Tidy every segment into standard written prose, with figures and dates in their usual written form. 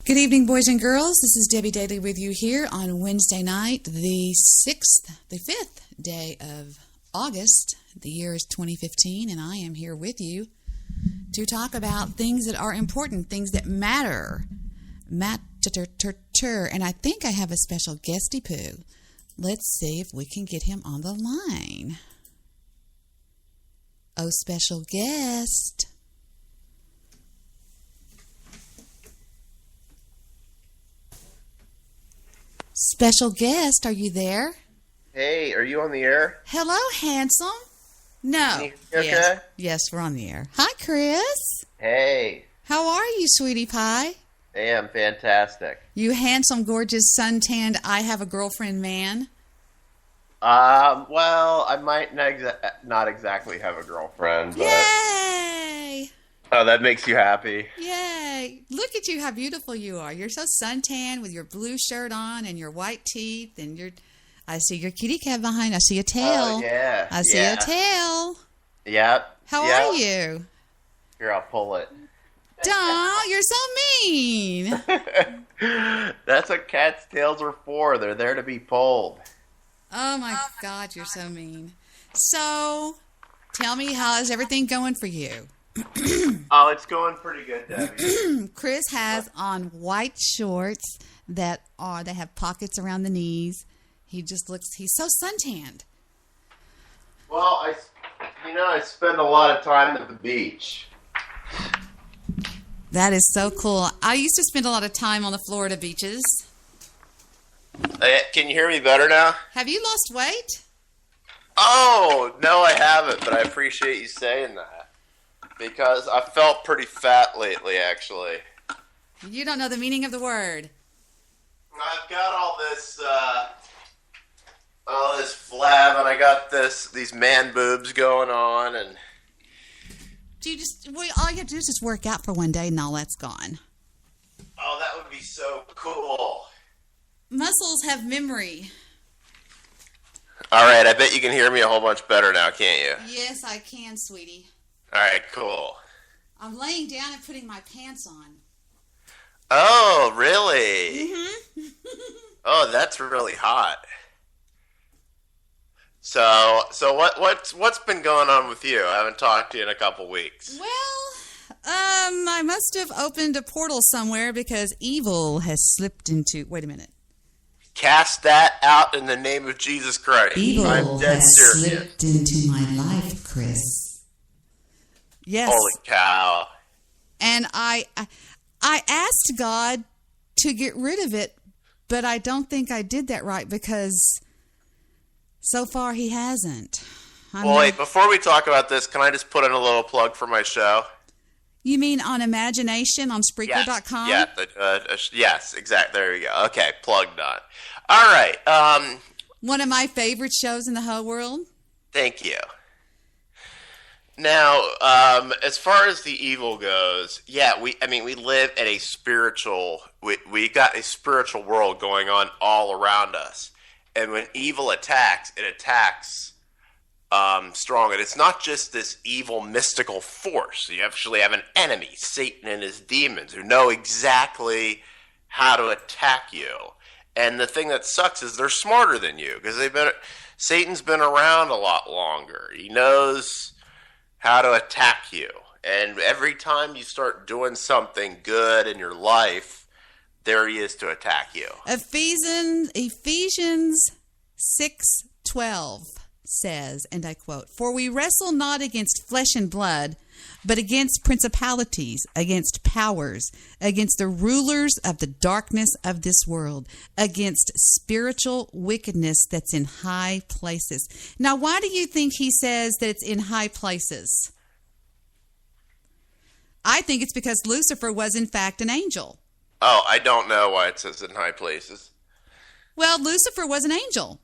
Good evening, boys and girls. This is Debbie Daly with you here on Wednesday night, the 5th day of August. The year is 2015, and I am here with you to talk about things that are important, things that matter. And I think I have a special guesty poo. Let's see if we can get him on the line. Oh, special guest. Special guest, are you there? Hey, are you on the air? Hello, handsome. No. Can you hear me okay? Yes, we're on the air. Hi, Chris. Hey. How are you, sweetie pie? Hey, I'm fantastic. You handsome, gorgeous, suntanned, I have a girlfriend man. Well, I might not exactly have a girlfriend, but... Yay! Oh, that makes you happy. Yay! Look at you, how beautiful you are. You're so suntanned with your blue shirt on and your white teeth and your... I see your kitty cat behind. I see a tail. Oh, yeah. I see a tail. Yep. How are you? Here, I'll pull it. Duh, you're so mean. That's what cats' tails are for. They're there to be pulled. Oh, my God, you're so mean. So, tell me, how is everything going for you? Oh, it's going pretty good, Debbie. Chris has on white shorts that have pockets around the knees. He's so suntanned. Well, I spend a lot of time at the beach. That is so cool. I used to spend a lot of time on the Florida beaches. Can you hear me better now? Have you lost weight? Oh, no, I haven't, but I appreciate you saying that. Because I felt pretty fat lately, actually. You don't know the meaning of the word. I've got all this flab, and I got these man boobs going on, and... all you have to do is just work out for one day, and all that's gone. Oh, that would be so cool. Muscles have memory. All right, I bet you can hear me a whole bunch better now, can't you? Yes, I can, sweetie. All right, cool. I'm laying down and putting my pants on. Oh, really? Mm-hmm. Oh, that's really hot. So what's been going on with you? I haven't talked to you in a couple weeks. Well, I must have opened a portal somewhere because evil has slipped into... Wait a minute. Cast that out in the name of Jesus Christ. Evil I'm dead has serious. slipped into my life, Chris. Yes. Holy cow. And I asked God to get rid of it, but I don't think I did that right because so far he hasn't. Wait, before we talk about this, can I just put in a little plug for my show? You mean on Imagination on Spreaker.com? Yes, exactly. There you go. Okay, plugged on. All right. One of my favorite shows in the whole world. Thank you. Now, as far as the evil goes, we live in a spiritual, we got a spiritual world going on all around us. And when evil attacks, it attacks strong. And it's not just this evil mystical force. You actually have an enemy, Satan and his demons, who know exactly how to attack you. And the thing that sucks is they're smarter than you because Satan's been around a lot longer. He knows how to attack you. And every time you start doing something good in your life, there he is to attack you. Ephesians 6:12 says, and I quote, "For we wrestle not against flesh and blood, but against principalities, against powers, against the rulers of the darkness of this world, against spiritual wickedness that's in high places." Now, why do you think he says that it's in high places? I think it's because Lucifer was, in fact, an angel. Oh, I don't know why it says in high places. Well, Lucifer was an angel.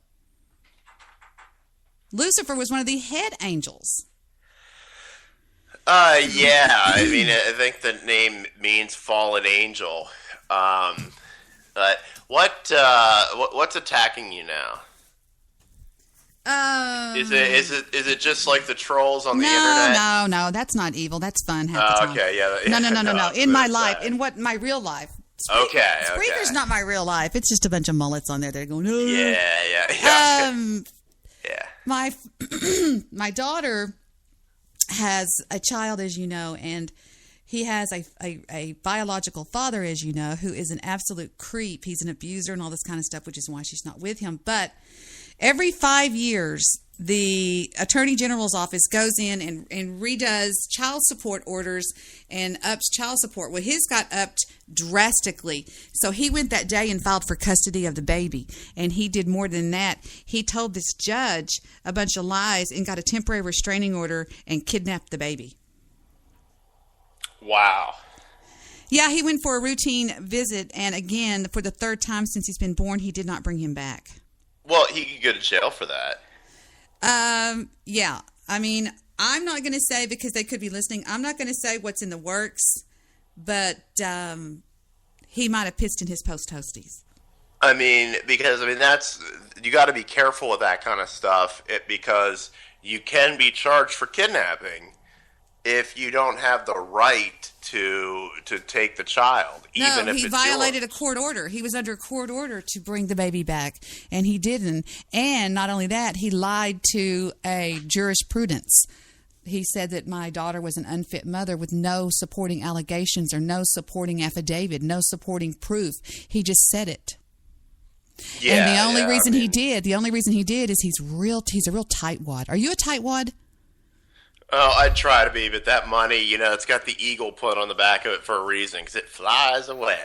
Lucifer was one of the head angels. Yeah. I mean, I think the name means fallen angel. But what's attacking you now? Is it just like the trolls on the internet? No, that's not evil. That's fun half the time. Okay, yeah. No. In my life, in my real life, Okay. Spreaker's not my real life. It's just a bunch of mullets on there. They're going, oh. Yeah. Yeah. My daughter has a child, as you know, and he has a biological father, as you know, who is an absolute creep. He's an abuser and all this kind of stuff, which is why she's not with him. But every 5 years, the Attorney General's office goes in and redoes child support orders and ups child support. Well, his got upped drastically. So he went that day and filed for custody of the baby. And he did more than that. He told this judge a bunch of lies and got a temporary restraining order and kidnapped the baby. Wow. Yeah, he went for a routine visit. And again, for the third time since he's been born, he did not bring him back. Well, he could go to jail for that. Yeah. I mean, I'm not going to say, because they could be listening, I'm not going to say what's in the works, but he might have pissed in his post toasties. I mean, because that's, you got to be careful with that kind of stuff, because you can be charged for kidnapping if you don't have the right to take the child, even if he it's violated yours. a court order. He was under a court order to bring the baby back, and he didn't. And not only that, he lied to a jurisprudence. He said that my daughter was an unfit mother with no supporting allegations or no supporting affidavit, no supporting proof. He just said it. Yeah, and the only reason he did is he's a real tightwad. Are you a tightwad? Oh, I'd try to be, but that money, it's got the eagle put on the back of it for a reason, because it flies away.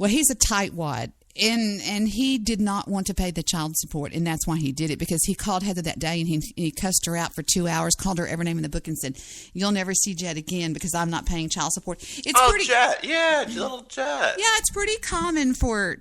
Well, he's a tightwad, and he did not want to pay the child support, and that's why he did it, because he called Heather that day, and he cussed her out for 2 hours, called her every name in the book, and said, "You'll never see Jet again because I'm not paying child support." Jet. Yeah, little Jet. Yeah, it's pretty common for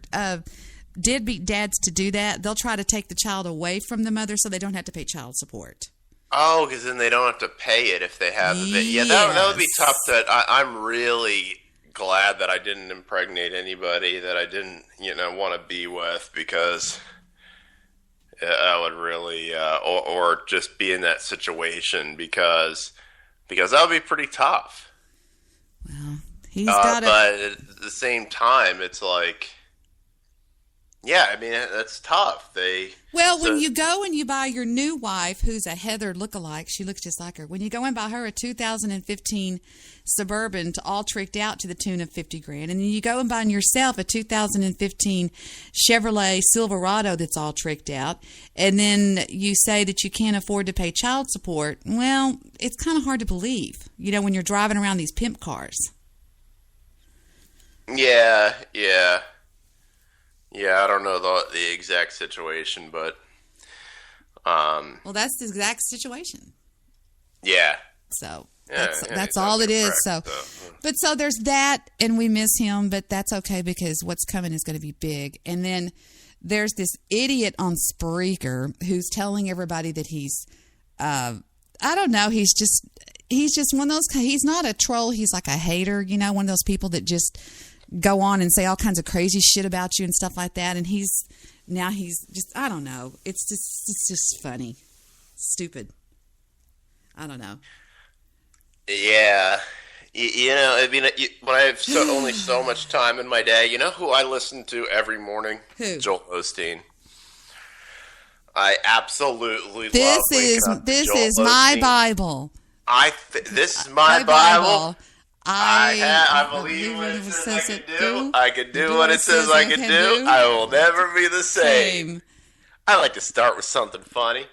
deadbeat dads to do that. They'll try to take the child away from the mother so they don't have to pay child support. Oh, because then they don't have to pay it if they have it. Yeah, that would be tough. I'm really glad that I didn't impregnate anybody that I didn't, want to be with, because I would really, or just be in that situation, because that would be pretty tough. Well, he's got it. But at the same time, it's like, yeah, I mean, that's tough. When you go and you buy your new wife, who's a Heather lookalike, she looks just like her. When you go and buy her a 2015 Suburban all tricked out to the tune of $50,000, and then you go and buy yourself a 2015 Chevrolet Silverado that's all tricked out, and then you say that you can't afford to pay child support, well, it's kind of hard to believe, when you're driving around these pimp cars. Yeah. Yeah, I don't know the exact situation, but well, that's the exact situation. Yeah. So that's all it is. So there's that, and we miss him, but that's okay, because what's coming is going to be big. And then there's this idiot on Spreaker who's telling everybody that he's I don't know, he's just one of those. He's not a troll. He's like a hater. One of those people that just go on and say all kinds of crazy shit about you and stuff like that. And he's just, I don't know. It's just funny. Stupid. I don't know. Yeah. When I have only so much time in my day, who I listen to every morning? Who? Joel Osteen. I absolutely love waking up to Joel is my Bible. This is my Bible. I believe what it says I can do. I can do what it says I can do. I will never be the same. I like to start with something funny.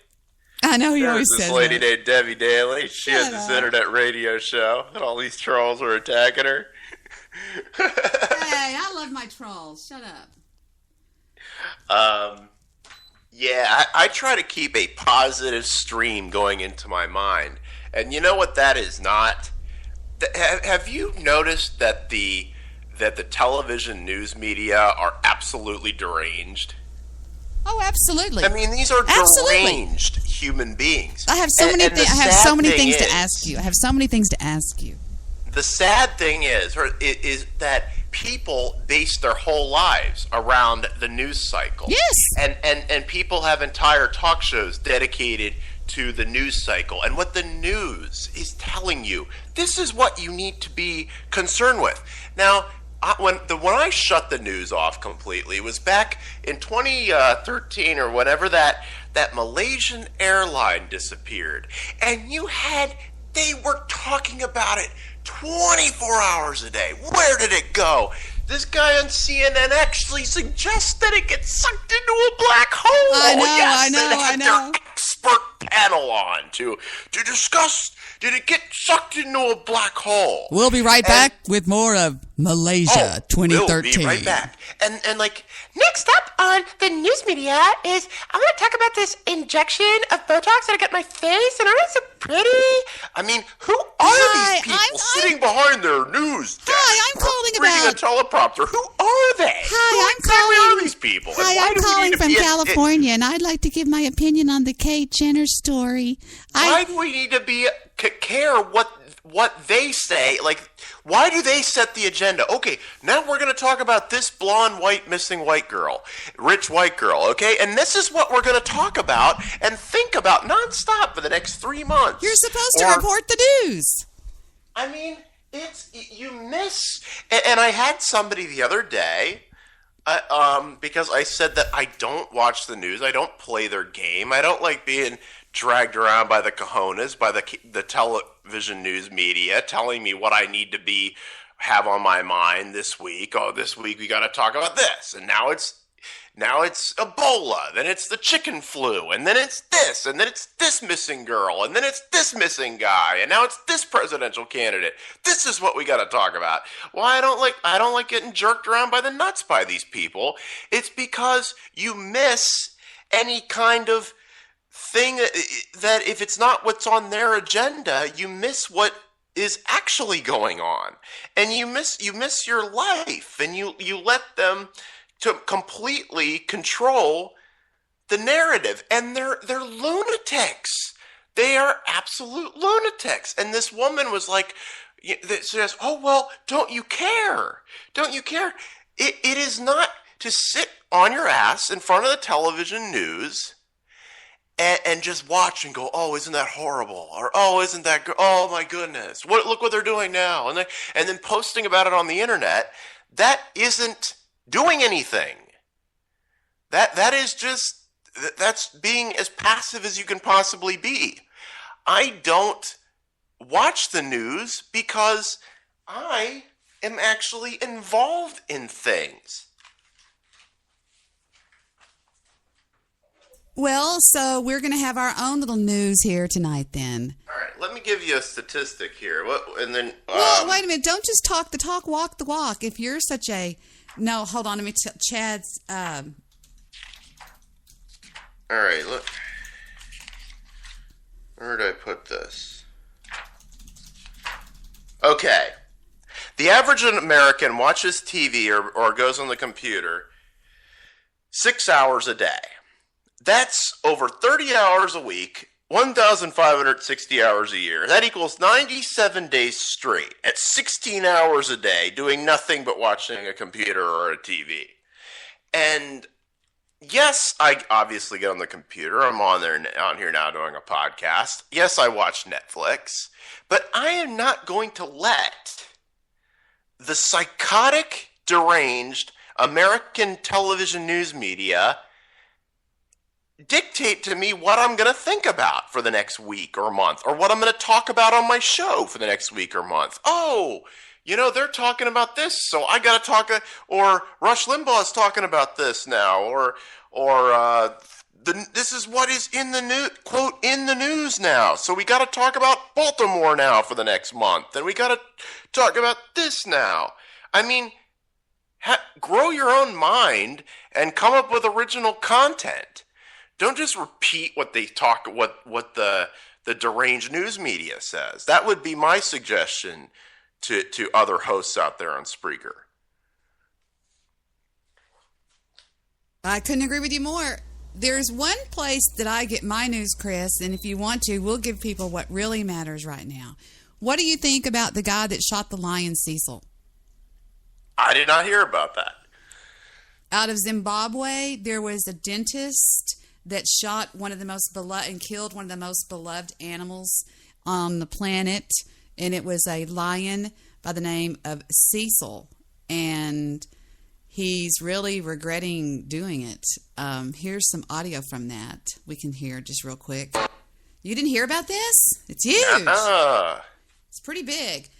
I know he always says that. This lady named Debi Daly. She has this internet radio show, and all these trolls were attacking her. Hey, I love my trolls. Shut up. Yeah, I try to keep a positive stream going into my mind. And you know what that is not? Have you noticed that the television news media are absolutely deranged? Oh, absolutely. I mean, these are deranged human beings. I have so many things to ask you. I have so many things to ask you. The sad thing is that people base their whole lives around the news cycle. Yes. And people have entire talk shows dedicated to the news cycle, and what the news is telling you, this is what you need to be concerned with. Now, when I shut the news off completely was back in 2013 or whenever that Malaysian airline disappeared, and they were talking about it 24 hours a day. Where did it go? This guy on CNN actually suggests that it gets sucked into a black hole. I know. Their expert panel on to discuss, did it get sucked into a black hole? We'll be right back with more of Malaysia 2013. We'll be right back. And like, next up on the news media is I'm going to talk about this injection of Botox that I got in my face, and aren't it so pretty? I mean, who are these people sitting behind their news desk? Hi, I'm calling reading a teleprompter. Who are they? Hi, Who are these people? I'm calling from California, and I'd like to give my opinion on the Kate Jenner story. Why do we need to care what they say? Like, why do they set the agenda? Okay, now we're going to talk about this blonde, missing white girl, rich white girl, okay? And this is what we're going to talk about and think about nonstop for the next 3 months. You're supposed to report the news. I mean, you miss. And I had somebody the other day, because I said that I don't watch the news, I don't play their game, I don't like being dragged around by the cojones, by the television news media, telling me what I need to have on my mind this week. Oh, this week we got to talk about this, and now it's Ebola, then it's the chicken flu, and then it's this, and then it's this missing girl, and then it's this missing guy, and now it's this presidential candidate. This is what we got to talk about. Well, I don't like getting jerked around by the nuts by these people. It's because you miss any kind of thing that if it's not what's on their agenda, you miss what is actually going on, and you miss your life, and you let them to completely control the narrative. And they're lunatics. They are absolute lunatics. And this woman was like, says, "Oh, well, don't you care? Don't you care?" It is not to sit on your ass in front of the television news and just watch and go, "Oh, isn't that horrible?" Or, "Oh, isn't that good? Oh my goodness. Look what they're doing now." And then posting about it on the internet. That isn't doing anything. That's being as passive as you can possibly be. I don't watch the news because I am actually involved in things. Well, so we're going to have our own little news here tonight then. All right, let me give you a statistic here. Well, wait a minute. Don't just talk the talk, walk the walk. If you're such a... No, hold on. Let me tell Chad's... All right, look. Where did I put this? Okay. The average American watches TV or goes on the computer 6 hours a day. That's over 30 hours a week, 1,560 hours a year. That equals 97 days straight at 16 hours a day doing nothing but watching a computer or a TV. And yes, I obviously get on the computer. I'm on here now doing a podcast. Yes, I watch Netflix. But I am not going to let the psychotic, deranged American television news media dictate to me what I'm going to think about for the next week or month, or what I'm going to talk about on my show for the next week or month. Oh, they're talking about this, so I got to talk, or Rush Limbaugh is talking about this now, or this is what is in the news, quote, in the news now, so we got to talk about Baltimore now for the next month, and we got to talk about this now. I mean, grow your own mind and come up with original content. Don't just repeat what they talk, what the deranged news media says. That would be my suggestion to other hosts out there on Spreaker. I couldn't agree with you more. There's one place that I get my news, Chris, and if you want to, we'll give people what really matters right now. What do you think about the guy that shot the lion, Cecil? I did not hear about that. Out of Zimbabwe, there was a dentist that shot one of the most beloved and killed one of the most beloved animals on the planet, and it was a lion by the name of Cecil. and he's really regretting doing it. Here's some audio from that we can hear just real quick. You didn't hear about this? It's huge. It's pretty big.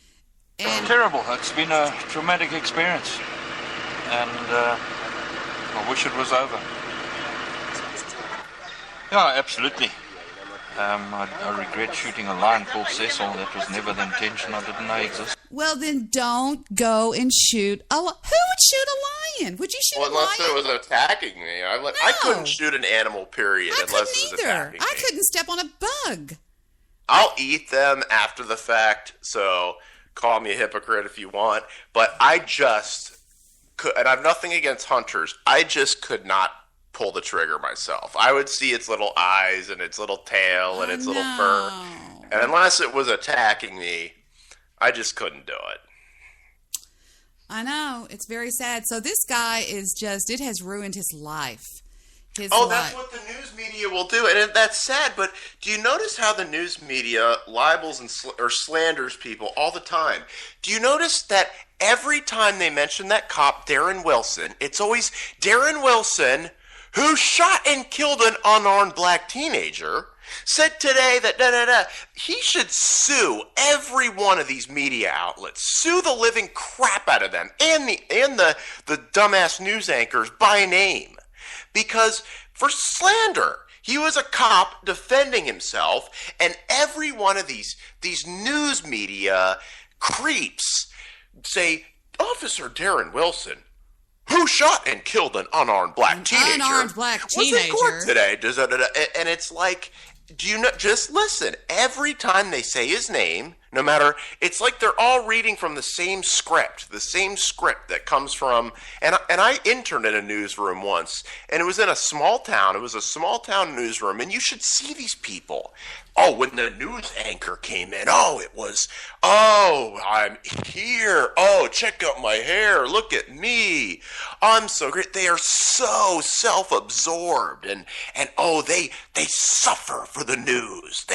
And terrible. It's been a traumatic experience, and I wish it was over. Yeah, absolutely. I regret shooting a lion called Cecil. That was never the intention. I didn't know existed. well, then don't go and shoot a. Who would shoot a lion? Would you shoot a lion? Unless it was attacking me. I couldn't shoot an animal, period, unless it was attacking me. I couldn't step on a bug. I'll eat them after the fact, so call me a hypocrite if you want. But I just could, and I have nothing against hunters. I just could not pull the trigger myself. I would see its little eyes and its little tail and its little fur. And unless it was attacking me, I just couldn't do it. I know. It's very sad. So this guy is just, it has ruined his life. That's what the news media will do. And that's sad, but do you notice how the news media libels and or slanders people all the time? Do you notice that every time they mention that cop, Darren Wilson, it's always Darren Wilson, who shot and killed an unarmed black teenager, said today that he should sue every one of these media outlets, sue the living crap out of them and the dumbass news anchors by name, because for slander. He was a cop defending himself, and every one of these news media creeps say, Officer Darren Wilson, who shot and killed an unarmed black teenager, was in court today. And it's like, do you know? Just listen. Every time they say his name, no matter, it's like they're all reading from the same script that comes from. And I interned in a newsroom once, and it was in a small town. It was a small town newsroom, and you should see these people. Oh, when the news anchor came in, I'm here. Oh, check out my hair. Look at me. I'm so great. They are so self-absorbed, and they suffer for the news.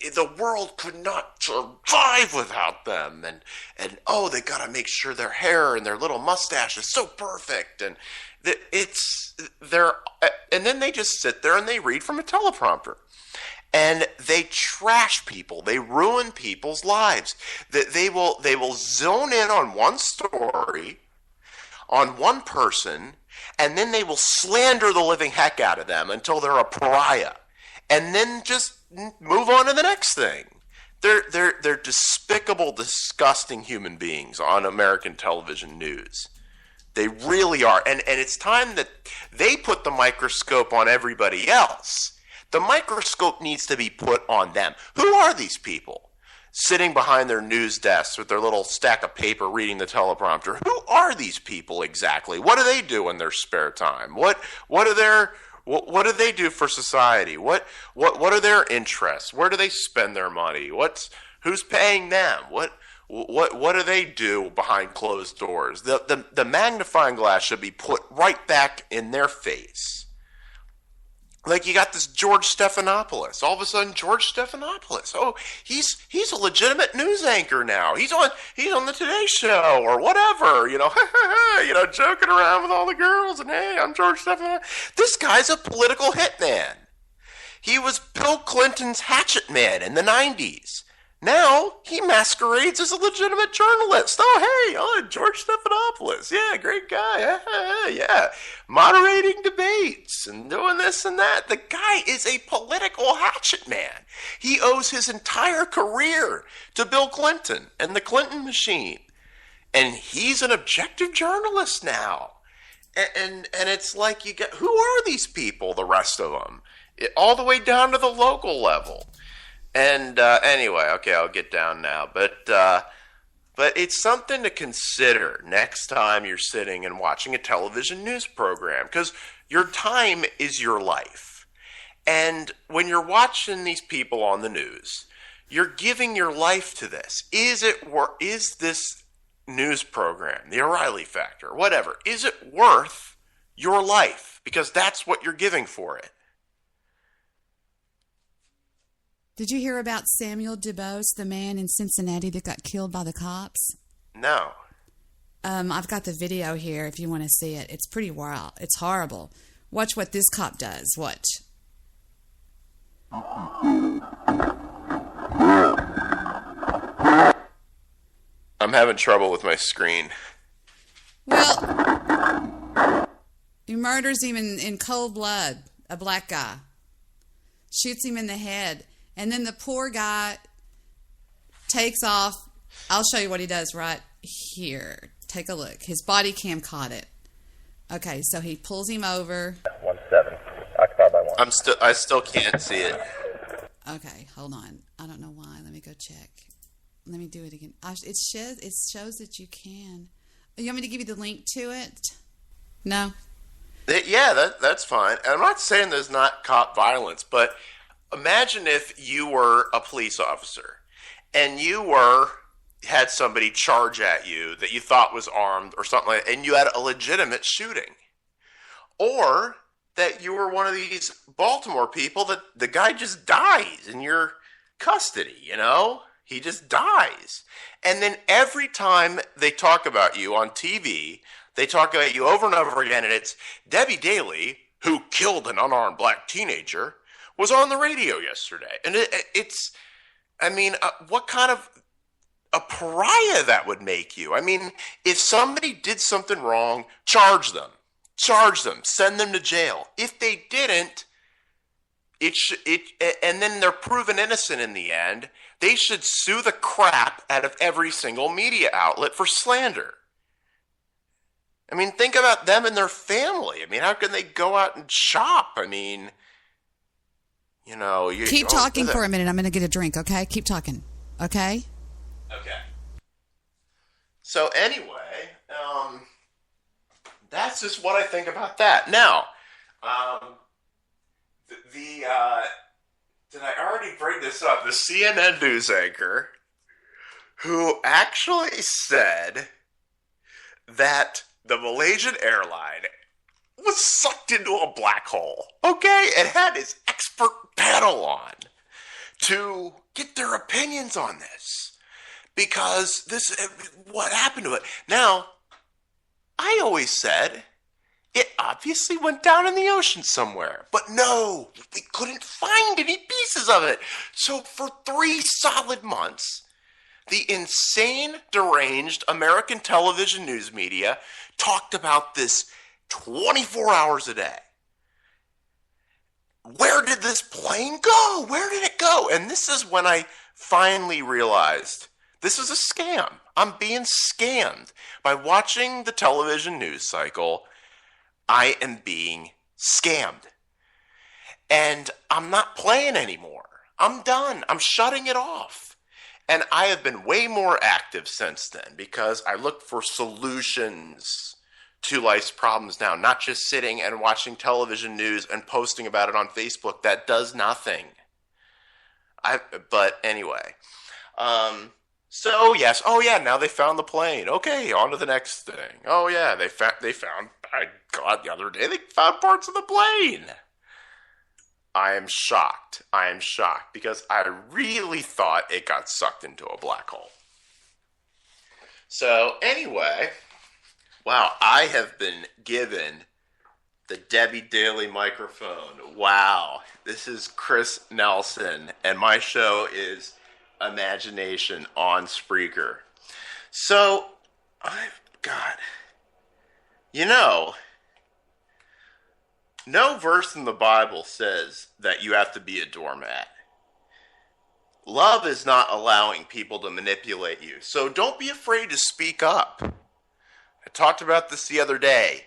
The world could not survive without them, and they gotta make sure their hair and their little mustache is so perfect, and and then they just sit there and they read from a teleprompter, and they trash people. They ruin people's lives. They will zone in on one story, on one person, and then they will slander the living heck out of them until they're a pariah, and then just move on to the next thing. They're despicable, disgusting human beings on American television news. They really are. And it's time that they put the microscope on everybody else. The microscope needs to be put on them. Who are these people sitting behind their news desks with their little stack of paper reading the teleprompter? Who are these people exactly? What do they do in their spare time? What do they do for society? What are their interests? Where do they spend their money? Who's paying them? What do they do behind closed doors? The magnifying glass should be put right back in their face. Like you got this George Stephanopoulos. All of a sudden, George Stephanopoulos. Oh, he's a legitimate news anchor now. He's on the Today Show or whatever. Joking around with all the girls. And hey, I'm George Stephanopoulos. This guy's a political hitman. He was Bill Clinton's hatchet man in the 90s. Now he masquerades as a legitimate journalist. George Stephanopoulos. Yeah, great guy. Yeah. Moderating debates and doing this and that. The guy is a political hatchet man. He owes his entire career to Bill Clinton and the Clinton machine. And he's an objective journalist now. And it's like who are these people, the rest of them? All the way down to the local level. And anyway, okay, I'll get down now. But it's something to consider next time you're sitting and watching a television news program, because your time is your life. And when you're watching these people on the news, you're giving your life to this. Is this news program, the O'Reilly Factor, whatever, is it worth your life? Because that's what you're giving for it. Did you hear about Samuel DuBose, the man in Cincinnati that got killed by the cops? No. I've got the video here if you want to see it. It's pretty wild. It's horrible. Watch what this cop does. Watch. I'm having trouble with my screen. Well, he murders him in cold blood, a black guy. Shoots him in the head. And then the poor guy takes off. I'll show you what he does right here. Take a look. His body cam caught it. Okay, so he pulls him over. 1-7, occupied by 1. I still can't see it. Okay, hold on. I don't know why. Let me go check. Let me do it again. It shows that you can. You want me to give you the link to it? No? Yeah, that's fine. And I'm not saying there's not cop violence, but imagine if you were a police officer and you had somebody charge at you that you thought was armed or something like that, and you had a legitimate shooting. Or that you were one of these Baltimore people that the guy just dies in your custody, you know? He just dies. And then every time they talk about you on TV, they talk about you over and over again, and it's Debi Daley, who killed an unarmed black teenager, was on the radio yesterday. And it's, what kind of a pariah that would make you? I mean, if somebody did something wrong, charge them, send them to jail. If they didn't, and then they're proven innocent in the end, they should sue the crap out of every single media outlet for slander. I mean, think about them and their family. I mean, how can they go out and shop? I mean, you know. Keep talking for a minute. I'm going to get a drink, okay? Keep talking, okay? Okay. So anyway, that's just what I think about that. Now, did I already bring this up? The CNN news anchor who actually said that the Malaysian airline was sucked into a black hole, okay? And had his expert panel on to get their opinions on this. Because what happened to it? Now, I always said it obviously went down in the ocean somewhere. But no, we couldn't find any pieces of it. So for 3 solid months, the insane, deranged American television news media talked about this 24 hours a day. Where did this plane go? Where did it go? And this is when I finally realized this is a scam. I'm being scammed. By watching the television news cycle, I am being scammed. And I'm not playing anymore. I'm done. I'm shutting it off. And I have been way more active since then because I look for solutions to life's problems now, not just sitting and watching television news and posting about it on Facebook. That does nothing. But anyway, so yes, oh yeah, now they found the plane. Okay, on to the next thing. Oh yeah, they found. God, the other day they found parts of the plane. I am shocked. Because I really thought it got sucked into a black hole. So anyway, wow, I have been given the Debi Daley microphone. Wow, this is Chris Nelson, and my show is Imagination on Spreaker. So, no verse in the Bible says that you have to be a doormat. Love is not allowing people to manipulate you. So don't be afraid to speak up. I talked about this the other day.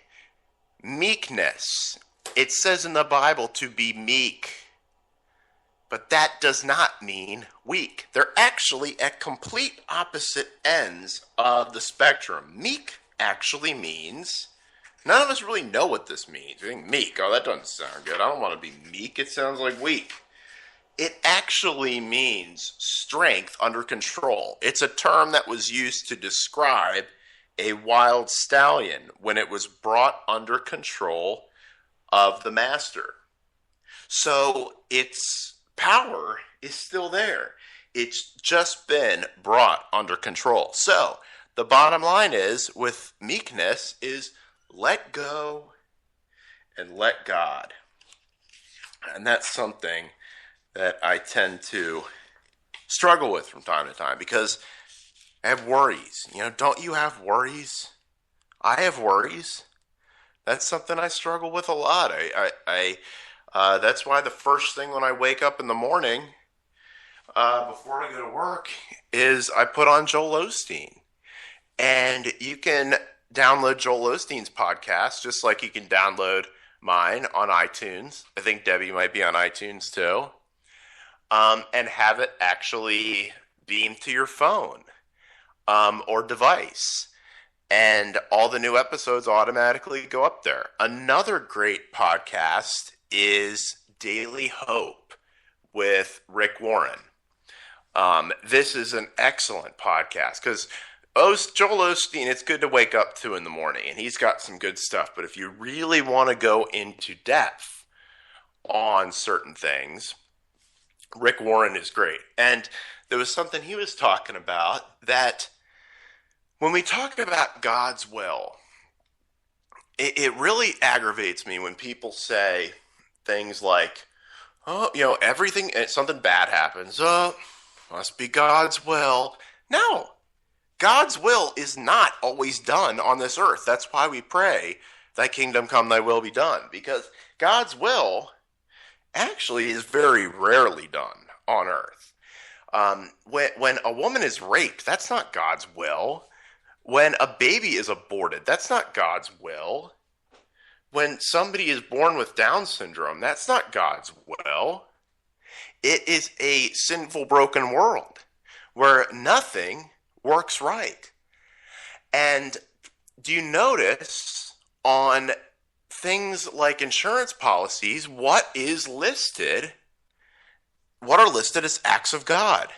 Meekness. It says in the Bible to be meek. But that does not mean weak. They're actually at complete opposite ends of the spectrum. Meek actually means, none of us really know what this means. We think meek, oh, that doesn't sound good. I don't want to be meek. It sounds like weak. It actually means strength under control. It's a term that was used to describe a wild stallion when it was brought under control of the master. So its power is still there. It's just been brought under control. So the bottom line is, with meekness, is let go and let God. And that's something that I tend to struggle with from time to time because I have worries. Don't you have worries? I have worries. That's something I struggle with a lot. That's why the first thing when I wake up in the morning, before I go to work, is I put on Joel Osteen. And you can download Joel Osteen's podcast, just like you can download mine on iTunes. I think Debi might be on iTunes too. And have it actually beam to your phone or device. And all the new episodes automatically go up there. Another great podcast is Daily Hope with Rick Warren. This is an excellent podcast because Joel Osteen, it's good to wake up to in the morning, and he's got some good stuff. But if you really want to go into depth on certain things, Rick Warren is great. And there was something he was talking about that when we talk about God's will, it really aggravates me when people say things like, oh, everything, something bad happens. Oh, must be God's will. No, God's will is not always done on this earth. That's why we pray, thy kingdom come, thy will be done. Because God's will actually is very rarely done on earth. When a woman is raped, that's not God's will. When a baby is aborted, that's not God's will. When somebody is born with Down syndrome, that's not God's will. It is a sinful, broken world where nothing works right. And do you notice on things like insurance policies, what are listed as acts of God?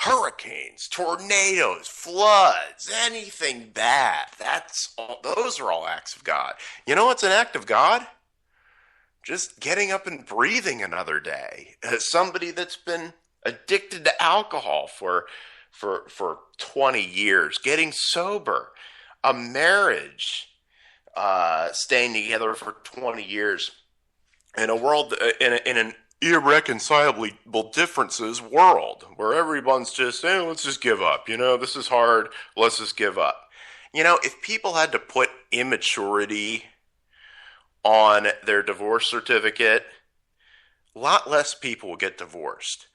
Hurricanes, tornadoes, floods, anything bad. Those are all acts of God. You know what's an act of God? Just getting up and breathing another day. As somebody that's been addicted to alcohol for 20 years, getting sober, a marriage, staying together for 20 years, in a world, in an irreconcilable differences world where everyone's just saying, let's just give up. This is hard. Let's just give up. If people had to put immaturity on their divorce certificate, a lot less people will get divorced.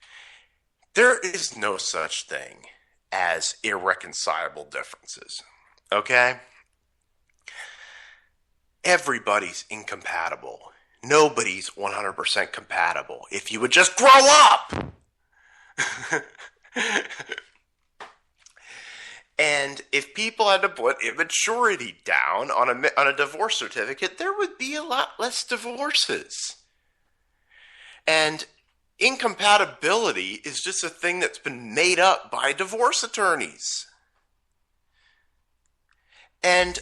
There is no such thing as irreconcilable differences. Okay? Everybody's incompatible. Nobody's 100% compatible. If you would just grow up! And if people had to put immaturity down on a divorce certificate, there would be a lot less divorces. And incompatibility is just a thing that's been made up by divorce attorneys. And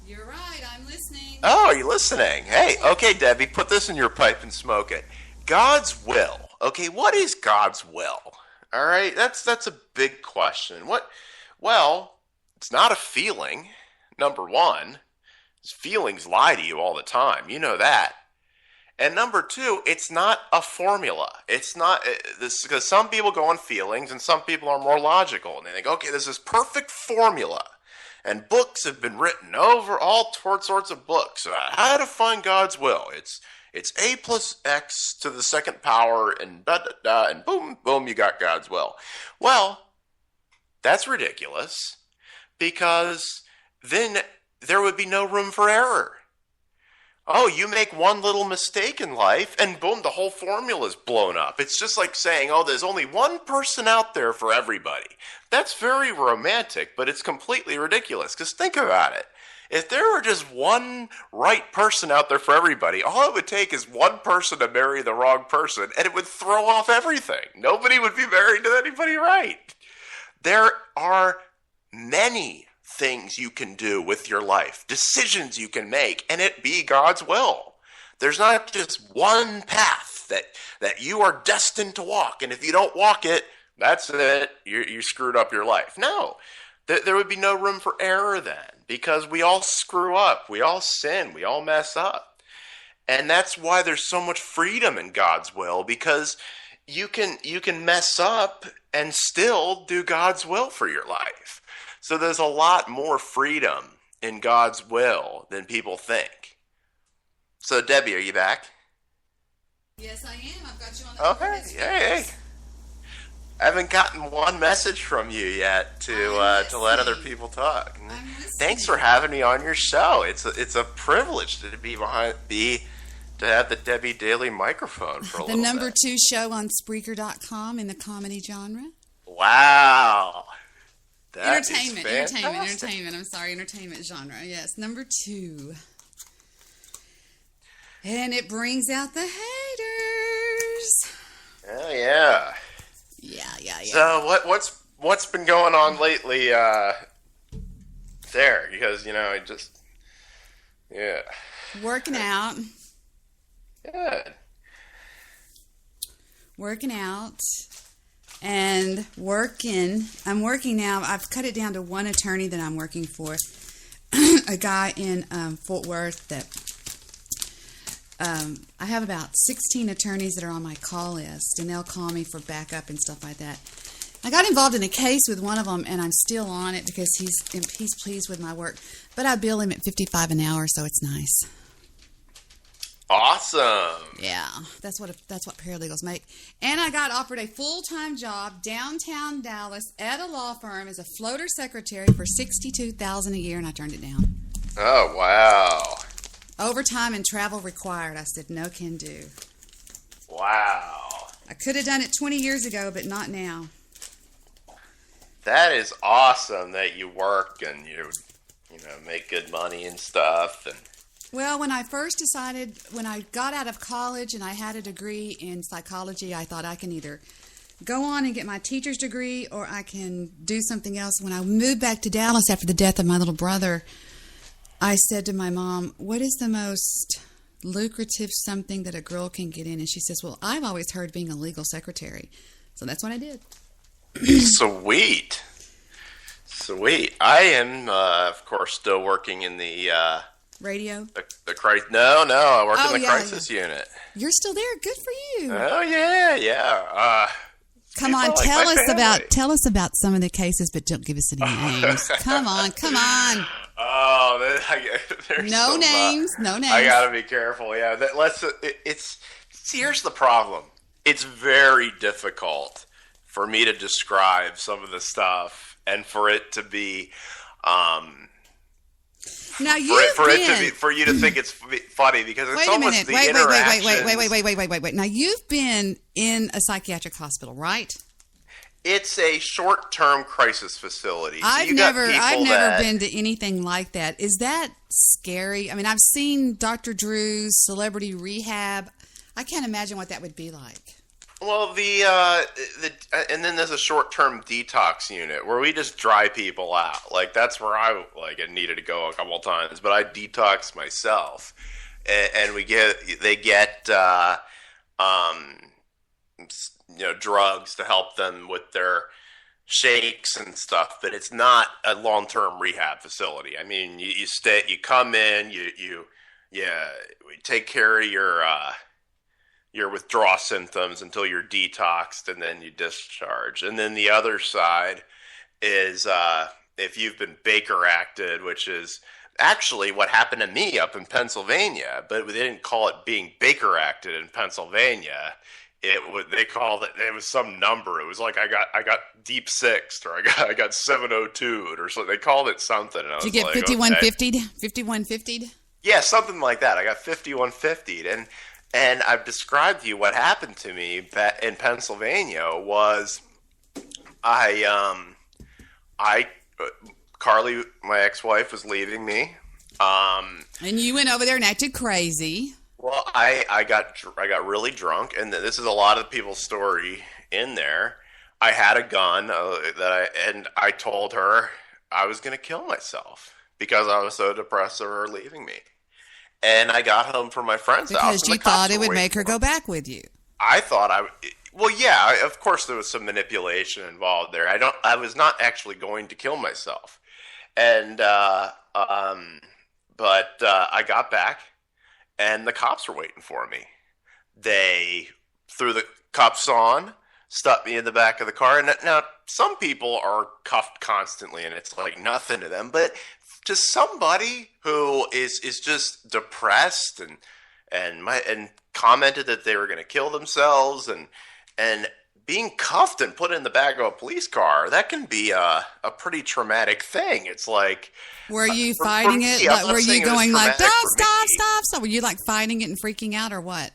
you're right, I'm listening. Oh, are you listening? Hey, okay, Debi, put this in your pipe and smoke it. God's will. Okay, what is God's will? All right, that's a big question. Well, it's not a feeling, number one. Feelings lie to you all the time. You know that. And number two, it's not a formula. It's not this, because some people go on feelings and some people are more logical. And they think, okay, there's this perfect formula. And books have been written over all sorts of books. How to find God's will. It's a plus x to the second power and da-da-da, and boom, boom, you got God's will. Well, that's ridiculous, because then there would be no room for error. Oh, you make one little mistake in life, and boom, the whole formula is blown up. It's just like saying, oh, there's only one person out there for everybody. That's very romantic, but it's completely ridiculous, because think about it. If there were just one right person out there for everybody, all it would take is one person to marry the wrong person, and it would throw off everything. Nobody would be married to anybody right. There are many things you can do with your life, decisions you can make, and it be God's will. There's not just one path that you are destined to walk, and if you don't walk it, that's it. You screwed up your life. No, There would be no room for error then, because we all screw up, we all sin, we all mess up. And that's why there's so much freedom in God's will, because you can mess up and still do God's will for your life. So there's a lot more freedom in God's will than people think. So Debbie, are you back? Yes, I am. I've got you on the Okay. Hey. I haven't gotten one message from you yet to let other people talk. Thanks for having me on your show. It's a privilege to to have the Debbie Daily microphone for a little bit. The number 2 show on Spreaker.com in the comedy genre. Wow. Entertainment. I'm sorry, entertainment genre. Yes, number 2. And it brings out the haters. Oh yeah. Yeah. So what's been going on lately there? Because working out. Good. Working out and working. I'm working now. I've cut it down to one attorney that I'm working for. A guy in Fort Worth that I have about 16 attorneys that are on my call list, and they'll call me for backup and stuff like that. I got involved in a case with one of them, and I'm still on it because he's pleased with my work. But I bill him at $55 an hour, so it's nice. Awesome. Yeah, that's what paralegals make. And I got offered a full-time job downtown Dallas at a law firm as a floater secretary for $62,000 a year, and I turned it down. Oh wow. Overtime and travel required. I said no can do. Wow. I could have done it 20 years ago, but not now. That is awesome that you work and you make good money and stuff. And well, when I got out of college and I had a degree in psychology, I thought I can either go on and get my teacher's degree or I can do something else. When I moved back to Dallas after the death of my little brother, I said to my mom, what is the most lucrative something that a girl can get in? And she says, well, I've always heard being a legal secretary. So that's what I did. Sweet. I am, of course, still working in the radio. The crisis. No, I work in the crisis unit. You're still there. Good for you. Oh yeah. Come on, tell us about some of the cases, but don't give us any names. Come on. Oh, there's no names. I gotta be careful. Yeah, here's the problem. It's very difficult for me to describe some of the stuff, and for it to be, for you to think it's funny, because it's almost the interactions. Wait. Now you've been in a psychiatric hospital, right? It's a short-term crisis facility. So I've never been to anything like that. Is that scary? I mean, I've seen Dr. Drew's Celebrity Rehab. I can't imagine what that would be like. Well, and then there's a short-term detox unit where we just dry people out. Like that's where I needed to go a couple of times, but I detox myself, and they get drugs to help them with their shakes and stuff, but it's not a long-term rehab facility. I mean, you come in, we take care of your withdrawal symptoms until you're detoxed, and then you discharge. And then the other side is if you've been Baker acted, which is actually what happened to me up in Pennsylvania, but they didn't call it being Baker acted in Pennsylvania. They called it. It was some number. It was like I got deep sixed, or I got 702'd, or something. They called it something. And I was Did you get 5150'd? 5150'd? Yeah, something like that. I got 5150'd, and I've described to you what happened to me in Pennsylvania was Carly, my ex-wife, was leaving me. And you went over there and acted crazy. Well, I got really drunk, and this is a lot of people's story in there. I had a gun and I told her I was going to kill myself because I was so depressed of her leaving me. And I got home from my friend's house. Because you thought it would make her go back with you. I thought Well, yeah, of course there was some manipulation involved there. I was not actually going to kill myself. And, but I got back and the cops were waiting for me. They threw the cuffs on, stuck me in the back of the car. And now some people are cuffed constantly and it's like nothing to them, but just somebody who is just depressed and commented that they were going to kill themselves and being cuffed and put in the back of a police car, that can be a pretty traumatic thing. It's like, were you fighting me, it? Like, were you going like, stop? Were you like fighting it and freaking out or what?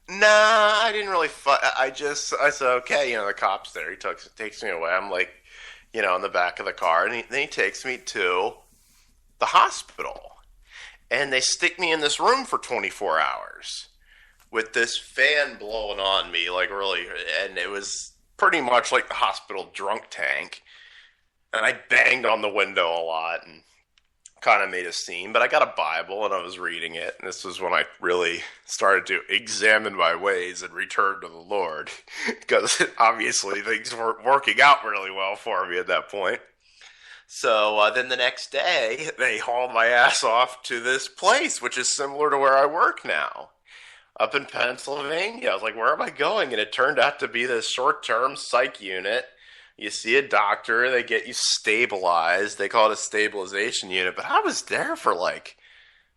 Nah, I didn't really fight. I said, okay, the cop's there. He takes me away. I'm like, in the back of the car. And then he takes me to the hospital. And they stick me in this room for 24 hours with this fan blowing on me, like really. And it was pretty much like the hospital drunk tank. And I banged on the window a lot and kind of made a scene. But I got a Bible and I was reading it. And this was when I really started to examine my ways and return to the Lord. Because obviously things weren't working out really well for me at that point. So then the next day, they hauled my ass off to this place, which is similar to where I work now, up in Pennsylvania. I was like, where am I going? And it turned out to be this short-term psych unit. You see a doctor, they get you stabilized. They call it a stabilization unit. But I was there for like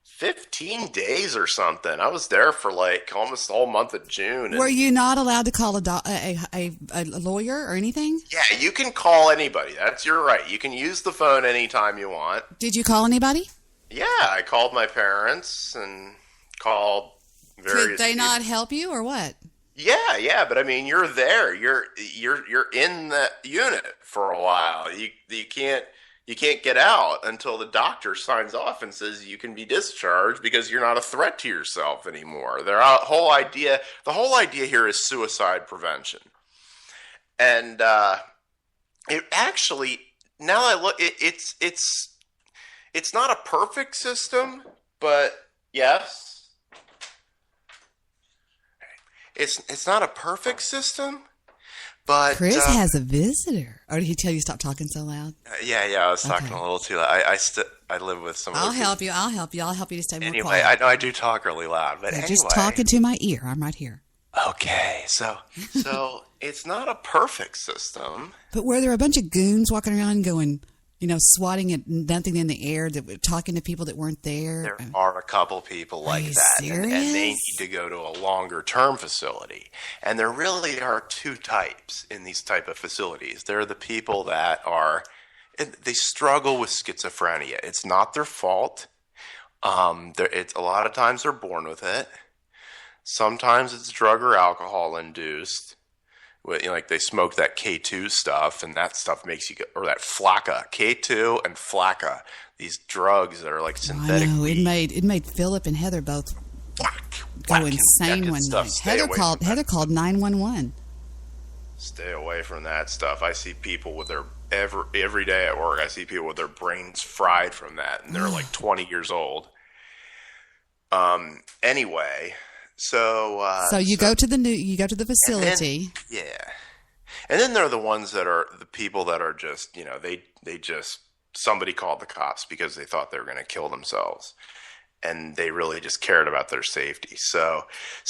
15 days or something. I was there for like almost the whole month of June. Were you not allowed to call a lawyer or anything? Yeah, you can call anybody. That's your right. You can use the phone anytime you want. Did you call anybody? Yeah, I called my parents and called various Could they people. not help you or what? Yeah, but I mean, you're there. You're in the unit for a while. You can't get out until the doctor signs off and says you can be discharged because you're not a threat to yourself anymore. The whole idea here is suicide prevention. And it actually, now I look, it's not a perfect system, but yes. It's not a perfect system, but Chris has a visitor. Or did he tell you to stop talking so loud? Yeah, I was talking a little too loud. I live with some. I'll help you to stay more quiet. Anyway, I know I do talk really loud, but anyway. Just talk into my ear. I'm right here. Okay, so it's not a perfect system. But were there a bunch of goons walking around going, swatting at nothing in the air, that were talking to people that weren't there? There are a couple people like that, and they need to go to a longer-term facility. And there really are two types in these type of facilities. There are the people that they struggle with schizophrenia. It's not their fault. It's a lot of times they're born with it. Sometimes it's drug or alcohol induced. Like they smoke that K2 stuff, and that stuff makes you go, or that Flakka, K2 and Flakka, these drugs that are like synthetic. I know, it made Philip and Heather both go insane one night. Heather called 911. Stay away from that stuff. I see people with their every day at work. I see people with their brains fried from that, and they're like 20 years old. Anyway. So you go to the facility. And then there are the ones that are the people that are just, they just, somebody called the cops because they thought they were going to kill themselves, and they really just cared about their safety. So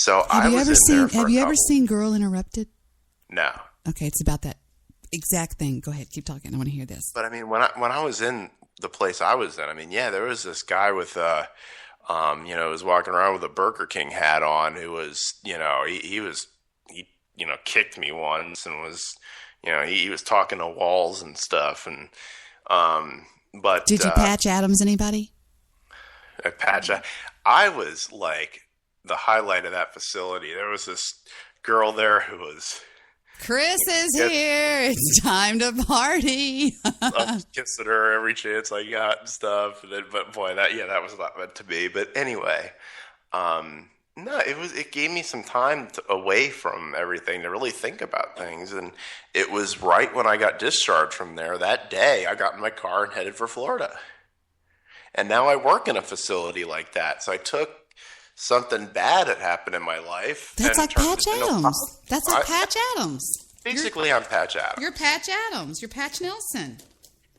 have you ever seen Girl Interrupted? No. Okay, it's about that exact thing. Go ahead, keep talking. I want to hear this. But I mean, when I was in the place I was in, I mean, there was this guy with was walking around with a Burger King hat on who was, he kicked me once and was, he was talking to walls and stuff. And, but. Did you patch Adams anybody? I was like the highlight of that facility. There was this girl there who was. Chris is here. It's time to party. I'm kissing her every chance I got and stuff. And then, but boy, that was not meant to be. But anyway, no, it gave me some time away from everything to really think about things. And it was right when I got discharged from there that day, I got in my car and headed for Florida. And now I work in a facility like that. So I took something bad had happened in my life. That's like Patch Adams. That's like Patch Adams. Basically, I'm Patch Adams. You're Patch Adams. You're Patch Nelson.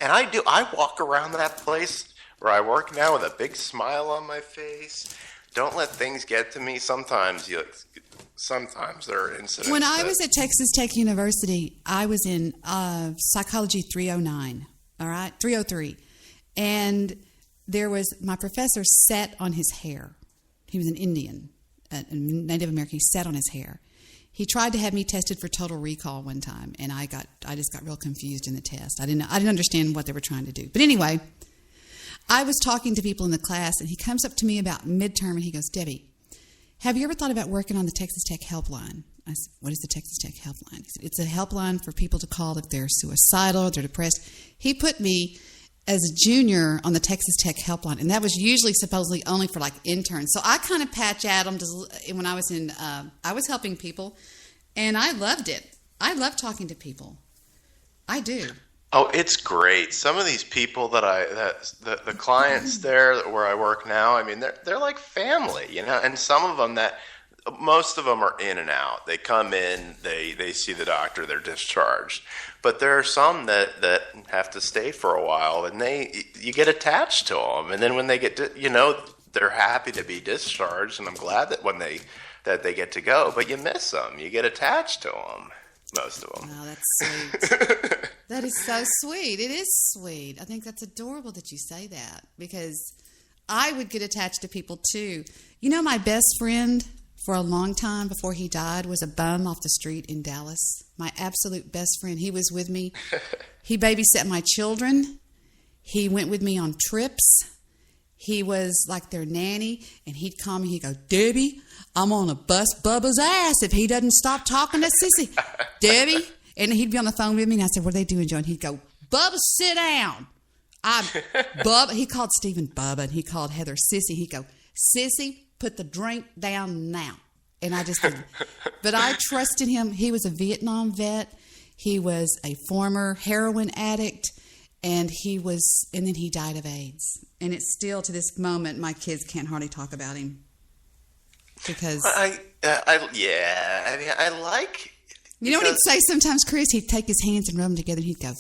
And I walk around that place where I work now with a big smile on my face. Don't let things get to me. Sometimes there are incidents. When I was at Texas Tech University, I was in Psychology 309, all right, 303. And my professor sat on his hair. He was an Indian, a Native American. He sat on his hair. He tried to have me tested for total recall one time, and I just got real confused in the test. I didn't understand what they were trying to do. But anyway, I was talking to people in the class, and he comes up to me about midterm, and he goes, "Debbie, have you ever thought about working on the Texas Tech helpline?" I said, "What is the Texas Tech helpline?" He said, "It's a helpline for people to call if they're suicidal or they're depressed." He put me as a junior on the Texas Tech helpline, and that was usually supposedly only for like interns. So I kind of Patch Adams when I was I was helping people, and I loved it. I love talking to people. I do. Oh, it's great. Some of these people the clients there where I work now, I mean, they're like family, you know, and some of them most of them are in and out. They come in, they see the doctor, they're discharged. But there are some that have to stay for a while, and you get attached to them. And then when they they're happy to be discharged, and I'm glad that they get to go. But you miss them. You get attached to them, most of them. Oh, that's sweet. That is so sweet. It is sweet. I think that's adorable that you say that, because I would get attached to people too. You know, my best friend for a long time before he died was a bum off the street in Dallas. My absolute best friend. He was with me. He babysat my children. He went with me on trips. He was like their nanny, and he'd call me. He'd go, "Debbie, I'm on a bust Bubba's ass if he doesn't stop talking to Sissy." "Debbie," and he'd be on the phone with me, and I said, "What are they doing, Joe?" And he'd go, "Bubba, sit down." Bubba. He called Stephen Bubba, and he called Heather Sissy. He'd go, "Sissy, put the drink down now." And I just didn't. But I trusted him. He was a Vietnam vet. He was a former heroin addict, and then he died of AIDS. And it's still, to this moment, my kids can't hardly talk about him. Because you know what he'd say sometimes, Chris? He'd take his hands and rub them together, and he'd go,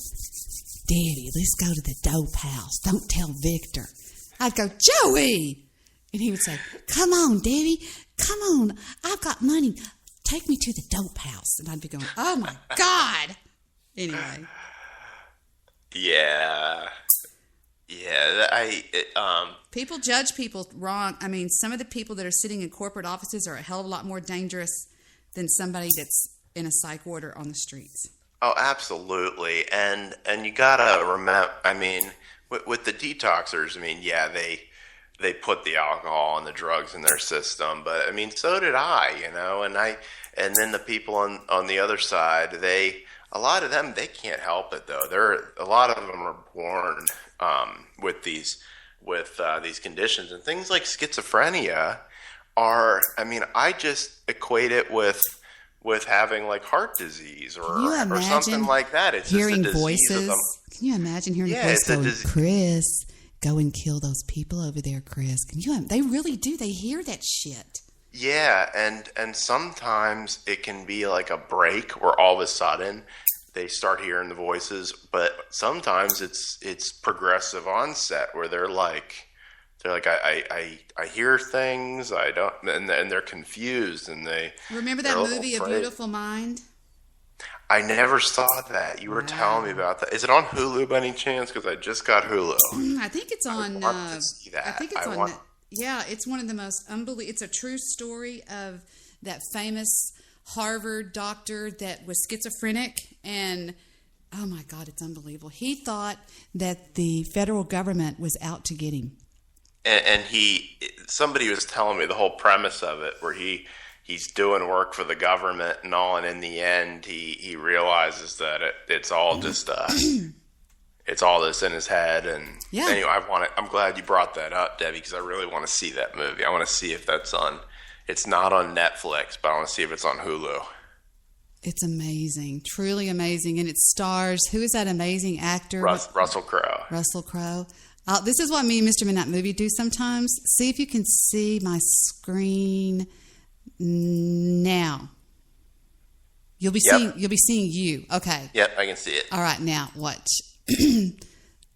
"Daddy, let's go to the dope house. Don't tell Victor." I'd go, "Joey!" And he would say, "Come on, Debbie. Come on. I've got money. Take me to the dope house." And I'd be going, "Oh, my God." Anyway. Yeah. People judge people wrong. I mean, some of the people that are sitting in corporate offices are a hell of a lot more dangerous than somebody that's in a psych ward on the streets. Oh, absolutely. And you got to remember, I mean, with the detoxers, I mean, yeah, they put the alcohol and the drugs in their system, but I mean, so did I, you know, and then the people on the other side, a lot of them, they can't help it though. A lot of them are born with these conditions, and things like schizophrenia are, I mean, I just equate it with having like heart disease or something like that. It's hearing just a disease voices. of them. Can you imagine hearing a voice going, "Chris, go and kill those people over there, Chris"? They really do. They hear that shit. Yeah, and sometimes it can be like a break where all of a sudden they start hearing the voices, but sometimes it's progressive onset where they're like I hear things, I don't, and they're confused, and they remember that movie A Beautiful Mind. I never saw that. You were telling me about that. Is it on Hulu by any chance? Because I just got Hulu. I think it's on. I want to see that. I think it's on. Yeah, it's one of the most unbelievable. It's a true story of that famous Harvard doctor that was schizophrenic, and oh my God, it's unbelievable. He thought that the federal government was out to get him. And somebody was telling me the whole premise of it, where he's doing work for the government and all, and in the end, he realizes that it's all just it's all this in his head. And yeah. Anyway, I'm glad you brought that up, Debbie, because I really want to see that movie. I want to see if that's on. It's not on Netflix, but I want to see if it's on Hulu. It's amazing, truly amazing, and it stars, who is that amazing actor? Russell Crowe. Russell Crowe. This is what me and Mr. Midnight Movie do sometimes. See if you can see my screen now. You'll be seeing you. Okay. Yep, I can see it. All right, now watch.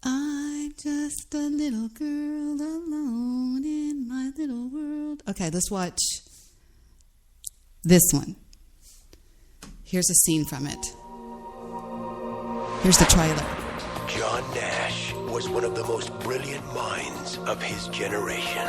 I'm just a little girl alone in my little world. Okay, let's watch this one. Here's a scene from it. Here's the trailer. John Nash was one of the most brilliant minds of his generation.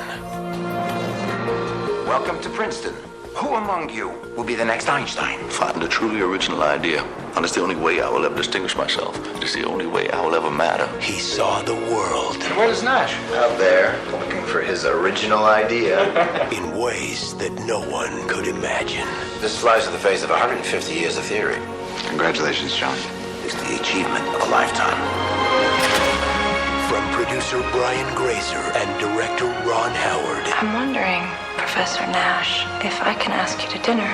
Welcome to Princeton. Who among you will be the next Einstein? Find a truly original idea, and it's the only way I will ever distinguish myself. It's the only way I will ever matter. He saw the world. And where's Nash? Out there, looking for his original idea. In ways that no one could imagine. This flies in the face of 150 years of theory. Congratulations, John. It's the achievement of a lifetime. From producer Brian Grazer and director Ron Howard. I'm wondering, Professor Nash, if I can ask you to dinner.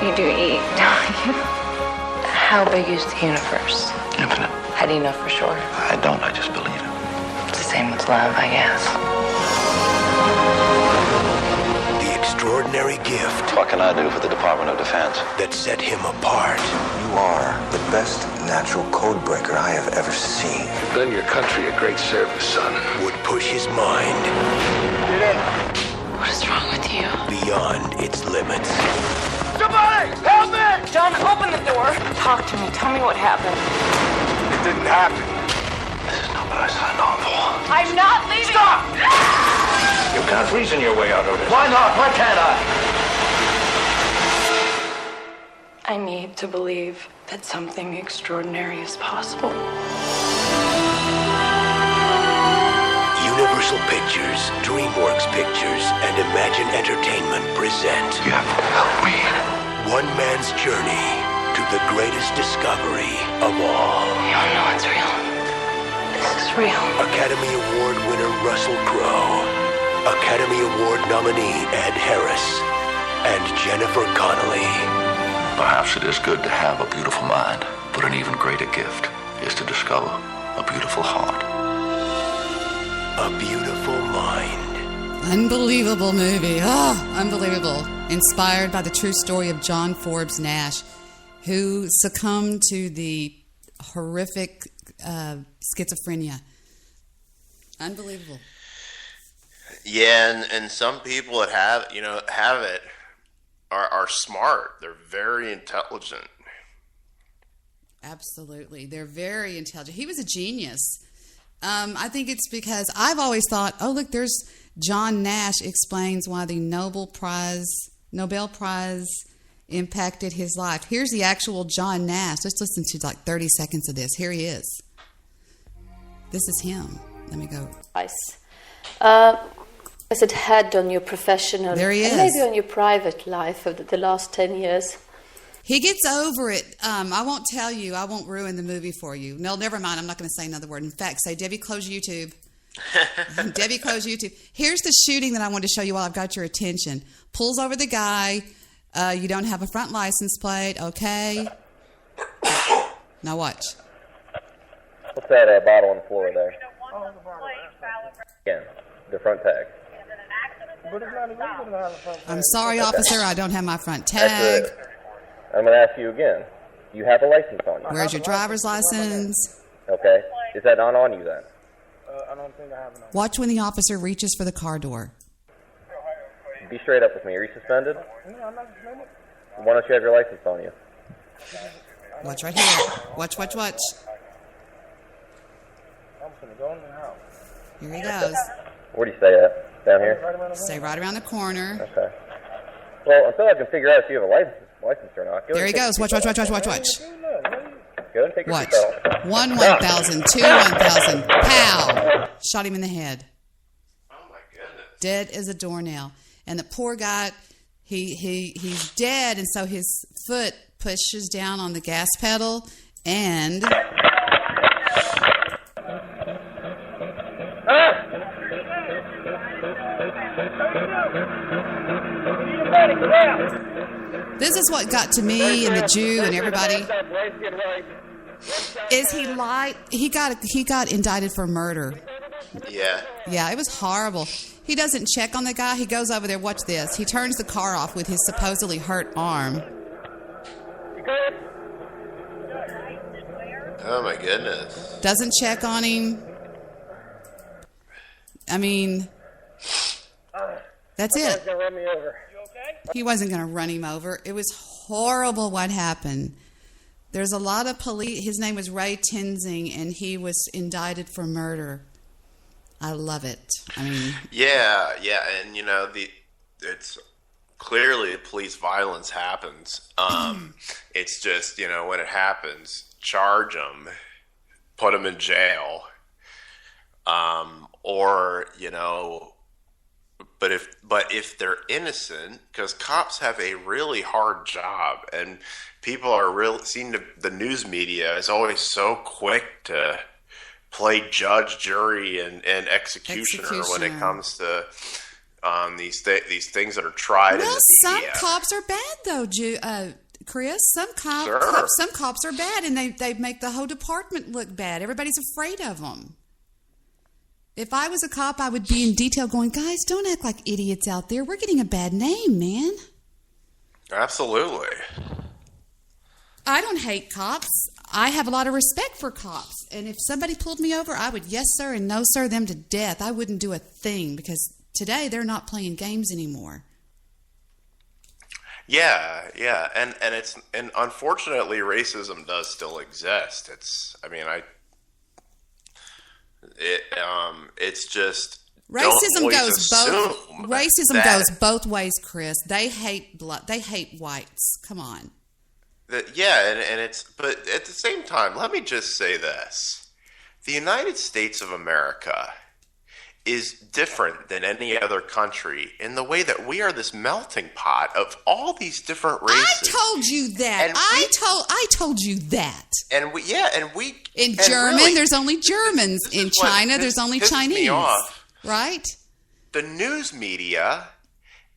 You do eat, don't you? How big is the universe? Infinite. How do you know for sure? I don't, I just believe it. It's the same with love, I guess. The extraordinary gift What can I do for the Department of Defense? that set him apart. You are the best natural code breaker I have ever seen. You've done your country a great service, son. Would push his mind What is wrong with you? beyond its limits. Somebody, help me! John, open the door. Talk to me. Tell me what happened. It didn't happen. This is not what I signed on for. I'm not leaving. Stop! You can't reason your way out of this. Why not? Why can't I? I need to believe that something extraordinary is possible. Universal Pictures, DreamWorks Pictures, and Imagine Entertainment present You have to help me. one man's journey to the greatest discovery of all. You don't know it's real. This is real. Academy Award winner Russell Crowe, Academy Award nominee Ed Harris, and Jennifer Connelly. Perhaps it is good to have a beautiful mind, but an even greater gift is to discover a beautiful heart. A Beautiful Mind. Unbelievable movie. Oh, unbelievable. Inspired by the true story of John Forbes Nash, who succumbed to the horrific schizophrenia. Unbelievable. Yeah, and some people that have it are smart. They're very intelligent. Absolutely. They're very intelligent. He was a genius. I think it's because I've always thought, oh, look, there's John Nash explains why the Nobel Prize impacted his life. Here's the actual John Nash. Let's listen to like 30 seconds of this. Here he is. This is him. Let me go. Has it had on your professional There he and is. maybe on your private life over the last 10 years? He gets over it. I won't tell you. I won't ruin the movie for you. No, never mind. I'm not going to say another word. In fact, say, Debbie, close YouTube. Debbie, close YouTube. Here's the shooting that I wanted to show you while I've got your attention. Pulls over the guy. You don't have a front license plate. Okay. Now watch. What's that bottle on the floor there? Again, the front tag. I'm sorry, officer. I don't have my front tag. I'm going to ask you again. You have a license on you. Where's your driver's license? Okay. Is that not on you then? I don't think I have enough. Watch when the officer reaches for the car door. Be straight up with me. Are you suspended? No, I'm not suspended. Why don't you have your license on you? Watch right here. Watch. I'm just going to go in the house. Here he goes. Where do you stay at? Down here? Stay right around the corner. Okay. Well, until I can figure out if you have a license or not. There he goes. Watch. Go ahead and take your Watch. seatbelt. 1, 1,000. 2, 1,000. Pow! Shot him in the head. Oh my goodness. Dead as a doornail. And the poor guy, he's dead, and so his foot pushes down on the gas pedal, and this is what got to me and the Jew and everybody. is he lied? He got indicted for murder. Yeah. Yeah, it was horrible. He doesn't check on the guy. He goes over there. Watch this. He turns the car off with his supposedly hurt arm. Oh my goodness. Doesn't check on him. I mean, that's it. He wasn't going to run him over. It was horrible what happened. There's a lot of police. His name was Ray Tenzing, and he was indicted for murder. I love it. I mean, yeah, and you know it's clearly police violence happens. It's just, you know, when it happens, charge them, put them in jail, or you know. But if they're innocent, because cops have a really hard job, and people are the news media is always so quick to play judge, jury, and executioner when it comes to these things that are tried. Well, in the some media. cops are bad though, Chris. Some cops are bad, and they make the whole department look bad. Everybody's afraid of them. If I was a cop, I would be in detail going, guys, don't act like idiots out there. We're getting a bad name, man. Absolutely. I don't hate cops. I have a lot of respect for cops. And if somebody pulled me over, I would yes, sir, and no, sir, them to death. I wouldn't do a thing because today they're not playing games anymore. Yeah, and unfortunately, racism does still exist. It's just racism goes both ways, Chris. They hate blood. They hate whites. Come on. But at the same time, let me just say this: the United States of America is different than any other country in the way that we are this melting pot of all these different races. I told you that. I told you that. In German, really, there's only Germans. In China, there's only Chinese. Me off. Right? The news media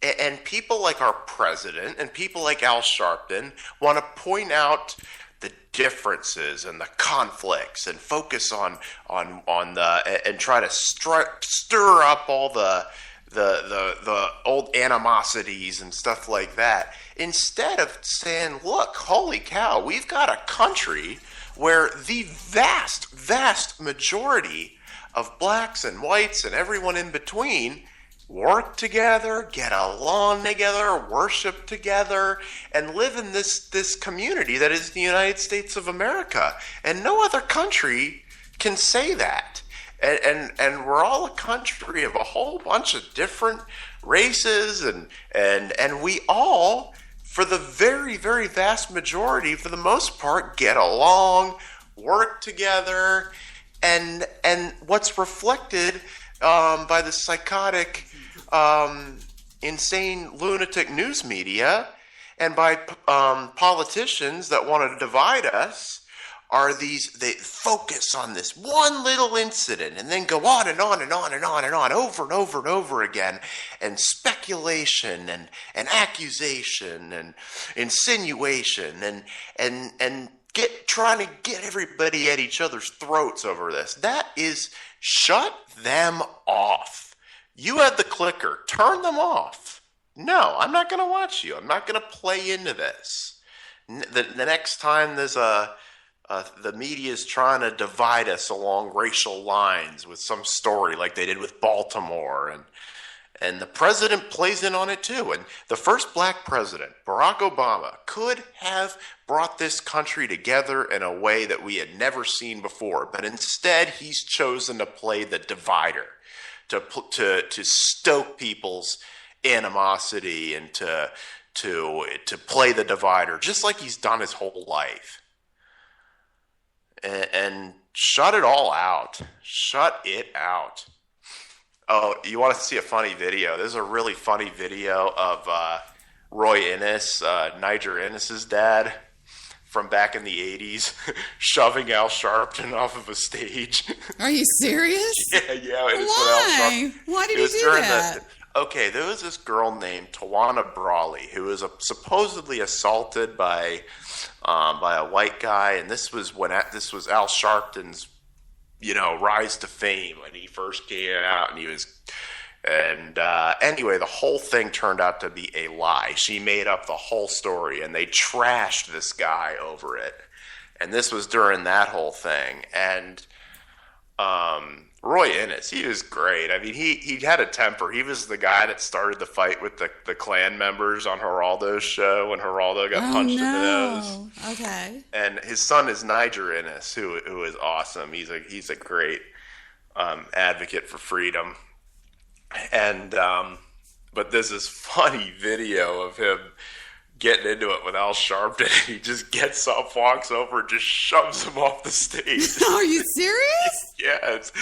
and people like our president and people like Al Sharpton want to point out the differences and the conflicts and focus on the and try to stir up all the old animosities and stuff like that, instead of saying, look, holy cow, we've got a country where the vast majority of blacks and whites and everyone in between work together, get along together, worship together, and live in this community that is the United States of America. And no other country can say that. And we're all a country of a whole bunch of different races, and we all, for the very, very vast majority, for the most part, get along, work together, and what's reflected by the psychotic, insane, lunatic news media and by politicians that want to divide us are they focus on this one little incident and then go on and on and on and on and on over and over and over again, and speculation and accusation and insinuation and trying to get everybody at each other's throats over this. That is, shut them off. You had the clicker. Turn them off. No, I'm not going to watch you. I'm not going to play into this. The next time there's the media is trying to divide us along racial lines with some story like they did with Baltimore, and the president plays in on it too. And the first black president, Barack Obama, could have brought this country together in a way that we had never seen before. But instead, he's chosen to play the divider, to stoke people's animosity and to play the divider, just like he's done his whole life. And shut it all out. Shut it out. Oh, you want to see a funny video? There's a really funny video of Roy Innis, Niger Innis's dad, from back in the 80s, shoving Al Sharpton off of a stage. Are you serious? Yeah. Why? Why did he do that? Okay, there was this girl named Tawana Brawley who was supposedly assaulted by a white guy, and this was Al Sharpton's, rise to fame when he first came out, and anyway, the whole thing turned out to be a lie. She made up the whole story, and they trashed this guy over it, and this was during that whole thing, and Roy Innes, he was great. I mean, he had a temper. He was the guy that started the fight with the Klan members on Geraldo's show when Geraldo got punched in the nose. Okay. And his son is Niger Innes, who is awesome. He's a great advocate for freedom. And but there's this funny video of him getting into it with Al Sharpton. He just gets up, walks over, and just shoves him off the stage. Are you serious? Yes.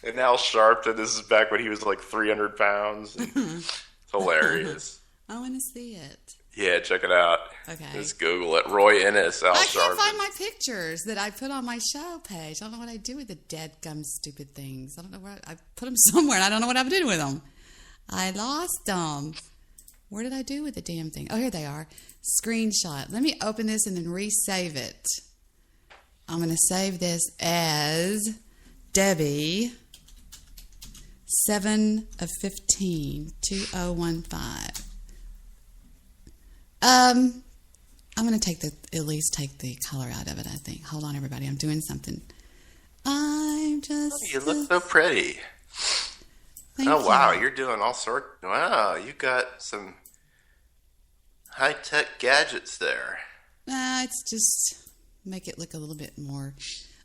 And Al Sharpton, this is back when he was like 300 pounds. It's hilarious. I want to see it. Yeah, check it out. Okay. Just Google it. Roy Innes, Al Sharpton. I can't find my pictures that I put on my show page. I don't know what I do with the dead gum stupid things. I don't know where I put them somewhere, and I don't know what I'm doing with them. I lost them. Where did I do with the damn thing? Oh, here they are. Screenshot. Let me open this and then resave it. I'm going to save this as Debi 7 of 15 2015. I'm going to at least take the color out of it, I think. Hold on, everybody. I'm doing something. You look so pretty. Thank oh, you. Wow. You're doing all sorts. Wow. You got some high-tech gadgets there. It's just make it look a little bit more.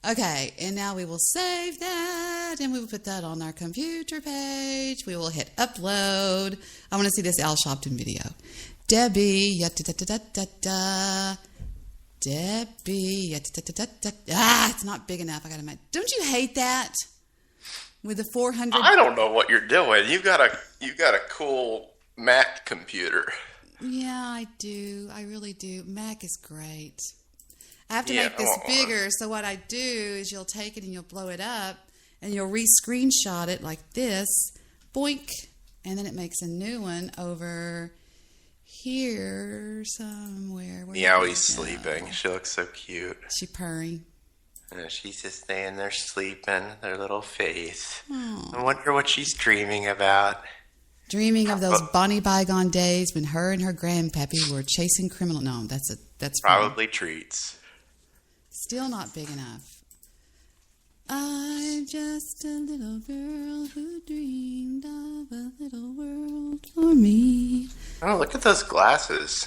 Okay. And now we will save that and we will put that on our computer page. We will hit upload. I want to see this Al Sharpton video. Debi. Debi. It's not big enough. I got to make. Don't you hate that? With the 400. I don't know what you're doing. You got a cool Mac computer. Yeah, I do. I really do. Mac is great. I have to make this bigger. So what I do is you'll take it and you'll blow it up and you'll re-screenshot it like this. Boink. And then it makes a new one over here somewhere. Meowie's sleeping. She looks so cute. She purring. She's just staying there sleeping, their little face. Aww. I wonder what she's dreaming about. Dreaming of those bonny bygone days when her and her grandpappy were chasing criminal. No, that's probably treats. Still not big enough. I'm just a little girl who dreamed of a little world for me. Oh, look at those glasses.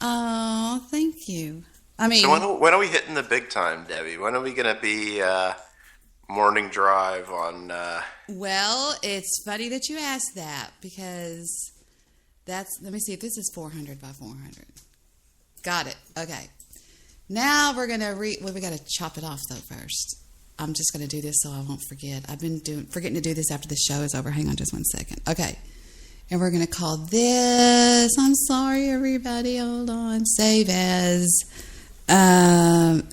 Oh, thank you. I mean, so when are we hitting the big time, Debbie? When are we going to be morning drive on... Well, it's funny that you asked that because let me see if this is 400 by 400. Got it. Okay. Now we're going to we got to chop it off though first. I'm just going to do this so I won't forget. I've been forgetting to do this after the show is over. Hang on just 1 second. Okay. And we're going to call this, I'm sorry everybody, hold on, save as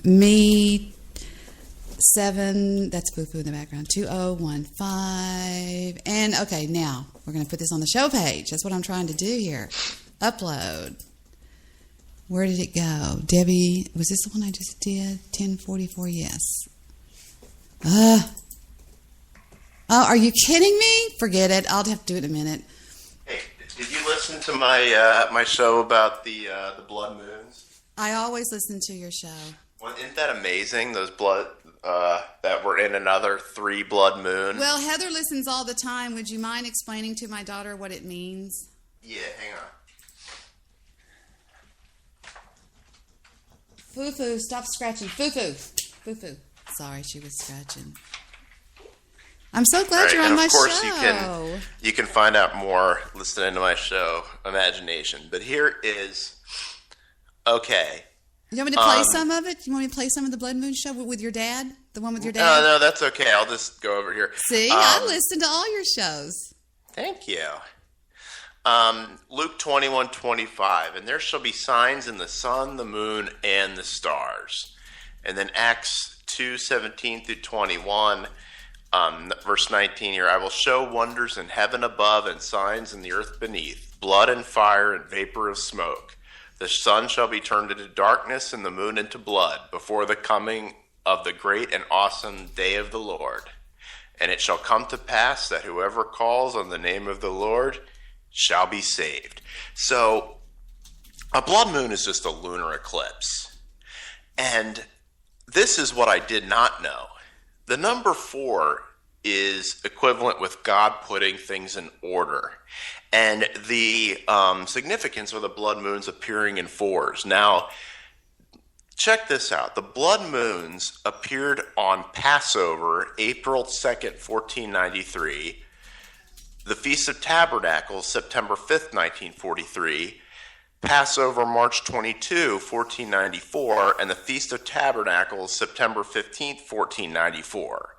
me 7, that's boo-boo in the background, 2015. And okay, now we're going to put this on the show page. That's what I'm trying to do here. Upload. Where did it go? Debbie, was this the one I just did? 1044, yes. Oh, are you kidding me? Forget it. I'll have to do it in a minute. Hey, did you listen to my my show about the blood moons? I always listen to your show. Well, isn't that amazing? Those blood that were in another 3 blood moon. Well, Heather listens all the time. Would you mind explaining to my daughter what it means? Yeah, hang on. Foo-foo, stop scratching. Foo-foo. Foo-foo. Sorry, she was scratching. I'm so glad you're on my show. And of course, you can find out more listening to my show, Imagination. But here is, okay. You want me to play some of it? You want me to play some of the Blood Moon show with your dad? The one with your dad? No, that's okay. I'll just go over here. See, I listen to all your shows. Thank you. Luke 21:25, and there shall be signs in the sun, the moon, and the stars. And then Acts 2:17 through 21. Verse 19 here, I will show wonders in heaven above and signs in the earth beneath, blood and fire and vapor of smoke. The sun shall be turned into darkness and the moon into blood before the coming of the great and awesome day of the Lord. And it shall come to pass that whoever calls on the name of the Lord shall be saved. So a blood moon is just a lunar eclipse. And this is what I did not know. The number 4 is equivalent with God putting things in order. And the significance of the blood moons appearing in 4s. Now, check this out. The blood moons appeared on Passover, April 2nd, 1493. The Feast of Tabernacles, September 5th, 1943. Passover, March 22, 1494. And the Feast of Tabernacles, September 15th, 1494.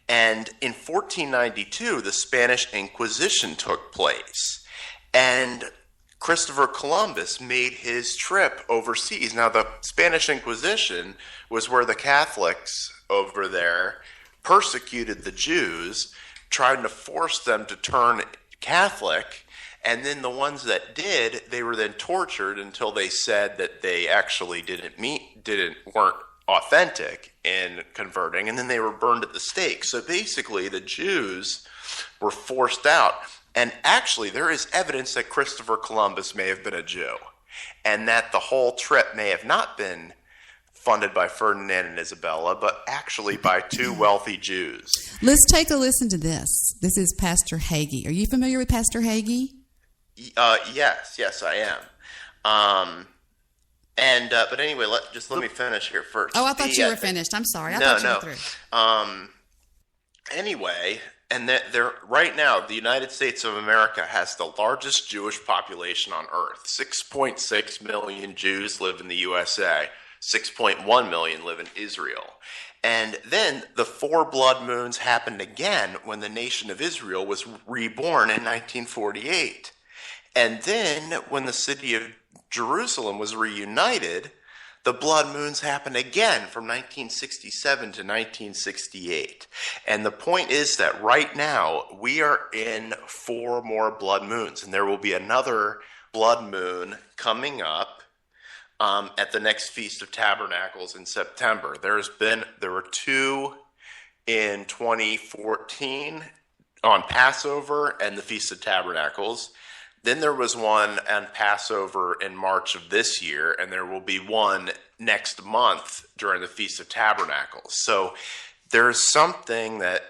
And in 1492, the Spanish Inquisition took place. And Christopher Columbus made his trip overseas. Now, the Spanish Inquisition was where the Catholics over there persecuted the Jews, trying to force them to turn Catholic. And then the ones that did, they were then tortured until they said that they actually weren't authentic in converting, and then they were burned at the stake. So basically, the Jews were forced out. And actually, there is evidence that Christopher Columbus may have been a Jew, and that the whole trip may have not been funded by Ferdinand and Isabella, but actually by 2 wealthy Jews. Let's take a listen to this. This is Pastor Hagee. Are you familiar with Pastor Hagee? Yes, I am. But anyway, let me finish here first. Oh, I thought you were finished. I'm sorry. I thought you were through. Anyway, and right now, the United States of America has the largest Jewish population on earth. 6.6 million Jews live in the USA. 6.1 million live in Israel. And then the 4 blood moons happened again when the nation of Israel was reborn in 1948. And then when the city of Jerusalem was reunited, the blood moons happened again from 1967 to 1968. And the point is that right now we are in 4 more blood moons, and there will be another blood moon coming up at the next Feast of Tabernacles in September. There were 2 in 2014 on Passover and the Feast of Tabernacles. Then there was one on Passover in March of this year, and there will be one next month during the Feast of Tabernacles. So there's something that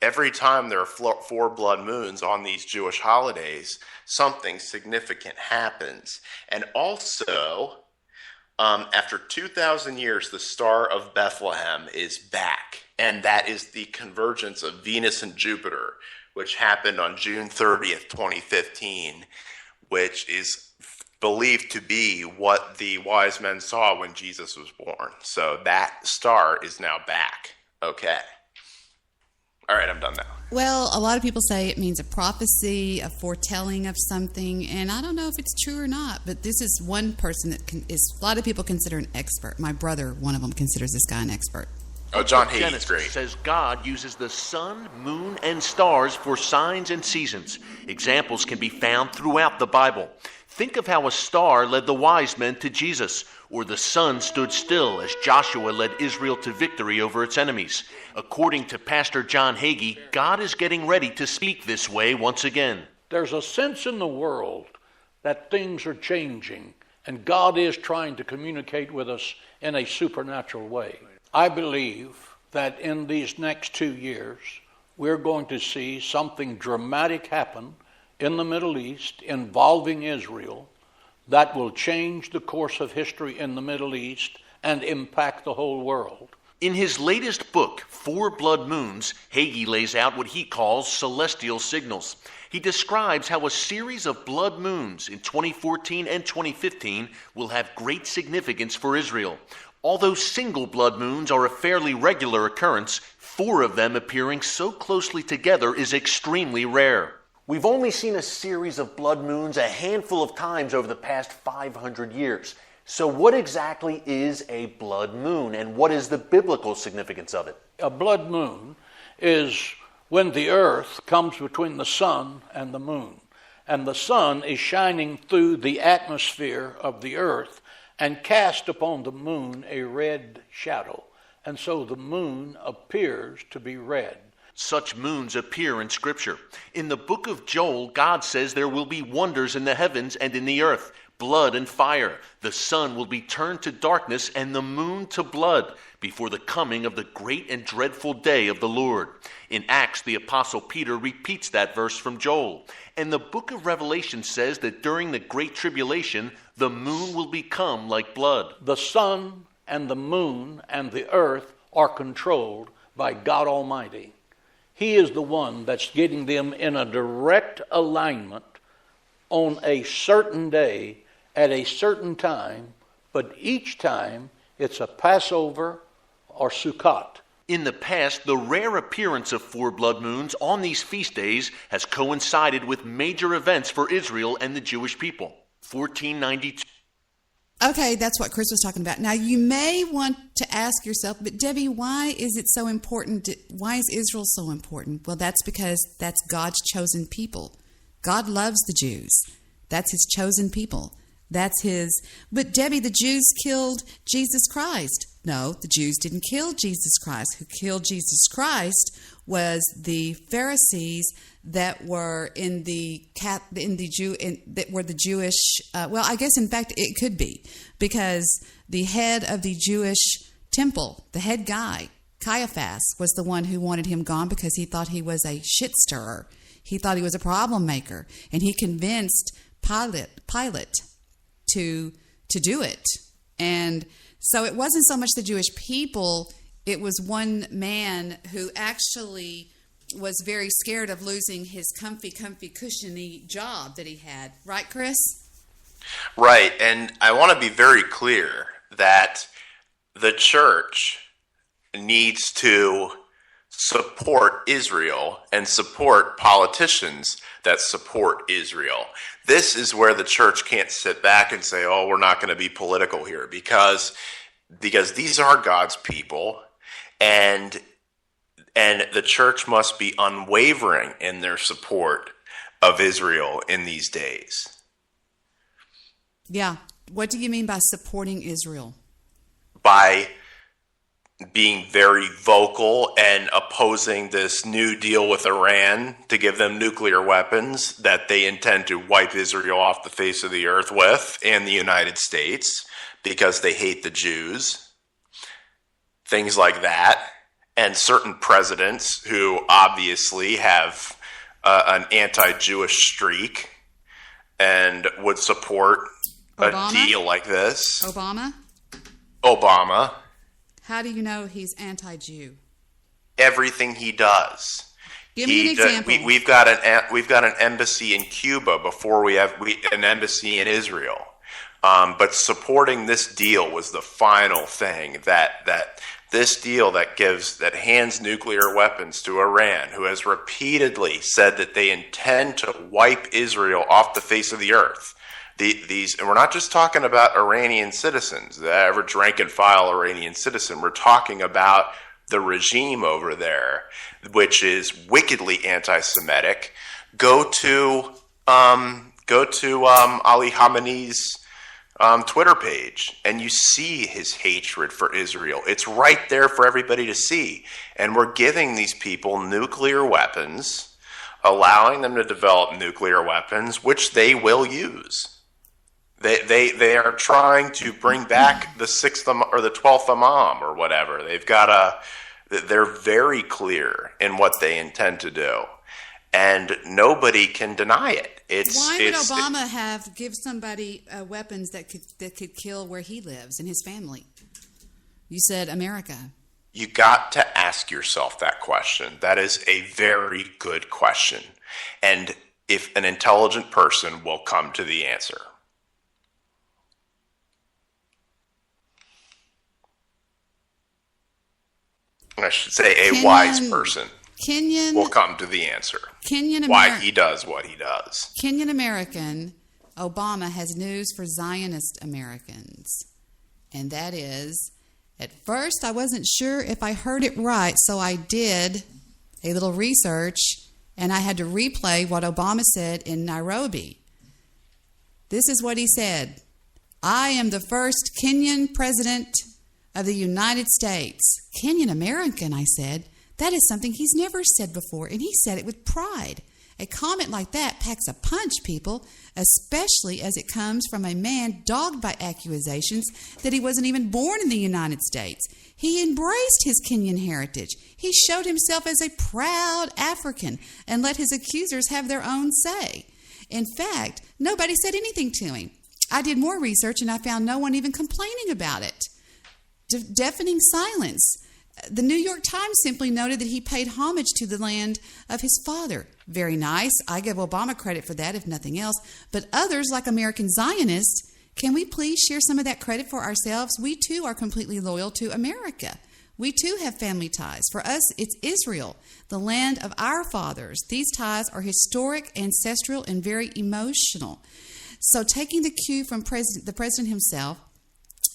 every time there are 4 blood moons on these Jewish holidays, something significant happens. And also, after 2,000 years, the Star of Bethlehem is back, and that is the convergence of Venus and Jupiter, which happened on June 30th, 2015, which is believed to be what the wise men saw when Jesus was born. So that star is now back. Okay. All right, I'm done now. Well, a lot of people say it means a prophecy, a foretelling of something, and I don't know if it's true or not, but this is one person that a lot of people consider an expert. My brother, one of them, considers this guy an expert. Oh, John Hagee's great. Says God uses the sun, moon, and stars for signs and seasons. Examples can be found throughout the Bible. Think of how a star led the wise men to Jesus, or the sun stood still as Joshua led Israel to victory over its enemies. According to Pastor John Hagee, God is getting ready to speak this way once again. There's a sense in the world that things are changing, and God is trying to communicate with us in a supernatural way. I believe that in these next 2 years, we're going to see something dramatic happen in the Middle East involving Israel that will change the course of history in the Middle East and impact the whole world. In his latest book, 4 Blood Moons, Hagee lays out what he calls celestial signals. He describes how a series of blood moons in 2014 and 2015 will have great significance for Israel. Although single blood moons are a fairly regular occurrence, 4 of them appearing so closely together is extremely rare. We've only seen a series of blood moons a handful of times over the past 500 years. So what exactly is a blood moon, and what is the biblical significance of it? A blood moon is when the earth comes between the sun and the moon. And the sun is shining through the atmosphere of the earth and cast upon the moon a red shadow. And so the moon appears to be red. Such moons appear in Scripture. In the book of Joel, God says there will be wonders in the heavens and in the earth, blood and fire. The sun will be turned to darkness and the moon to blood before the coming of the great and dreadful day of the Lord. In Acts, the Apostle Peter repeats that verse from Joel. And the book of Revelation says that during the Great Tribulation, the moon will become like blood. The sun and the moon and the earth are controlled by God Almighty. He is the one that's getting them in a direct alignment on a certain day at a certain time, but each time it's a Passover or Sukkot. In the past, the rare appearance of 4 blood moons on these feast days has coincided with major events for Israel and the Jewish people. 1492. Okay, that's what Chris was talking about. Now, you may want to ask yourself, but Debbie, why is it so important? Why is Israel so important? Well, that's because that's God's chosen people. God loves the Jews. That's his chosen people. That's his. But Debbie, the Jews killed Jesus Christ. No, the Jews didn't kill Jesus Christ. Who killed Jesus Christ was the Pharisees that were that were the Jewish. Well, I guess in fact it could be, because the head of the Jewish temple, the head guy, Caiaphas, was the one who wanted him gone because he thought he was a shit stirrer. He thought he was a problem maker, and he convinced Pilate to do it. And so it wasn't so much the Jewish people, it was one man who actually was very scared of losing his comfy, cushiony job that he had. Right, Chris? Right, and I want to be very clear that the church needs to support Israel and support politicians that support Israel. This is where the church can't sit back and say, oh, we're not going to be political here, because these are God's people, and the church must be unwavering in their support of Israel in these days. Yeah. What do you mean by supporting Israel? By being very vocal and opposing this new deal with Iran to give them nuclear weapons that they intend to wipe Israel off the face of the earth with, and the United States, because they hate the Jews. Things like that. And certain presidents who obviously have an anti-Jewish streak and would support Obama? A deal like this. Obama. How do you know he's anti-Jew? Everything he does. Give me an example. We've got an embassy in Cuba before we have an embassy in Israel. But supporting this deal was the final thing, that this deal that hands nuclear weapons to Iran, who has repeatedly said that they intend to wipe Israel off the face of the earth. And we're not just talking about Iranian citizens, the average rank and file Iranian citizen. We're talking about the regime over there, which is wickedly anti-Semitic. Go to Ali Khamenei's Twitter page, and you see his hatred for Israel. It's right there for everybody to see. And we're giving these people nuclear weapons, allowing them to develop nuclear weapons, which they will use. They are trying to bring back the 6th or the 12th Imam or whatever. They're very clear in what they intend to do, and nobody can deny it. Why would Obama give somebody weapons that could kill where he lives and his family? You said America. You got to ask yourself that question. That is a very good question, and if an intelligent person will come to the answer. I should say a wise person will come to the answer. Why he does what he does. Kenyan American Obama has news for Zionist Americans. And that is, at first I wasn't sure if I heard it right, so I did a little research, and I had to replay what Obama said in Nairobi. This is what he said. I am the first Kenyan president of the United States. Kenyan American, I said. That is something he's never said before, and he said it with pride. A comment like that packs a punch, people, especially as it comes from a man dogged by accusations that he wasn't even born in the United States. He embraced his Kenyan heritage. He showed himself as a proud African and let his accusers have their own say. In fact, nobody said anything to him. I did more research and I found no one even complaining about it. Deafening silence. The New York Times simply noted that he paid homage to the land of his father. Very nice. I give Obama credit for that, if nothing else. But others, like American Zionists, can we please share some of that credit for ourselves? We, too, are completely loyal to America. We, too, have family ties. For us, it's Israel, the land of our fathers. These ties are historic, ancestral, and very emotional. So taking the cue from the president himself,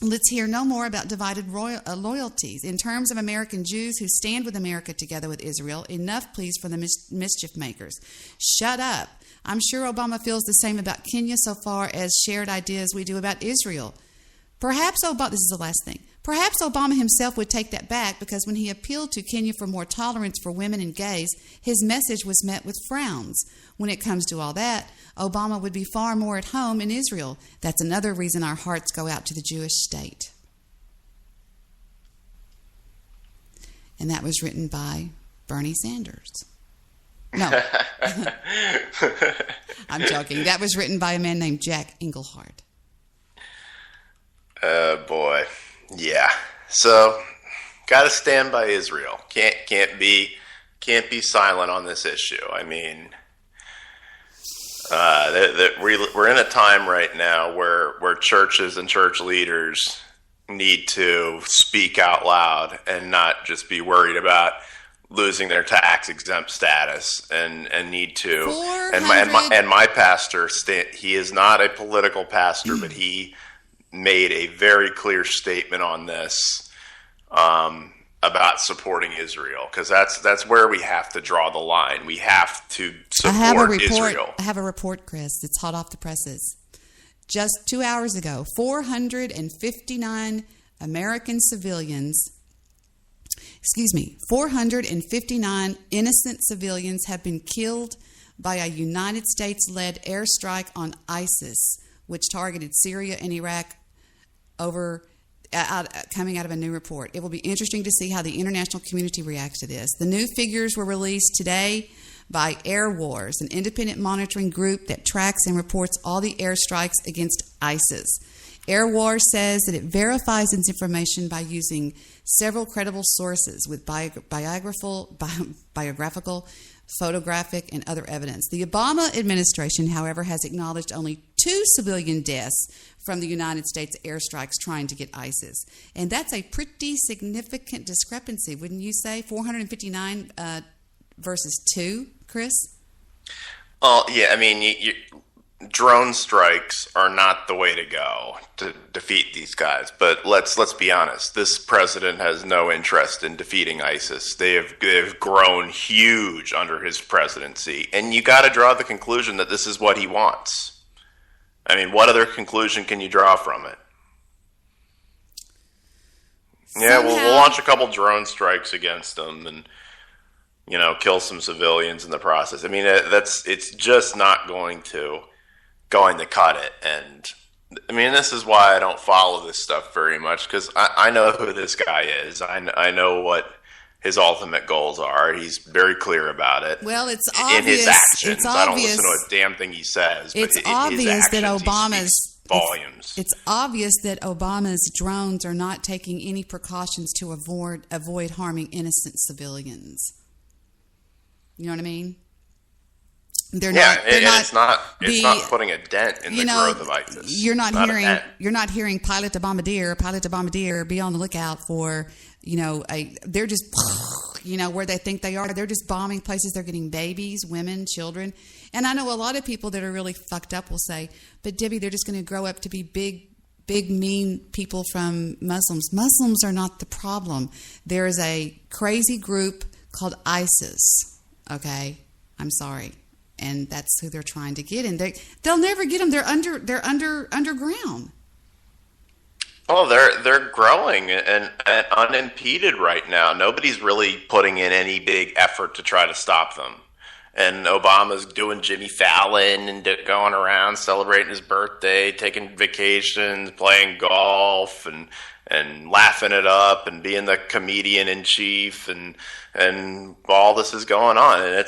let's hear no more about divided loyalties. In terms of American Jews who stand with America together with Israel, enough, please, for the mischief makers. Shut up. I'm sure Obama feels the same about Kenya so far as shared ideas we do about Israel. Perhaps this is the last thing. Perhaps Obama himself would take that back, because when he appealed to Kenya for more tolerance for women and gays, his message was met with frowns. When it comes to all that, Obama would be far more at home in Israel. That's another reason our hearts go out to the Jewish state. And that was written by Bernie Sanders. No. I'm joking. That was written by a man named Jack Engelhardt. Boy. Yeah. So, got to stand by Israel. Can't be silent on this issue. I mean, we're in a time right now where churches and church leaders need to speak out loud and not just be worried about losing their tax exempt status, and need to. And my pastor, he is not a political pastor, but he made a very clear statement on this about supporting Israel, because that's where we have to draw the line. We have to support Israel. I have a report, Chris. It's hot off the presses. Just 2 hours ago, 459 American civilians, 459 innocent civilians have been killed by a United States-led airstrike on ISIS, which targeted Syria and Iraq coming out of a new report. It will be interesting to see how the international community reacts to this. The new figures were released today by Air Wars, an independent monitoring group that tracks and reports all the airstrikes against ISIS. Air Wars says that it verifies its information by using several credible sources with biographical, photographic, and other evidence. The Obama administration, however, has acknowledged only 2 civilian deaths from the United States airstrikes trying to get ISIS. And that's a pretty significant discrepancy, wouldn't you say? 459 versus 2, Chris? Well, yeah, I mean, drone strikes are not the way to go to defeat these guys. But let's be honest. This president has no interest in defeating ISIS. They've grown huge under his presidency, and you got to draw the conclusion that this is what he wants. I mean, what other conclusion can you draw from it? Yeah, we'll launch a couple drone strikes against them, and kill some civilians in the process. I mean, it's just not going to cut it. And I mean, this is why I don't follow this stuff very much, because I know who this guy is. I know what his ultimate goals are. He's very clear about it. Well, it's obvious. In his actions, I don't listen to a damn thing he says. It's but obvious that Obama's volumes. It's obvious that Obama's drones are not taking any precautions to avoid harming innocent civilians. You know what I mean? It's not putting a dent in the growth of ISIS. You're not hearing Pilot Bombardier, be on the lookout for, they're just, where they think they are. They're just bombing places. They're getting babies, women, children. And I know a lot of people that are really fucked up will say, but Debbie, they're just going to grow up to be big, mean people from Muslims. Muslims are not the problem. There is a crazy group called ISIS. Okay, I'm sorry, and that's who they're trying to get, and they'll never get them. They're underground. Oh, they're growing and unimpeded right now. Nobody's really putting in any big effort to try to stop them. And Obama's doing Jimmy Fallon and going around celebrating his birthday, taking vacations, playing golf, and laughing it up, and being the comedian in chief, and all this is going on. And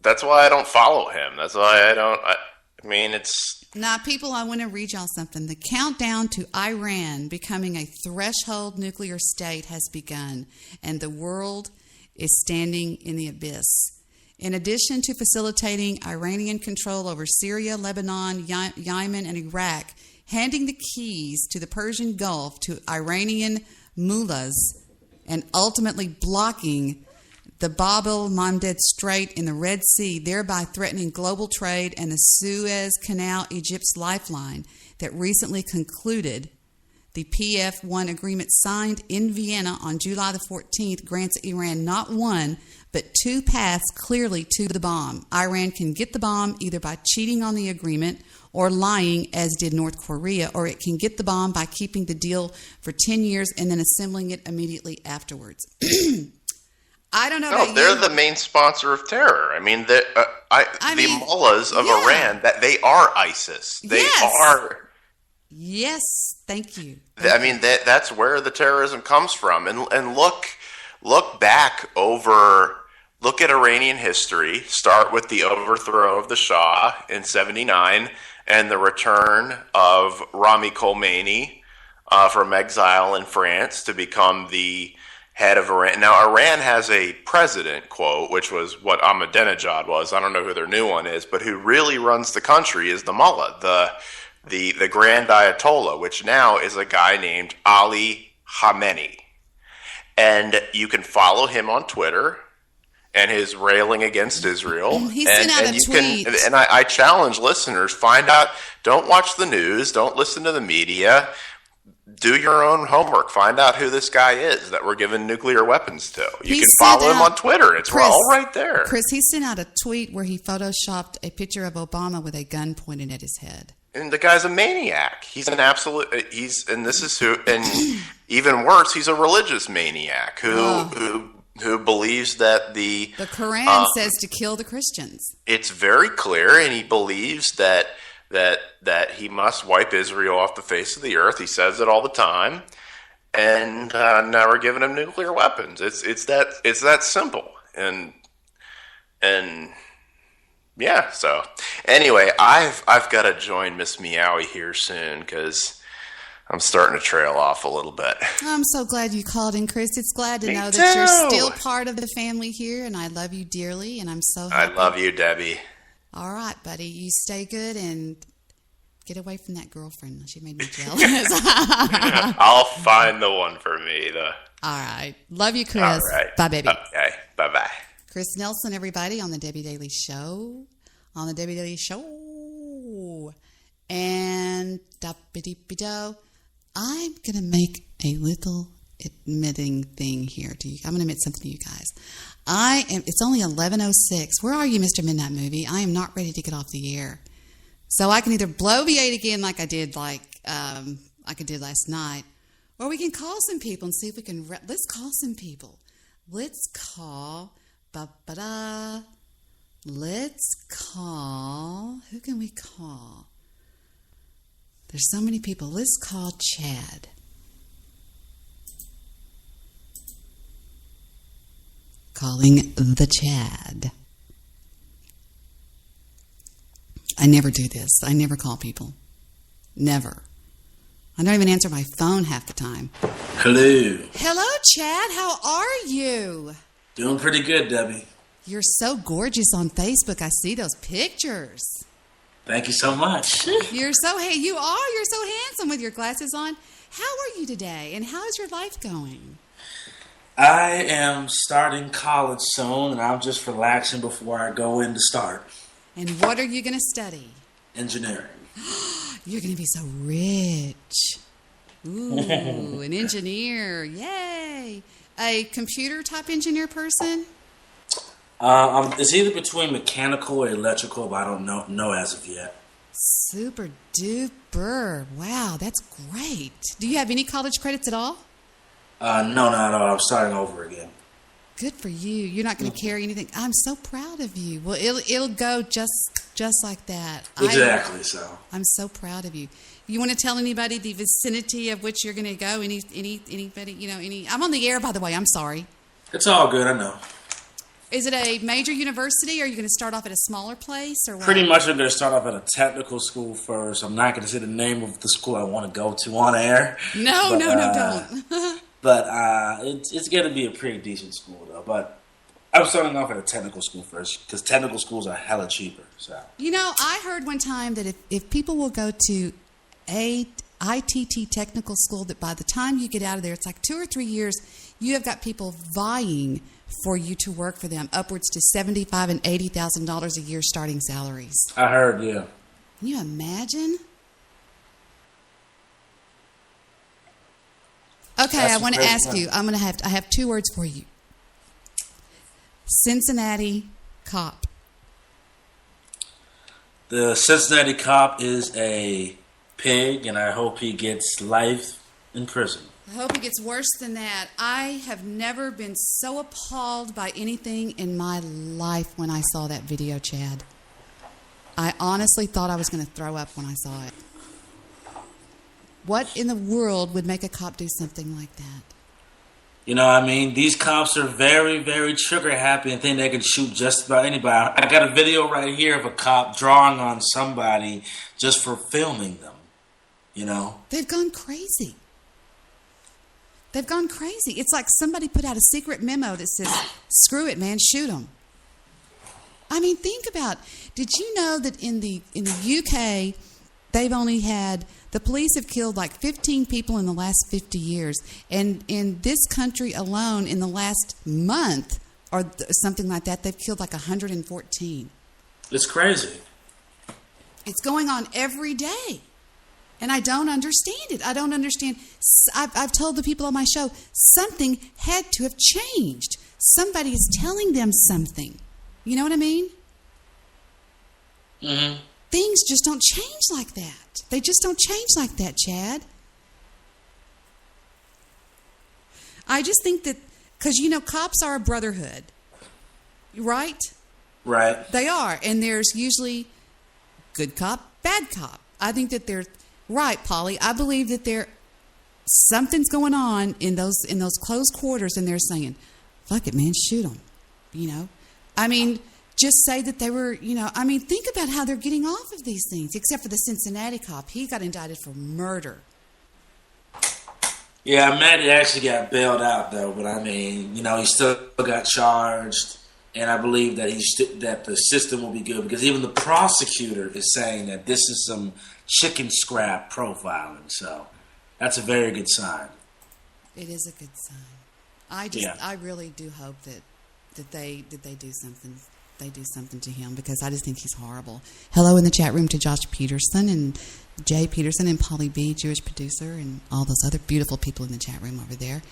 that's why I don't follow him. That's why I mean, it's. Now, people, I want to read y'all something. The countdown to Iran becoming a threshold nuclear state has begun, and the world is standing in the abyss. In addition to facilitating Iranian control over Syria, Lebanon, Yemen, and Iraq, handing the keys to the Persian Gulf to Iranian mullahs, and ultimately blocking the Bab el-Mandeb Strait in the Red Sea, thereby threatening global trade and the Suez Canal, Egypt's lifeline, that recently concluded. The PF1 agreement signed in Vienna on July the 14th grants Iran not one, but two paths clearly to the bomb. Iran can get the bomb either by cheating on the agreement or lying, as did North Korea, or it can get the bomb by keeping the deal for 10 years and then assembling it immediately afterwards. I don't know about you. They're the main sponsor of terror. I mean, the mullahs of Iran, that they are ISIS. They are. Yes, thank you. I mean, that's where the terrorism comes from. And look back over. Look at Iranian history. Start with the overthrow of the Shah in '79 and the return of Rami Khomeini from exile in France to become the head of Iran. Now, Iran has a president, quote, which was what Ahmadinejad was. I don't know who their new one is, but who really runs the country is the mullah, the Grand Ayatollah, which now is a guy named Ali Khamenei. And you can follow him on Twitter and his railing against Israel. He sent out a tweet. And I challenge listeners, find out, don't watch the news, don't listen to the media. Do your own homework. Find out who this guy is that we're giving nuclear weapons to. You can follow him on Twitter. It's all right there. Chris, he sent out a tweet where he photoshopped a picture of Obama with a gun pointed at his head. And the guy's a maniac. He's an absolute. And this is who. And even worse, he's a religious maniac who believes that the Quran says to kill the Christians. It's very clear, and he believes that he must wipe Israel off the face of the earth. He says it all the time, and now we're giving him nuclear weapons. It's that simple, and yeah. So anyway, I've got to join Miss Meowie here soon because I'm starting to trail off a little bit. I'm so glad you called in, Chris. It's glad to know that you're still part of the family here, and I love you dearly, and I'm so happy. I love you, Debbie. All right, buddy. You stay good and get away from that girlfriend. She made me jealous. I'll find the one for me. All right. Love you, Chris. All right. Bye, baby. Okay. Bye-bye. Chris Nelson, everybody, on the Debbie Daily Show. On the Debbie Daily Show. And da-ba-dee-be-do. I'm going to make a little admitting thing here to you. I'm going to admit something to you guys. It's only 11:06. Where are you, Mr. Midnight Movie? I am not ready to get off the air. So I can either blow the 8 again like I did like I did last night, or we can call some people and see if we can. Let's call some people. Let's call. Let's call. Who can we call? There's so many people. Let's call Chad. Calling the Chad. I never do this. I never call people. Never. I don't even answer my phone half the time. Hello. Hello, Chad. How are you? Doing pretty good, Debbie. You're so gorgeous on Facebook. I see those pictures. Thank you so much. You're so handsome with your glasses on. How are you today, and how is your life going? I am starting college soon, and I'm just relaxing before I go in to start. And what are you going to study? Engineering. You're going to be so rich. Ooh, an engineer. Yay. a computer type engineer person? It's either between mechanical or electrical, but I don't know as of yet. Super duper. Wow, that's great. Do you have any college credits at all? No, not at all. I'm starting over again. Good for you. You're not going to carry anything. I'm so proud of you. Well, it'll go just like that. Exactly. I'm so proud of you. You want to tell anybody the vicinity of which you're going to go? Anybody? Any? I'm on the air, by the way. I'm sorry. It's all good. I know. Is it a major university, or are you going to start off at a smaller place, or what? Pretty much, I'm going to start off at a technical school first. I'm not going to say the name of the school I want to go to on air. No, don't. But it's going to be a pretty decent school, though. But I'm starting off at a technical school first, because technical schools are hella cheaper. So I heard one time that if people will go to a ITT technical school, that by the time you get out of there, it's like 2 or 3 years, you have got people vying for you to work for them, upwards to $75,000 and $80,000 a year starting salaries. I heard, yeah. Can you imagine? Okay, I want to ask you. I have 2 words for you. Cincinnati cop. The Cincinnati cop is a pig, and I hope he gets life in prison. I hope it gets worse than that. I have never been so appalled by anything in my life when I saw that video, Chad. I honestly thought I was going to throw up when I saw it. What in the world would make a cop do something like that? These cops are very, very trigger happy and think they can shoot just about anybody. I got a video right here of a cop drawing on somebody just for filming them, They've gone crazy. They've gone crazy. It's like somebody put out a secret memo that says, screw it, man, shoot them. I mean, think about, did you know that in the UK, they've only had, the police have killed like 15 people in the last 50 years. And in this country alone, in the last month or something like that, they've killed like 114. It's crazy. It's going on every day. And I don't understand it. I don't understand. I've told the people on my show, something had to have changed. Somebody is telling them something. You know what I mean? Mm-hmm. Things just don't change like that. They just don't change like that, Chad. I just think that, because, cops are a brotherhood, right? Right. They are. And there's usually good cop, bad cop. I think that they're right, Polly. I believe that something's going on in those closed quarters, and they're saying, "Fuck it, man, shoot them." I mean, just say that they were. Think about how they're getting off of these things. Except for the Cincinnati cop, he got indicted for murder. Yeah, I'm mad he actually got bailed out though. But he still got charged, and I believe that that the system will be good, because even the prosecutor is saying that this is some chicken scrap profiling, so that's a very good sign. It is a good sign. I really do hope that they do something. They do something to him, because I just think he's horrible. Hello in the chat room to Josh Peterson and Jay Peterson and Polly B, Jewish producer, and all those other beautiful people in the chat room over there.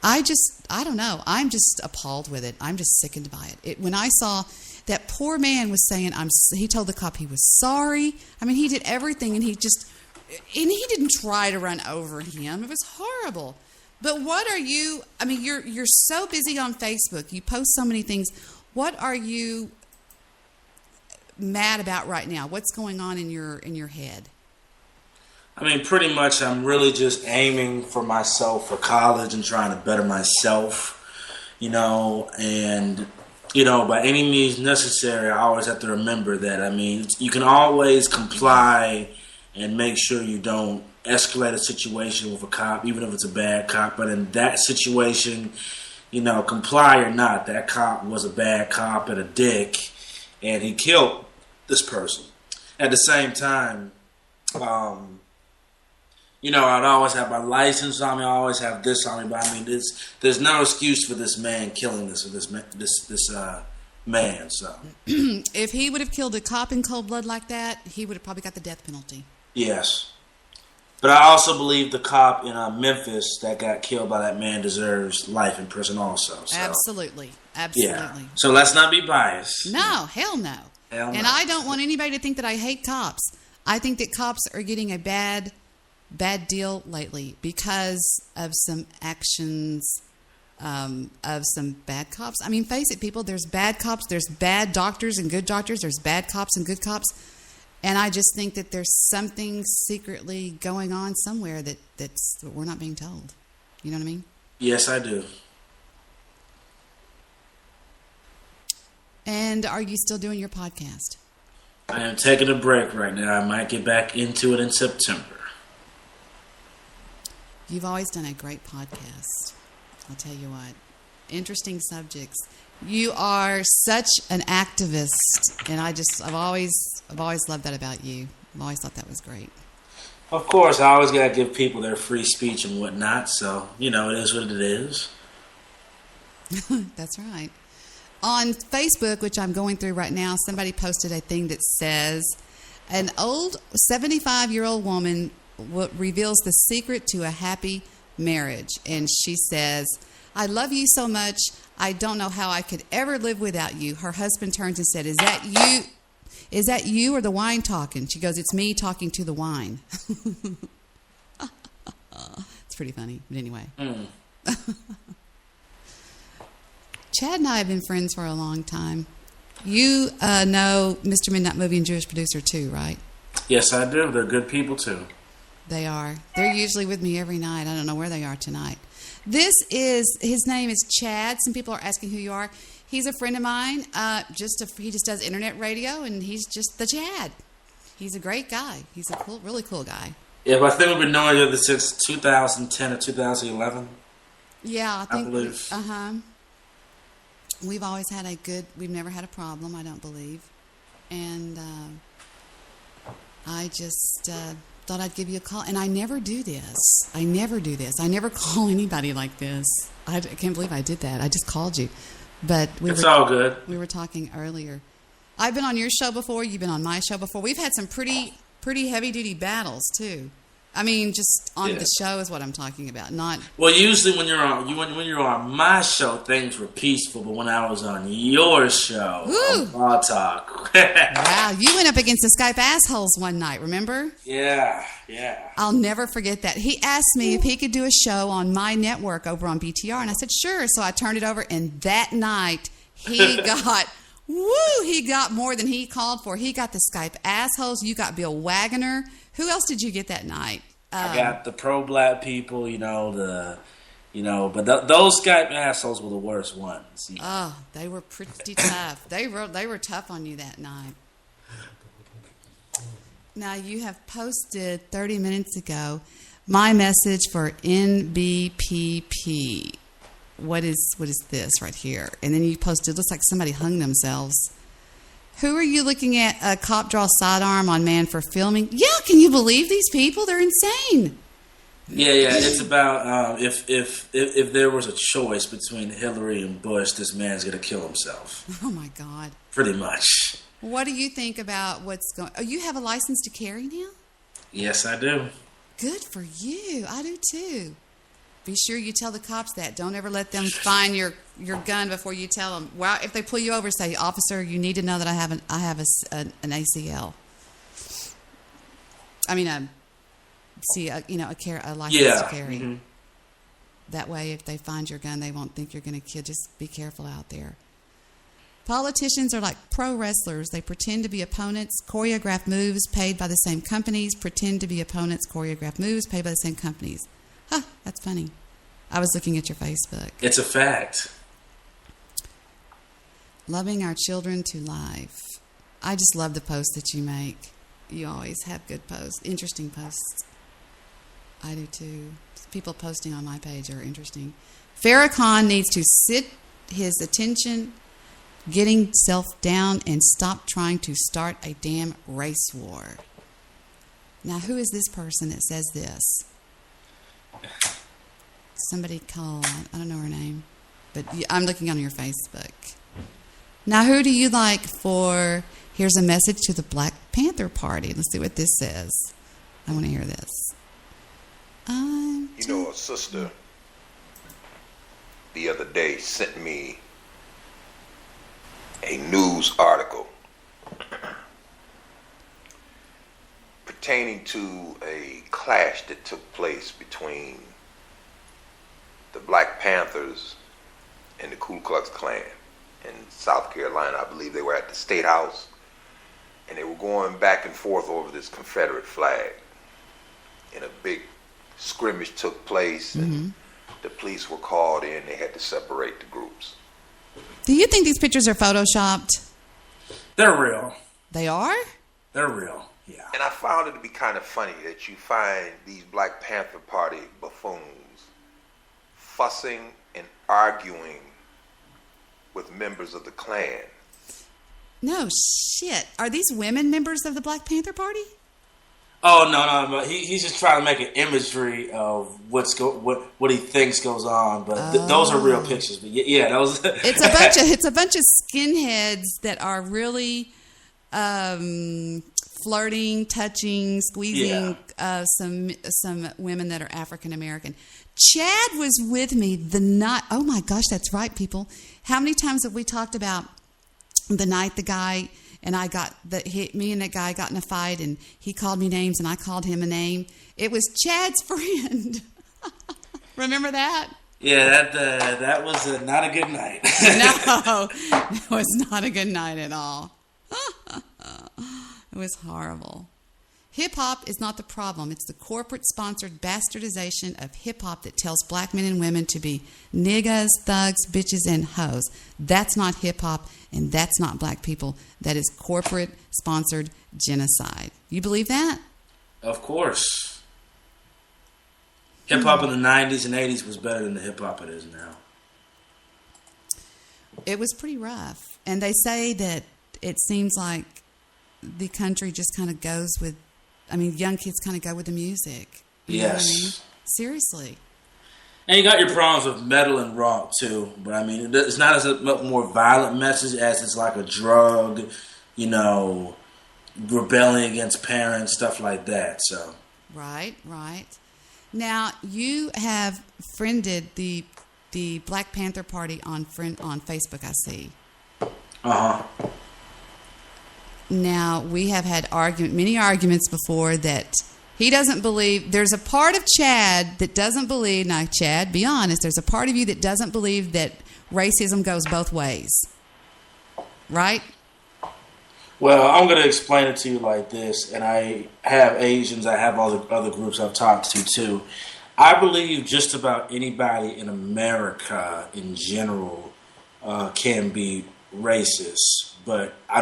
I don't know. I'm just appalled with it. I'm just sickened by it. When I saw that poor man was saying, he told the cop he was sorry. I mean, he did everything, and he didn't try to run over him. It was horrible. But what are you? I mean, you're so busy on Facebook. You post so many things. What are you mad about right now? What's going on in your head? I mean, pretty much I'm really just aiming for myself for college and trying to better myself, and, by any means necessary, I always have to remember that, you can always comply and make sure you don't escalate a situation with a cop, even if it's a bad cop. But in that situation, comply or not, that cop was a bad cop and a dick, and he killed this person. At the same time, I'd always have my license on me. I always have this on me. But there's no excuse for this man killing this man. So, if he would have killed a cop in cold blood like that, he would have probably got the death penalty. Yes. But I also believe the cop in Memphis that got killed by that man deserves life in prison also. So. Absolutely. Yeah. So let's not be biased. No, hell no. Hell no. And I don't want anybody to think that I hate cops. I think that cops are getting a bad deal lately because of some actions of some bad cops. I mean, face it, people, there's bad cops, there's bad doctors and good doctors, there's bad cops and good cops. And I just think that there's something secretly going on somewhere that's we're not being told. You know what I mean? Yes, I do. And are you still doing your podcast? I am taking a break right now. I might get back into it in September. You've always done a great podcast. I'll tell you what. Interesting subjects. You are such an activist, and I've always loved that about you. I've always thought that was great. Of course, I always gotta give people their free speech and whatnot. So it is what it is. That's right. On Facebook, which I'm going through right now, somebody posted a thing that says, an old 75-year-old woman reveals the secret to a happy marriage. And she says, I love you so much, I don't know how I could ever live without you. Her husband turns and said, Is that you or the wine talking? She goes, it's me talking to the wine. It's pretty funny. But anyway. Chad and I have been friends for a long time. You know Mr. Midnight Movie and Jewish Producer too, right? Yes, I do. They're good people too. They are. They're usually with me every night. I don't know where they are tonight. His name is Chad. Some people are asking who you are. He's a friend of mine. He just does internet radio, and he's just the Chad. He's a great guy. He's a really cool guy. Yeah, but I think we've been knowing each other since 2010 or 2011. Yeah, I believe. We've always had we've never had a problem, I don't believe. And I just thought I'd give you a call. And I never do this. I never call anybody like this. I can't believe I did that. I just called you. But it's all good. We were talking earlier. I've been on your show before. You've been on my show before. We've had some pretty heavy-duty battles, too. I mean, just on the show is what I'm talking about. Not well. Usually, when you're on my show, things were peaceful. But when I was on your show, Raw Talk. Wow, you went up against the Skype assholes one night. Remember? Yeah. I'll never forget that. He asked me if he could do a show on my network over on BTR, and I said sure. So I turned it over, and that night he got. He got more than he called for. He got the Skype assholes. You got Bill Wagner. Who else did you get that night? I got the pro-black people, but those Skype assholes were the worst ones. Oh, they were pretty tough. They were tough on you that night. Now, you have posted 30 minutes ago my message for NBPP. What is this right here? And then you posted, looks like somebody hung themselves. Who are you looking at? A cop draw sidearm on man for filming? Yeah, can you believe these people? They're insane. Yeah. It's about if there was a choice between Hillary and Bush, this man's gonna kill himself. Oh my God. Pretty much. What do you think about what's going? Oh, you have a license to carry now? Yes, I do. Good for you. I do too. Be sure you tell the cops that. Don't ever let them find your gun before you tell them. Well, if they pull you over, say, officer, you need to know that I have an ACL. I mean, a license to carry. Mm-hmm. That way, if they find your gun, they won't think you're going to kill. Just be careful out there. Politicians are like pro wrestlers. They pretend to be opponents, choreograph moves paid by the same companies, pretend to be opponents, choreograph moves paid by the same companies. Huh, that's funny. I was looking at your Facebook. It's a fact. Loving our children to life. I just love the posts that you make. You always have good posts, interesting posts. I do too. People posting on my page are interesting. Farrakhan needs to sit his attention, getting self down, and stop trying to start a damn race war. Now, who is this person that says this? Somebody called, I don't know her name, but I'm looking on your Facebook. Now, who do you like for, here's a message to the Black Panther Party. Let's see what this says. I want to hear this. You know, a sister the other day sent me a news article pertaining to a clash that took place between the Black Panthers and the Ku Klux Klan in South Carolina. I believe they were at the State House, and they were going back and forth over this Confederate flag. And a big scrimmage took place, and the police were called in. They had to separate the groups. Do you think these pictures are photoshopped? They're real. They are? They're real, yeah. And I found it to be kind of funny that you find these Black Panther Party buffoons fussing and arguing with members of the Klan. No shit. Are these women members of the Black Panther Party? Oh no! He's just trying to make an imagery of what he thinks goes on, but those are real pictures. But yeah, those. It's a bunch of skinheads that are really flirting, touching, squeezing some women that are African American. Chad was with me the night. Oh my gosh, that's right, people. How many times have we talked about the night the guy and I got me and that guy got in a fight, and he called me names and I called him a name? It was Chad's friend. Remember that? Yeah, that was not a good night. No, it was not a good night at all. It was horrible. Hip-hop is not the problem. It's the corporate-sponsored bastardization of hip-hop that tells black men and women to be niggas, thugs, bitches, and hoes. That's not hip-hop, and that's not black people. That is corporate-sponsored genocide. You believe that? Of course. Hip-hop in the 90s and 80s was better than the hip-hop it is now. It was pretty rough. And they say that it seems like the country just kind of goes with, young kids kind of go with the music. You know what I mean? Seriously. And you got your problems with metal and rock too, but it's not as a more violent message as it's like a drug, rebelling against parents, stuff like that. So. Right. Now you have friended the Black Panther Party on Facebook. I see. Now, we have had many arguments before that he doesn't believe. There's a part of Chad that doesn't believe. Now, Chad, be honest. There's a part of you that doesn't believe that racism goes both ways. Right? Well, I'm going to explain it to you like this. And I have Asians. I have all the other groups I've talked to, too. I believe just about anybody in America in general can be racist. But I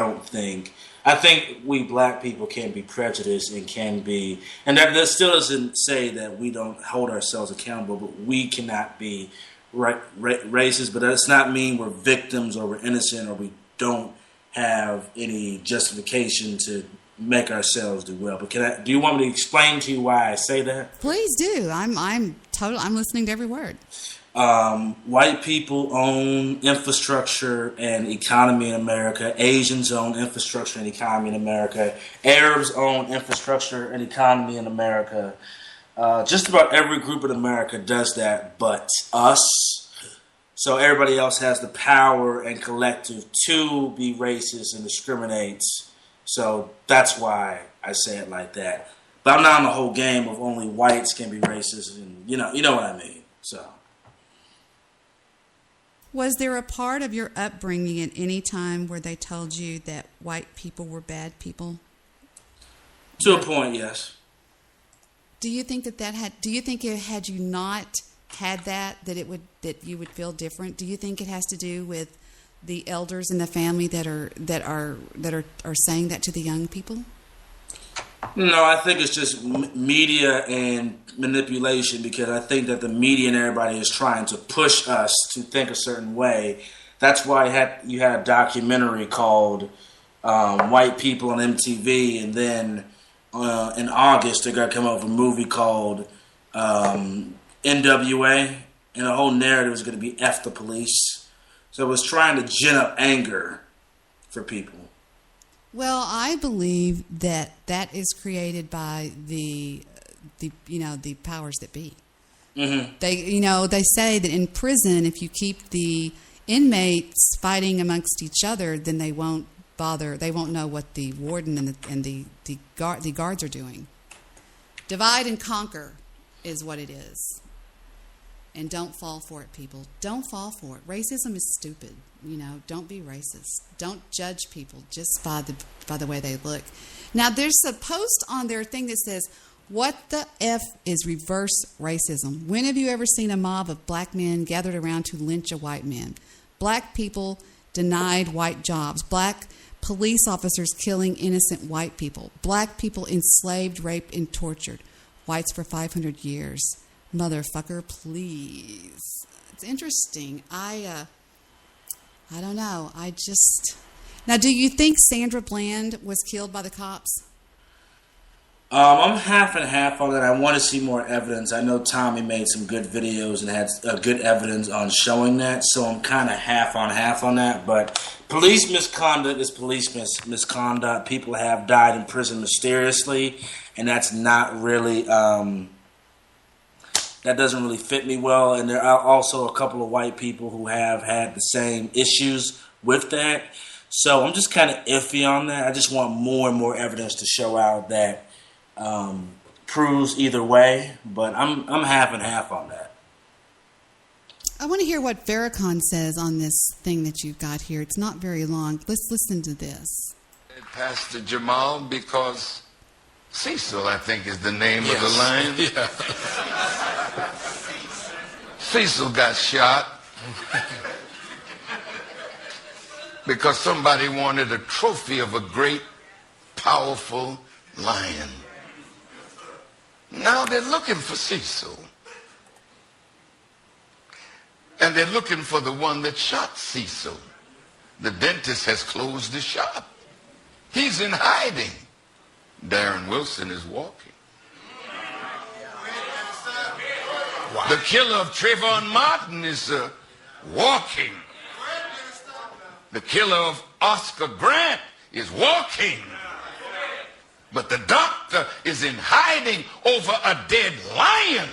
think we black people can be prejudiced and can be, and that still doesn't say that we don't hold ourselves accountable, but we cannot be racist, but that does not mean we're victims or we're innocent or we don't have any justification to make ourselves do well. But do you want me to explain to you why I say that? Please do. I'm listening to every word. White people own infrastructure and economy in America. Asians own infrastructure and economy in America. Arabs own infrastructure and economy in America. Just about every group in America does that but us. So everybody else has the power and collective to be racist and discriminate. So that's why I say it like that. But I'm not in the whole game of only whites can be racist, and you know what I mean. So. Was there a part of your upbringing at any time where they told you that white people were bad people? To a point, yes. Do you think do you think had you not had that you would feel different? Do you think it has to do with the elders in the family that are saying that to the young people? No, I think it's just media and manipulation, because I think that the media and everybody is trying to push us to think a certain way. That's why you had a documentary called White People on MTV, and then in August they're going to come up with a movie called NWA, and the whole narrative is going to be F the police. So it was trying to gin up anger for people. Well, I believe that is created by the the powers that be. Mm-hmm. They say that in prison, if you keep the inmates fighting amongst each other, then they won't bother. They won't know what the warden and the guards are doing. Divide and conquer is what it is. And don't fall for it, people. Don't fall for it. Racism is stupid. Don't be racist. Don't judge people just by the way they look. Now, there's a post on their thing that says, "What the F is reverse racism? When have you ever seen a mob of black men gathered around to lynch a white man? Black people denied white jobs. Black police officers killing innocent white people. Black people enslaved, raped, and tortured. Whites for 500 years. Motherfucker, please." It's interesting. I don't know. Now, do you think Sandra Bland was killed by the cops? I'm half and half on that. I want to see more evidence. I know Tommy made some good videos and had good evidence on showing that, so I'm kind of half on that. But police misconduct is police misconduct. People have died in prison mysteriously, and that's not really... that doesn't really fit me well. And there are also a couple of white people who have had the same issues with that. So I'm just kind of iffy on that. I just want more and more evidence to show out that proves either way. But I'm half and half on that. I want to hear what Farrakhan says on this thing that you've got here. It's not very long. Let's listen to this. Pastor Jamal, because Cecil, I think, is the name of the lion. Yeah. Cecil got shot because somebody wanted a trophy of a great, powerful lion. Now they're looking for Cecil. And they're looking for the one that shot Cecil. The dentist has closed the shop. He's in hiding. Darren Wilson is walking. Wow. The killer of Trayvon Martin is walking. The killer of Oscar Grant is walking. But the doctor is in hiding over a dead lion.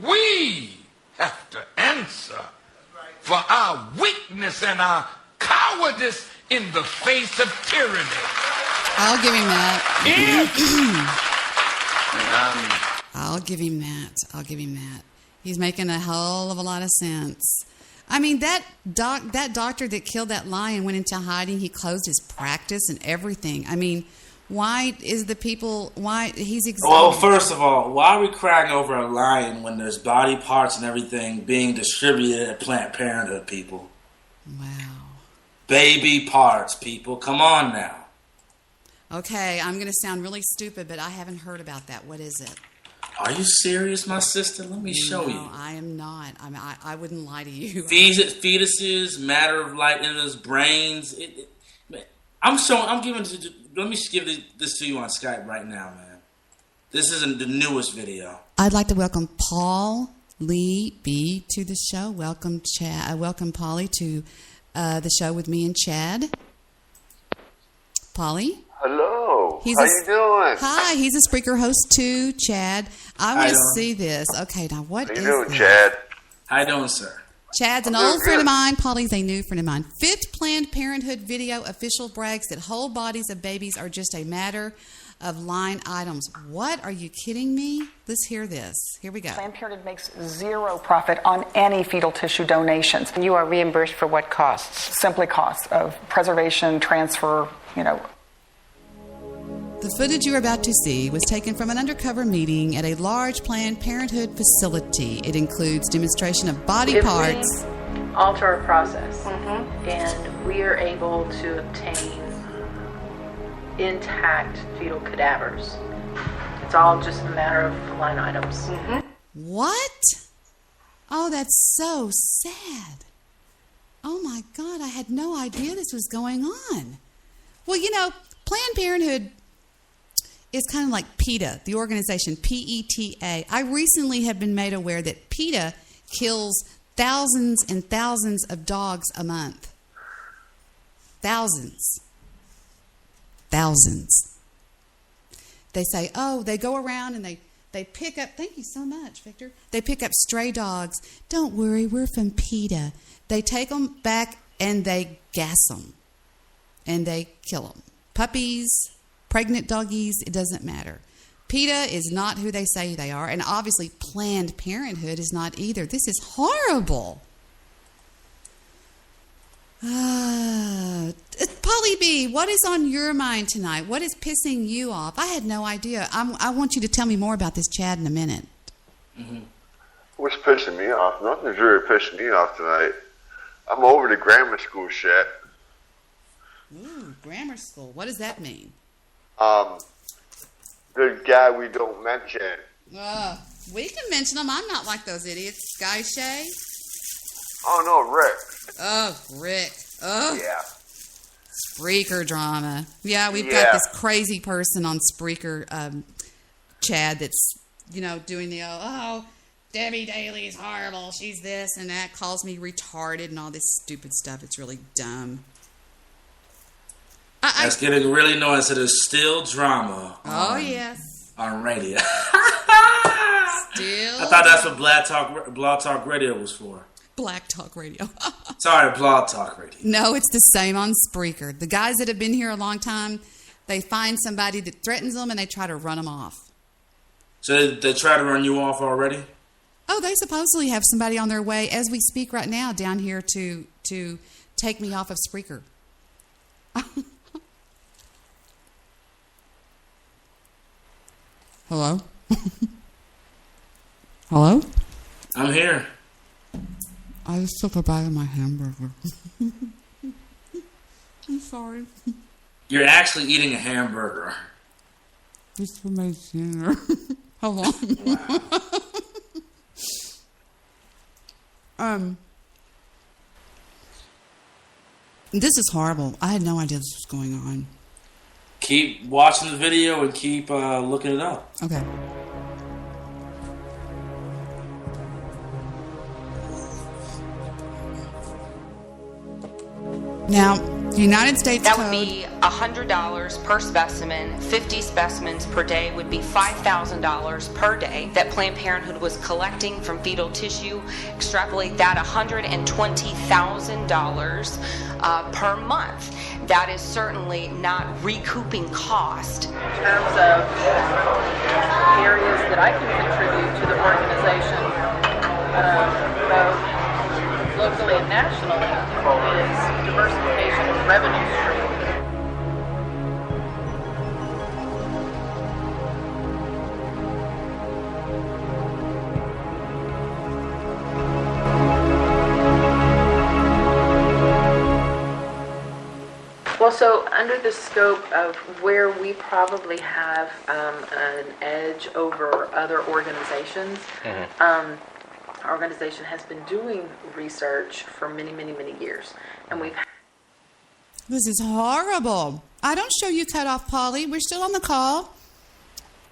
We have to answer for our weakness and our cowardice in the face of tyranny. I'll give him that. I'll give him that. He's making a hell of a lot of sense. I mean, that doctor that killed that lion went into hiding. He closed his practice and everything. I mean, why he's Well, first of all, why are we crying over a lion when there's body parts and everything being distributed at Planned Parenthood, people? Wow. Baby parts, people. Come on now. Okay, I'm going to sound really stupid, but I haven't heard about that. What is it? Are you serious, my sister? Let me show you. No, I am not. I wouldn't lie to you. Fetuses, matter of life in his brains. I'm giving. Let me give this to you on Skype right now, man. This isn't the newest video. I'd like to welcome Paul Lee B to the show. Welcome, Chad. Welcome, Polly, to the show with me and Chad. Polly. Hello. How you doing? Hi. He's a Spreaker host too, Chad. I want to see this. Okay, now what is How you doing, this? Chad? How you doing, sir? Chad's an old friend of mine. Polly's a new friend of mine. Fifth Planned Parenthood video official brags that whole bodies of babies are just a matter of line items. What? Are you kidding me? Let's hear this. Here we go. Planned Parenthood makes zero profit on any fetal tissue donations. You are reimbursed for what costs? Simply costs of preservation, transfer, The footage you're about to see was taken from an undercover meeting at a large Planned Parenthood facility. It includes demonstration of body parts. We alter our process, and we are able to obtain intact fetal cadavers. It's all just a matter of line items. What? Oh, that's so sad. Oh my God, I had no idea this was going on. Well, Planned Parenthood is kind of like PETA, the organization, PETA. I recently have been made aware that PETA kills thousands and thousands of dogs a month. Thousands. they say, oh, they go around and they pick up, thank you so much, Victor. They pick up stray dogs. Don't worry, we're from PETA. They take them back and they gas them and they kill them. Puppies, pregnant doggies, it doesn't matter. PETA is not who they say they are, and obviously Planned Parenthood is not either. This is horrible. Polly B, what is on your mind tonight? What is pissing you off? I had no idea. I want you to tell me more about this Chad in a minute. Mm-hmm. What's pissing me off? Nothing's really pissing me off tonight. I'm over the grammar school shit. Ooh, grammar school. What does that mean? The guy we don't mention. We can mention him. I'm not like those idiots. Sky Shay? Oh, no, Rick. Oh, Rick. Oh. Yeah. Spreaker drama. Yeah, we've got this crazy person on Spreaker, Chad, that's, doing the, Debbie Daly's horrible. She's this and that. Calls me retarded and all this stupid stuff. It's really dumb. That's getting really annoying. So there's still drama. Yes. On radio. Still. I thought that's what Blog Talk Radio was for. Black Talk Radio. Sorry, Blog Talk Radio. No, it's the same on Spreaker. The guys that have been here a long time, they find somebody that threatens them and they try to run them off. So they try to run you off already? Oh, they supposedly have somebody on their way as we speak right now down here to take me off of Spreaker. Hello? Hello? I'm here. I just took a bite of my hamburger. I'm sorry. You're actually eating a hamburger. It's for my dinner. Hold on. Wow. This is horrible. I had no idea this was going on. Keep watching the video and keep looking it up. Okay. Now, the United States that Code... would be $100 per specimen. 50 specimens per day would be $5,000 per day that Planned Parenthood was collecting from fetal tissue. Extrapolate that $120,000 per month. That is certainly not recouping cost. In terms of areas that I can contribute to the organization, both locally and nationally, is diversification of revenue stream. Well, so under the scope of where we probably have an edge over other organizations, our organization has been doing research for many, many, many years. And we've... This is horrible. I don't show you cut off, Polly. We're still on the call.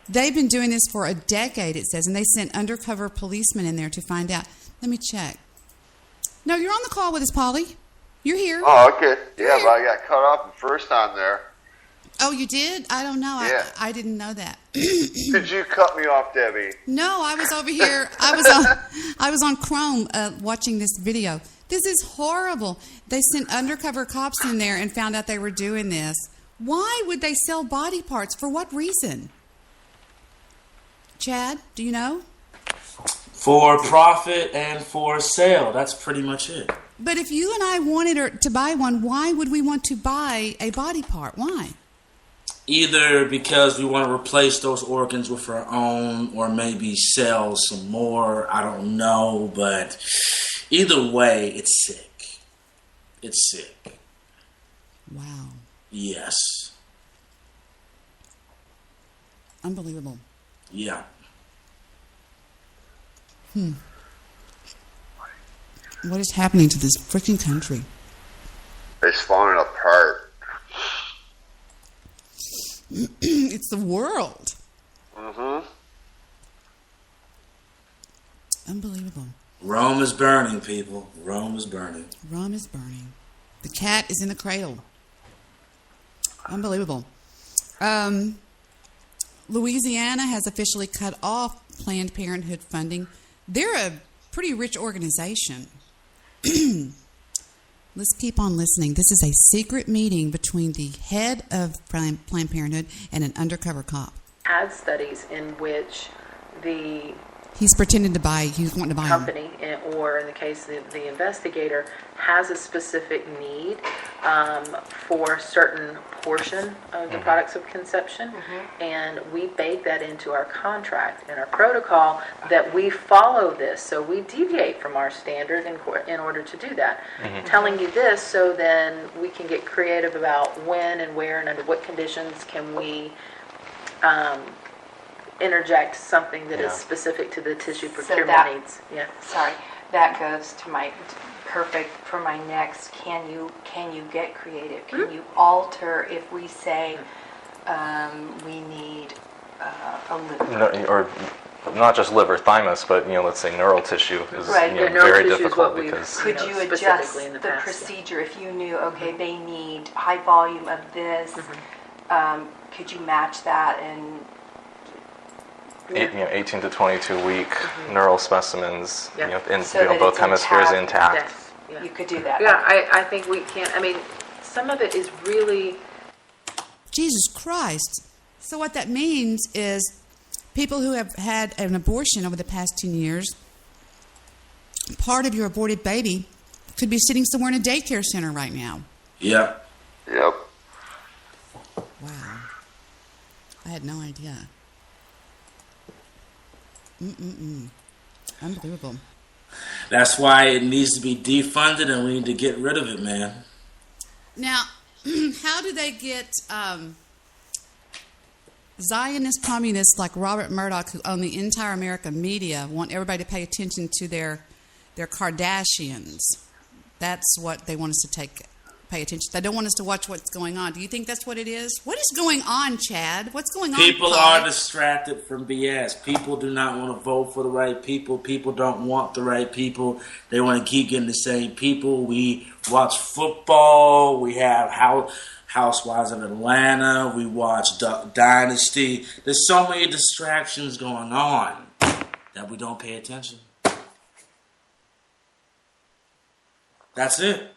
They've been doing this for a decade, it says, and they sent undercover policemen in there to find out. Let me check. No, you're on the call with us, Polly. You're here. Oh, okay. Yeah, but I got cut off the first time there. Oh, you did? I don't know. Yeah. I didn't know that. Did you cut me off, Debbie? No, I was over here. I was on Chrome watching this video. This is horrible. They sent undercover cops in there and found out they were doing this. Why would they sell body parts? For what reason? Chad, do you know? For profit and for sale. That's pretty much it. But if you and I wanted to buy one, why would we want to buy a body part? Why? Either because we want to replace those organs with our own or maybe sell some more. I don't know. But either way, it's sick. It's sick. Wow. Yes. Unbelievable. Yeah. What is happening to this freaking country? It's falling apart. It's the world. Mm-hmm. Unbelievable. Rome is burning, people. Rome is burning. Rome is burning. The cat is in the cradle. Unbelievable. Louisiana has officially cut off Planned Parenthood funding. They're a pretty rich organization. Let's keep on listening. This is a secret meeting between the head of Planned Parenthood and an undercover cop. Had studies in which the He's pretending to buy. He's wanting to buy company, or in the case of the investigator, has a specific need for a certain portion of the products of conception, and we bake that into our contract and our protocol that we follow this. So we deviate from our standard in order to do that. Telling you this so then we can get creative about when and where and under what conditions can we interject something that is specific to the tissue procurement needs. Yeah. Sorry, that goes to my perfect for my next. Can you get creative? Can you alter if we say we need a liver? Or not just liver, thymus, but let's say neural tissue is very difficult because. Could you adjust the procedure if you knew they need high volume of this? Could you match that and 18 to 22 week neural specimens, in so both hemispheres intact. Yes. You could do that. Yeah, I think we can. I mean, some of it is really. Jesus Christ. So what that means is people who have had an abortion over the past 10 years, part of your aborted baby could be sitting somewhere in a daycare center right now. Yep. Yep. Wow. I had no idea. Unbelievable. That's why it needs to be defunded, and we need to get rid of it, man. Now, how do they get Zionist communists like Robert Murdoch, who own the entire American media, want everybody to pay attention to their Kardashians? That's what they want us to pay attention. They don't want us to watch what's going on. Do you think that's what it is? What is going on, Chad? What's going on? People are distracted from BS. People do not want to vote for the right people. People don't want the right people. They want to keep getting the same people. We watch football. We have Housewives of Atlanta. We watch Duck Dynasty. There's so many distractions going on that we don't pay attention. That's it.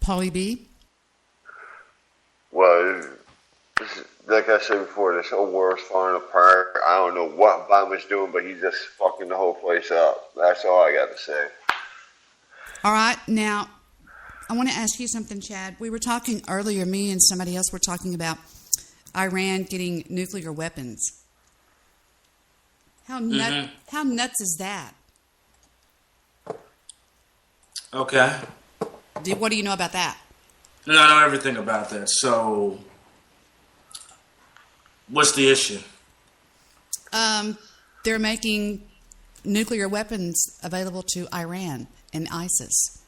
Paulie B? Well, like I said before, this whole world's falling apart. I don't know what Obama's doing, but he's just fucking the whole place up. That's all I got to say. All right. Now, I want to ask you something, Chad. We were talking earlier, me and somebody else were talking about Iran getting nuclear weapons. How nuts is that? Okay. What do you know about that? No, I know everything about that. So, what's the issue? They're making nuclear weapons available to Iran and ISIS.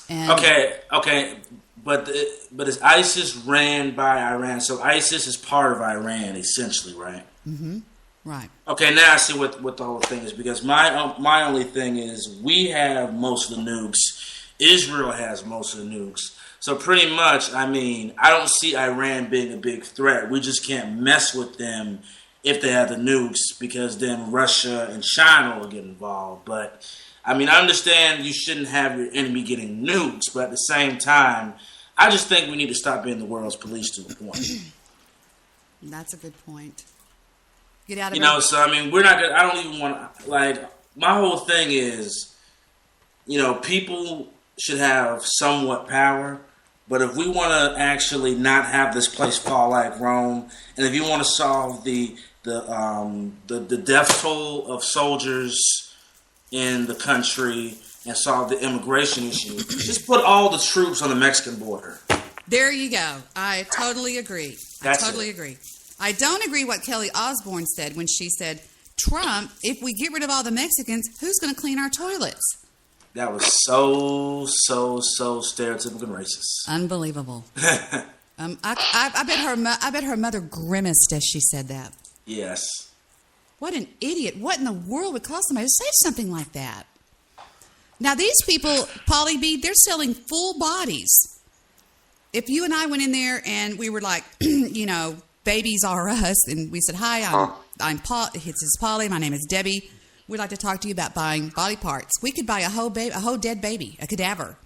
And okay, but is ISIS ran by Iran? So ISIS is part of Iran, essentially, right? Mm-hmm. Right. Okay, now I see what the whole thing is, because my only thing is we have most of the nukes. Israel has most of the nukes. So pretty much, I mean, I don't see Iran being a big threat. We just can't mess with them if they have the nukes, because then Russia and China will get involved. But, I mean, I understand you shouldn't have your enemy getting nukes, but at the same time, I just think we need to stop being the world's police to a point. That's a good point. Get out of it. So, I mean, we're not gonna, I don't even want to, like, my whole thing is, people should have somewhat power, but if we want to actually not have this place fall like Rome, and if you want to solve the death toll of soldiers in the country and solve the immigration issue, just put all the troops on the Mexican border. There you go. I totally agree. That's I totally agree. I don't agree what Kelly Osbourne said when she said, Trump, if we get rid of all the Mexicans, who's going to clean our toilets? That was so stereotypical and racist. Unbelievable. I bet her mother grimaced as she said that. Yes. What an idiot. What in the world would cause somebody to say something like that? Now, these people, Polly B, they're selling full bodies. If you and I went in there and we were like, Babies R Us, and we said, "Hi, I'm Paul. This is Polly. My name is Debbie. We'd like to talk to you about buying body parts. We could buy a whole dead baby, a cadaver."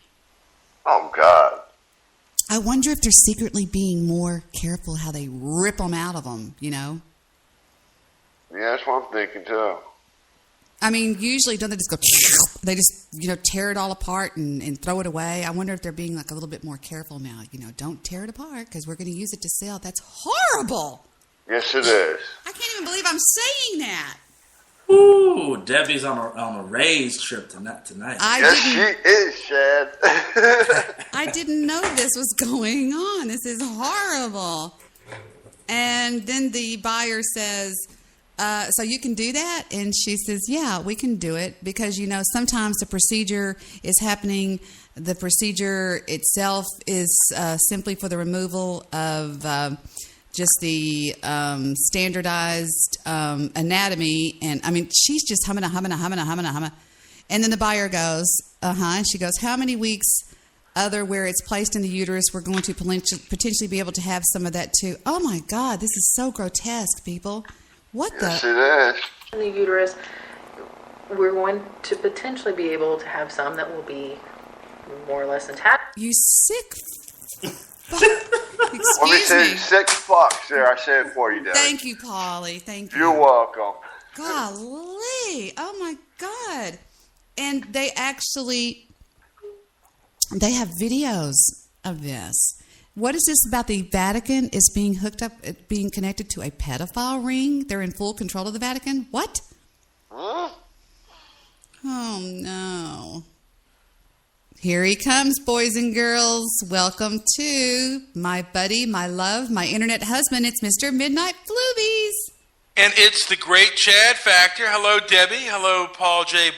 Oh God. I wonder if they're secretly being more careful how they rip them out of them. Yeah, that's what I'm thinking too. I mean, usually don't they just go? They just tear it all apart and throw it away. I wonder if they're being like a little bit more careful now. Don't tear it apart because we're going to use it to sell. That's horrible. Yes, it is. I can't even believe I'm saying that. Ooh, Debbie's on a Rays trip tonight. Yes, she is, Shad. I didn't know this was going on. This is horrible. And then the buyer says, so you can do that? And she says, yeah, we can do it because, sometimes the procedure is happening. The procedure itself is simply for the removal of just the standardized anatomy. And, I mean, she's just humming. And then the buyer goes, and she goes, how many weeks where it's placed in the uterus, we're going to potentially be able to have some of that too. Oh, my God, this is so grotesque, people. What yes, it is. In the uterus, we're going to potentially be able to have some that will be more or less intact. You sick fuck. Let me say 6 fucks there. I said it for you, Debbie. Thank you, Polly. Thank you. You're welcome. Golly. Oh, my God. And they have videos of this. What is this about the Vatican is being hooked up, being connected to a pedophile ring? They're in full control of the Vatican? What? Huh? Oh, no. Here he comes, boys and girls. Welcome to my buddy, my love, my internet husband. It's Mr. Midnight Floobies. And it's the great Chad Factor. Hello, Debbie. Hello, Paul J.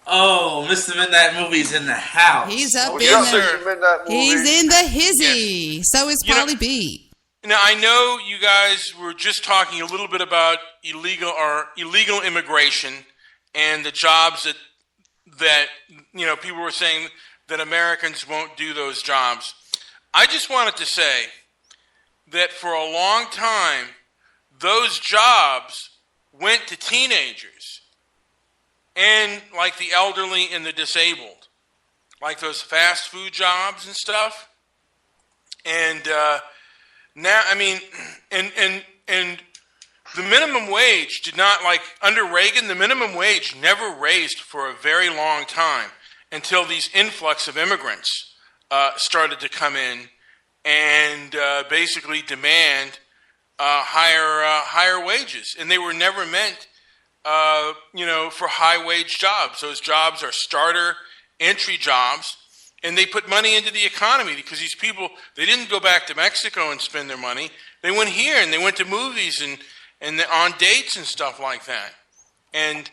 Oh, Mr. Midnight Movie's in the house. He's up in the He's in the hizzy. Yes. So is Polly B. Now I know you guys were just talking a little bit about illegal immigration and the jobs that people were saying that Americans won't do those jobs. I just wanted to say that for a long time those jobs went to teenagers. And like the elderly and the disabled, like those fast food jobs and stuff. And now, I mean, and the minimum wage did not, like under Reagan, the minimum wage never raised for a very long time until these influx of immigrants started to come in and basically demand higher wages. And they were never meant for high-wage jobs. Those jobs are starter entry jobs, and they put money into the economy because these people, they didn't go back to Mexico and spend their money. They went here, and they went to movies and on dates and stuff like that. And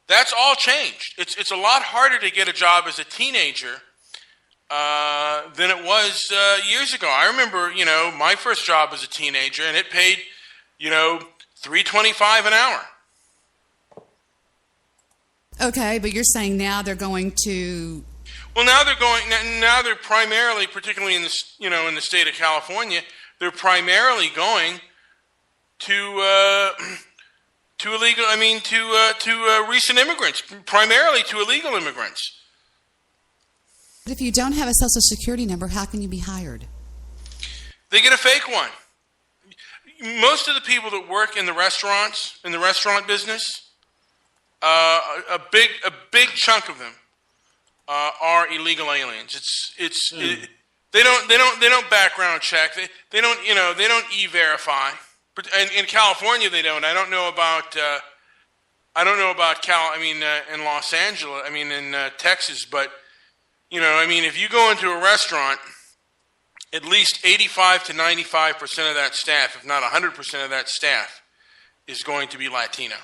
that's all changed. It's a lot harder to get a job as a teenager than it was years ago. I remember, my first job as a teenager, and it paid, $3.25 an hour. Okay, but you're saying now they're going to... Well, now they're primarily, particularly in the state of California, they're primarily going to recent immigrants, primarily to illegal immigrants. But if you don't have a social security number, how can you be hired? They get a fake one. Most of the people that work in the restaurant business, a big chunk of them are illegal aliens. They don't background check. They don't e-verify. In California they don't. I don't know about in Los Angeles. In Texas. But if you go into a restaurant, at least 85 to 95% of that staff, if not 100% of that staff, is going to be Latino.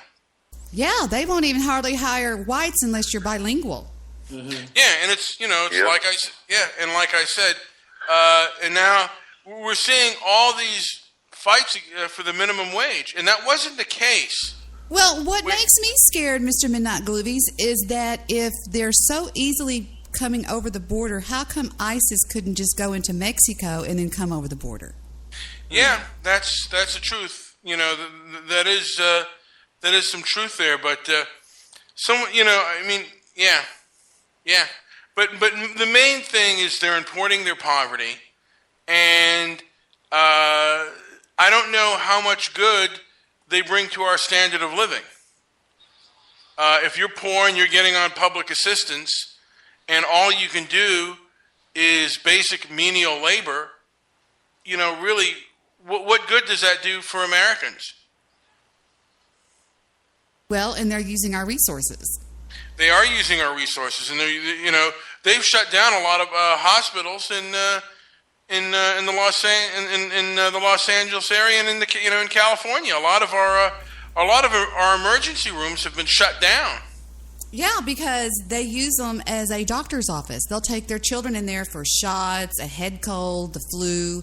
Yeah, they won't even hardly hire whites unless you're bilingual. Mm-hmm. Yeah, and it's like I said, and now we're seeing all these fights for the minimum wage, and that wasn't the case. Well, what makes me scared, Mr. Midnight Gloovies, is that if they're so easily coming over the border, how come ISIS couldn't just go into Mexico and then come over the border? Yeah, that's the truth. That is some truth there. But yeah. But the main thing is they're importing their poverty, and I don't know how much good they bring to our standard of living. If you're poor and you're getting on public assistance, and all you can do is basic menial labor, really, what good does that do for Americans? Well, and they're using our resources. They are using our resources, and they've shut down a lot of hospitals in the Los Angeles area and in California. A lot of our emergency rooms have been shut down. Yeah, because they use them as a doctor's office. They'll take their children in there for shots, a head cold, the flu,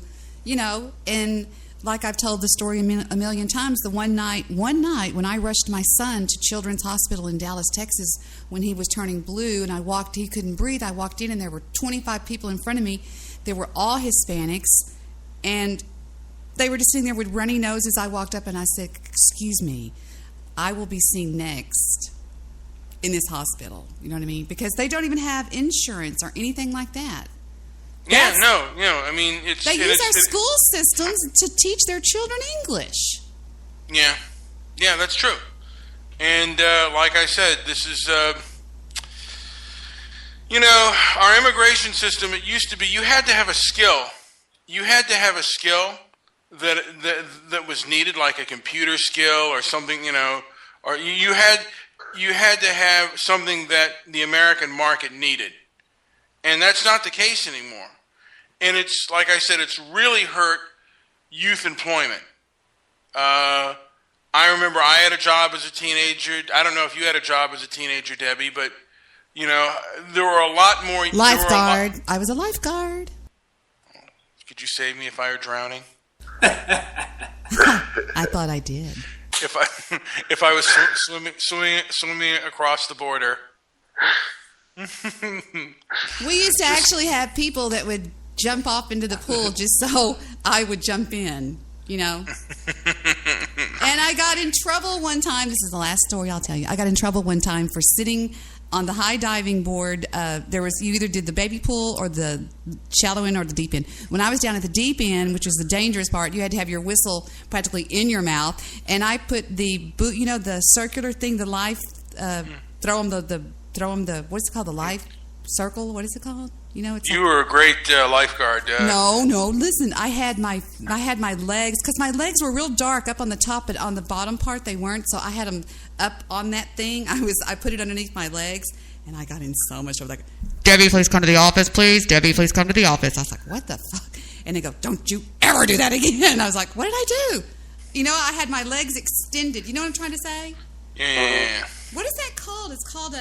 and like I've told the story a million times, the one night when I rushed my son to Children's Hospital in Dallas, Texas, when he was turning blue, and he couldn't breathe. I walked in, and there were 25 people in front of me. They were all Hispanics, and they were just sitting there with runny noses. I walked up and I said, "Excuse me, I will be seen next in this hospital." You know what I mean? Because they don't even have insurance or anything like that. Yeah, They use our school systems to teach their children English. Yeah, that's true. And like I said, this is, our immigration system. It used to be you had to have a skill. You had to have a skill that was needed, like a computer skill or something. Or you had to have something that the American market needed, and that's not the case anymore. And it's, like I said, it's really hurt youth employment. I remember I had a job as a teenager. I don't know if you had a job as a teenager, Debbie, but, there were a lot more... Lifeguard. I was a lifeguard. Could you save me if I were drowning? I thought I did. If I was swimming across the border. We used to actually have people that would jump off into the pool just so I would jump in, And I got in trouble one time. This is the last story I'll tell you. I got in trouble one time for sitting on the high diving board. You either did the baby pool or the shallow end or the deep end. When I was down at the deep end, which was the dangerous part, you had to have your whistle practically in your mouth. And I put the boot, the circular thing, the life, throw them the what's it called, the life circle? What is it called? You were a great lifeguard. No. Listen, I had my legs, because my legs were real dark up on the top, but on the bottom part they weren't. So I had them up on that thing. I put it underneath my legs, and I got in so much trouble. Like, "Debbie, please come to the office, please. Debbie, please come to the office." I was like, "What the fuck?" And they go, "Don't you ever do that again." I was like, "What did I do?" I had my legs extended. You know what I'm trying to say? Yeah. What is that called? It's called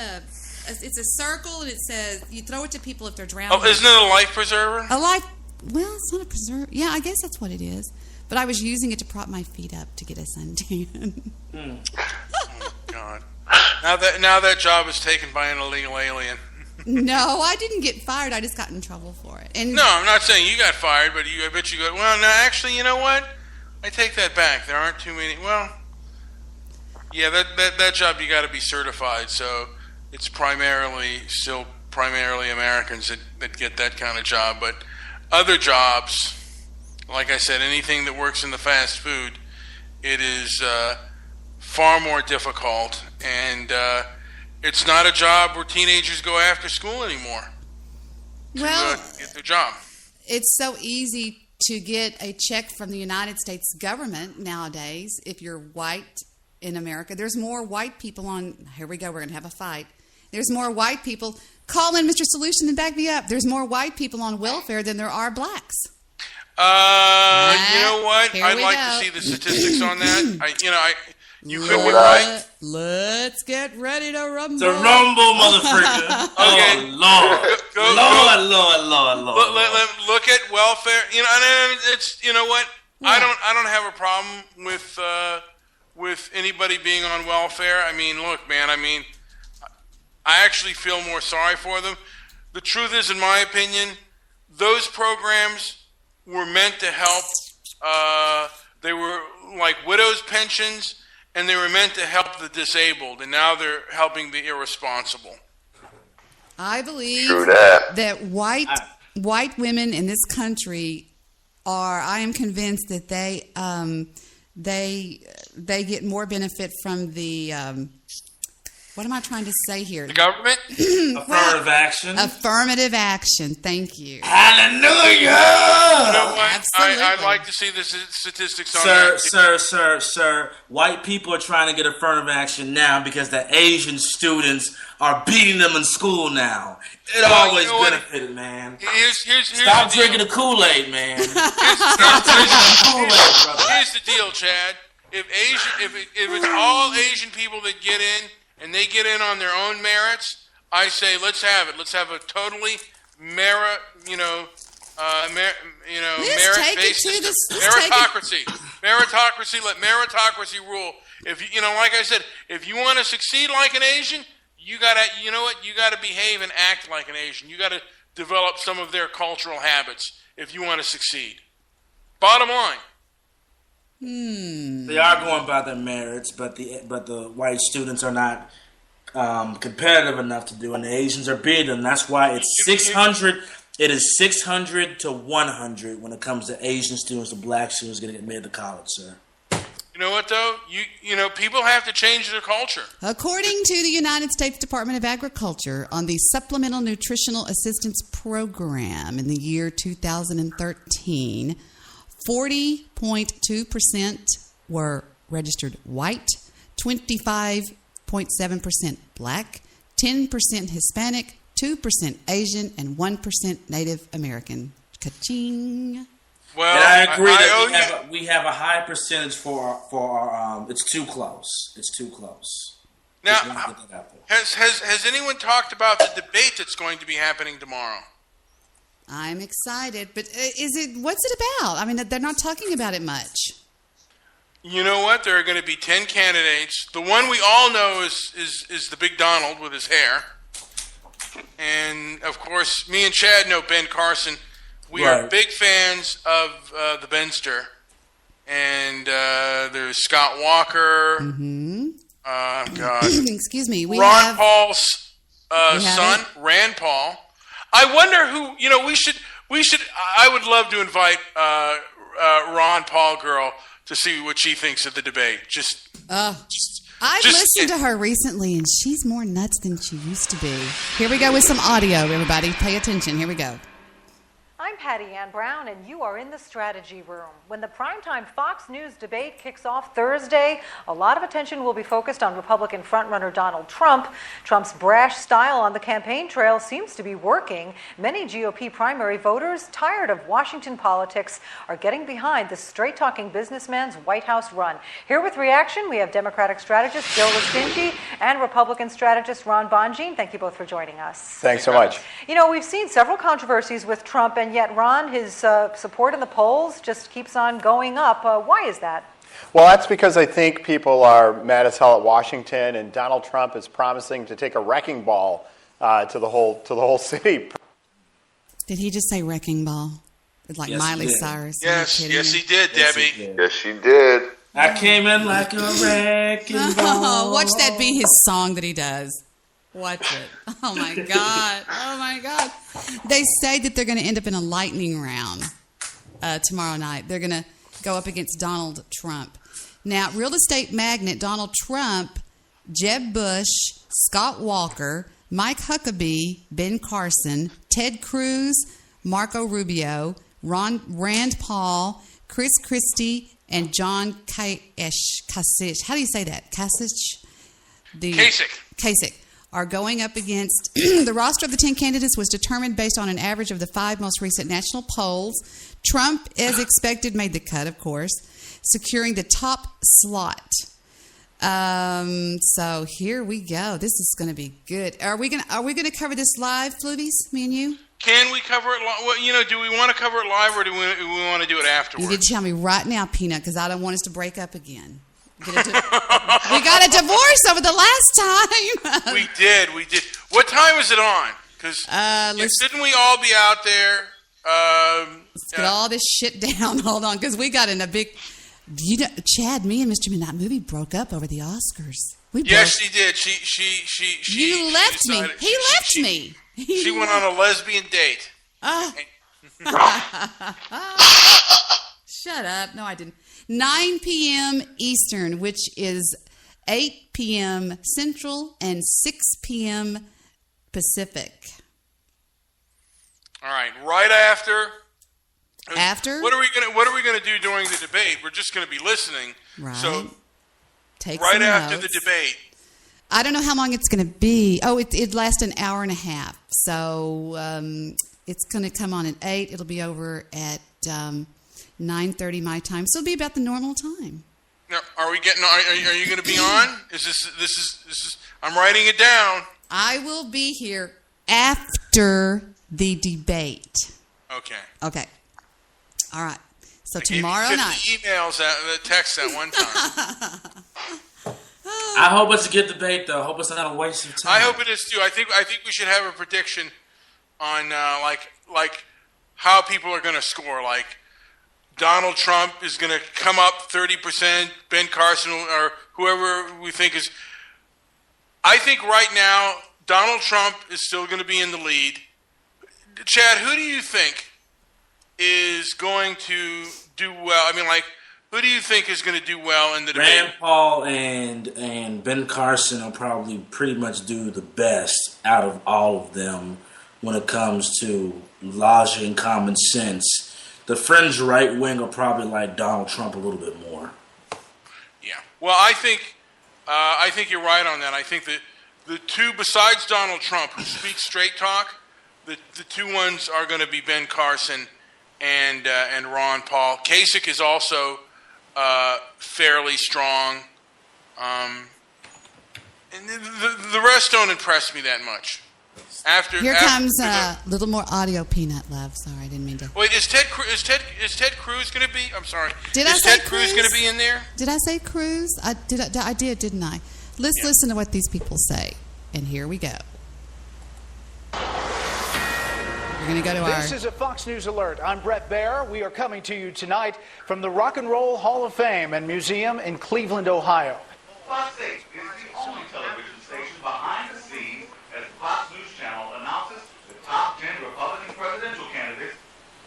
it's a circle, and it says you throw it to people if they're drowning. Oh, isn't it a life preserver? Well, it's not a preserver. Yeah, I guess that's what it is. But I was using it to prop my feet up to get a suntan. Oh, God. Now that job is taken by an illegal alien. No, I didn't get fired. I just got in trouble for it. And no, I'm not saying you got fired, but I bet you got... Well, no, actually, you know what? I take that back. There aren't too many... Well, yeah, that job you got to be certified, so... It's still primarily Americans that get that kind of job. But other jobs, like I said, anything that works in the fast food, it is far more difficult. And it's not a job where teenagers go after school anymore to get their job. It's so easy to get a check from the United States government nowadays if you're white in America. There's more white people on... Here we go. We're going to have a fight. There's more white people. Call in, Mr. Solution, and back me up. There's more white people on welfare than there are blacks. You know what? I'd like to see the statistics on that. You could be right. Let's get ready to rumble. The rumble, motherfucker. Okay. Oh, Lord. Look at welfare. And it's, you know what? Yeah. I don't have a problem with anybody being on welfare. Look, man. I actually feel more sorry for them. The truth is, in my opinion, those programs were meant to help They were like widows' pensions, and they were meant to help the disabled, and now they're helping the irresponsible. I believe True that. that white women in this country are. I am convinced that they get more benefit from the. What am I trying to say here? The government? Affirmative action. Affirmative action. Thank you. Hallelujah! You know what? Absolutely. I'd like to see the statistics on that. Sir. White people are trying to get affirmative action now because the Asian students are beating them in school now. It always benefited, man. Stop drinking the Kool-Aid, man. Stop drinking the Kool-Aid, brother. Here's the deal, Chad. If it's all Asian people that get in, and they get in on their own merits, I say let's have it. Let's have a totally merit-based system. Meritocracy. Let meritocracy rule. If like I said, if you want to succeed like an Asian, you gotta behave and act like an Asian. You gotta develop some of their cultural habits if you want to succeed. Bottom line. They are going by their merits, but the white students are not competitive enough to do, and the Asians are beating them. That's why it's 600. It is 600 to 100 when it comes to Asian students and black students getting admitted to college, sir. You know what though? People have to change their culture. According to the United States Department of Agriculture, on the Supplemental Nutritional Assistance Program in the year 2013. 40.2% were registered white, 25.7% black, 10% Hispanic, 2% Asian, and 1% Native American. Ka-ching. Well, and I agree that we have a high percentage for our it's too close. It's too close. Now, has anyone talked about the debate that's going to be happening tomorrow? I'm excited, but what's it about? I mean, they're not talking about it much. You know what? There are going to be 10 candidates. The one we all know is the big Donald with his hair. And, of course, me and Chad know Ben Carson. We are big fans of the Benster. And there's Scott Walker. Mm-hmm. God. Excuse me. Ron Paul's son, Rand Paul. I wonder who, we should, I would love to invite Ron Paul girl to see what she thinks of the debate. I've listened to her recently, and she's more nuts than she used to be. Here we go with some audio, everybody. Pay attention. Here we go. I'm Patty Ann Brown, and you are in the Strategy Room. When the primetime Fox News debate kicks off Thursday, a lot of attention will be focused on Republican frontrunner Donald Trump. Trump's brash style on the campaign trail seems to be working. Many GOP primary voters, tired of Washington politics, are getting behind the straight-talking businessman's White House run. Here with reaction, we have Democratic strategist Bill Listingi and Republican strategist Ron Bonjean. Thank you both for joining us. Thanks so much. We've seen several controversies with Trump, and yet, Ron, his support in the polls just keeps on going up. Why is that? Well, that's because I think people are mad as hell at Washington, and Donald Trump is promising to take a wrecking ball to the whole city. Did he just say wrecking ball? Like yes, Miley Cyrus? Yes, he did, Debbie. Yes, she did. I came in like a wrecking ball. Watch that be his song that he does. Watch it. Oh, my God. Oh, my God. They say that they're going to end up in a lightning round tomorrow night. They're going to go up against Donald Trump. Now, real estate magnate Donald Trump, Jeb Bush, Scott Walker, Mike Huckabee, Ben Carson, Ted Cruz, Marco Rubio, Rand Paul, Chris Christie, and John Kasich. How do you say that? Kasich? Kasich. Are going up against the roster of the 10 candidates was determined based on an average of the 5 most recent national polls. Trump, as expected, made the cut, of course, securing the top slot. So here we go. This is going to be good. Are we going to cover this live, Fluvies, me and you? Can we cover it live? Well, do we want to cover it live or do we want to do it afterwards? You need to tell me right now, Peanut, because I don't want us to break up again. We got a divorce over the last time. We did. What time is it on? Because didn't we all be out there Let's get all this shit down. Hold on, because we got in a big. Chad, me and Mr. Midnight Movie broke up over the Oscars. Yes, she did. She. You left me. He left me. She went on a lesbian date. Shut up. No, I didn't. 9 p.m. Eastern, which is 8 p.m. Central and 6 p.m. Pacific. All right. Right after. After? What are we gonna do during the debate? We're just gonna be listening. Right. So take right some after notes. the debate. I don't know how long it's going to be. Oh, it lasts an hour and a half. So it's going to come on at 8. It'll be over at 9:30 my time. So it'll be about the normal time. Now, are we getting? Are you going to be on? This is? I'm writing it down. I will be here after the debate. Okay. Okay. All right. So I tomorrow gave you 50 night. emails, texts at one time. I hope it's a good debate, though. I hope it's not a waste of time. I hope it is too. I think we should have a prediction on like how people are going to score. Like Donald Trump is going to come up 30%. Ben Carson or whoever we think is. I think right now Donald Trump is still going to be in the lead. Chad, who do you think is going to do well? I mean, like. Who do you think is going to do well in the debate? Rand Paul and Ben Carson will probably pretty much do the best out of all of them when it comes to logic and common sense. The fringe right wing will probably like Donald Trump a little bit more. Yeah. Well, I think you're right on that. I think that the two besides Donald Trump who speak straight talk, the two ones are going to be Ben Carson and Ron Paul. Kasich is also fairly strong. And the rest don't impress me that much. Here comes a little more audio, Peanut Love. Sorry, I didn't mean to. Wait, is Ted Cruz going to be? I'm sorry. Is Ted Cruz going to be in there? Did I say Cruz? I did, didn't I? Let's listen to what these people say. And here we go. We're going to go to This is a Fox News Alert. I'm Brett Baer. We are coming to you tonight from the Rock and Roll Hall of Fame and Museum in Cleveland, Ohio. Fox 8 is the only television station behind the scenes as the Fox News Channel announces the top 10 Republican presidential candidates.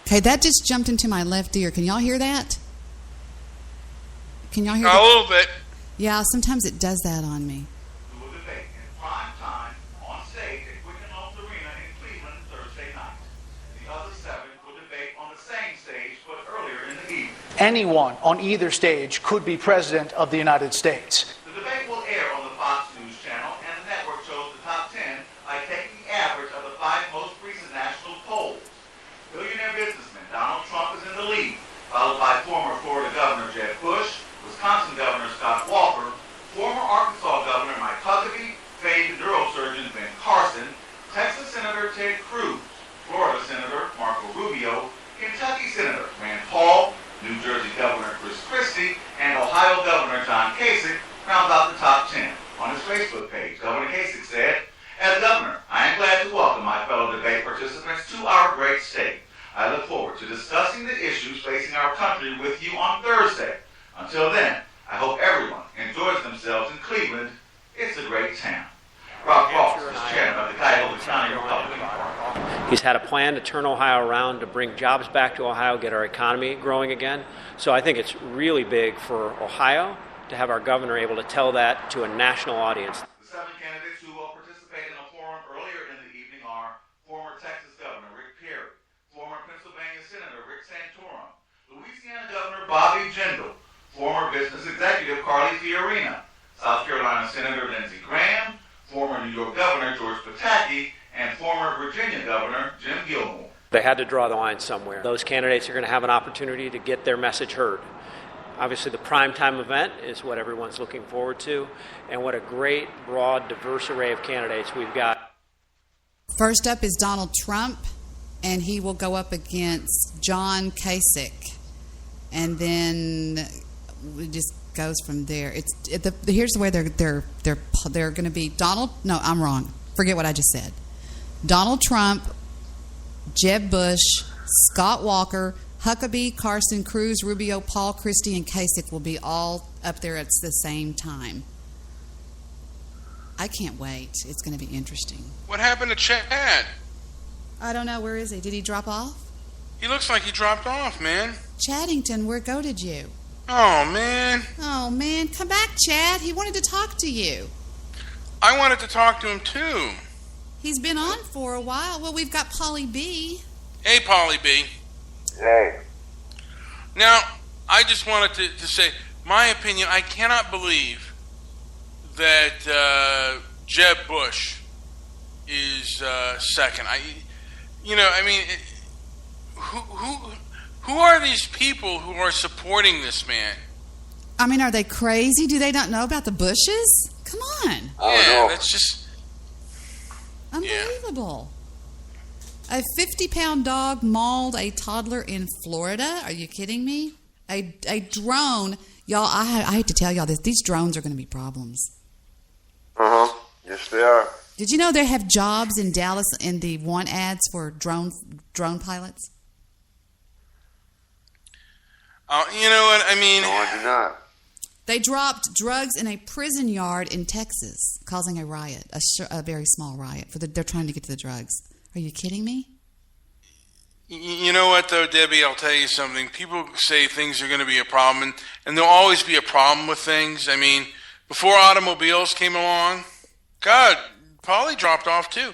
Okay, that just jumped into my left ear. Can y'all hear that? Can y'all hear that? A little bit. Yeah, sometimes it does that on me. Who will debate in prime time on stage at Quicken Loans Arena in Cleveland Thursday night. The other 7 will debate on the same stage but earlier in the evening. Anyone on either stage could be president of the United States. The debate will air on the Fox News Channel, and the network chose the top 10 by taking the average of the 5 most recent national polls. Billionaire businessman Donald Trump is in the lead, followed by former Florida Governor Jeb Bush, Wisconsin Governor Scott Walker, former Arkansas Governor Mike Huckabee, famed neurosurgeon Ben Carson, Texas Senator Ted Cruz, Florida Senator Marco Rubio, Kentucky Senator Rand Paul, New Jersey Governor Chris Christie, and Ohio Governor John Kasich round out the top 10. On his Facebook page, Governor Kasich said, "As governor, I am glad to welcome my fellow debate participants to our great state. I look forward to discussing the issues facing our country with you on Thursday. Until then, I hope everyone enjoys themselves in Cleveland. It's a great town." Rob Ross is chairman of the Cuyahoga County Republican Party. He's had a plan to turn Ohio around, to bring jobs back to Ohio, get our economy growing again. So I think it's really big for Ohio to have our governor able to tell that to a national audience. The 7 candidates who will participate in a forum earlier in the evening are former Texas Governor Rick Perry, former Pennsylvania Senator Rick Santorum, Louisiana Governor Bobby Jindal, former business executive Carly Fiorina, South Carolina Senator Lindsey Graham, former New York Governor George Pataki, and former Virginia Governor Jim Gilmore. They had to draw the line somewhere. Those candidates are going to have an opportunity to get their message heard. Obviously, the primetime event is what everyone's looking forward to, and what a great, broad, diverse array of candidates we've got. First up is Donald Trump, and he will go up against John Kasich. And then it just goes from there. Here's the way they're going to be Donald. No, I'm wrong. Forget what I just said. Donald Trump, Jeb Bush, Scott Walker, Huckabee, Carson, Cruz, Rubio, Paul, Christie, and Kasich will be all up there at the same time. I can't wait. It's going to be interesting. What happened to Chad? I don't know. Where is he? Did he drop off? He looks like he dropped off, man. Chaddington, where did you? Oh, man. Oh, man. Come back, Chad. He wanted to talk to you. I wanted to talk to him, too. He's been on for a while. Well, we've got Polly B. Hey, Polly B. Hey. Now, I just wanted to say, my opinion, I cannot believe that Jeb Bush is second. Who are these people who are supporting this man? I mean, are they crazy? Do they not know about the Bushes? Come on. Yeah, that's just unbelievable. A 50-pound dog mauled a toddler in Florida. Are you kidding me? A drone. Y'all, I hate to tell y'all this. These drones are going to be problems. Uh-huh. Yes, they are. Did you know they have jobs in Dallas in the want ads for drone pilots? You know what? I mean... No, I do not. They dropped drugs in a prison yard in Texas, causing a riot, a very small riot. They're trying to get to the drugs. Are you kidding me? You know what, though, Debbie? I'll tell you something. People say things are going to be a problem, and there'll always be a problem with things. I mean, before automobiles came along, God, Polly dropped off, too.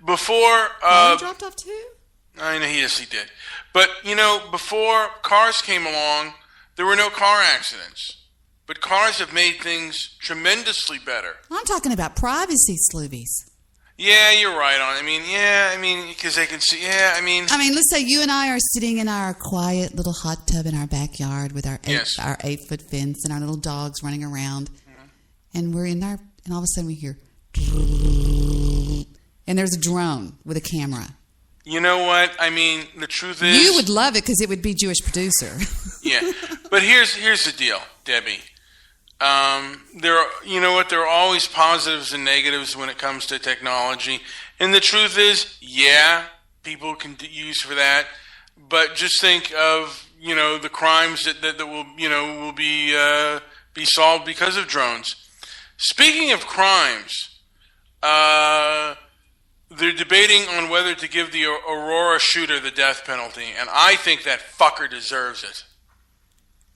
Before... Polly dropped off, too? I know, yes, he did. But, before cars came along, there were no car accidents. But cars have made things tremendously better. I'm talking about privacy, Sloobies. Yeah, you're right on. Because they can see. Let's say you and I are sitting in our quiet little hot tub in our backyard with our 8-foot fence and our little dogs running around, and we're in our, and all of a sudden we hear, and there's a drone with a camera. You know what? The truth is, you would love it because it would be Jewish producer. Yeah, but here's the deal, Debbie. There are always positives and negatives when it comes to technology, and the truth is, people can use for that. But just think of the crimes that will be solved because of drones. Speaking of crimes, they're debating on whether to give the Aurora shooter the death penalty, and I think that fucker deserves it.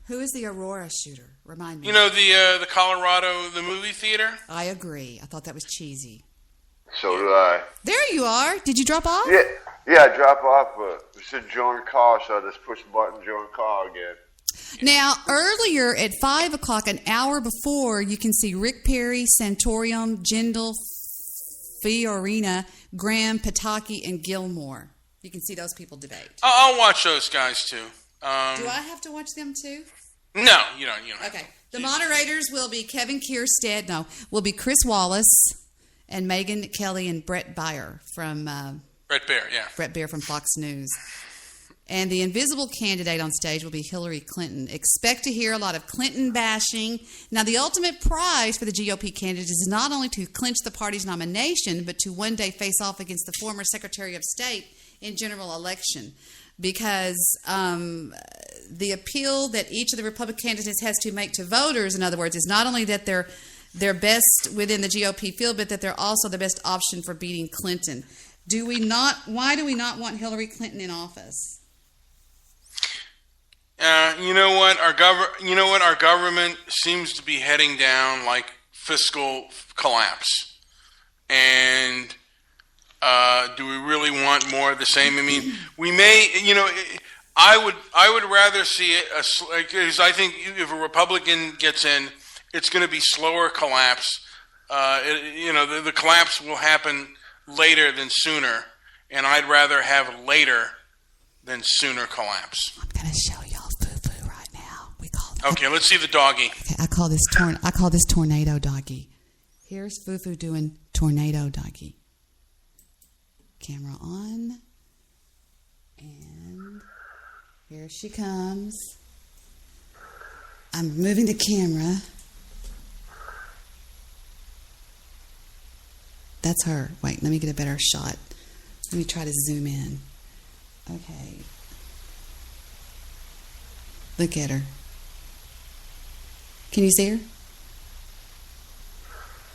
Who is the Aurora shooter? Remind me. The Colorado, the movie theater? I agree. I thought that was cheesy. So did I. There you are. Did you drop off? Yeah, I dropped off, but it said join call, so I just pushed the button, join call again. Now, earlier at 5 o'clock, an hour before, you can see Rick Perry, Santorium, Jindal, Fiorina, Graham, Pataki, and Gilmore. You can see those people debate. I'll watch those guys, too. Do I have to watch them, too? No, you don't. Okay. The moderators will be Kevin Kierstead. Will be Chris Wallace and Megan Kelly and Brett Baer from... Brett Baer, yeah. Brett Baer from Fox News. And the invisible candidate on stage will be Hillary Clinton. Expect to hear a lot of Clinton bashing. Now, the ultimate prize for the GOP candidate is not only to clinch the party's nomination, but to one day face off against the former Secretary of State in general election. Because the appeal that each of the Republican candidates has to make to voters, in other words, is not only that they're best within the GOP field, but that they're also the best option for beating Clinton. Why do we not want Hillary Clinton in office? You know what? Our government seems to be heading down like fiscal collapse. And do we really want more of the same? We may. I would rather see it because I think if a Republican gets in, it's going to be slower collapse. The collapse will happen later than sooner, and I'd rather have later than sooner collapse. I'm going to show y'all Foo-Foo right now. Okay, let's see the doggy. Okay, I call this tornado doggy. Here's Foo-Foo doing tornado doggy. Camera on, and here she comes. I'm moving the camera. That's her. Wait, let me get a better shot. Let me try to zoom in. Okay. Look at her. Can you see her?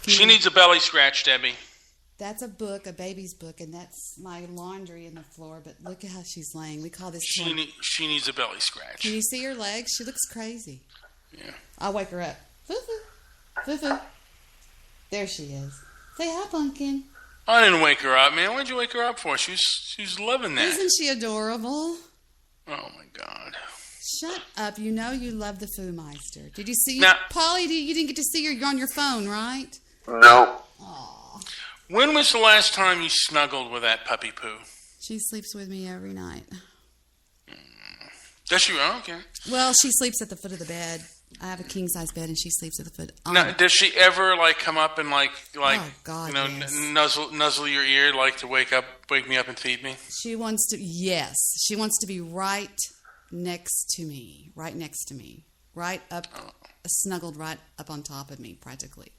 She needs a belly scratch, Debbie. That's a book, a baby's book, and that's my laundry in the floor. But look at how she's laying. We call this. She needs a belly scratch. Can you see her legs? She looks crazy. Yeah. I'll wake her up. Foo-foo. Foo-foo. There she is. Say hi, Pumpkin. I didn't wake her up, man. What'd you wake her up for? She's loving that. Isn't she adorable? Oh my God. Shut up. You know you love the Foo Meister. Did you see Polly? You didn't get to see her. You're on your phone, right? No. Aww. When was the last time you snuggled with that puppy poo? She sleeps with me every night. Does she? Oh, okay. Well, she sleeps at the foot of the bed. I have a king size bed, and she sleeps at the foot. Now, does she ever come up and oh, God, yes. nuzzle your ear to wake me up and feed me? She wants to. Yes, she wants to be right next to me, right up, snuggled right up on top of me, practically.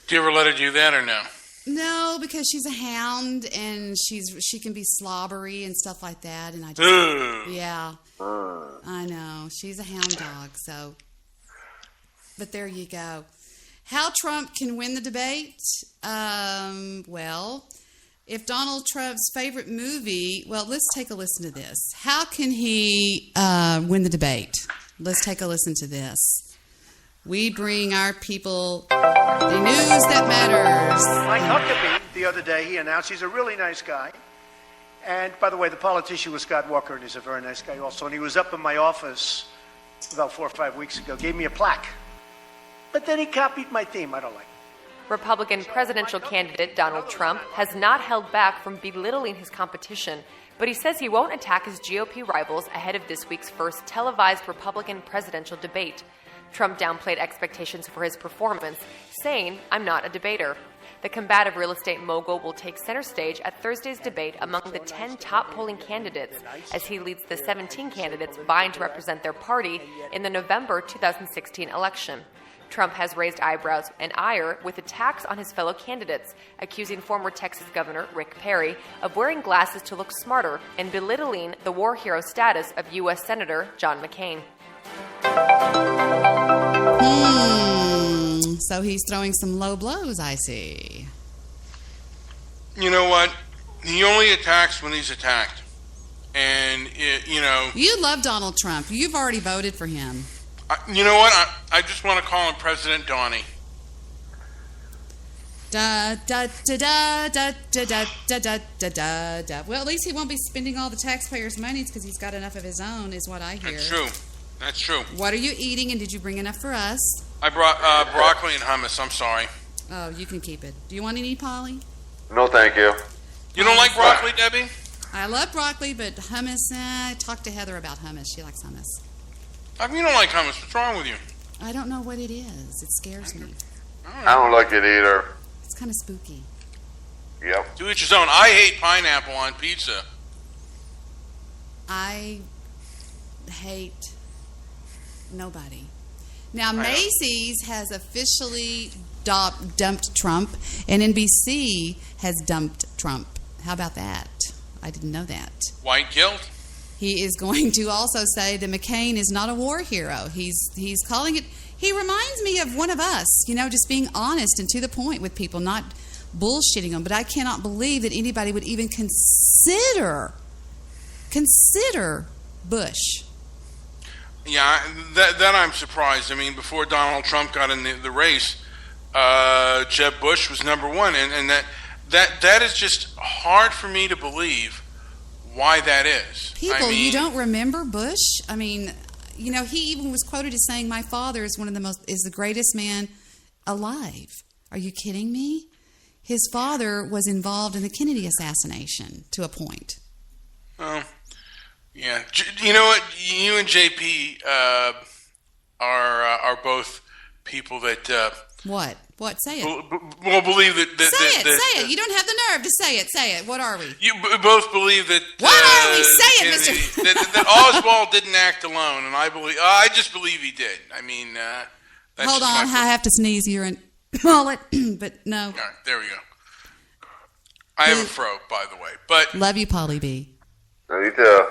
Do you ever let her do that or no? No, because she's a hound and she can be slobbery and stuff like that, and I just yeah, I know she's a hound dog, so. But there you go. How Trump can win the debate? Well, if Donald Trump's favorite movie... Well, let's take a listen to this. How can he win the debate? Let's take a listen to this. We bring our people the news that matters. Mike Huckabee, the other day, he announced he's a really nice guy. And, by the way, the politician was Scott Walker, and he's a very nice guy also. And he was up in my office about 4 or 5 weeks ago, gave me a plaque. But then he copied my theme. I don't like it. Republican presidential candidate Donald Trump has not held back from belittling his competition, but he says he won't attack his GOP rivals ahead of this week's first televised Republican presidential debate. Trump downplayed expectations for his performance, saying, "I'm not a debater." The combative real estate mogul will take center stage at Thursday's debate among the 10 top polling candidates as he leads the 17 candidates vying to represent their party in the November 2016 election. Trump has raised eyebrows and ire with attacks on his fellow candidates, accusing former Texas Governor Rick Perry of wearing glasses to look smarter and belittling the war hero status of U.S. Senator John McCain. So he's throwing some low blows, I see. You know what? He only attacks when he's attacked. And, You love Donald Trump. You've already voted for him. You know what? I just want to call him President Donnie. Da da da da da da da da da da da da. Well, at least he won't be spending all the taxpayers' money because he's got enough of his own, is what I hear. That's true. What are you eating, and did you bring enough for us? I brought broccoli and hummus. I'm sorry. Oh, you can keep it. Do you want any, Polly? No, thank you. You don't like broccoli, Debbie? I love broccoli, but hummus. Talk to Heather about hummus. She likes hummus. How come you don't like hummus? What's wrong with you? I don't know what it is. It scares me. I don't like it either. It's kind of spooky. Yep. To each his own. I hate pineapple on pizza. I hate nobody. Now, Macy's has officially dumped Trump, and NBC has dumped Trump. How about that? I didn't know that. White guilt? He is going to also say that McCain is not a war hero. He's calling it. He reminds me of one of us, just being honest and to the point with people, not bullshitting them. But I cannot believe that anybody would even consider Bush. Yeah, that I'm surprised. I mean, before Donald Trump got in the race, Jeb Bush was number one, and that is just hard for me to believe. Why that is. People, you don't remember Bush? I mean, he even was quoted as saying, "My father is is the greatest man alive." Are you kidding me? His father was involved in the Kennedy assassination to a point. Oh, yeah. You know what? You and JP are both people that. What? Say it. Believe that. Say it. You don't have the nerve to say it. Say it. What are we? You both believe that. What are we? Say it, Mr. that Oswald didn't act alone, and I just believe he did. I mean, hold on. I have to sneeze here and call it, but no. All right, there we go. I have a fro, by the way, but love you, Polly B. Love you too.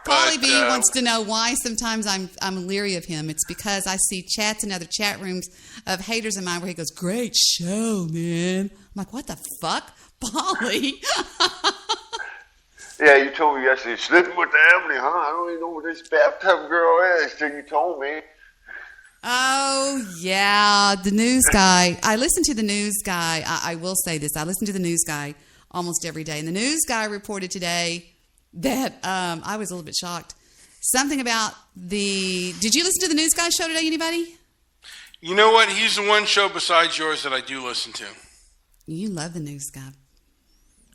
Polly B wants to know why sometimes I'm leery of him. It's because I see chats in other chat rooms of haters of mine where he goes, "Great show, man." I'm like, what the fuck, Polly? Yeah, you told me yesterday, sleeping with the Emily, huh? I don't even know what this bathtub girl is till you told me. Oh, yeah, the news guy. I listen to the news guy. I will say this. I listen to the news guy almost every day. And the news guy reported today that I was a little bit shocked. Something about did you listen to the news guy show today, anybody? You know what? He's the one show besides yours that I do listen to. You love the news guy.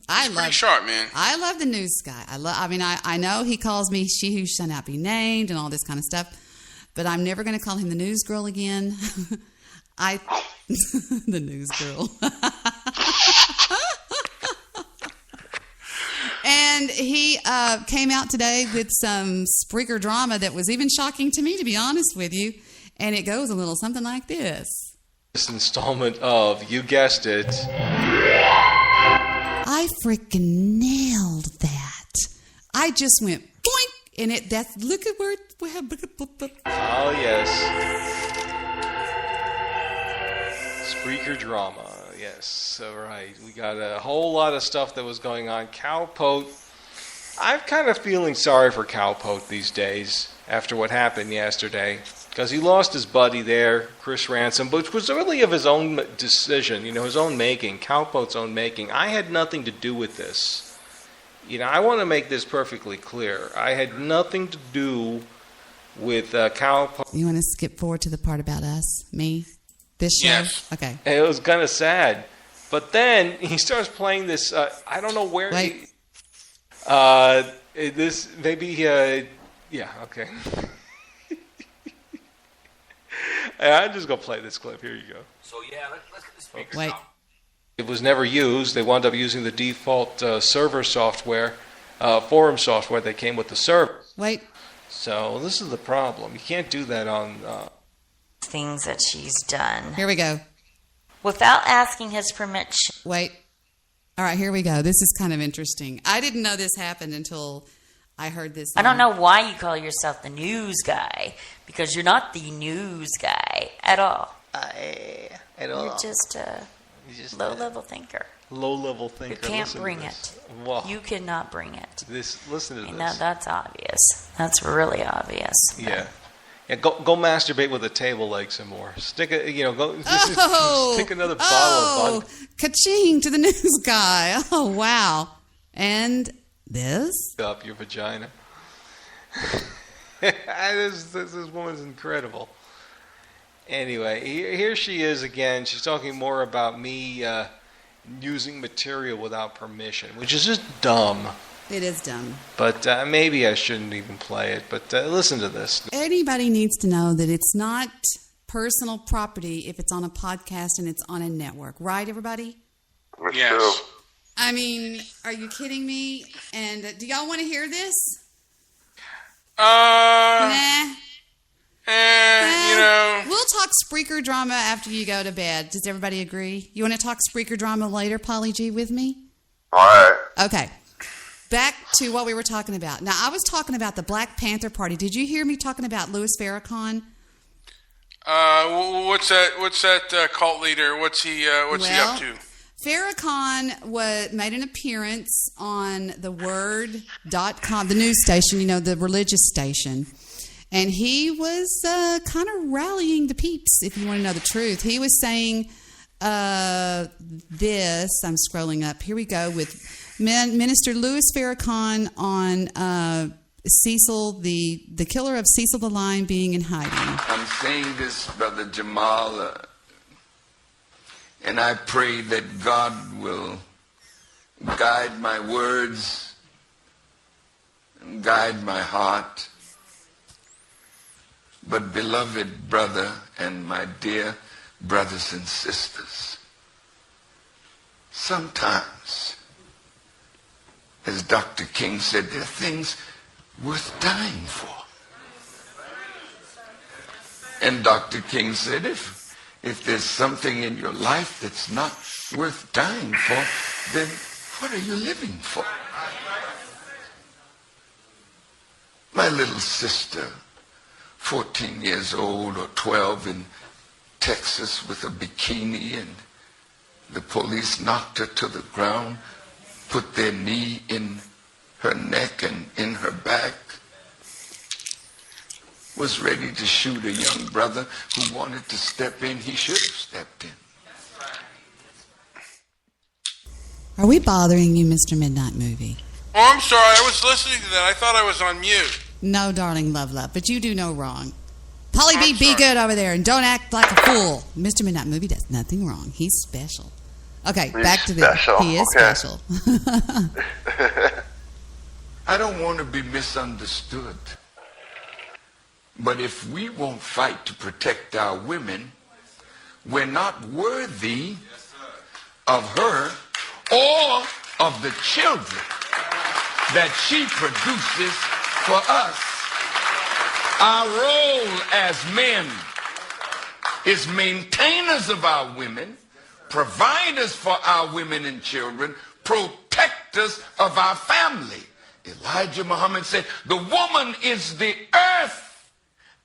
He's pretty sharp, man. I love the news guy. I know he calls me she who shall not be named and all this kind of stuff, but I'm never going to call him the news girl again. The news girl. And he came out today with some Spreaker drama that was even shocking to me, to be honest with you. And it goes a little something like this. This installment of, you guessed it, I freaking nailed that. I just went boink, and look at where it went. Oh yes, Spreaker drama. Yes, all right. We got a whole lot of stuff that was going on. Cowpote. I'm kind of feeling sorry for Cowpote these days after what happened yesterday, because he lost his buddy there, Chris Ransom, which was really of his own decision, his own making, Cowpote's own making. I had nothing to do with this. I want to make this perfectly clear. I had nothing to do with Cowpote. You want to skip forward to the part about us, me, this show? Yes. Okay. It was kind of sad. But then he starts playing this, I don't know where Wait. this, maybe, yeah, okay. I'm just going to play this clip. Here you go. So, yeah, let's get the speakers Wait. out. It was never used. They wound up using the default server software, forum software that came with the server. Wait. So this is the problem. You can't do that on... things that she's done. Here we go. Without asking his permission. Wait. All right, here we go. This is kind of interesting. I didn't know this happened until I heard this. I don't know why you call yourself the news guy, because you're not the news guy at all. At all. You're just a low-level thinker. Low-level thinker. You can't Listen bring to it. this. Wow. You cannot bring it. Listen to this. No, that's obvious. That's really obvious. Yeah. Yeah, go masturbate with a table leg some more. Stick a, stick another bottle of vodka. Ka-ching to the news guy. Oh, wow. And this? Up your vagina. This woman's incredible. Anyway, here she is again. She's talking more about me using material without permission, which is just dumb. It is dumb. But maybe I shouldn't even play it. But listen to this. Anybody needs to know that it's not personal property if it's on a podcast and it's on a network. Right, everybody? Yes. I mean, are you kidding me? And do y'all want to hear this? Nah. We'll talk Spreaker drama after you go to bed. Does everybody agree? You want to talk Spreaker drama later, Polly G, with me? All right. Okay. Back to what we were talking about. Now, I was talking about the Black Panther Party. Did you hear me talking about Louis Farrakhan? What's that cult leader? What's he up to? Farrakhan made an appearance on the Word.com, the news station, the religious station. And he was kind of rallying the peeps, if you want to know the truth. He was saying this. I'm scrolling up. Here we go with Minister Louis Farrakhan on Cecil, the killer of Cecil the Lion being in hiding. I'm saying this, Brother Jamal, and I pray that God will guide my words and guide my heart. But beloved brother and my dear brothers and sisters, sometimes, as Dr. King said, there are things worth dying for. And Dr. King said, if there's something in your life that's not worth dying for, then what are you living for? My little sister, 14 years old or 12 in Texas with a bikini, and the police knocked her to the ground, put their knee in her neck and in her back, was ready to shoot a young brother who wanted to step in. He should have stepped in. Are we bothering you, Mr. Midnight Movie? Oh, I'm sorry. I was listening to that. I thought I was on mute. No, darling, love, but you do no wrong. Polly B, be good over there and don't act like a fool. Mr. Midnight Movie does nothing wrong. He's special. Okay, He's back to special. He is Okay. special. I don't want to be misunderstood. But if we won't fight to protect our women, we're not worthy of her or of the children that she produces for us. Our role as men is maintainers of our women, providers for our women and children, protectors of our family. Elijah Muhammad said, the woman is the earth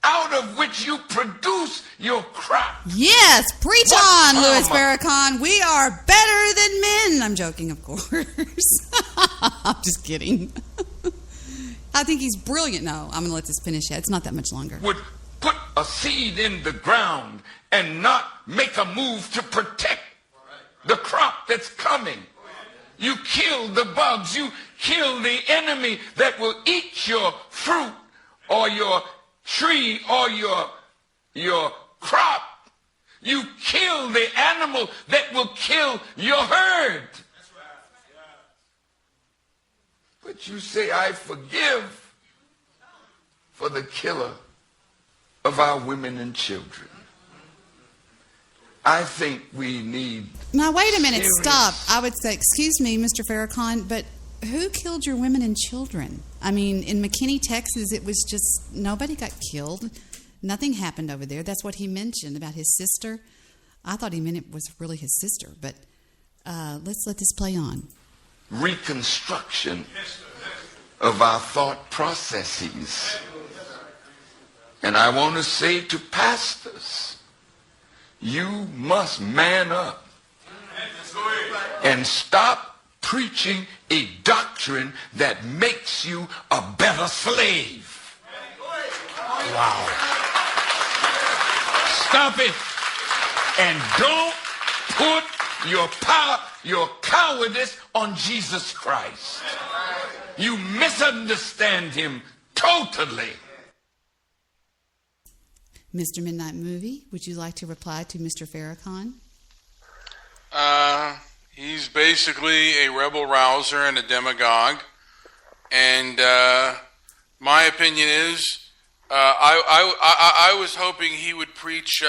out of which you produce your crop. Yes, preach on, Louis Farrakhan. We are better than men. I'm joking, of course. I'm just kidding. I think he's brilliant. No, I'm going to let this finish yet. It's not that much longer. Would put a seed in the ground and not make a move to protect the crop that's coming. You kill the bugs. You kill the enemy that will eat your fruit or your tree or your crop. You kill the animal that will kill your herd. But you say, I forgive for the killer of our women and children. I think we need... Now, wait a minute. Stop. I would say, excuse me, Mr. Farrakhan, but who killed your women and children? I mean, in McKinney, Texas, it was just nobody got killed. Nothing happened over there. That's what he mentioned about his sister. I thought he meant it was really his sister, but let's let this play on. Reconstruction of our thought processes. And I want to say to pastors, you must man up and stop preaching a doctrine that makes you a better slave. Wow. Stop it. And don't put your power, your cowardice on Jesus Christ. You misunderstand him totally. Mr. Midnight Movie, would you like to reply to Mr. Farrakhan? He's basically a rebel rouser and a demagogue. And my opinion is, I was hoping he would preach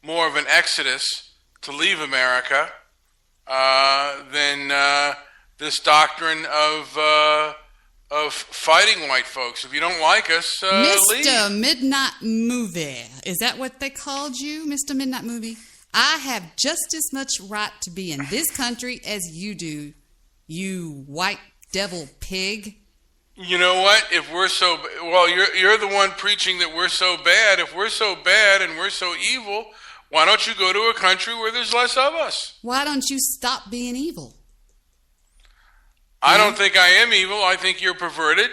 more of an exodus to leave America than this doctrine of fighting white folks. If you don't like us, leave. Mr. Midnight Movie. Is that what they called you, Mr. Midnight Movie? I have just as much right to be in this country as you do, you white devil pig. You know what? If we're so well, you're the one preaching that we're so bad. If we're so bad and we're so evil, why don't you go to a country where there's less of us? Why don't you stop being evil? I don't think I am evil. I think you're perverted.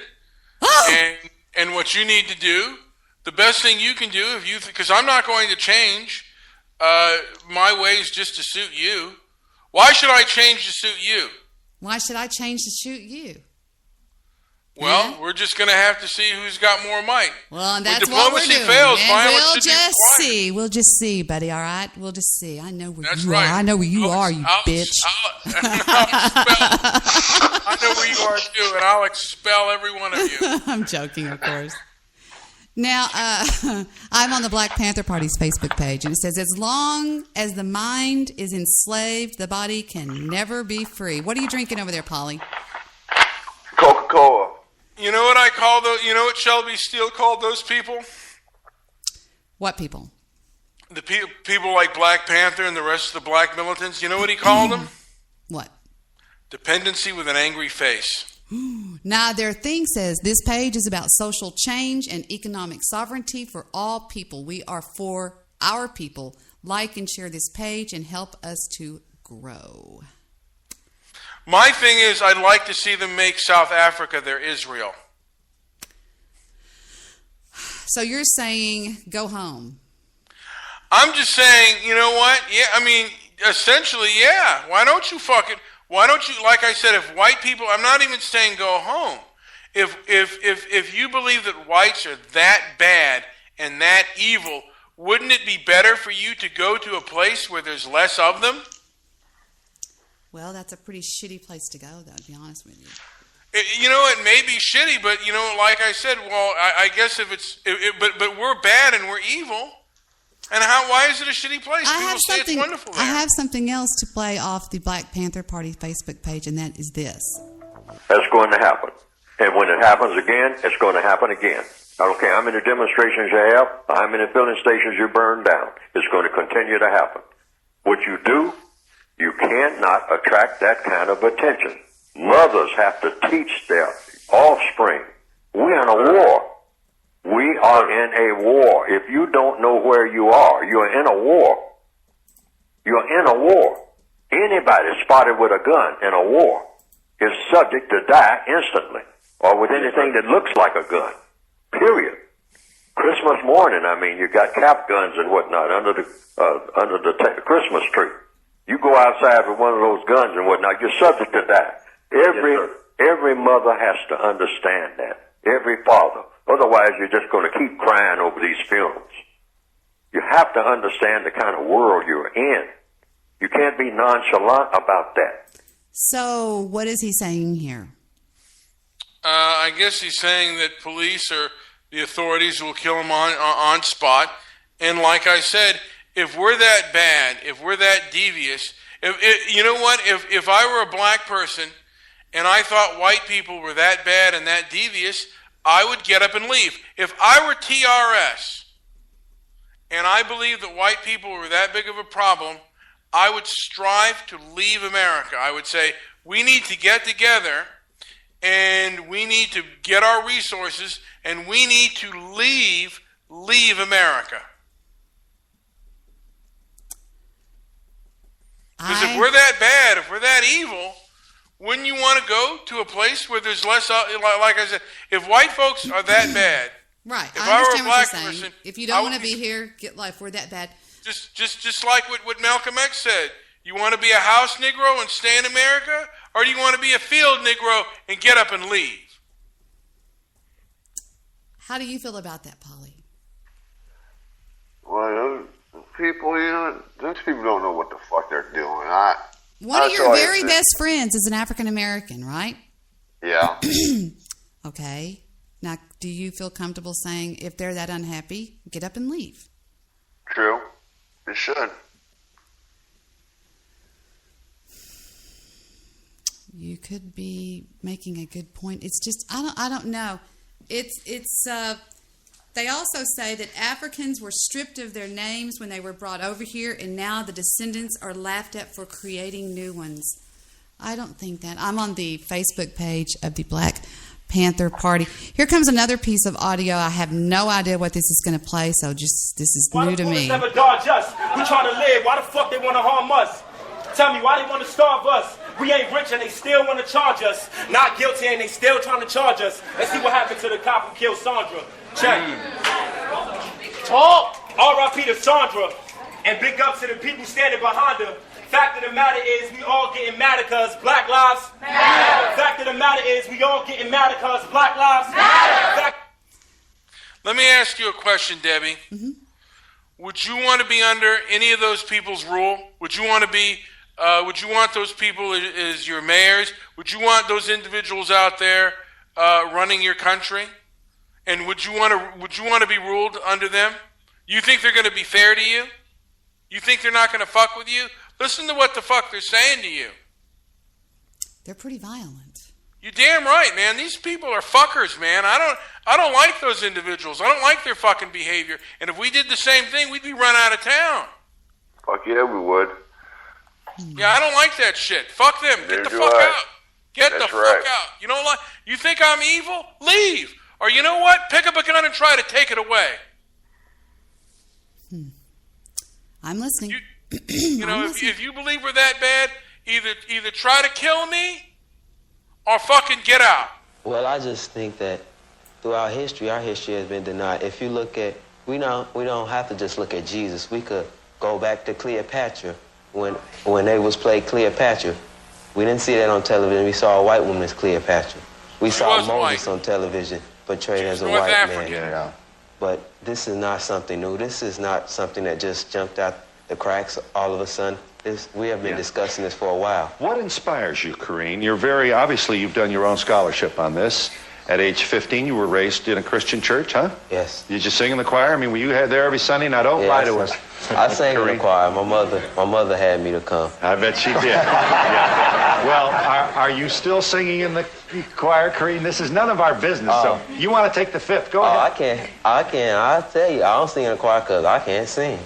And what you need to do, the best thing you can do, if you because I'm not going to change my ways just to suit you. Why should I change to suit you? Why should I change to suit you? Well, we're just going to have to see who's got more might. Well, and when that's what we're doing. Fails, and we'll just see. We'll just see, buddy. All right, we'll just see. I know where you are. I know where you are, you bitch. I know where you are too, and I'll expel every one of you. I'm joking, of course. Now, I'm on the Black Panther Party's Facebook page, and it says, as long as the mind is enslaved, the body can never be free. What are you drinking over there, Polly? Coca-Cola. You know what I call those? You know what Shelby Steele called those people? What people? The people like Black Panther and the rest of the black militants. You know what he called them? What? Dependency with an angry face. Now, their thing says this page is about social change and economic sovereignty for all people. We are for our people. Like and share this page and help us to grow. My thing is, I'd like to see them make South Africa their Israel. So you're saying go home. I'm just saying, you know what? Yeah, I mean, essentially, yeah. Why don't you, like I said, if white people, I'm not even saying go home. If you believe that whites are that bad and that evil, wouldn't it be better for you to go to a place where there's less of them? Well, that's a pretty shitty place to go, though, to be honest with you. It may be shitty, but, like I said, well, I guess if it's... but we're bad and we're evil. And why is it a shitty place? People say it's wonderful there. I have something else to play off the Black Panther Party Facebook page, and that is this. That's going to happen. And when it happens again, it's going to happen again. I don't care how many demonstrations you have, how many filling stations you burn down. It's going to continue to happen. What you do, you cannot attract that kind of attention. Mothers have to teach their offspring. We're in a war. We are in a war. If you don't know where you are, you're in a war. You're in a war. Anybody spotted with a gun in a war is subject to die instantly, or with anything that looks like a gun. Period. Christmas morning, you got cap guns and whatnot under the Christmas tree. You go outside with one of those guns and whatnot, you're subject to that. Every mother has to understand that. Every father. Otherwise, you're just going to keep crying over these funerals. You have to understand the kind of world you're in. You can't be nonchalant about that. So, what is he saying here? I guess he's saying that police or the authorities will kill him on spot. And like I said, if we're that bad, if we're that devious, you know what? If I were a black person and I thought white people were that bad and that devious, I would get up and leave. If I were TRS and I believed that white people were that big of a problem, I would strive to leave America. I would say, we need to get together and we need to get our resources and we need to leave America. Because if we're that bad, if we're that evil, wouldn't you want to go to a place where there's less, like I said, if white folks are that bad, right? If I were a black person, if you don't want to be here, get life. We're that bad. Just like what Malcolm X said, you want to be a house Negro and stay in America, or do you want to be a field Negro and get up and leave? How do you feel about that, Polly? Well, people, those people don't know what the fuck they're doing. One of your very best friends is an African American, right? Yeah. Okay. Now, do you feel comfortable saying if they're that unhappy, get up and leave? True. It should. You could be making a good point. It's just I don't know. They also say that Africans were stripped of their names when they were brought over here, and now the descendants are laughed at for creating new ones. I don't think that. I'm on the Facebook page of the Black Panther Party. Here comes another piece of audio. I have no idea what this is going to play, so this is new to me. Why the never dodge us? We trying to live. Why the fuck they want to harm us? Tell me, why they want to starve us? We ain't rich and they still want to charge us. Not guilty and they still trying to charge us. Let's see what happened to the cop who killed Sandra. Check. Talk. R.I.P. to Sandra. And big up to the people standing behind her. Fact of the matter is we all getting mad because Black Lives Matter. Fact of the matter is we all getting mad because Black Lives Matter. Let me ask you a question, Debbie. Mm-hmm. Would you want to be under any of those people's rule? Would you want to be? Would you want those people as your mayors? Would you want those individuals out there running your country? And would you want to be ruled under them? You think they're going to be fair to you? You think they're not going to fuck with you? Listen to what the fuck they're saying to you. They're pretty violent. You're damn right, man. These people are fuckers, man. I don't like those individuals. I don't like their fucking behavior. And if we did the same thing, we'd be run out of town. Fuck yeah, we would. Yeah, I don't like that shit. Fuck them. Get the fuck out. Get the fuck out. You know what? You think I'm evil? Leave. Or you know what? Pick up a gun and try to take it away. I'm listening. You know, if you believe we're that bad, either try to kill me or fucking get out. Well, I just think that throughout history, our history has been denied. If you look at, we don't have to just look at Jesus. We could go back to Cleopatra when they was played Cleopatra. We didn't see that on television. We saw a white woman as Cleopatra. We saw Moses on television portrayed as a white man. Yeah. But this is not something new. This is not something that just jumped out the cracks all of a sudden. We have been discussing this for a while. What inspires you, Karine? Obviously you've done your own scholarship on this. At age 15, you were raised in a Christian church, huh? Yes. Did you sing in the choir? I mean, were you there every Sunday? Now, don't lie to us. I sang in the choir. My mother had me to come. I bet she did. Yeah. Well, are you still singing in the choir, Karine? This is none of our business, so you want to take the fifth. Go ahead. I can't. I'll tell you, I don't sing in the choir because I can't sing.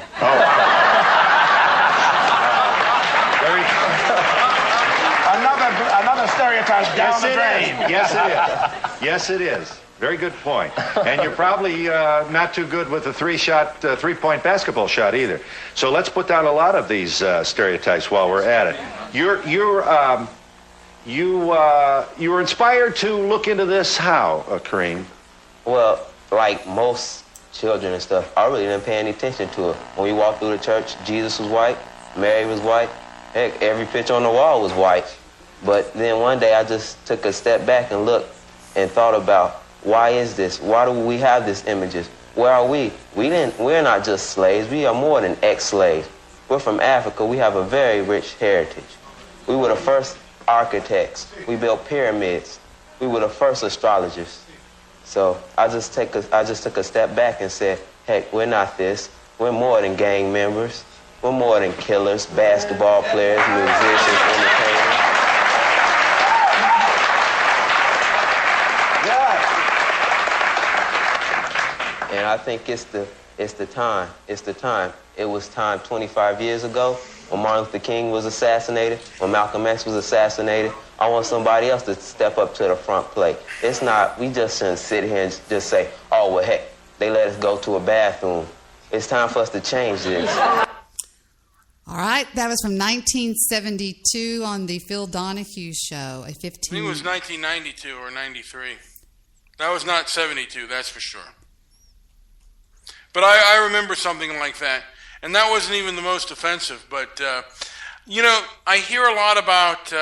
Another stereotype down the drain. Yes, it is. Yes, it is. Very good point. And you're probably not too good with a three-point basketball shot either. So let's put down a lot of these stereotypes while we're at it. You were inspired to look into this how, Karine? Well, like most children and stuff, I really didn't pay any attention to it. When we walked through the church, Jesus was white, Mary was white, heck, every picture on the wall was white. But then one day I just took a step back and looked and thought about, why is this? Why do we have these images? Where are we? We're not just slaves. We are more than ex-slaves. We're from Africa. We have a very rich heritage. We were the first architects. We built pyramids. We were the first astrologers. So I just took a step back and said, heck, we're not this. We're more than gang members. We're more than killers, basketball players, musicians, entertainers. And I think it's the time. It's the time. It was time 25 years ago when Martin Luther King was assassinated, when Malcolm X was assassinated. I want somebody else to step up to the front plate. It's not, we just shouldn't sit here and just say, oh, well, heck, they let us go to a bathroom. It's time for us to change this. All right, that was from 1972 on the Phil Donahue Show. I think it was 1992 or 93. That was not 72, that's for sure. But I remember something like that. And that wasn't even the most offensive. But, I hear a lot about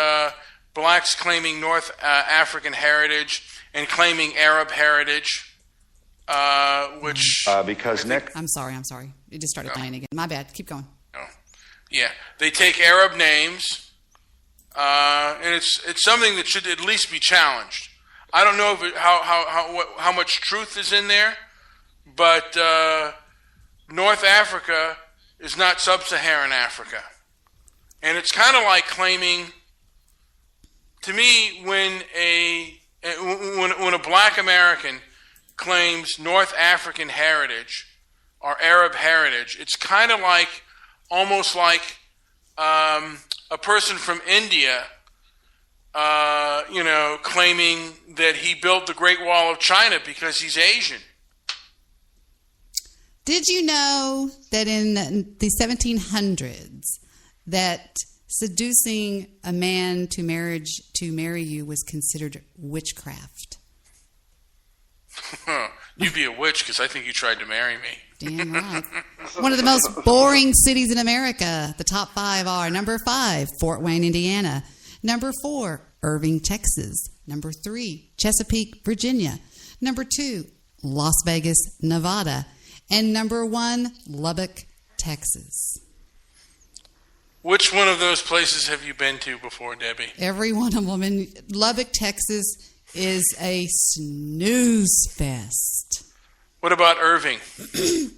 blacks claiming North African heritage and claiming Arab heritage, which... because Nick... I'm sorry. It just started playing again. My bad. Keep going. Oh. Yeah. They take Arab names, and it's something that should at least be challenged. I don't know how much truth is in there, but North Africa is not sub-Saharan Africa. And it's kind of like claiming, to me, when a black American claims North African heritage or Arab heritage, it's kind of like, almost like a person from India, claiming that he built the Great Wall of China because he's Asian. Did you know that in the 1700s that seducing a man to marry you was considered witchcraft? You'd be a witch because I think you tried to marry me. Damn right. One of the most boring cities in America. The top 5 are: number 5, Fort Wayne, Indiana; number 4, Irving, Texas; number 3, Chesapeake, Virginia; number 2, Las Vegas, Nevada; and number 1, Lubbock, Texas. Which one of those places have you been to before, Debbie? Every one of them. In Lubbock, Texas is a snooze fest. What about Irving?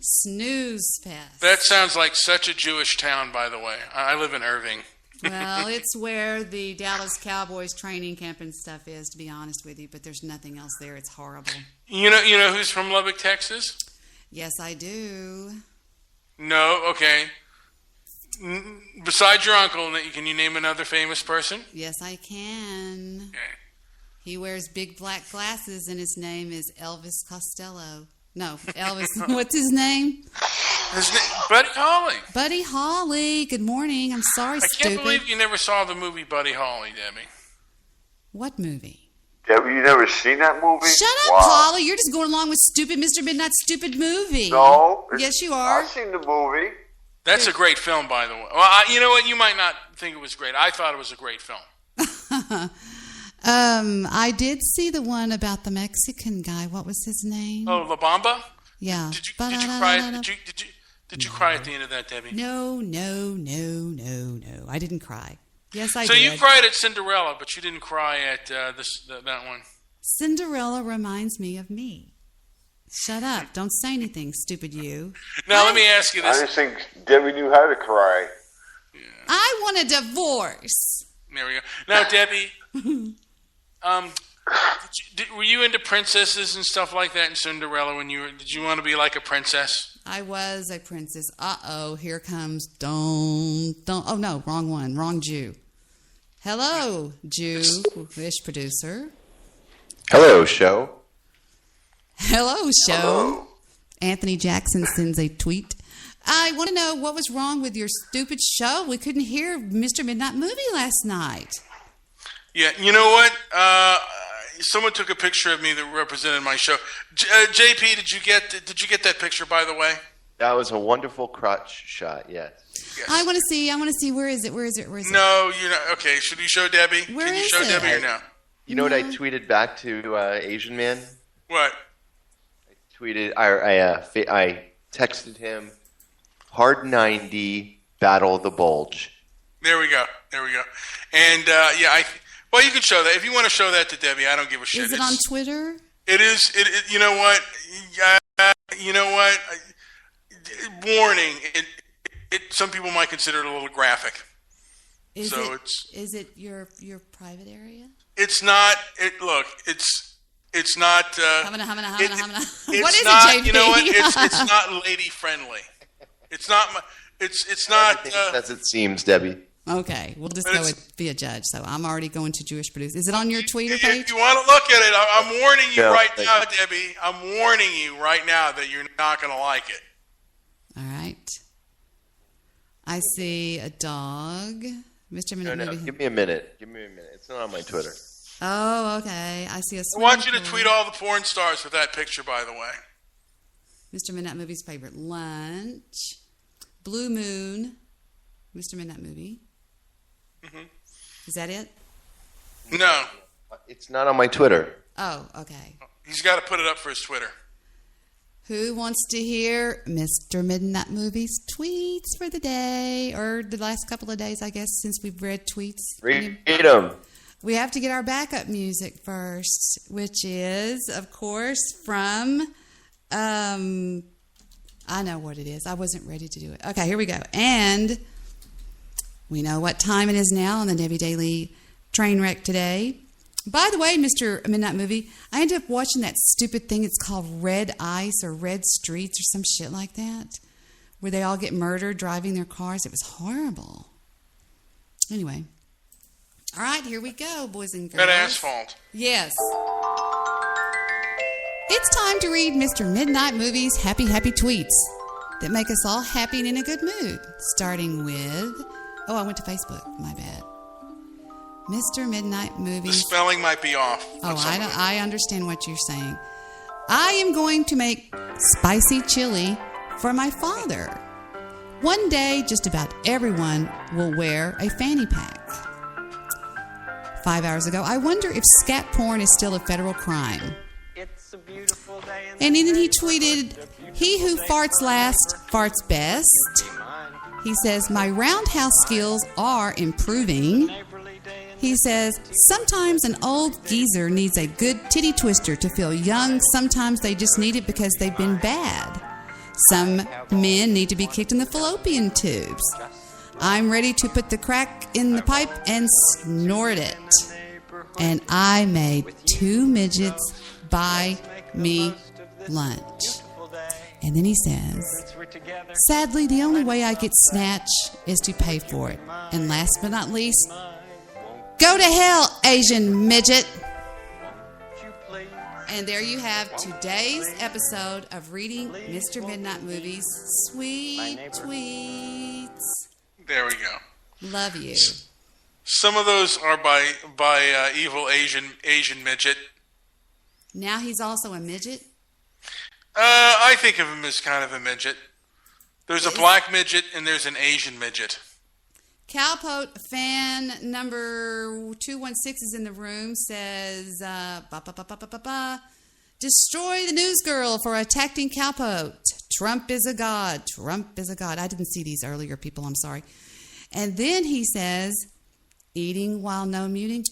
Snooze fest. That sounds like such a Jewish town, by the way. I live in Irving. Well, it's where the Dallas Cowboys training camp and stuff is, to be honest with you, but there's nothing else there. It's horrible. You know who's from Lubbock, Texas? Yes, I do. No, okay. besides your uncle, can you name another famous person? Yes, I can. He wears big black glasses, and his name is Elvis Costello. No, Elvis. What's his name? Buddy Holly. Buddy Holly. Good morning. I'm sorry, I stupid. can't believe you never saw the movie Buddy Holly, Debbie. What movie? Debbie, you never seen that movie? Shut up, Wow. Holly. You're just going along with stupid Mr. Midnight's stupid movie. No. Yes, you are. I've seen the movie. That's a great film, by the way. Well, you know what? You might not think it was great. I thought it was a great film. I did see the one about the Mexican guy. What was his name? Oh, La Bamba? Yeah. Did you cry? Did you cry at the end of that, Debbie? No. I didn't cry. Yes, I did. So you cried at Cinderella, but you didn't cry at that one. Cinderella reminds me of me. Shut up. Don't say anything, stupid you. Now, let me ask you this. I just think Debbie knew how to cry. I want a divorce. There we go. Now, Debbie, were you into princesses and stuff like that in Cinderella when did you want to be like a princess? I was a princess. Uh-oh, here comes don't. Oh, no, wrong one. Wrong Jew. Hello, Jew-ish producer. Hello, show. Hello, show. Anthony Jackson sends a tweet. I want to know what was wrong with your stupid show. We couldn't hear Mr. Midnight Movie last night. Yeah, you know what? Someone took a picture of me that represented my show. JP, did you get that picture, by the way? That was a wonderful crotch shot. Yes. I want to see. Where is it? No, you're not. Okay, should we show Debbie? Where Can you is show it? Debbie or no? You know what I tweeted back to Asian Man? What? I texted him, hard 90, battle the bulge. There we go. And well, you can show that if you want to show that to Debbie. I don't give a shit. Is it on Twitter? It is. You know what? You know what? Warning. Some people might consider it a little graphic. Is it your private area? It's not. Look. It's not. Humana. What is not, it, JP? You know what? It's not lady friendly. It's not. It's not. As it seems, Debbie. Okay, we'll just go be a judge. So I'm already going to Jewish Produce. Is it on your Twitter page? If you want to look at it, I'm warning you now, Debbie. I'm warning you right now that you're not going to like it. All right. I see a dog. Mr. Minute No, give me a minute. It's not on my Twitter. Oh, okay. I see a I want you to tweet all the porn stars with that picture, by the way. Mr. Midnight Movie's favorite lunch. Blue Moon. Mr. Midnight Movie. Mm-hmm. Is that it? No. It's not on my Twitter. Oh, okay. He's got to put it up for his Twitter. Who wants to hear Mr. Midnight Movie's tweets for the day? Or the last couple of days, I guess, since we've read tweets. Read them. We have to get our backup music first, which is, of course, from... I know what it is. I wasn't ready to do it. Okay, here we go. And we know what time it is now on the Debbie Daily train wreck today. By the way, Mr. Midnight Movie, I ended up watching that stupid thing. It's called Red Ice or Red Streets or some shit like that, where they all get murdered driving their cars. It was horrible. Anyway. All right, here we go, boys and girls. Red Asphalt. Yes. It's time to read Mr. Midnight Movie's happy tweets that make us all happy and in a good mood. Starting with... Oh, I went to Facebook. My bad. Mr. Midnight Movie. The spelling might be off. Oh, I understand what you're saying. I am going to make spicy chili for my father. One day, just about everyone will wear a fanny pack. 5 hours ago, I wonder if scat porn is still a federal crime. It's a beautiful day. And then he tweeted, he who farts last farts best. He says, my roundhouse skills are improving. He says, sometimes an old geezer needs a good titty twister to feel young. Sometimes they just need it because they've been bad. Some men need to be kicked in the fallopian tubes. I'm ready to put the crack in the pipe and snort it. And I made 2 midgets buy me lunch. And then he says, sadly, the only way I get Snatch is to pay for it. And last but not least, go to hell, Asian midget. And there you have today's episode of Reading Mr. Midnight Movies' sweet tweets. There we go. Love you. Some of those are by evil Asian midget. Now he's also a midget? I think of him as kind of a midget. There's a black midget and there's an Asian midget. Cowpote fan number 216 is in the room, says, destroy the news girl for attacking Cowpote. Trump is a god. Trump is a god. I didn't see these earlier, people. I'm sorry. And then he says, eating while no muting.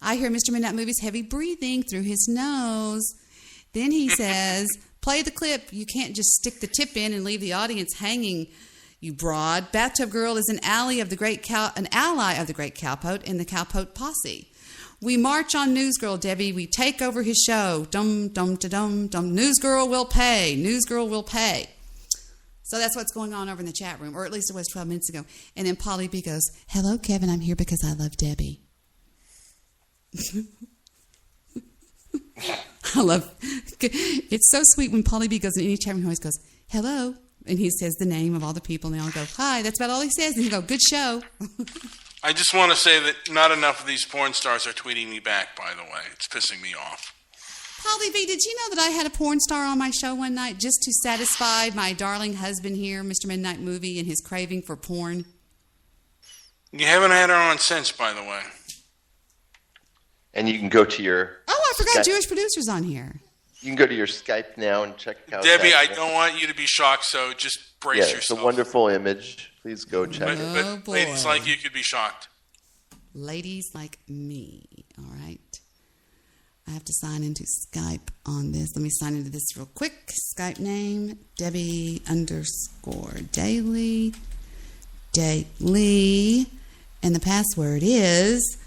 I hear Mr. Midnight Movies heavy breathing through his nose. Then he says, play the clip. You can't just stick the tip in and leave the audience hanging, you broad. Bathtub Girl is an ally of the great Cowpote and the Cowpote posse. We march on News Girl, Debbie. We take over his show. Dum, dum, da, dum, dum. News Girl will pay. News Girl will pay. So that's what's going on over in the chat room, or at least it was 12 minutes ago. And then Polly B goes, hello, Kevin. I'm here because I love Debbie. I love it's so sweet when Polly B goes in any chat room, he always goes, hello. And he says the name of all the people, and they all go, hi. That's about all he says. And you go, good show. I just want to say that not enough of these porn stars are tweeting me back, by the way. It's pissing me off. Polly B, did you know that I had a porn star on my show one night just to satisfy my darling husband here, Mr. Midnight Movie, and his craving for porn? You haven't had her on since, by the way. And you can go to your... Oh, I forgot Jewish producers on here. You can go to your Skype now and check out... Debbie, I don't want you to be shocked, so just brace yourself. It's a wonderful image. Please go check it. But ladies like you could be shocked. Ladies like me, all right? I have to sign into Skype on this. Let me sign into this real quick. Skype name, Debbie_Daily. Daily. And the password is...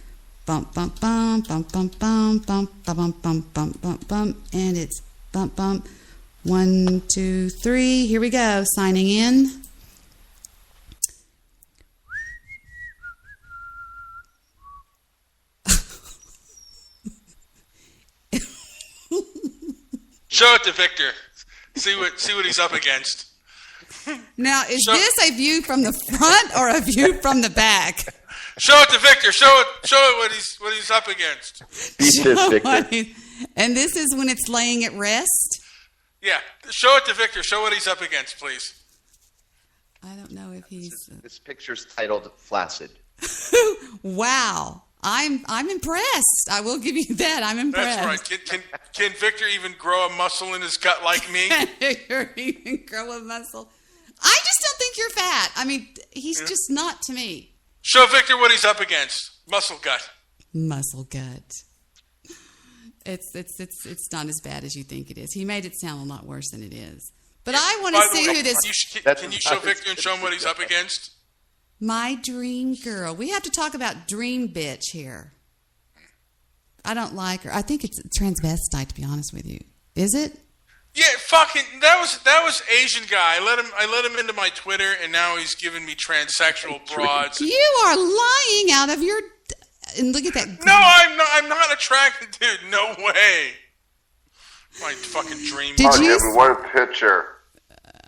bump, bump, bump, bump, bump, bump, bump, bump, bump, bump, bump, bump, and it's bump, bump. 1, 2, 3. Here we go. Signing in. Show it to Victor. See what he's up against. Now, is this a view from the front or a view from the back? Show it to Victor. Show it what he's up against. Beat this, Victor. And this is when it's laying at rest? Yeah. Show it to Victor. Show what he's up against, please. I don't know if he's... This picture's titled Flaccid. Wow. I'm impressed. I will give you that. I'm impressed. That's right. Can Victor even grow a muscle in his gut like me? Victor even grow a muscle? I just don't think you're fat. I mean, he's just not to me. Show Victor what he's up against. Muscle gut. Muscle gut. It's not as bad as you think it is. He made it sound a lot worse than it is. But I want to see who this... Can you show Victor and show him what he's up against? My dream girl. We have to talk about dream bitch here. I don't like her. I think it's transvestite, to be honest with you. Is it? Yeah, fucking that was Asian guy. I let him into my Twitter, and now he's giving me transsexual broads. You are lying out of your... And look at that. No, I'm not attracted to it. No way. My fucking dream. Did you? What a picture.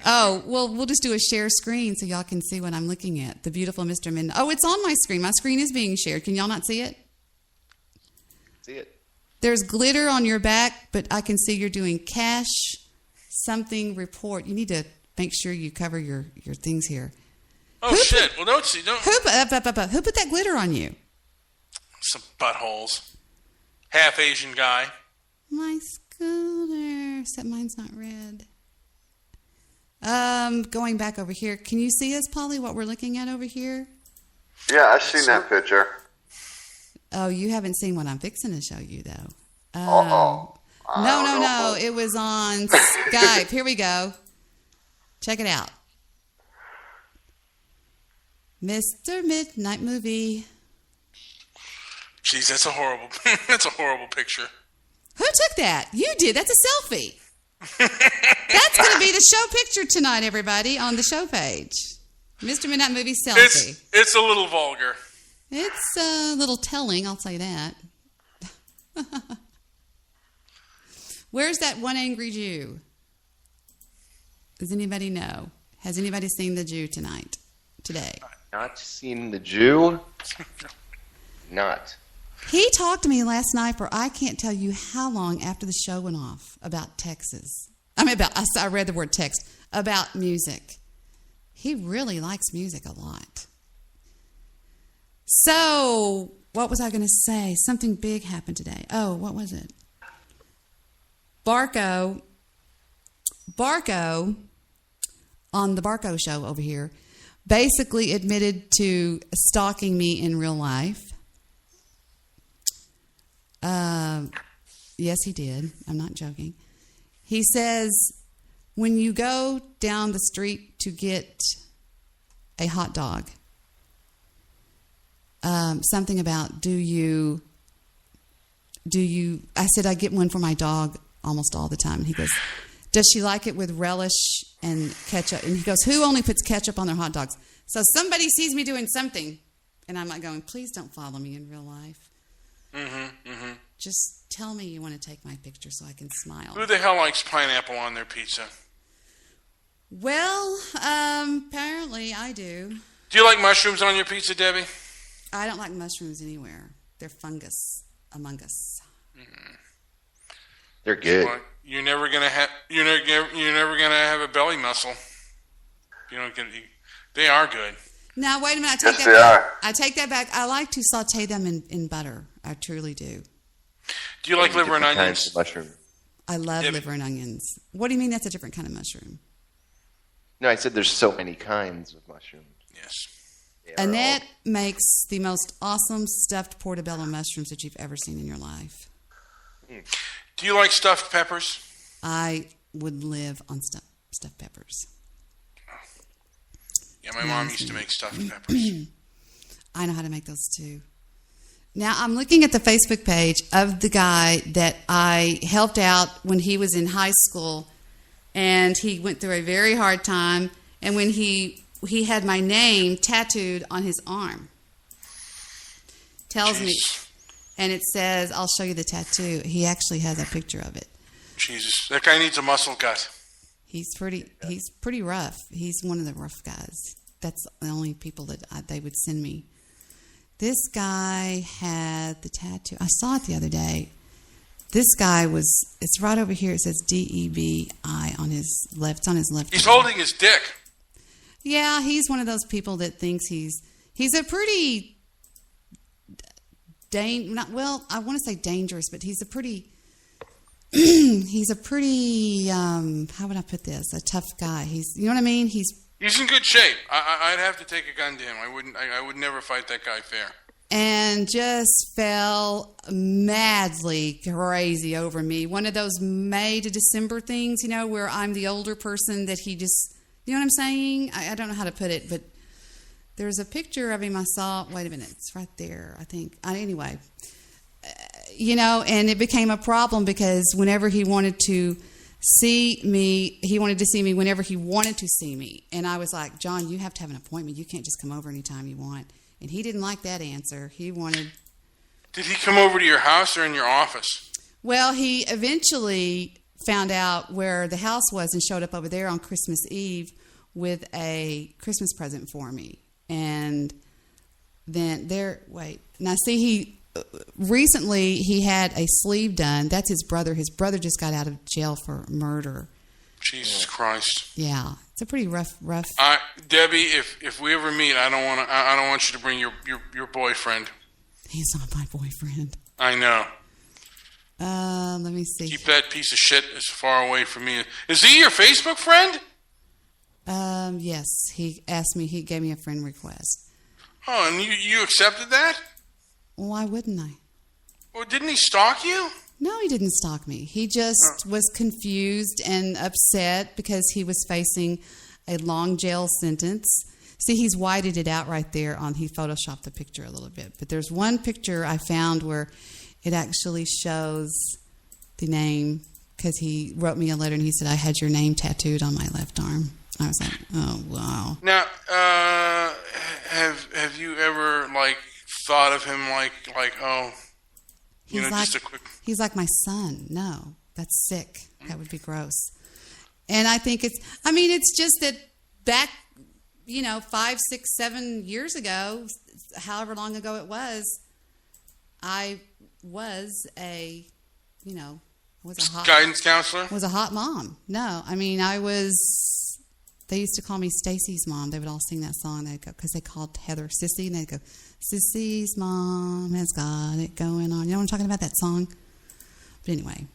Oh, well, we'll just do a share screen so y'all can see what I'm looking at. The beautiful Mr. Min. Oh, it's on my screen. My screen is being shared. Can y'all not see it? See it. There's glitter on your back, but I can see you're doing cash something report. You need to make sure you cover your things here. Oh, shit. Well, don't see. Don't. Who put that glitter on you? Some buttholes. Half Asian guy. My scooter. Except mine's not red. Going back over here. Can you see us, Polly, what we're looking at over here? Yeah, I've seen that picture. Oh, you haven't seen what I'm fixing to show you, though. No. It was on Skype. Here we go. Check it out. Mr. Midnight Movie. Jeez, that's a horrible picture. Who took that? You did. That's a selfie. That's going to be the show picture tonight, everybody, on the show page. Mr. Midnight Movie selfie. It's a little vulgar. It's a little telling, I'll say that. Where's that one angry Jew? Does anybody know? Has anybody seen the Jew today? Not seen the Jew? Not. He talked to me last night for I can't tell you how long after the show went off about Texas. I read the word text, about music. He really likes music a lot. So, what was I going to say? Something big happened today. Oh, what was it? Barco, on the Barco show over here, basically admitted to stalking me in real life. Yes, he did. I'm not joking. He says, when you go down the street to get a hot dog, something about do you, I said, I get one for my dog almost all the time. And he goes, does she like it with relish and ketchup? And he goes, who only puts ketchup on their hot dogs? So somebody sees me doing something, and I'm like going, please don't follow me in real life. Just tell me you want to take my picture so I can smile. Who the hell likes pineapple on their pizza? Well, apparently I do. Do you like mushrooms on your pizza, Debbie? I don't like mushrooms anywhere. They're fungus among us. They're good. Well, you're never gonna have a belly muscle. You don't get. They are good. Now wait a minute. I take that back. I like to saute them in butter. I truly do. Do you like liver and onions? Kinds of mushroom. I love liver and onions. What do you mean that's a different kind of mushroom? No, I said there's so many kinds of mushrooms. Yes. Annette makes the most awesome stuffed portobello mushrooms that you've ever seen in your life. Do you like stuffed peppers? I would live on stuffed peppers. Yeah, my mom used to make stuffed peppers. I know how to make those too. Now, I'm looking at the Facebook page of the guy that I helped out when he was in high school, and he went through a very hard time, and when he had my name tattooed on his arm. Tells me, and it says, I'll show you the tattoo. He actually has a picture of it. Jesus, that guy needs a muscle gut. He's pretty rough. He's one of the rough guys. That's the only people that they would send me. This guy had the tattoo. I saw it the other day. This guy it's right over here. It says Debi on his left. It's on his left. He's holding his dick. Yeah, he's one of those people that thinks he's a pretty, I want to say dangerous, but he's a pretty, how would I put this? A tough guy. You know what I mean? He's in good shape. I'd have to take a gun to him. I would never fight that guy fair. And just fell madly crazy over me. One of those May to December things, where I'm the older person that he just, you know what I'm saying? I don't know how to put it, but there's a picture of him I saw. Wait a minute. It's right there, I think. Anyway, and it became a problem because whenever he wanted to see me, he wanted to see me whenever he wanted to see me. And I was like, John, you have to have an appointment. You can't just come over anytime you want. And he didn't like that answer. He wanted... Did he come over to your house or in your office? Well, he eventually found out where the house was and showed up over there on Christmas Eve with a Christmas present for me. And then recently he had a sleeve done. That's his brother. His brother just got out of jail for murder. Jesus Christ. Yeah. It's a pretty rough. Debbie, if we ever meet, I don't want you to bring your boyfriend. He's not my boyfriend. I know. Let me see. Keep that piece of shit as far away from me. Is he your Facebook friend? Yes. He asked me. He gave me a friend request. Oh, and you accepted that? Why wouldn't I? Well, didn't he stalk you? No, he didn't stalk me. He just was confused and upset because he was facing a long jail sentence. See, he's whited it out right there. He photoshopped the picture a little bit. But there's one picture I found where it actually shows the name because he wrote me a letter and he said, I had your name tattooed on my left arm. I was like, oh, wow. Now, have you ever, like, thought of him like oh, you know, just a quick... He's like my son. No, that's sick. That would be gross. And I think it's just that back, 5, 6, 7 years ago, however long ago it was, I was a guidance counselor? Was a hot mom. No, they used to call me Stacy's mom. They would all sing that song. They'd go, because they called Heather Sissy, and they'd go, Sissy's mom has got it going on. You know what I'm talking about, that song? But anyway.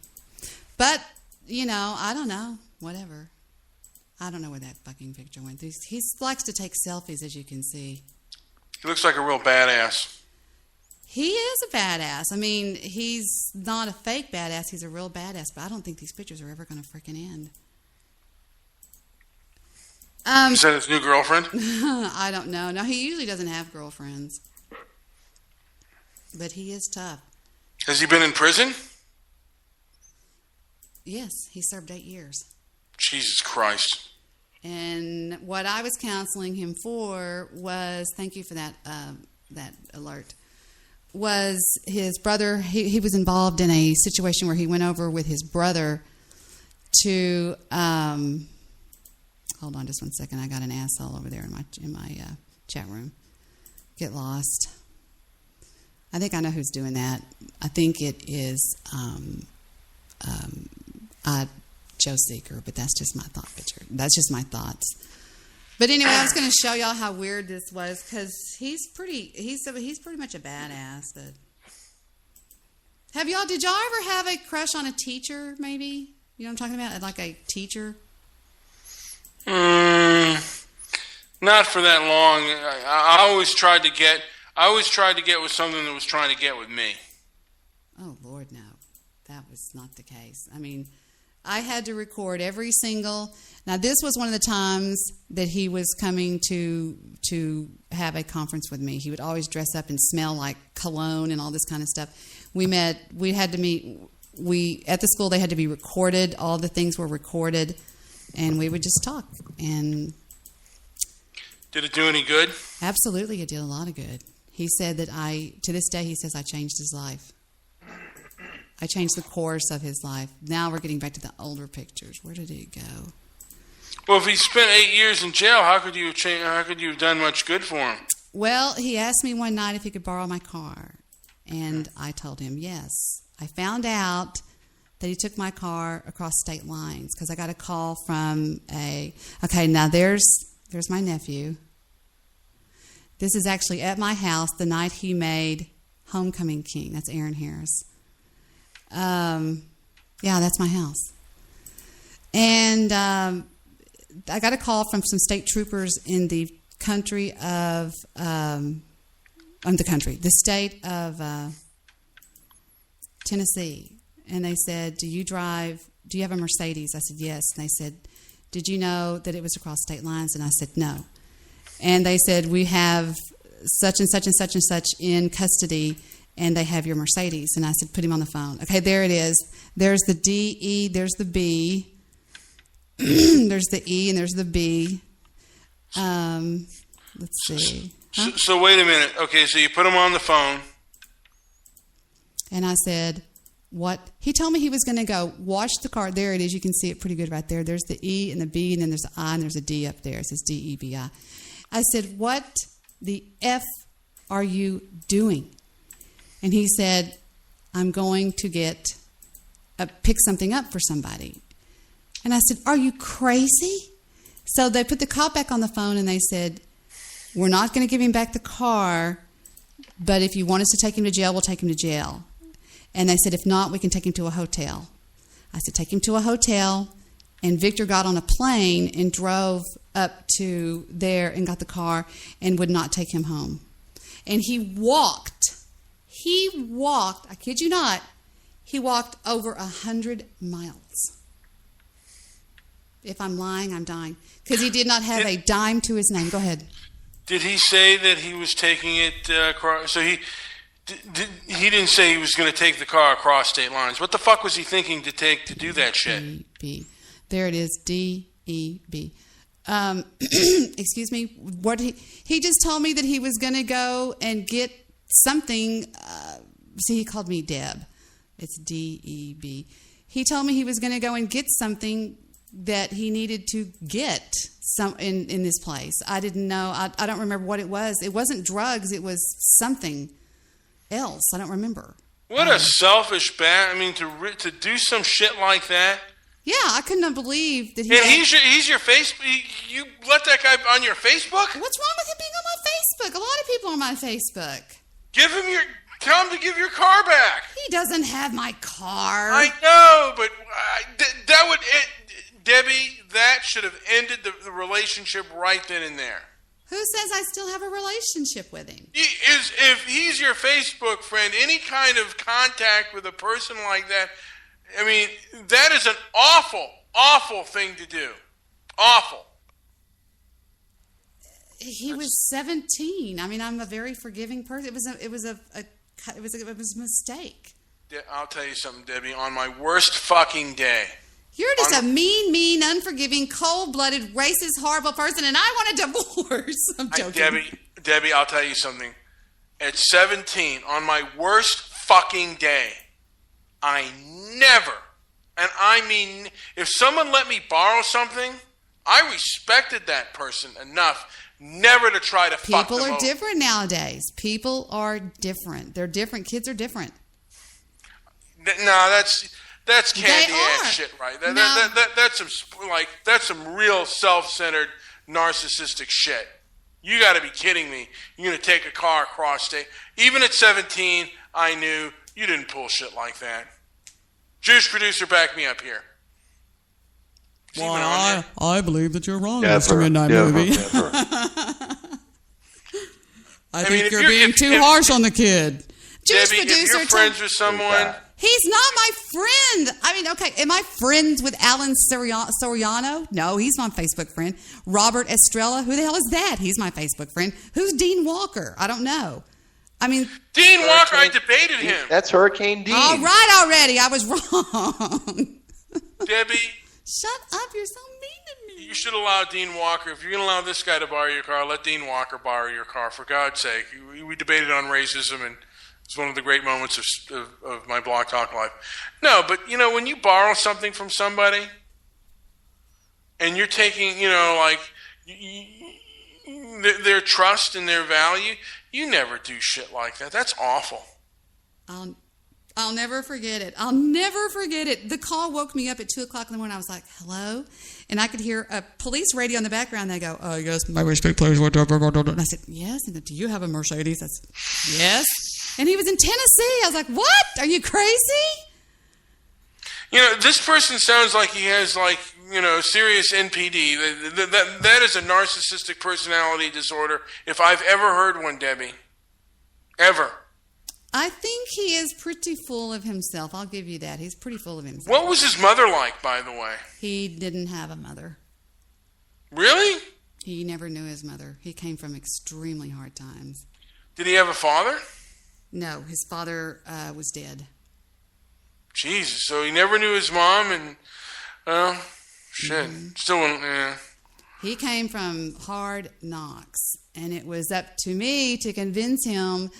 But, I don't know. Whatever. I don't know where that fucking picture went. He likes to take selfies, as you can see. He looks like a real badass. He is a badass. He's not a fake badass. He's a real badass. But I don't think these pictures are ever going to freaking end. Is that his new girlfriend? I don't know. No, he usually doesn't have girlfriends. But he is tough. Has he been in prison? Yes, he served 8 years. Jesus Christ. And what I was counseling him for was, thank you for that alert, was his brother. He was involved in a situation where he went over with his brother to... hold on just one second. I got an asshole over there in my chat room. Get lost. I think I know who's doing that. I think it is Joe Seeker, but that's just my thought picture. That's just my thoughts. But anyway, I was going to show y'all how weird this was, because he's pretty much a badass. But did y'all ever have a crush on a teacher? Maybe, you know what I'm talking about, like a teacher. Not for that long. I always tried to get with something that was trying to get with me. Oh Lord, no, that was not the case. I had to record every single. Now this was one of the times that he was coming to have a conference with me. He would always dress up and smell like cologne and all this kind of stuff. We had to meet. At the school they had to be recorded. All the things were recorded. And we would just talk. And did it do any good? Absolutely, it did a lot of good. He said that to this day, he says, I changed his life. I changed the course of his life. Now we're getting back to the older pictures. Where did it go? Well, if he spent 8 years in jail, how could you have done much good for him? Well, he asked me one night if he could borrow my car. And I told him yes. I found out that he took my car across state lines, because I got a call from now there's my nephew. This is actually at my house the night he made Homecoming King. That's Aaron Harris. Yeah, that's my house. And I got a call from some state troopers in the the state of Tennessee. And they said, do you have a Mercedes? I said, yes. And they said, did you know that it was across state lines? And I said, no. And they said, we have such and such and such and such in custody, and they have your Mercedes. And I said, put him on the phone. Okay, there it is. There's the D-E, there's the B. There's the E, and there's the B. Let's see. Huh? So wait a minute. Okay, so you put him on the phone. And I said... What? He told me he was going to go wash the car. There it is. You can see it pretty good right there. There's the E and the B, and then there's the I, and there's a D up there. It says D-E-B-I. I said, what the F are you doing? And he said, I'm going to pick something up for somebody. And I said, are you crazy? So they put the cop back on the phone, and they said, we're not going to give him back the car, but if you want us to take him to jail, we'll take him to jail. And they said, if not, we can take him to a hotel. I said, take him to a hotel. And Victor got on a plane and drove up to there and got the car and would not take him home. And he walked, I kid you not, he walked over 100 miles. If I'm lying, I'm dying. Because he did not have a dime to his name. Go ahead. Did he say that he was taking it across? So He didn't say he was going to take the car across state lines. What the fuck was he thinking to do that shit? D-E-B. There it is, D-E-B. Excuse me. What he just told me that he was going to go and get something. See, he called me Deb. It's D-E-B. He told me he was going to go and get something that he needed to get in this place. I didn't know. I don't remember what it was. It wasn't drugs. It was something else. I don't remember. What a selfish bat! I mean, to do some shit like that. Yeah, I couldn't believe that he. And he's your Facebook. You let that guy on your Facebook? What's wrong with him being on my Facebook? A lot of people are on my Facebook. Tell him to give your car back. He doesn't have my car. I know, but that would, Debbie. That should have ended the relationship right then and there. Who says I still have a relationship with him? If he's your Facebook friend, any kind of contact with a person like that, I mean, that is an awful, awful thing to do. Awful. He was 17. I mean, I'm a very forgiving person. It was a mistake. I'll tell you something, Debbie. On my worst fucking day. You're just a mean, unforgiving, cold-blooded, racist, horrible person, and I want a divorce. I'm joking. Debbie, I'll tell you something. At 17, on my worst fucking day, I never, and I mean, if someone let me borrow something, I respected that person enough never to try to fuck them over. People are different nowadays. People are different. They're different. Kids are different. No, that's candy ass shit, right? That's some real self-centered, narcissistic shit. You got to be kidding me. You're going to take a car across state. Even at 17, I knew you didn't pull shit like that. Juice producer, back me up here. Well, I believe that you're wrong, Never, Mr. Midnight Movie. I think you're being too harsh on the kid. Juice Debbie, producer, if you're friends with someone... He's not my friend. I mean, okay, am I friends with Alan Soriano? No, he's my Facebook friend. Robert Estrella, who the hell is that? He's my Facebook friend. Who's Dean Walker? I don't know. I mean... Dean Walker, I debated him. That's Hurricane Dean. All right already. I was wrong. Debbie... Shut up. You're so mean to me. You should allow Dean Walker. If you're going to allow this guy to borrow your car, let Dean Walker borrow your car, for God's sake. We debated on racism, and it's one of the great moments of my Blog Talk life. No, but, you know, when you borrow something from somebody, and you're taking, you know, like, their trust and their value, you never do shit like that. That's awful. I'll never forget it. I'll never forget it. The call woke me up at 2 o'clock in the morning. I was like, hello? And I could hear a police radio in the background. They go, oh, yes, my respect, please. And I said, yes. And do you have a Mercedes? I said, yes. And he was in Tennessee. I was like, what? Are you crazy? You know, this person sounds like he has, like, you know, serious NPD. That is a narcissistic personality disorder, if I've ever heard one, Debbie. Ever. I think he is pretty full of himself. I'll give you that. He's pretty full of himself. What was his mother like, by the way? He didn't have a mother. Really? He never knew his mother. He came from extremely hard times. Did he have a father? No, his father was dead. Jesus, so he never knew his mom, and, well, shit. Still wouldn't, yeah. He came from hard knocks, and it was up to me to convince him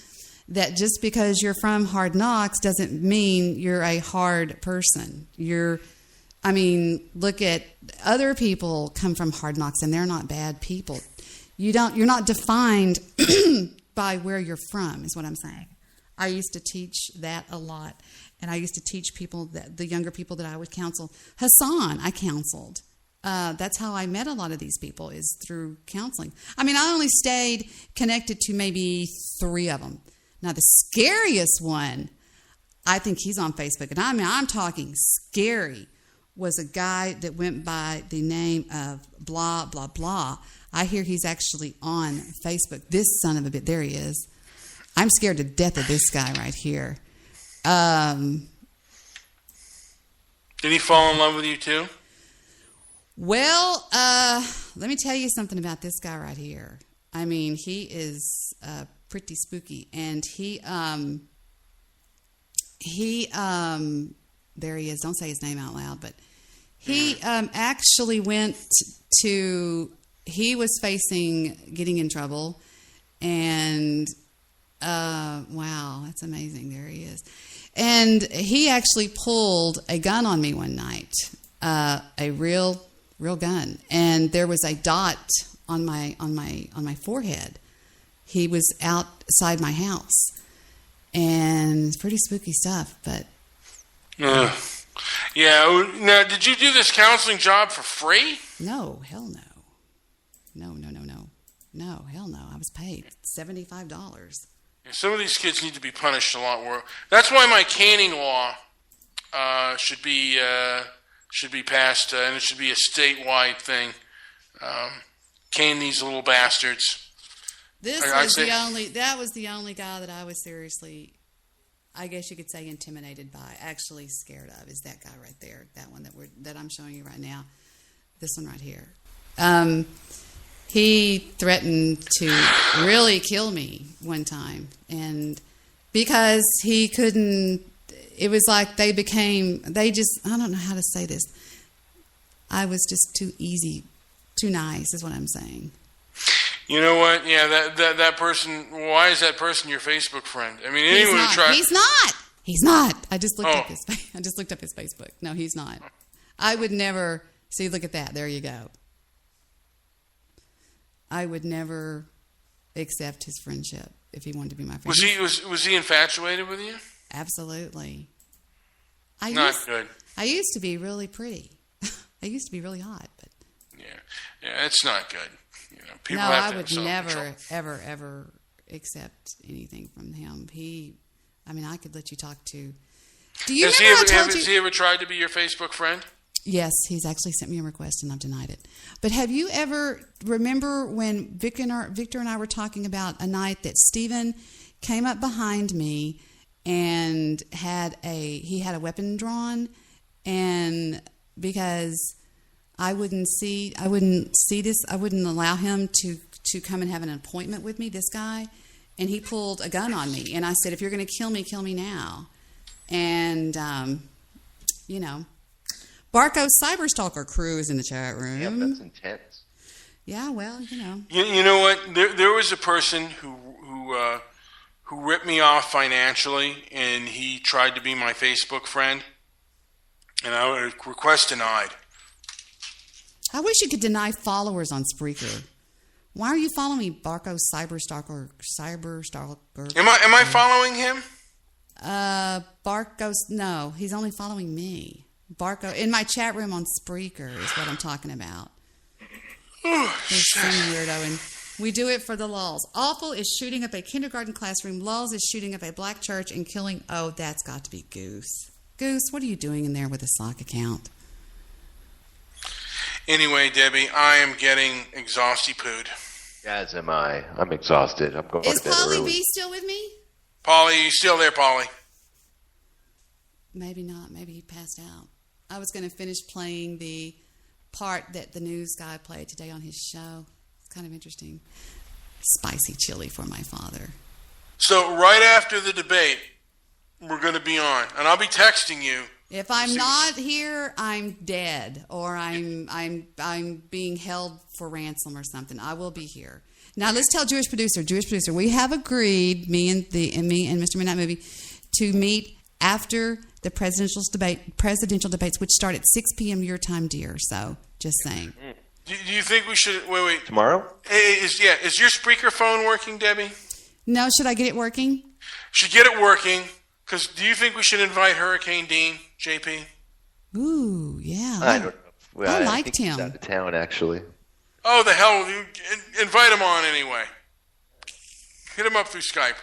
that just because you're from hard knocks doesn't mean you're a hard person. Look at other people come from hard knocks and they're not bad people. You're not defined by where you're from, is what I'm saying. I used to teach that a lot. And I used to teach people, the younger people that I would counsel. Hassan, I counseled. That's how I met a lot of these people, is through counseling. I mean, I only stayed connected to maybe 3 of them. Now, the scariest one, I think he's on Facebook, and I'm talking scary, was a guy that went by the name of blah, blah, blah. I hear he's actually on Facebook. This son of a bitch, there he is. I'm scared to death of this guy right here. Did he fall in love with you too? Well, let me tell you something about this guy right here. I mean, he is pretty spooky. And he there he is. Don't say his name out loud, but he actually went to. He was facing getting in trouble, and wow, that's amazing. There he is, and he actually pulled a gun on me one night, a real gun, and there was a dot on my forehead. He was outside my house, and it's pretty spooky stuff, but. Yeah. Now, did you do this counseling job for free? No, hell no. No, hell no. I was paid $75. Yeah, some of these kids need to be punished a lot more. That's why my caning law should be passed, and it should be a statewide thing. Cane these little bastards. That was the only guy that I was seriously, I guess you could say, intimidated by, actually scared of, is that guy right there, that one that I'm showing you right now, this one right here. He threatened to really kill me one time, and because he couldn't, it was like I don't know how to say this. I was just too easy, too nice, is what I'm saying. You know what? Yeah, that person. Why is that person your Facebook friend? I mean, anyone who tries. He's not. I just looked up his Facebook. No, he's not. I would never. See, look at that. There you go. I would never accept his friendship if he wanted to be my friend. Was he infatuated with you? Absolutely. Good. I used to be really pretty. I used to be really hot, but yeah, it's not good. You know, people no, have to I would self-control. never, ever accept anything from him. I could let you talk to. Do you Has he ever tried to be your Facebook friend? Yes, he's actually sent me a request and I've denied it. But have you ever remember when Victor and I were talking about a night that Stephen came up behind me and had a weapon drawn, and because I wouldn't allow him to come and have an appointment with me, this guy, and he pulled a gun on me, and I said, if you're going to kill me now. And Barco's Cyberstalker crew is in the chat room. Yeah, that's intense. Yeah, well, You know what? There was a person who ripped me off financially, and he tried to be my Facebook friend, and I would request denied. I wish you could deny followers on Spreaker. Why are you following me, Barco Cyberstalker? Am I following him? Barco's, no, he's only following me. Barco, in my chat room on Spreaker is what I'm talking about. He's some weirdo, and we do it for the lulz. Awful is shooting up a kindergarten classroom. Lulz is shooting up a black church and killing. Oh, that's got to be Goose. Goose, what are you doing in there with a Slack account? Anyway, Debbie, I am getting exhausty-pooed. As am I. I'm exhausted. I'm going to bed Polly early. B still with me? Polly, you still there, Polly? Maybe not. Maybe he passed out. I was going to finish playing the part that the news guy played today on his show. It's kind of interesting. Spicy chili for my father. So right after the debate, we're going to be on, and I'll be texting you. If I'm not here, I'm dead, or I'm being held for ransom or something. I will be here. Now let's tell Jewish producer, we have agreed, me and Mr. Midnight Movie, to meet after the presidential debates, which start at 6 p.m. your time, dear. So just saying. Do you think we should wait? Tomorrow? Is your Spreaker phone working, Debbie? No, should I get it working? Should get it working. Because do you think we should invite Hurricane Dean, JP? Ooh, yeah. I don't know. Well, I liked think he's him. out of town, actually. Oh, the hell. Invite him on anyway. Hit him up through Skype.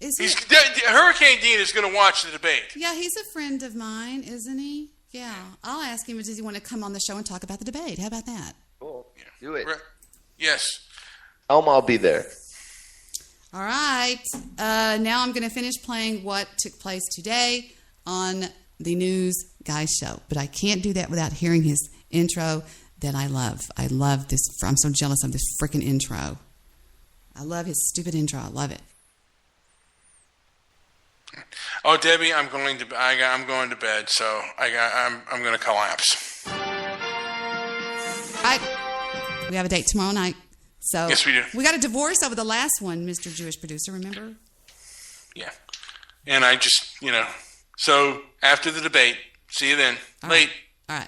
Hurricane Dean is going to watch the debate. Yeah, he's a friend of mine, isn't he? Yeah. I'll ask him, does he want to come on the show and talk about the debate? How about that? Cool. Do it. Yes. I'll be there. All right. Now I'm going to finish playing what took place today on the News Guy Show. But I can't do that without hearing his intro that I love. I love this. I'm so jealous of this freaking intro. I love his stupid intro. I love it. Oh, Debbie, I'm going to bed, so I'm going to collapse. All right. We have a date tomorrow night. So yes, we do. We got a divorce over the last one, Mr. Jewish producer, remember? Yeah. And I just, so after the debate, see you then. Late. All right.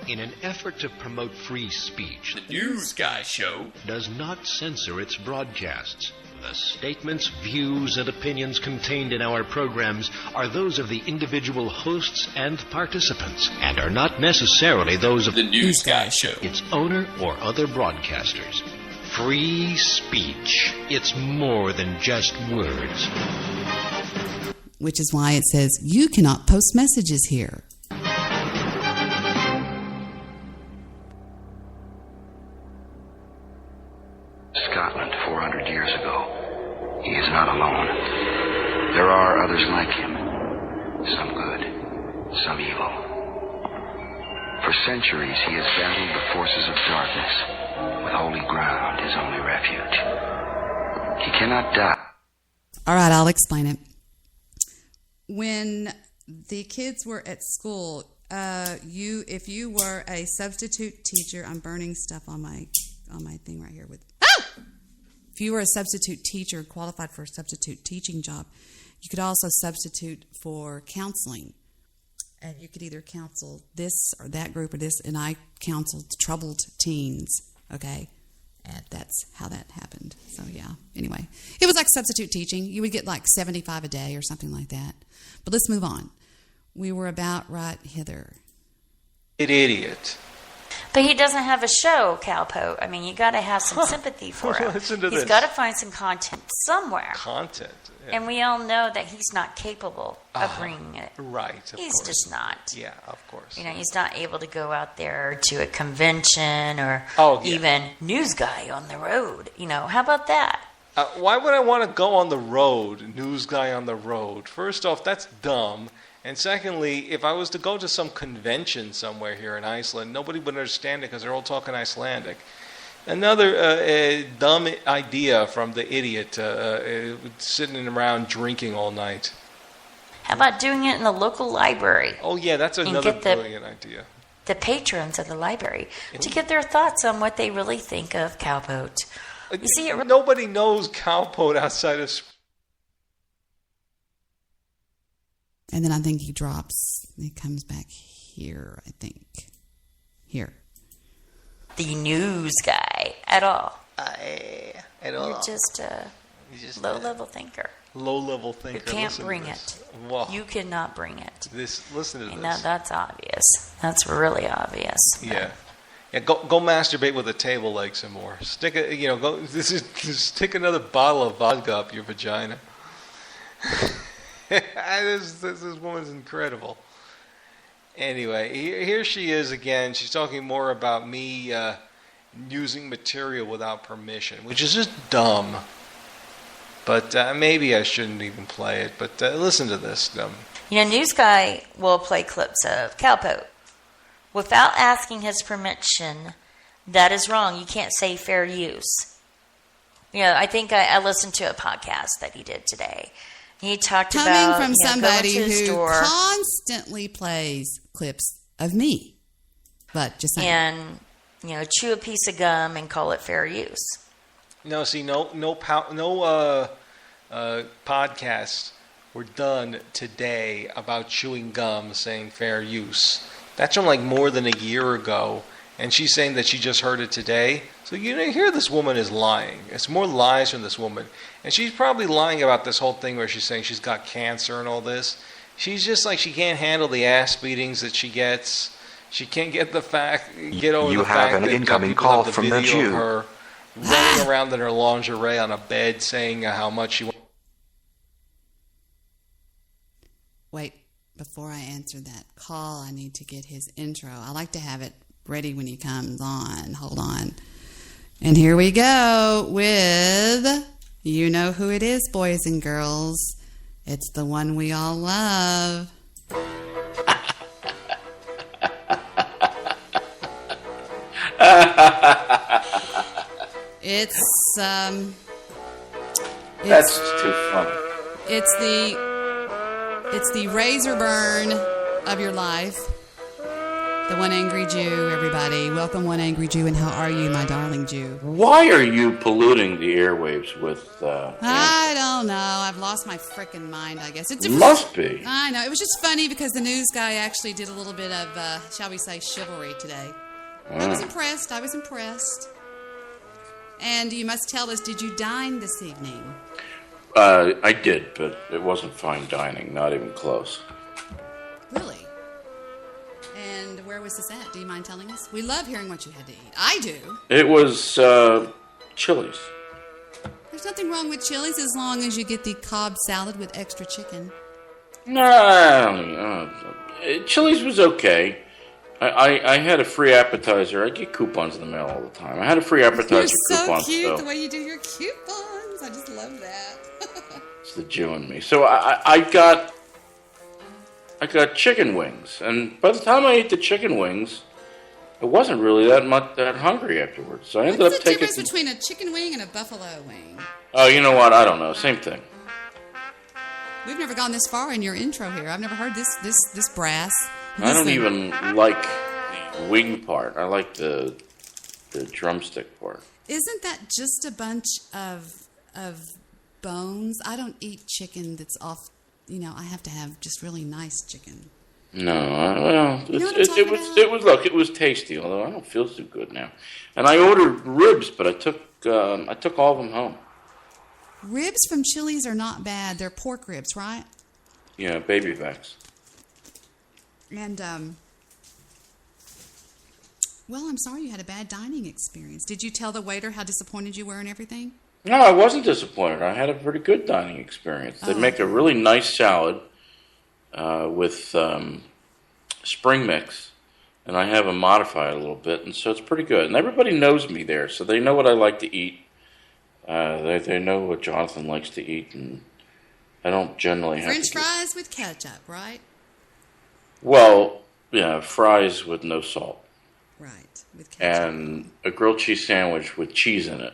In an effort to promote free speech, the News Guy Show does not censor its broadcasts. The statements, views, and opinions contained in our programs are those of the individual hosts and participants, and are not necessarily those of the News Guy Show, its owner, or other broadcasters. Free speech. It's more than just words. Which is why it says, you cannot post messages here. Scotland 400 years ago. He is not alone. There are others like him. Some good, some evil. For centuries he has battled the forces of darkness, with holy ground his only refuge. He cannot die. All right, I'll explain it. When the kids were at school, if you were a substitute teacher, I'm burning stuff on my thing right here with. If you were a substitute teacher, qualified for a substitute teaching job, you could also substitute for counseling. And you could either counsel this or that group or this, and I counseled troubled teens, okay? And that's how that happened. So, yeah, anyway. It was like substitute teaching. You would get like $75 a day or something like that. But let's move on. We were about right hither. Idiot. But he doesn't have a show, Cowpoke. I mean, you got to have some sympathy for him. Listen to He's this. got to find some content somewhere. Content. Yeah. And we all know that he's not capable of bringing it. Right, of He's course. just not. Yeah, of course. He's not able to go out there to a convention or even news guy on the road. How about that? Why would I want to go on the road, news guy on the road? First off, that's dumb. And secondly, if I was to go to some convention somewhere here in Iceland, nobody would understand it because they're all talking Icelandic. Another dumb idea from the idiot sitting around drinking all night. How about doing it in the local library? Oh, yeah, that's another brilliant idea. The patrons of the library to get their thoughts on what they really think of Cowpoke. You see, nobody knows Cowpoke outside of... And then I think he drops. He comes back here, I think. Here. The news guy at all. You're just a low-level thinker. Low-level thinker. You can't bring it. Whoa. You cannot bring it. Listen to this. Now that's obvious. That's really obvious. Yeah. Yeah, go masturbate with a table leg some more. Stick stick another bottle of vodka up your vagina. This woman's incredible. Anyway, here she is again. She's talking more about me using material without permission, which is just dumb. But maybe I shouldn't even play it. But listen to this. News guy will play clips of Cowpoke without asking his permission. That is wrong. You can't say fair use. I think I listened to a podcast that he did today. He talked about coming from somebody who store, constantly plays clips of me. But just saying. And chew a piece of gum and call it fair use. No, see, no podcasts were done today about chewing gum, saying fair use. That's from like more than a year ago, and she's saying that she just heard it today. So hear this woman is lying. It's more lies from this woman. And she's probably lying about this whole thing where she's saying she's got cancer and all this. She's just like she can't handle the ass beatings that she gets. She can't get over the fact have an that incoming people call have the from the video Jew. of her running around in her lingerie on a bed saying how much she wants. Wait, before I answer that call, I need to get his intro. I like to have it ready when he comes on. Hold on. And here we go with, you know who it is, boys and girls. It's the one we all love. It's That's too funny. It's the razor burn of your life. The One Angry Jew, everybody. Welcome, One Angry Jew, and how are you, my darling Jew? Why are you polluting the airwaves with... I don't know. I've lost my frickin' mind, I guess. Must be. I know. It was just funny because the news guy actually did a little bit of, shall we say, chivalry today. I was impressed. And you must tell us, did you dine this evening? I did, but it wasn't fine dining. Not even close. Really? And where was this at? Do you mind telling us? We love hearing what you had to eat. I do. It was Chili's. There's nothing wrong with Chili's as long as you get the Cobb salad with extra chicken. No, Chili's was okay. I had a free appetizer. I get coupons in the mail all the time. I had a free appetizer coupon. You're so cute, the way you do your coupons. I just love that. It's the Jew in me. So I got chicken wings, and by the time I ate the chicken wings, I wasn't really that hungry afterwards. So I ended up taking. What's the difference between a chicken wing and a buffalo wing? Oh, you know what? I don't know. Same thing. We've never gone this far in your intro here. I've never heard this brass. I don't even like the wing part. I like the drumstick part. Isn't that just a bunch of bones? I don't eat chicken that's off. I have to have just really nice chicken. No, it was tasty. Although I don't feel so good now. And I ordered ribs, but I took all of them home. Ribs from Chili's are not bad. They're pork ribs, right? Yeah, baby backs. And, well, I'm sorry you had a bad dining experience. Did you tell the waiter how disappointed you were and everything? No, I wasn't disappointed. I had a pretty good dining experience. They make a really nice salad with spring mix, and I have them modified a little bit, and so it's pretty good. And everybody knows me there, so they know what I like to eat. They know what Jonathan likes to eat, and I don't generally have French fries with ketchup, right? Well, yeah, fries with no salt. Right, with ketchup. And a grilled cheese sandwich with cheese in it.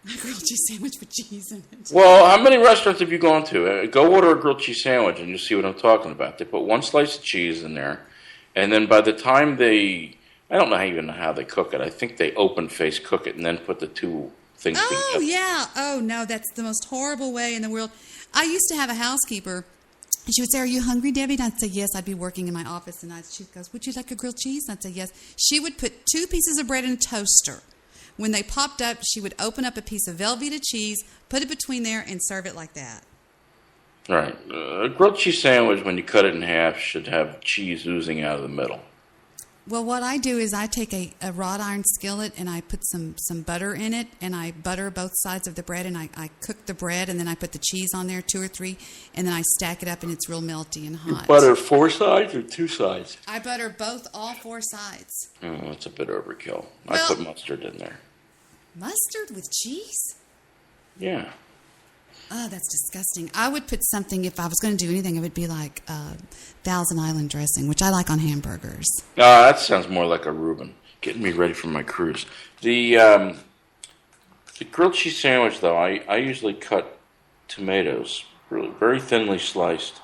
A grilled cheese sandwich with cheese in it. Well, how many restaurants have you gone to? Go order a grilled cheese sandwich and you'll see what I'm talking about. They put one slice of cheese in there, and then by the time I don't even know how they cook it. I think they open-face cook it and then put the two things together. Oh, yeah. Oh, no, that's the most horrible way in the world. I used to have a housekeeper. And she would say, "Are you hungry, Debbie?" And I'd say, "Yes." I'd be working in my office, and she goes, "Would you like a grilled cheese?" And I'd say, "Yes." She would put 2 pieces of bread in a toaster. When they popped up, she would open up a piece of Velveeta cheese, put it between there, and serve it like that. Right. A grilled cheese sandwich, when you cut it in half, should have cheese oozing out of the middle. Well, what I do is I take a wrought iron skillet and I put some butter in it, and I butter both sides of the bread, and I cook the bread, and then I put the cheese on there, 2 or 3, and then I stack it up, and it's real melty and hot. You butter 4 sides or 2 sides? I butter all 4 sides. Oh, that's a bit overkill. Well, I put mustard in there. Mustard with cheese? Yeah. Oh, that's disgusting. I would put something, if I was going to do anything, it would be like Thousand Island dressing, which I like on hamburgers. That sounds more like a Reuben. Getting me ready for my cruise. The grilled cheese sandwich, though, I usually cut tomatoes, really very thinly sliced.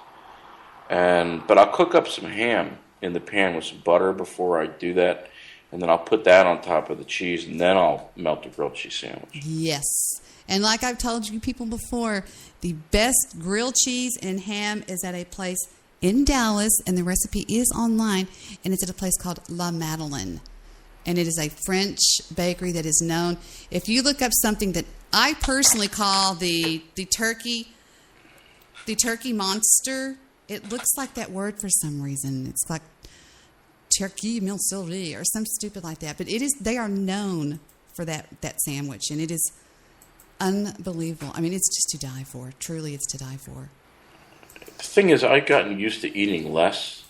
But I'll cook up some ham in the pan with some butter before I do that. And then I'll put that on top of the cheese, and then I'll melt the grilled cheese sandwich. Yes. And like I've told you people before, the best grilled cheese and ham is at a place in Dallas, and the recipe is online, and it's at a place called La Madeleine. And it is a French bakery that is known. If you look up something that I personally call the turkey monster, it looks like that word for some reason. It's like turkey mille souris or some stupid like that. But they are known for that sandwich, and it is unbelievable. I mean, it's just to die for. Truly, it's to die for. The thing is, I've gotten used to eating less,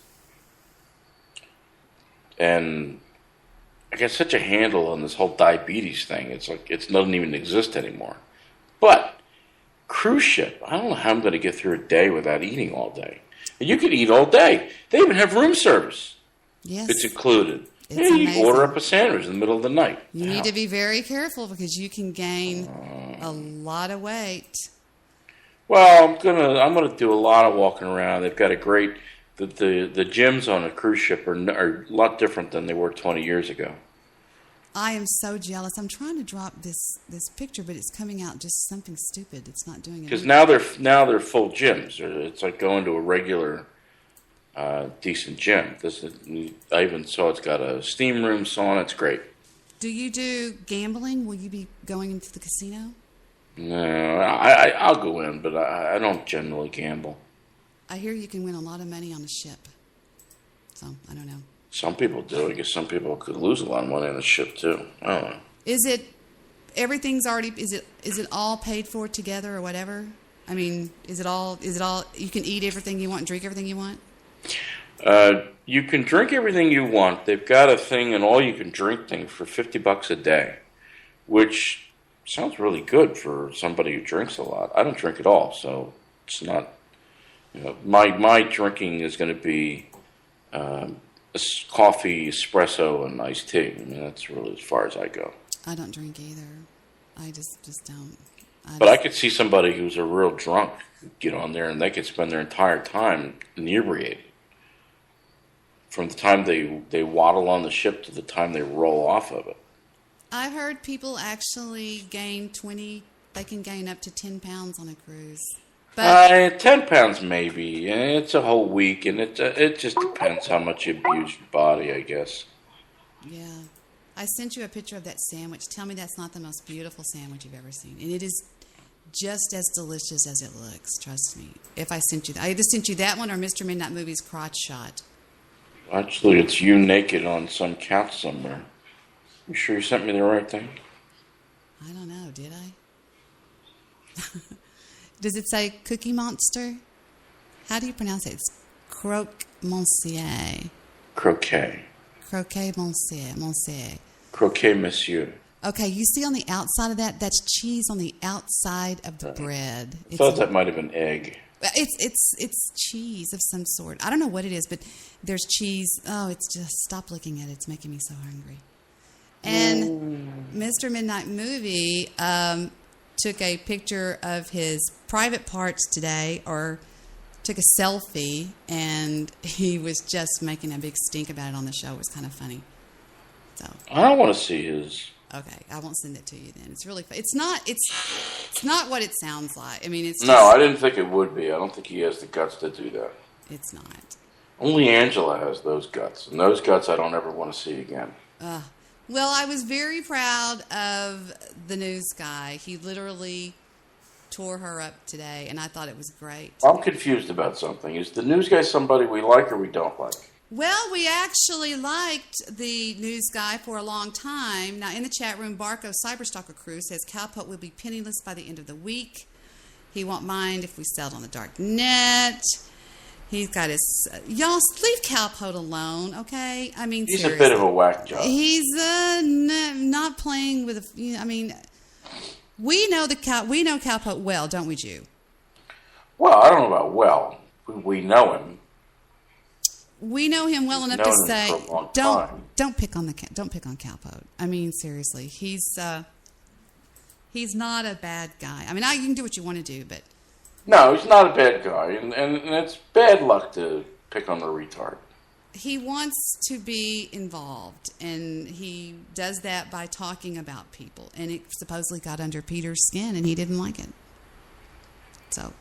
and I got such a handle on this whole diabetes thing. It's like it doesn't even exist anymore. But cruise ship, I don't know how I'm going to get through a day without eating all day. And you can eat all day. They even have room service. Yes, it's included. It's you amazing. order up a sandwich in the middle of the night. You need to be very careful because you can gain a lot of weight. Well, I'm gonna do a lot of walking around. They've got a great the gyms on a cruise ship are a lot different than they were 20 years ago. I am so jealous. I'm trying to drop this picture, but it's coming out just something stupid. It's not doing it. Because now they're full gyms. It's like going to a regular decent gym. I even saw it's got a steam room, sauna. It's great. Do you do gambling? Will you be going into the casino? No, I'll go in, but I don't generally gamble. I hear you can win a lot of money on a ship. So, I don't know. Some people do. I guess some people could lose a lot of money on a ship, too. I don't know. Is it, everything's already, is it all paid for together or whatever? I mean, is it all, you can eat everything you want and drink everything you want? You can drink everything you want. They've got a thing, an all-you-can-drink thing for $50 a day, which sounds really good for somebody who drinks a lot. I don't drink at all, so it's not, my drinking is going to be coffee, espresso, and iced tea. I mean, that's really as far as I go. I don't drink either. I just don't. But I could see somebody who's a real drunk get on there and they could spend their entire time inebriated. From the time they waddle on the ship to the time they roll off of it. I've heard people actually they can gain up to 10 pounds on a cruise. But 10 pounds maybe. It's a whole week, and it just depends how much you abuse your body, I guess. Yeah. I sent you a picture of that sandwich. Tell me that's not the most beautiful sandwich you've ever seen. And it is just as delicious as it looks, trust me. If I sent you that. I either sent you that one or Mr. Midnight Movie's crotch shot. Actually, it's you naked on some couch somewhere. You sure you sent me the right thing? I don't know, did I? Does it say Cookie Monster? How do you pronounce it? It's Croque Monsieur. Croquet. Croquet Monsieur. Croquet Monsieur. Okay, you see on the outside of that's cheese on the outside of the bread. I thought that might have been egg. It's cheese of some sort. I don't know what it is, but there's cheese. Oh, it's just, stop looking at it. It's making me so hungry. And Mr. Midnight Movie took a picture of his private parts today, or took a selfie, and he was just making a big stink about it on the show. It was kind of funny. So I don't want to see his. Okay, I won't send it to you then. It's really it's not what it sounds like. I mean, it's just, No, I didn't think it would be. I don't think he has the guts to do that. It's not. Only Angela has those guts, and those guts I don't ever want to see again. Well, I was very proud of the news guy. He literally tore her up today, and I thought it was great. I'm confused about something. Is the news guy somebody we like or we don't like? Well, we actually liked the news guy for a long time. Now, in the chat room, Barco Cyberstalker Crew says Cowpoke will be penniless by the end of the week. He won't mind if we sell it on the dark net. He's got his... y'all, leave Cowpoke alone, okay? I mean, he's seriously. a bit of a whack job. He's not playing with... I mean, we know Cowpoke well, don't we, Jew? Well, I don't know about well. We know him. We know him well enough to say, don't pick on Cowpoke. I mean, seriously, he's not a bad guy. I mean, you can do what you want to do, but no, he's not a bad guy, and it's bad luck to pick on the retard. He wants to be involved, and he does that by talking about people, and it supposedly got under Peter's skin, and he didn't like it. So.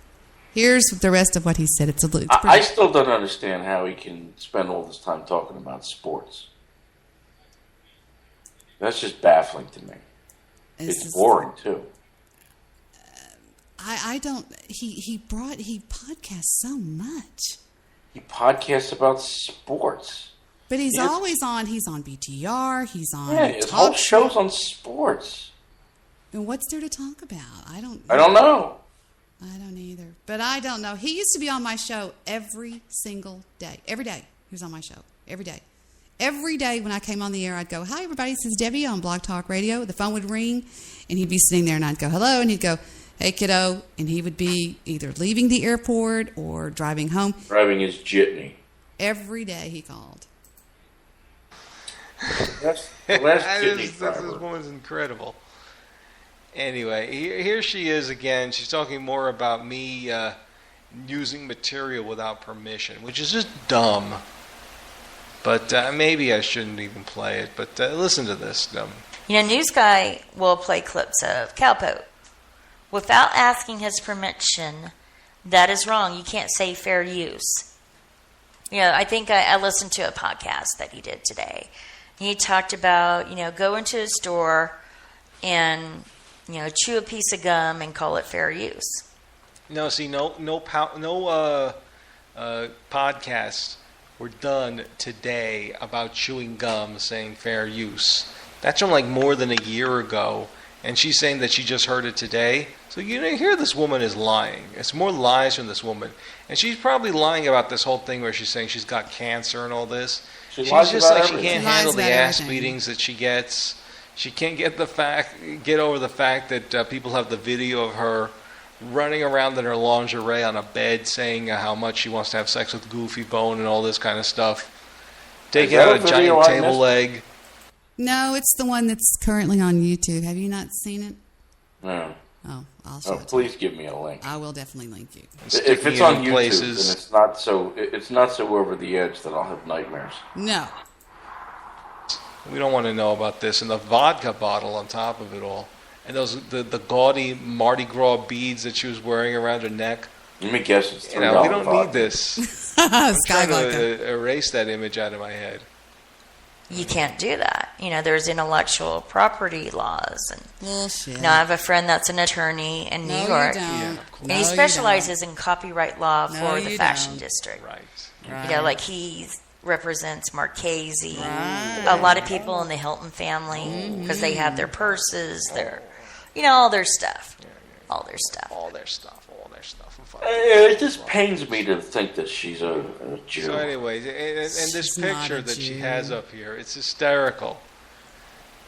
Here's the rest of what he said. I still don't understand how he can spend all this time talking about sports. That's just baffling to me. It's boring too. I don't. He podcasts so much. He podcasts about sports. But he's always on. He's on BTR. He's on. Yeah, his whole show's on sports. And what's there to talk about? I don't know. I don't either. But I don't know. He used to be on my show every single day. Every day. He was on my show. Every day. Every day when I came on the air, I'd go, "Hi, everybody. This is Debbie on Blog Talk Radio." The phone would ring, and he'd be sitting there, and I'd go, "Hello," and he'd go, "Hey, kiddo," and he would be either leaving the airport or driving home. Driving his jitney. Every day he called. This woman's incredible. Anyway, here she is again. She's talking more about me using material without permission, which is just dumb. But maybe I shouldn't even play it. But listen to this. News Guy will play clips of Cowpoke without asking his permission. That is wrong. You can't say fair use. I think I listened to a podcast that he did today. He talked about, go into a store and, chew a piece of gum and call it fair use. No, see, no podcasts were done today about chewing gum saying fair use. That's from like more than a year ago, and she's saying that she just heard it today. So hear this woman is lying. It's more lies from this woman, and she's probably lying about this whole thing where she's saying she's got cancer and all this. She's just like she can't handle the ass beatings that she gets. She can't get over the fact that people have the video of her running around in her lingerie on a bed saying how much she wants to have sex with Goofy Bone and all this kind of stuff. Taking out a giant table leg. No, it's the one that's currently on YouTube. Have you not seen it? No. Oh, I'll show it. Please give me a link. I will definitely link you. If it's on YouTube, then it's not so over the edge that I'll have nightmares. No. We don't want to know about this. And the vodka bottle on top of it all. And the gaudy Mardi Gras beads that she was wearing around her neck. Let me guess, it's $3. We don't need this. I'm trying to erase that image out of my head. You can't do that. There's intellectual property laws. And, bullshit. I have a friend that's an attorney in New York. Yeah, and he specializes in copyright law for the fashion district. Right. Like he represents Marchese, a lot of people in the Hilton family, because they have their purses, all their stuff. All their stuff. It just pains me to think that she's a Jew. So anyways, and this picture that she has up here, it's hysterical.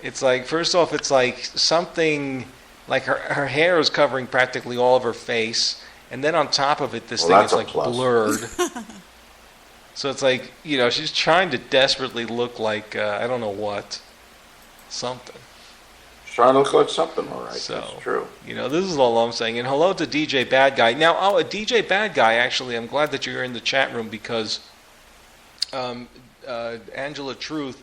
It's like, first off, it's like something, like her hair is covering practically all of her face, and then on top of it, this thing is like blurred. So it's like, she's trying to desperately look like, I don't know what, something. Trying to look like something, all right. So, that's true. This is all I'm saying. And hello to DJ Bad Guy. Now, a DJ Bad Guy, actually, I'm glad that you're in the chat room because Angela Truth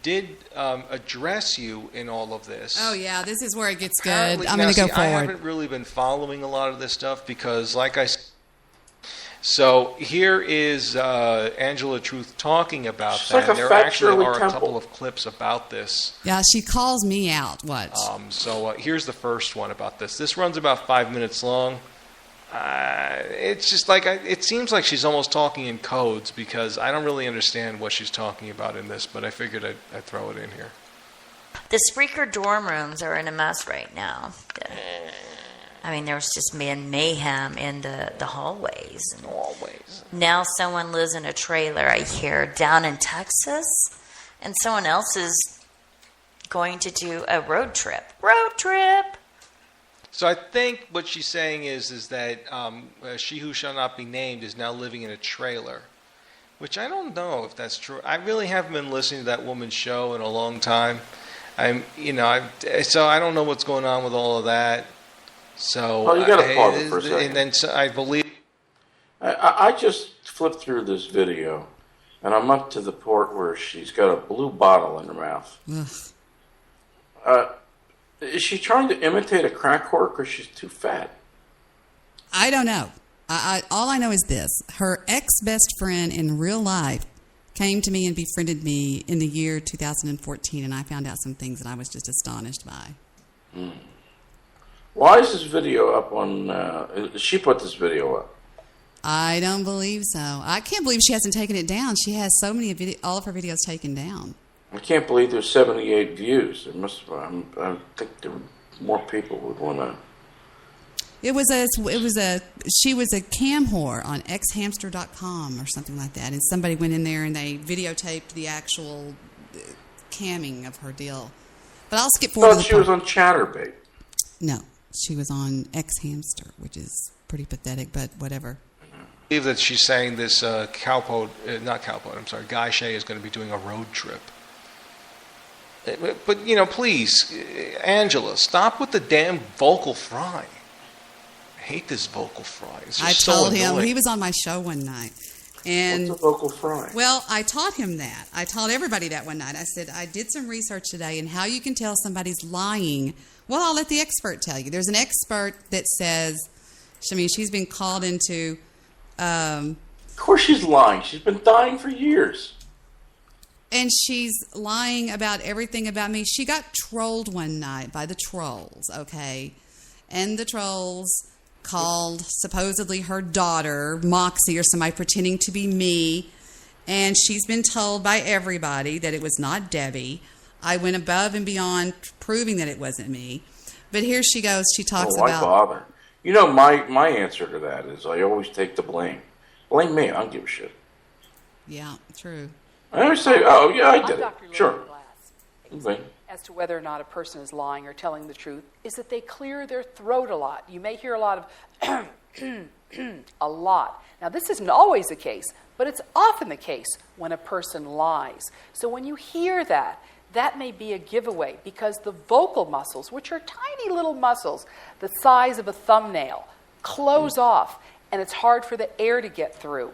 did address you in all of this. Oh, yeah, this is where it gets good. I'm going to go forward. I haven't really been following a lot of this stuff because, like I said, so here is Angela Truth talking about that. Like there actually are a couple of clips about this. Yeah, she calls me out. Watch. So here's the first one about this. This runs about 5 minutes long. It's just like it seems like she's almost talking in codes because I don't really understand what she's talking about in this, but I figured I'd throw it in here. The Spreaker dorm rooms are in a mess right now. There's just been mayhem in the hallways. Now someone lives in a trailer, I hear, down in Texas, and someone else is going to do a road trip. So I think what she's saying is that she who shall not be named is now living in a trailer, which I don't know if that's true. I really haven't been listening to that woman's show in a long time. So I don't know what's going on with all of that. So you got to pause it for a second. And then I believe I just flipped through this video, and I'm up to the part where she's got a blue bottle in her mouth. Is she trying to imitate a crack whore because she's too fat? I don't know. All I know is this. Her ex-best friend in real life came to me and befriended me in the year 2014, and I found out some things that I was just astonished by. Why is this video up on... she put this video up. I don't believe so. I can't believe she hasn't taken it down. She has so many all of her videos taken down. I can't believe there's 78 views. There must. I think more people would want to. She was a cam whore on xhamster.com or something like that, and somebody went in there and they videotaped the actual camming of her deal. But I'll skip forward. I thought she was on ChatterBait. No, she was on xhamster, which is pretty pathetic, but whatever. I believe that she's saying this Guy Shea is going to be doing a road trip. But, please, Angela, stop with the damn vocal fry. I hate this vocal fry. It's just I told so him, annoying. he was on my show one night. And What's a vocal fry? Well, I taught him that. I taught everybody that one night. I said, I did some research today and how you can tell somebody's lying. Well, I'll let the expert tell you. There's an expert that says, she's been called into... of course she's lying. She's been dying for years. And she's lying about everything about me. She got trolled one night by the trolls, okay? And the trolls called supposedly her daughter, Moxie, or somebody pretending to be me. And she's been told by everybody that it was not Debbie. I went above and beyond proving that it wasn't me. But here she goes. She talks Why about... bother? My answer to that is I always take the blame. Blame me. I don't give a shit. Yeah, true. I always say, oh, yeah, I did it. Dr. Sure. Okay. As to whether or not a person is lying or telling the truth is that they clear their throat a lot. You may hear a lot of a lot. Now, this isn't always the case, but it's often the case when a person lies. So when you hear that, that may be a giveaway because the vocal muscles, which are tiny little muscles the size of a thumbnail, close off, and it's hard for the air to get through.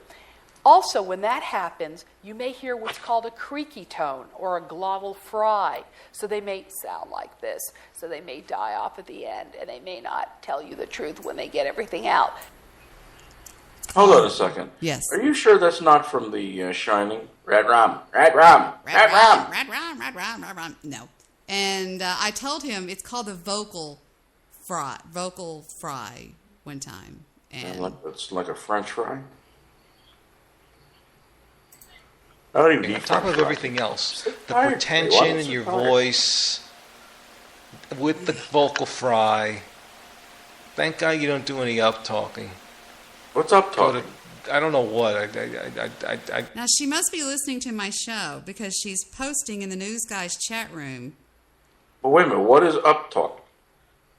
Also, when that happens, you may hear what's called a creaky tone or a glottal fry. So they may sound like this. So they may die off at the end, and they may not tell you the truth when they get everything out. Hold on a second. Yes. Are you sure that's not from The Shining? Red rum. Red rum. Red rum. Red rum. No. And I told him it's called the vocal fry one time. And It's like a French fry? I don't even eat On top French of fries. everything else, the Tired. pretension Why in was your it tired? voice with the vocal fry. Thank God you don't do any up talking. What's up talking? I don't know what. Now, she must be listening to my show because she's posting in the News Guys chat room. But wait a minute, what is up talking?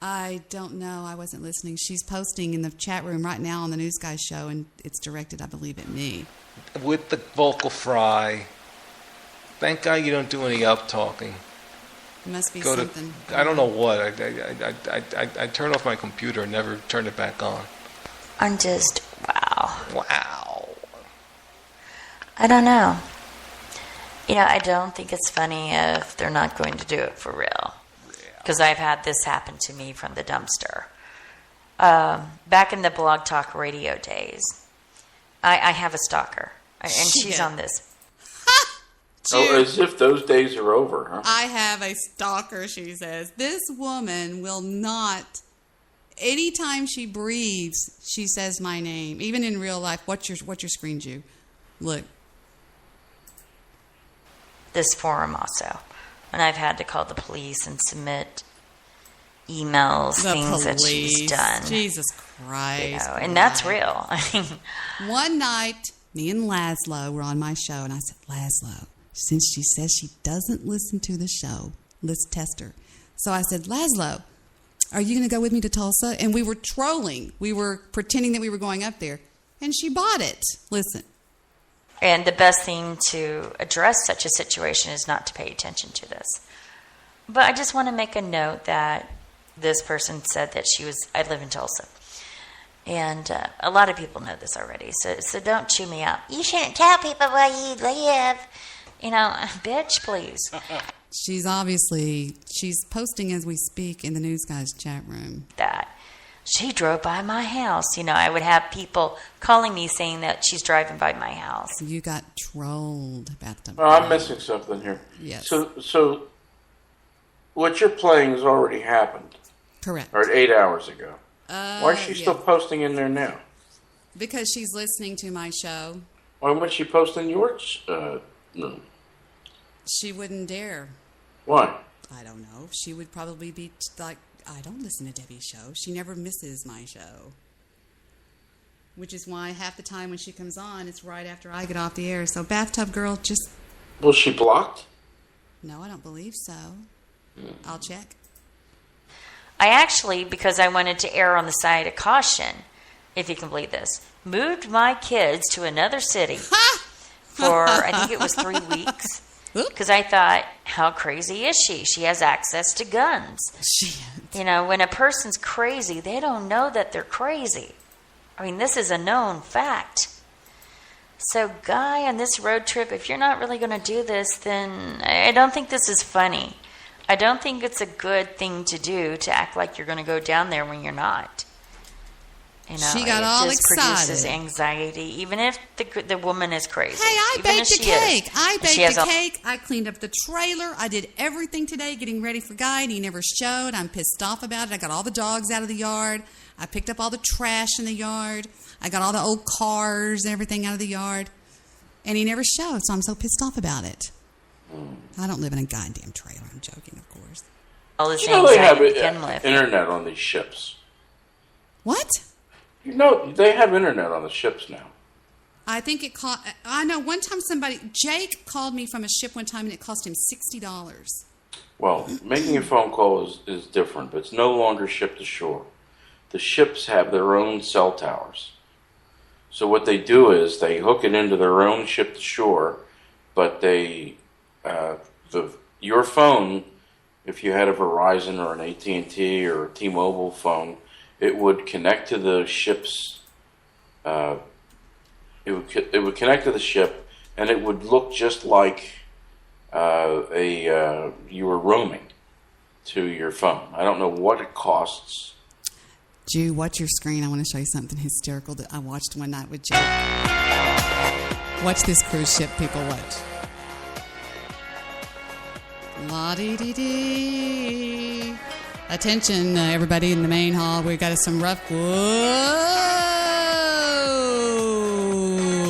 I don't know. I wasn't listening. She's posting in the chat room right now on the News Guys show, and it's directed, I believe, at me. With the vocal fry. Thank God you don't do any up talking. It must be something. I don't know what. I turned off my computer and never turned it back on. I'm just, wow. Wow. I don't know. I don't think it's funny if they're not going to do it for real. Because I've had this happen to me from the dumpster. Back in the Blog Talk Radio days, I have a stalker. And she's on this. Oh, as if those days are over, huh? I have a stalker, she says. This woman will not... Anytime she breathes, she says my name. Even in real life. What's your screen, Jew? Look. This forum also. And I've had to call the police and submit emails, things that she's done. Jesus Christ. And that's real. One night, me and Laszlo were on my show, and I said, Laszlo, since she says she doesn't listen to the show, let's test her. So I said, Laszlo, are you going to go with me to Tulsa? And we were trolling. We were pretending that we were going up there. And she bought it. Listen. And the best thing to address such a situation is not to pay attention to this. But I just want to make a note that this person said that I live in Tulsa. And a lot of people know this already. So don't chew me out. You shouldn't tell people where you live. Bitch, please. She's posting as we speak in the News Guys chat room. That she drove by my house. I would have people calling me saying that she's driving by my house. You got trolled, Bathtub. Oh, I'm missing something here. Yes. So what you're playing has already happened. Correct. Or 8 hours ago. Why is she still posting in there now? Because she's listening to my show. Why wouldn't she post in yours? No. She wouldn't dare. Why? I don't know. She would probably be like, I don't listen to Debbie's show. She never misses my show. Which is why half the time when she comes on, it's right after I get off the air. So Bathtub Girl, just... Was she blocked? No, I don't believe so. I'll check. I actually, because I wanted to err on the side of caution, if you can believe this, moved my kids to another city for, I think it was 3 weeks. Because I thought, how crazy is she? She has access to guns. You know, when a person's crazy, they don't know that they're crazy. I mean, this is a known fact. So, guy, on this road trip, if you're not really going to do this, then I don't think this is funny. I don't think it's a good thing to do, to act like you're going to go down there when you're not. You know, she got all excited. Produces anxiety, even if the woman is crazy. Hey, I baked a cake. I baked a cake. I cleaned up the trailer. I did everything today getting ready for Guy, and he never showed. I'm pissed off about it. I got all the dogs out of the yard. I picked up all the trash in the yard. I got all the old cars and everything out of the yard. And he never showed, so I'm so pissed off about it. I don't live in a goddamn trailer. I'm joking, of course. All this they have internet on these ships. What? You know, they have internet on the ships now. I think it cost... I know one time Jake called me from a ship one time and it cost him $60. Well, making a phone call is different, but it's no longer ship to shore. The ships have their own cell towers. So what they do is they hook it into their own ship to shore, but your phone, if you had a Verizon or an AT&T or a T-Mobile phone, it would connect to the ship's. It would connect to the ship, and it would look just like you were roaming to your phone. I don't know what it costs. Jew, watch your screen. I want to show you something hysterical that I watched one night with Jake. Watch this cruise ship, people. Watch. La-dee-dee-dee. Attention, everybody in the main hall. We got some rough... Whoa!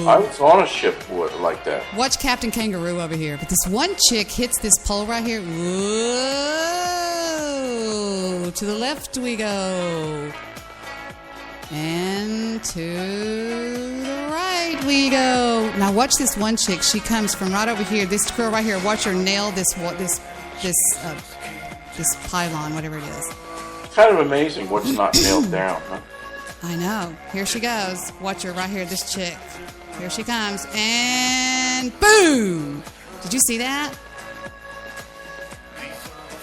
I was on a ship like that. Watch Captain Kangaroo over here. But this one chick hits this pole right here. Whoa! To the left we go. And to the right we go. Now watch this one chick. She comes from right over here. This girl right here. Watch her nail this pylon, whatever it is. Kind of amazing what's not nailed down, huh? I know. Here she goes. Watch her right here, this chick. Here she comes. And boom! Did you see that?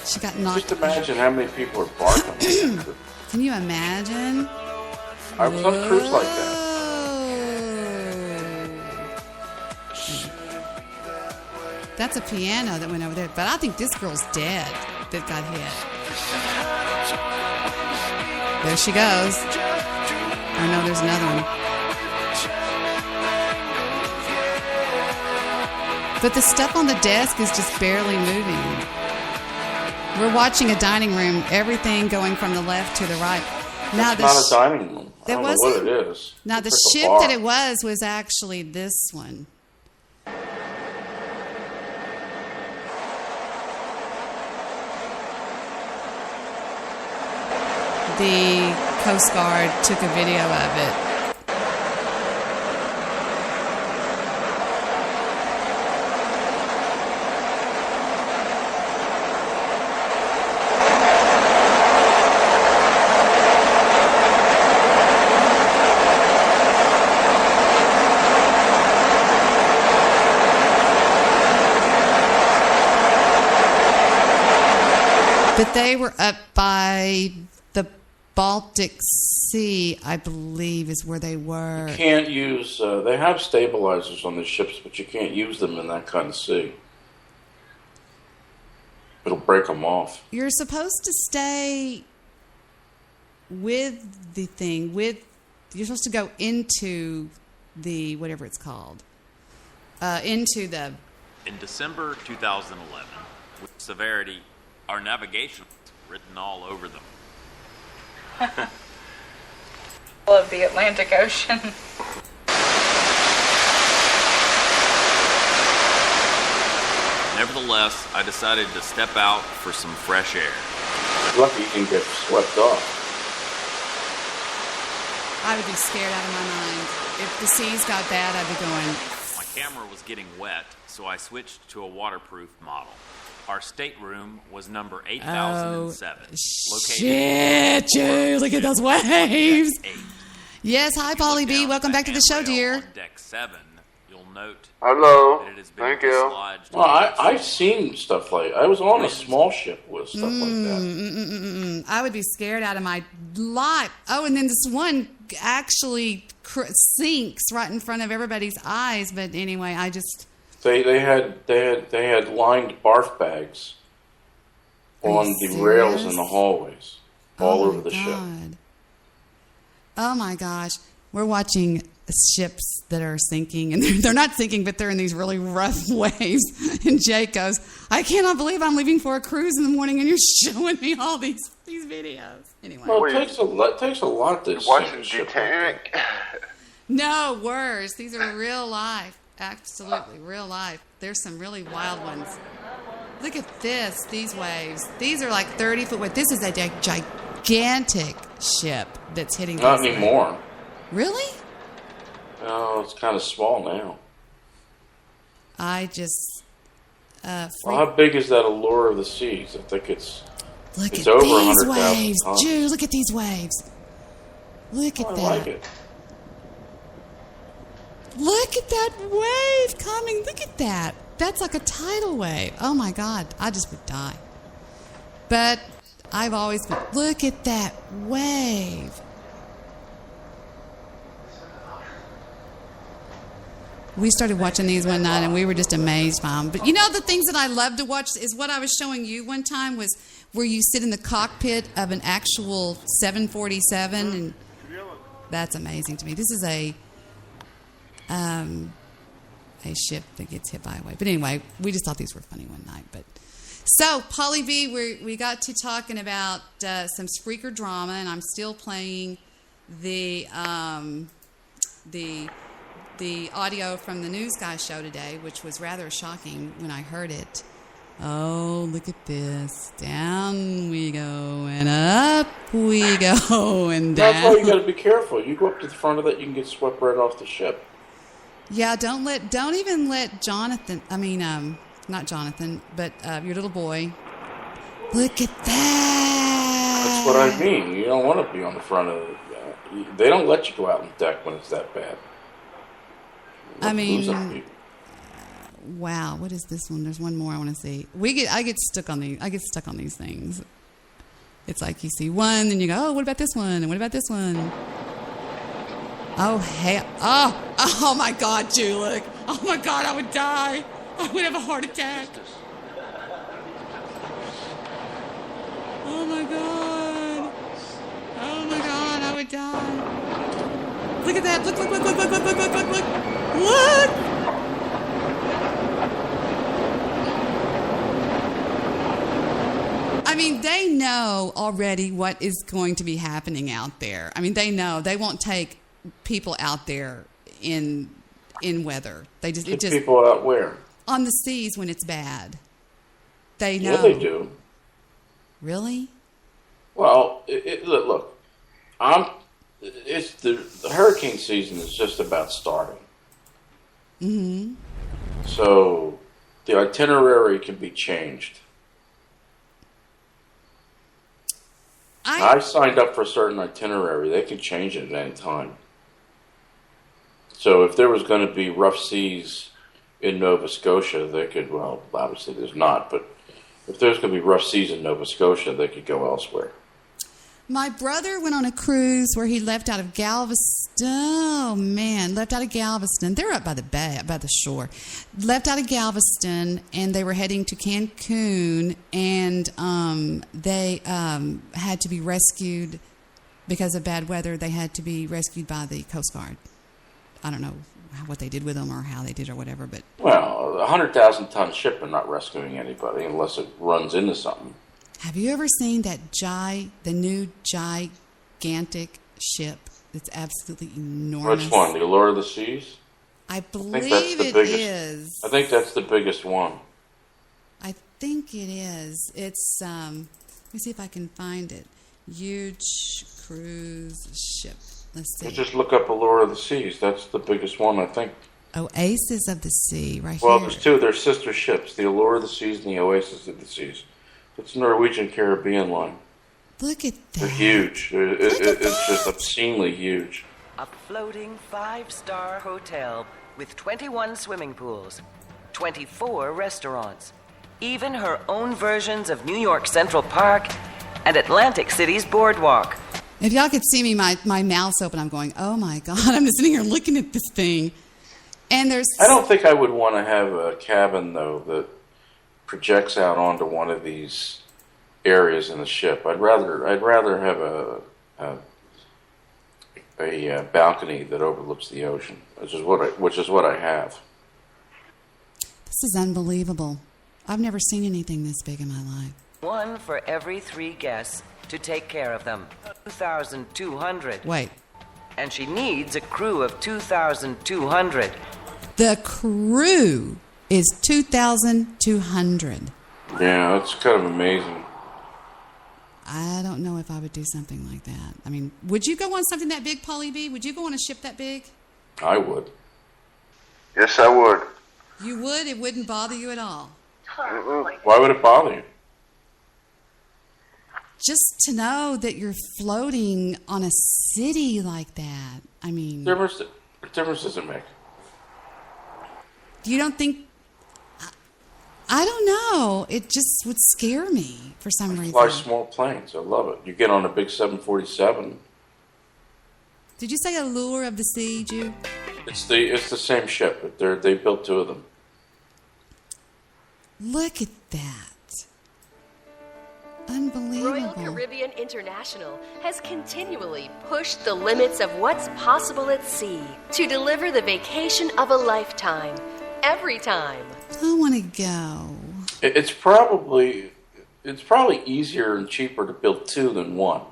She got knocked. Just imagine how many people are barking. Can you imagine? I was on a cruise like that. That's a piano that went over there. But I think this girl's dead that got hit. There she goes. Oh no, there's another one. But the stuff on the desk is just barely moving. We're watching a dining room, everything going from the left to the right. Now it's not a dining room. I don't know what it is. Now the ship that it was actually this one. The Coast Guard took a video of it. But they were up by the Baltic Sea, I believe, is where they were. You can't use... they have stabilizers on the ships, but you can't use them in that kind of sea. It'll break them off. You're supposed to stay with the thing. You're supposed to go into the... whatever it's called. Into the... In December 2011, with severity... Our navigation is written all over them. Of the Atlantic Ocean. Nevertheless, I decided to step out for some fresh air. Lucky you can get swept off. I would be scared out of my mind. If the seas got bad, I'd be going... My camera was getting wet, so I switched to a waterproof model. Our stateroom was number 8007. Shit, Joe, look at those waves. Yes, hi, Polly B. Welcome back to the show, dear. On deck 7, you'll note Hello. that it has been Thank you. dislodged. Well, I've seen stuff like I was on a small ship with stuff like that. I would be scared out of my life. Oh, and then this one actually sinks right in front of everybody's eyes. But anyway, I just They had lined barf bags on the rails in the hallways, all over the ship. Oh my gosh, we're watching ships that are sinking, and they're not sinking, but they're in these really rough waves. And Jake goes, "I cannot believe I'm leaving for a cruise in the morning, and you're showing me all these videos." Anyway, Well, it takes a lot to watching sink a ship. Titanic. no, worse. These are real life, absolutely real life. There's some really wild ones. Look at this, these waves. These are like 30-foot waves. This is a gigantic ship that's hitting. Not anymore. Really? No, it's kind of small now. I just. Well, how big is that Allure of the Seas? I think it's Look it's at over these 100,000 waves, tons. Drew. Look at these waves. Look at I that. like it. Look at that wave coming. Look at that. That's like a tidal wave. Oh my God, I just would die. But I've always been. Look at that wave. We started watching these one night, and we were just amazed by them. But you know, the things that I love to watch is what I was showing you one time was where you sit in the cockpit of an actual 747, and that's amazing to me. This is a ship that gets hit by a wave. But anyway, we just thought these were funny one night. But so, Polly V, we got to talking about some Spreaker drama, and I'm still playing the audio from the News Guy show today, which was rather shocking when I heard it. Oh, look at this. Don't we go, and up we go, and down. That's why you got to be careful. You go up to the front of that, you can get swept right off the ship. Yeah, don't even let Jonathan, not Jonathan, but your little boy. Look at that. That's what I mean. You don't want to be on the front of it. They don't let you go out on deck when it's that bad. Wow, what is this one? There's one more I want to see. I get stuck on these things. It's like you see one, then you go, oh, what about this one? And what about this one? Oh, hey, oh my God, Julik. Oh my God, I would die. I would have a heart attack. Oh my God. Oh my God, I would die. Look at that. Look. Look. I mean, they know already what is going to be happening out there. I mean, they know. They won't take people out there in weather. They just people out where? On the seas when it's bad. They know. Yeah, they do. Really? Well, look. It's the hurricane season is just about starting. Mm-hmm. So the itinerary can be changed. I signed up for a certain itinerary. They can change it at any time. So if there was going to be rough seas in Nova Scotia, they could, well, obviously there's not, but if there's going to be rough seas in Nova Scotia, they could go elsewhere. My brother went on a cruise where he left out of Galveston. Oh, man, left out of Galveston. They're up by the bay, by the shore. Left out of Galveston, and they were heading to Cancun, and they had to be rescued because of bad weather. They had to be rescued by the Coast Guard. I don't know what they did with them or how they did or whatever, but... Well, a 100,000-ton ship are not rescuing anybody unless it runs into something. Have you ever seen that the new gigantic ship that's absolutely enormous? Which one? The Allure of the Seas? I believe it is. I think that's the biggest one. I think it is. It's, let me see if I can find it. Huge cruise ship. Let's see. Just look up Allure of the Seas. That's the biggest one, I think. Oasis of the Sea, right here. Well, there's two. They're sister ships, the Allure of the Seas and the Oasis of the Seas. It's a Norwegian Caribbean line. Look at that. They're huge. It's just obscenely huge. A floating 5-star hotel with 21 swimming pools, 24 restaurants, even her own versions of New York Central Park and Atlantic City's boardwalk. If y'all could see me, my mouth's open. I'm going, oh my God, I'm just sitting here looking at this thing. And there's... I don't think I would want to have a cabin, though, that projects out onto one of these areas in the ship. I'd rather have a balcony that overlooks the ocean, which is what I have. This is unbelievable. I've never seen anything this big in my life. One for every 3 guests to take care of them. 2,200. Wait. And she needs a crew of 2,200. The crew is 2,200. Yeah, that's kind of amazing. I don't know if I would do something like that. I mean, would you go on something that big, Polly B? Would you go on a ship that big? I would. Yes, I would. You would? It wouldn't bother you at all? Why would it bother you? Just to know that you're floating on a city like that. I mean... What difference does it make? You don't think... I don't know. It just would scare me for some reason. Fly small planes. I love it. You get on a big 747. Did you say Allure of the Sea, Jew? It's the same ship, but they built 2 of them. Look at that. Unbelievable. Royal Caribbean International has continually pushed the limits of what's possible at sea to deliver the vacation of a lifetime, every time. I want to go. It's probably easier and cheaper to build 2 than 1. I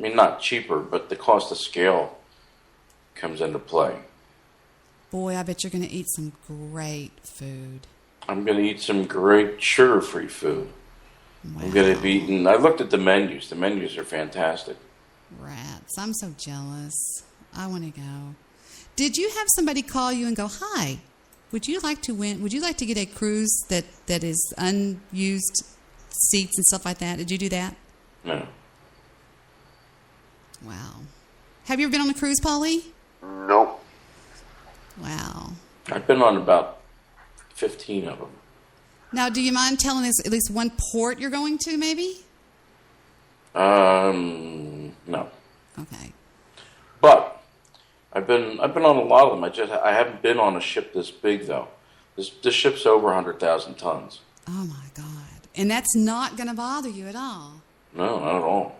mean, not cheaper, but the cost of scale comes into play. Boy, I bet you're going to eat some great food. I'm going to eat some great sugar-free food. Wow. I'm going to be eating... I looked at the menus. The menus are fantastic. Rats. I'm so jealous. I want to go. Did you have somebody call you and go, hi, would you like to get a cruise that is unused seats and stuff like that? Did you do that? No. Wow. Have you ever been on a cruise, Polly? Nope. Wow. I've been on about 15 of them. Now, do you mind telling us at least one port you're going to, maybe? No. Okay. But I've been on a lot of them. I haven't been on a ship this big though. This ship's over 100,000 tons. Oh my God! And that's not going to bother you at all. No, not at all.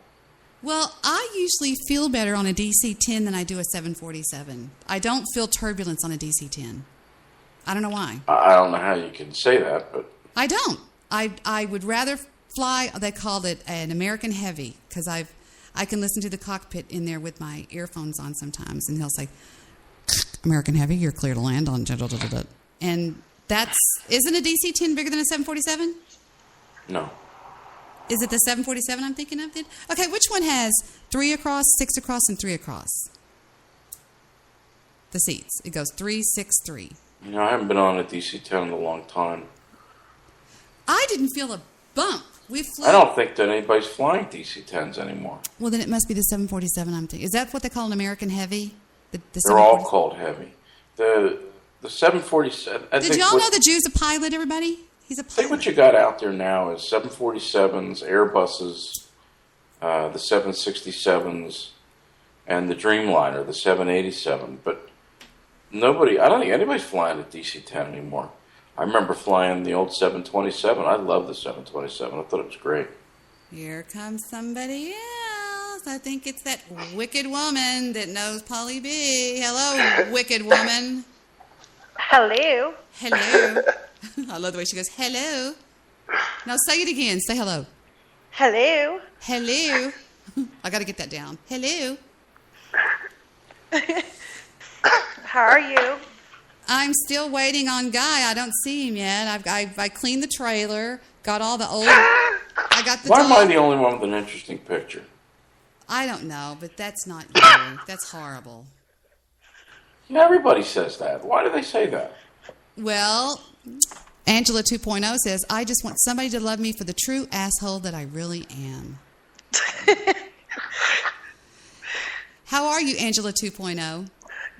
Well, I usually feel better on a DC-10 than I do a 747. I don't feel turbulence on a DC-10. I don't know why. I don't know how you can say that, but... I don't. I would rather fly, they called it an American Heavy, because I can listen to the cockpit in there with my earphones on sometimes, and he'll say, American Heavy, you're clear to land on... And isn't a DC-10 bigger than a 747? No. Is it the 747 I'm thinking of then? Okay, which one has 3 across, 6 across, and 3 across? The seats. It goes 3, 6, 3. You know, I haven't been on a DC-10 in a long time. I didn't feel a bump. We flew. I don't think that anybody's flying DC-10s anymore. Well, then it must be the 747 I'm thinking. Is that what they call an American Heavy? They're all called Heavy. The 747... Did y'all know the Jew's a pilot, everybody? He's a pilot. I think what you got out there now is 747s, Airbuses, the 767s, and the Dreamliner, the 787. But I don't think anybody's flying a DC-10 anymore. I remember flying the old 727. I love the 727. I thought it was great. Here comes somebody else. I think it's that wicked woman that knows Polly B. Hello, wicked woman. Hello. Hello. I love the way she goes, hello. Now say it again. Say hello. Hello. Hello. I got to get that down. Hello. How are you? I'm still waiting on Guy. I don't see him yet. I cleaned the trailer, got all the old... I got the Why dog. am I the only one with an interesting picture? I don't know, but that's not you. That's horrible. Yeah, everybody says that. Why do they say that? Well, Angela 2.0 says, I just want somebody to love me for the true asshole that I really am. How are you, Angela 2.0?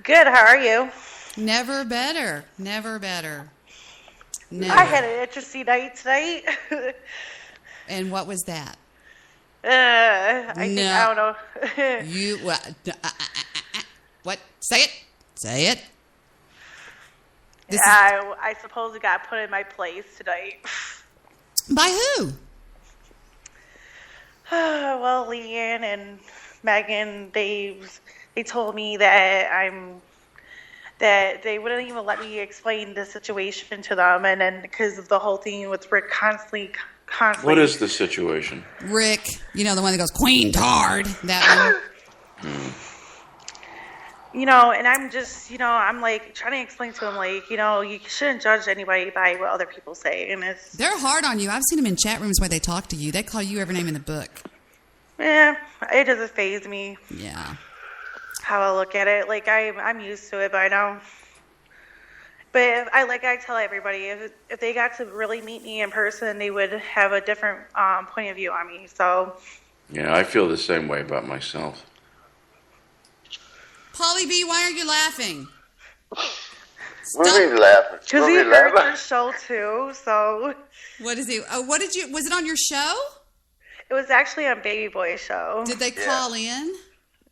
Good, how are you? Never better. Never better. Never. I had an interesting night tonight. And what was that? I don't know. What? Say it. Say it. I suppose it got put in my place tonight. By who? Well, Leanne and Megan, they told me that that they wouldn't even let me explain the situation to them, and then because of the whole thing with Rick constantly. What is the situation? Rick, the one that goes Queen Tard. That one. And I'm just, I'm like trying to explain to him, like, you shouldn't judge anybody by what other people say, and they're hard on you. I've seen them in chat rooms where they talk to you. They call you every name in the book. Yeah, it doesn't faze me. Yeah. How I look at it, like I'm used to it by now. But I tell everybody, if they got to really meet me in person, they would have a different point of view on me. So. Yeah, I feel the same way about myself. Polly B, why are you laughing? What do you mean laughing? Because he heard your show too. So. What is it? What did you? Was it on your show? It was actually on Baby Boy's show. Did they call in?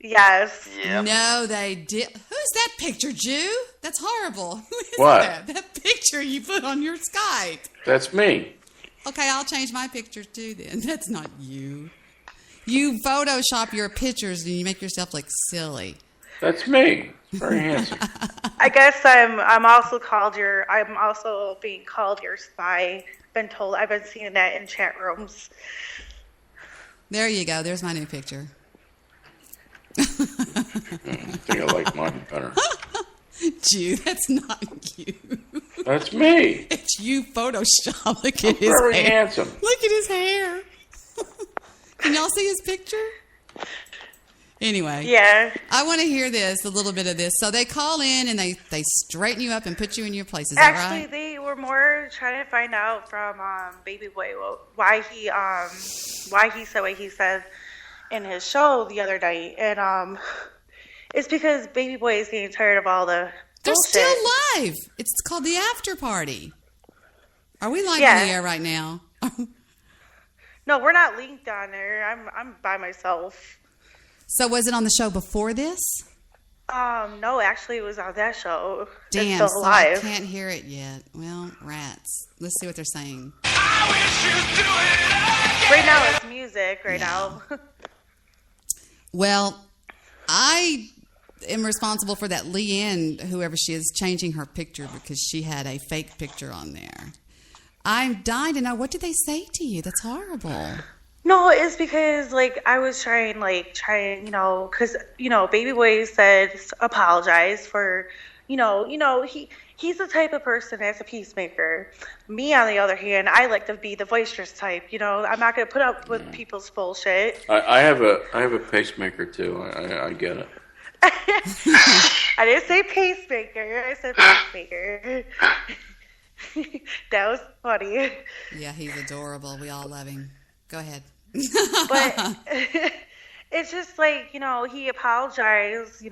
Yes. Yeah. No, they did. Who's that picture, Jew? That's horrible. Who is what? That picture you put on your Skype. That's me. Okay, I'll change my picture too then. That's not you. You Photoshop your pictures and you make yourself look silly. That's me. Very handsome. I guess I'm also being called your spy. I've been seeing that in chat rooms. There you go. There's my new picture. I think I like mine better. Jew, that's not you. That's me. It's you Photoshop. Look at his very hair. handsome. Look at his hair. Can y'all see his picture? Anyway. Yeah. I want to hear a little bit of this. So they call in and they straighten you up and put you in your place. Is that right? Actually, they were more trying to find out from Baby Boy why he said what he said in his show the other night, and it's because Baby Boy is getting tired of all the They're bullshit. still live. It's called the After Party. Are we live on the air right now? No, we're not linked on there. I'm by myself. So was it on the show before this? No, actually, it was on that show. Damn, it's still live. I can't hear it yet. Well, rats. Let's see what they're saying. Right now, it's music. Right now. Well, I am responsible for that Leanne, whoever she is, changing her picture because she had a fake picture on there. I'm dying to know, what did they say to you? That's horrible. No, it's because, I was trying, because, Baby Boy said apologize for, he's the type of person that's a peacemaker. Me, on the other hand, I like to be the boisterous type. I'm not going to put up with people's bullshit. I have a pacemaker too. I get it. I didn't say pacemaker. I said pacemaker. That was funny. Yeah, he's adorable. We all love him. Go ahead. But it's just he apologized,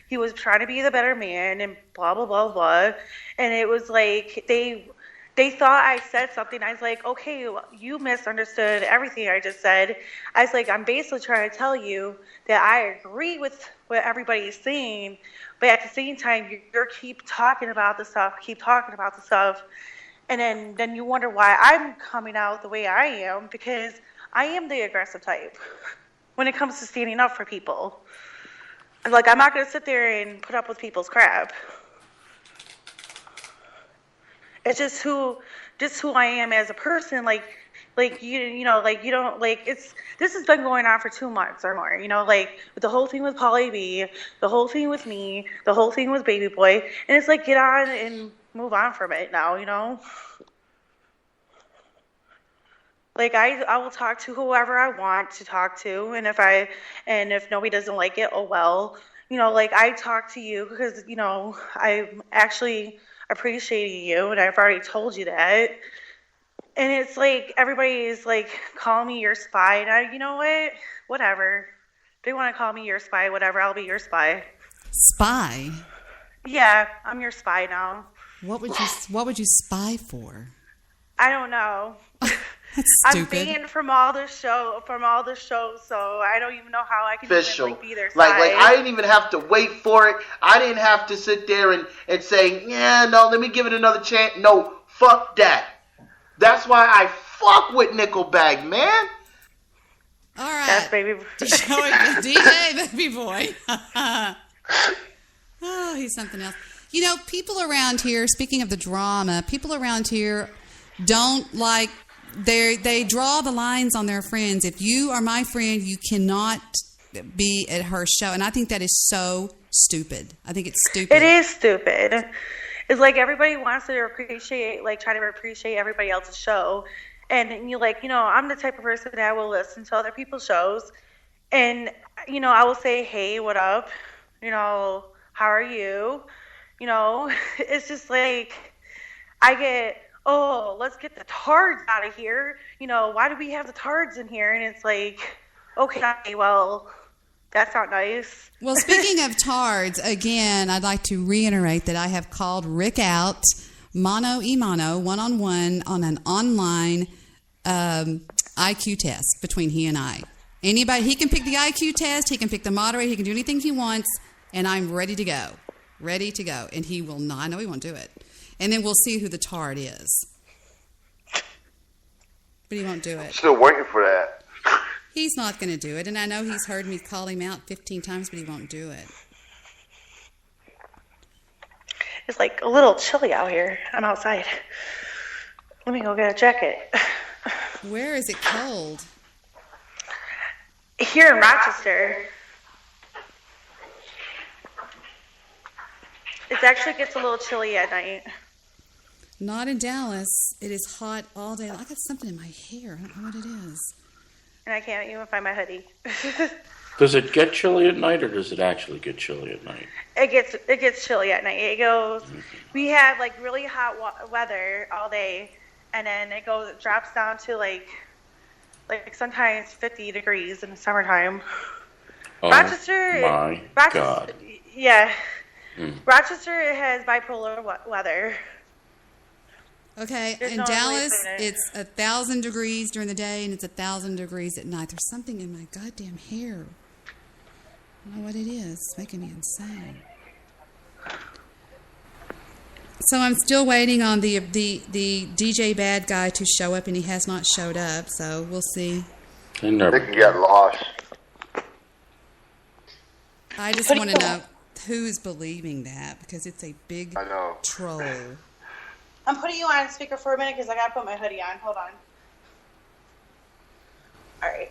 he was trying to be the better man and blah, blah, blah, blah. And it was they thought I said something. I was like, okay, you misunderstood everything I just said. I was like, I'm basically trying to tell you that I agree with what everybody's saying, but at the same time, you keep talking about the stuff, and then you wonder why I'm coming out the way I am, because I am the aggressive type when it comes to standing up for people. I'm not going to sit there and put up with people's crap. It's just who I am as a person. You don't this has been going on for 2 months or more. With the whole thing with Polly B, the whole thing with me, the whole thing with Baby Boy, and it's get on and move on from it now. I will talk to whoever I want to talk to, and if nobody doesn't like it, oh well. I talk to you because I'm actually appreciating you, and I've already told you that. And it's everybody is calling me your spy, and you know what? Whatever. They want to call me your spy, whatever. I'll be your spy. Spy? Yeah, I'm your spy now. What would you spy for? I don't know. That's I'm stupid. banned from all the shows, so I don't even know how I can Official. even be their spy. Like I didn't even have to wait for it. I didn't have to sit there and say, yeah, no, let me give it another chance. No, fuck that. That's why I fuck with Nickelback, man. All right. That's baby. DJ Baby Boy. Oh, he's something else. You know, people around here, speaking of the drama, people around here don't like, they draw the lines on their friends. If you are my friend, you cannot be at her show. And I think that is so stupid. I think it's stupid. It is stupid. It's like everybody wants to appreciate, like try to appreciate everybody else's show. And you like, I'm the type of person that will listen to other people's shows. And, I will say, hey, what up? How are you? It's just like, I get, oh, let's get the tards out of here. Why do we have the tards in here? And it's like, okay, well, that's not nice. Well, speaking of tards, again, I'd like to reiterate that I have called Rick out, mano y mano, one-on-one, on an online IQ test between he and I. Anybody, he can pick the IQ test, he can pick the moderator, he can do anything he wants, and I'm ready to go. Ready to go. And he will not, I know he won't do it. And then we'll see who the tard is. But he won't do it. Still waiting for that. He's not going to do it. And I know he's heard me call him out 15 times, but he won't do it. It's like a little chilly out here. I'm outside. Let me go get a jacket. Where is it cold? Here in Rochester. It actually gets a little chilly at night. Not in Dallas. It is hot all day. I got something in my hair. I don't know what it is. And I can't even find my hoodie. Does it get chilly at night, or does it actually get chilly at night? It gets chilly at night. It goes. We have like really hot weather all day, and then it drops down to like sometimes 50 degrees in the summertime. Oh Rochester. My God. Yeah. Rochester has bipolar weather. Okay, There's in no other way to Dallas, put it. it's 1,000 degrees during the day, and it's 1,000 degrees at night. There's something in my goddamn hair. I don't know what it is. It's making me insane. So I'm still waiting on the DJ bad guy to show up, and he has not showed up. So we'll see. They can get lost. I just want to know who's believing that, because it's a big troll. I'm putting you on speaker for a minute because I gotta put my hoodie on. Hold on. All right.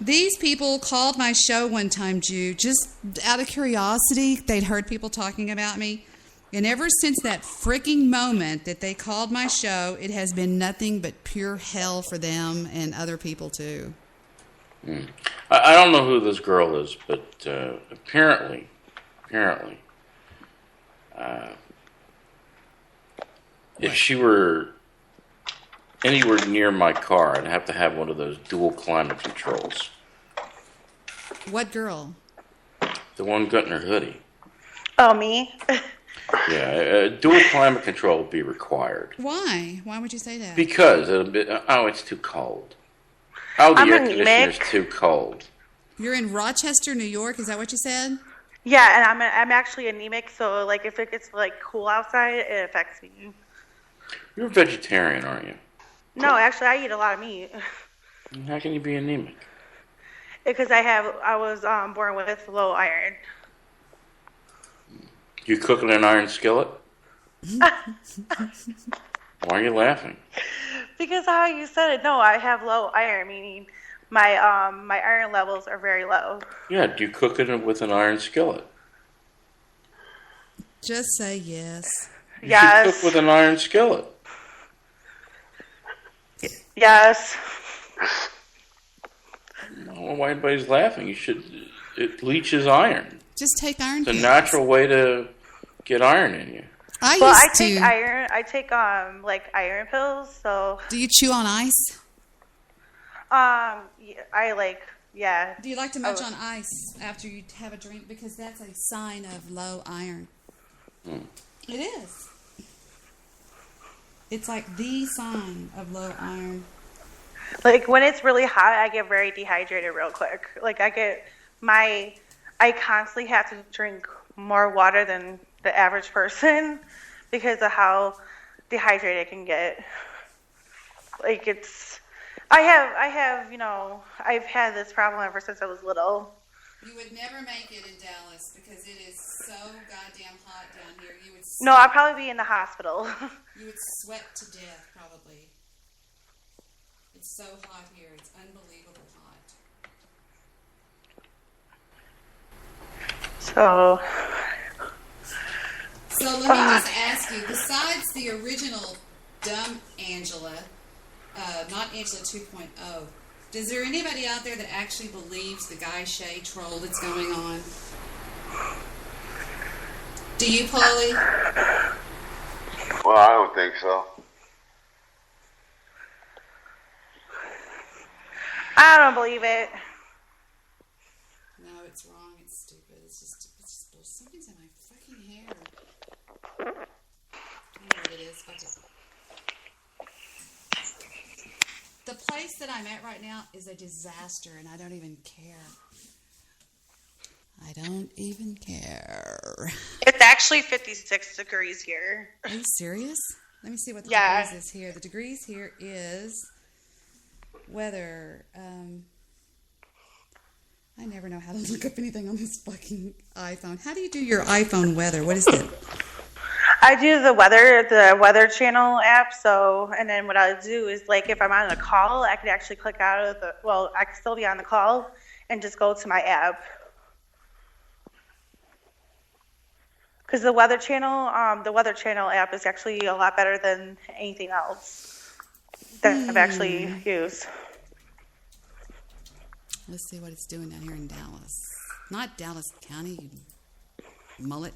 These people called my show one time, Jew, just out of curiosity. They'd heard people talking about me. And ever since that freaking moment that they called my show, it has been nothing but pure hell for them and other people, too. I don't know who this girl is, but apparently, if she were anywhere near my car, I'd have to have one of those dual climate controls. What girl? The one got in her hoodie. Oh, me? Yeah, dual climate control would be required. Why? Why would you say that? Because it's too cold. Oh, the I'm air anemic. conditioner's too cold. You're in Rochester, New York. Is that what you said? Yeah, and I'm actually anemic, so like if it gets like cool outside, it affects me. You're a vegetarian, aren't you? No, actually, I eat a lot of meat How can you be anemic? because I was born with low iron. You cook in an iron skillet? Why are you laughing? Because how you said it, no, I have low iron, meaning my iron levels are very low. Yeah, do you cook it with an iron skillet? Just say yes. You should cook with an iron skillet. Yes. Well, why everybody's laughing? It leaches iron. Just take iron It's a pills. natural way to get iron in you. I take iron. I take like iron pills. So. Do you chew on ice? I yeah. Do you like to munch on ice after you have a drink? Because that's a sign of low iron. It is. It's like the sign of low iron. Like when it's really hot, I get very dehydrated real quick. Like I constantly have to drink more water than the average person because of how dehydrated it can get. Like I have, I've had this problem ever since I was little. You would never make it in Dallas because it is so goddamn hot down here. You would No, I'd probably be in the hospital. You would sweat to death, probably. It's so hot here. It's unbelievable hot. So let me just ask you, besides the original dumb Angela, not Angela 2.0, is there anybody out there that actually believes the Guy Shay troll that's going on? Do you, Paulie? Well, I don't think so. I don't believe it. No, it's wrong. It's stupid. It's just something's in my fucking hair. I don't know what it is. Fuck it. The place that I'm at right now is a disaster, and I don't even care. I don't even care. It's actually 56 degrees here. Are you serious? Let me see what the Yeah. degrees is here. The degrees here is weather. I never know how to look up anything on this fucking iPhone. How do you do your iPhone weather? What is it? I do the weather channel app. So, and then what I do is like if I'm on a call, I could actually click out of I could still be on the call and just go to my app. Because the weather channel app is actually a lot better than anything else that I've actually used. Let's see what it's doing down here in Dallas. Not Dallas County, you mullet.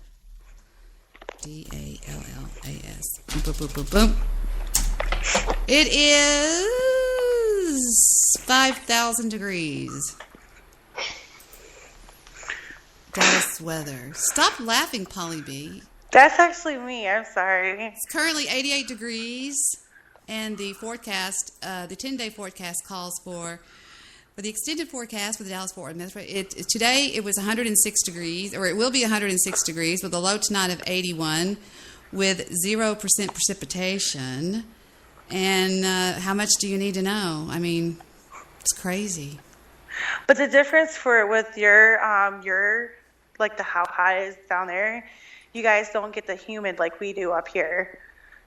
DALLAS. Boom, boom, boom, boom, boom. It is 5,000 degrees. Dallas weather. Stop laughing, Polly B. That's actually me. I'm sorry. It's currently 88 degrees, and the forecast, the 10-day forecast calls for the extended forecast for the Dallas-Fort Worth metro. Today it was 106 degrees, or it will be 106 degrees with a low tonight of 81 with 0% precipitation. And how much do you need to know? I mean, it's crazy. But the difference with your like the how high it is down there, you guys don't get the humid like we do up here.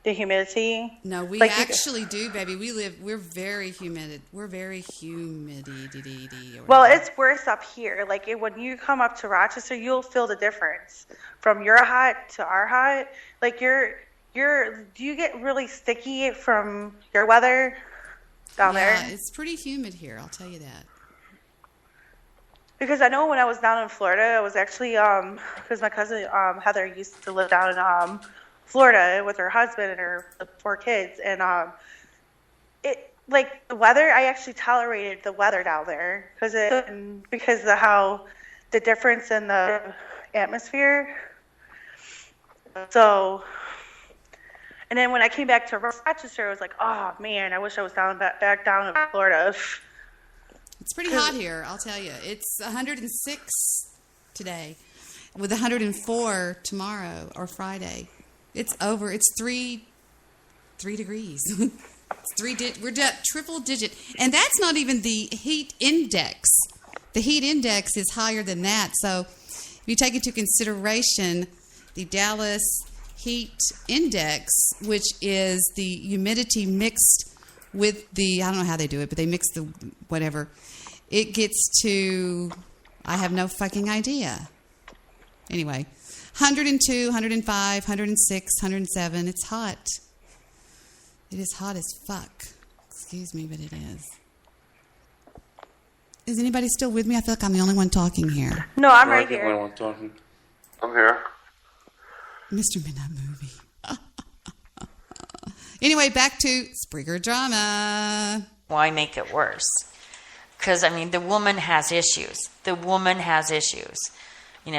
The humidity. No, we like actually do, baby. We're very humid. We're very humidity. Well, it's worse up here. Like when you come up to Rochester, you'll feel the difference from your hot to our hot. Like do you get really sticky from your weather down there? Yeah, it's pretty humid here. I'll tell you that. Because I know when I was down in Florida, I was actually because my cousin Heather used to live down in Florida with her husband and her 4 kids, and it like the weather. I actually tolerated the weather down there because of how the difference in the atmosphere. So, and then when I came back to Rochester, I was like, oh man, I wish I was back down in Florida. It's pretty hot here, I'll tell you. It's 106 today, with 104 tomorrow or Friday. It's over. It's 3 degrees. We're at triple digit, and that's not even the heat index. The heat index is higher than that. So, if you take into consideration the Dallas heat index, which is the humidity mixed with the, I don't know how they do it, but they mix the whatever, it gets to, I have no fucking idea. Anyway. 102, 105, 106, 107. It's hot. It is hot as fuck. Excuse me, but it is. Is anybody still with me? I feel like I'm the only one talking here. No, I'm right here. I'm the only one talking. I'm here. Mr. Midnight Movie. Anyway, back to Spreaker drama. Why make it worse? Because, I mean, the woman has issues.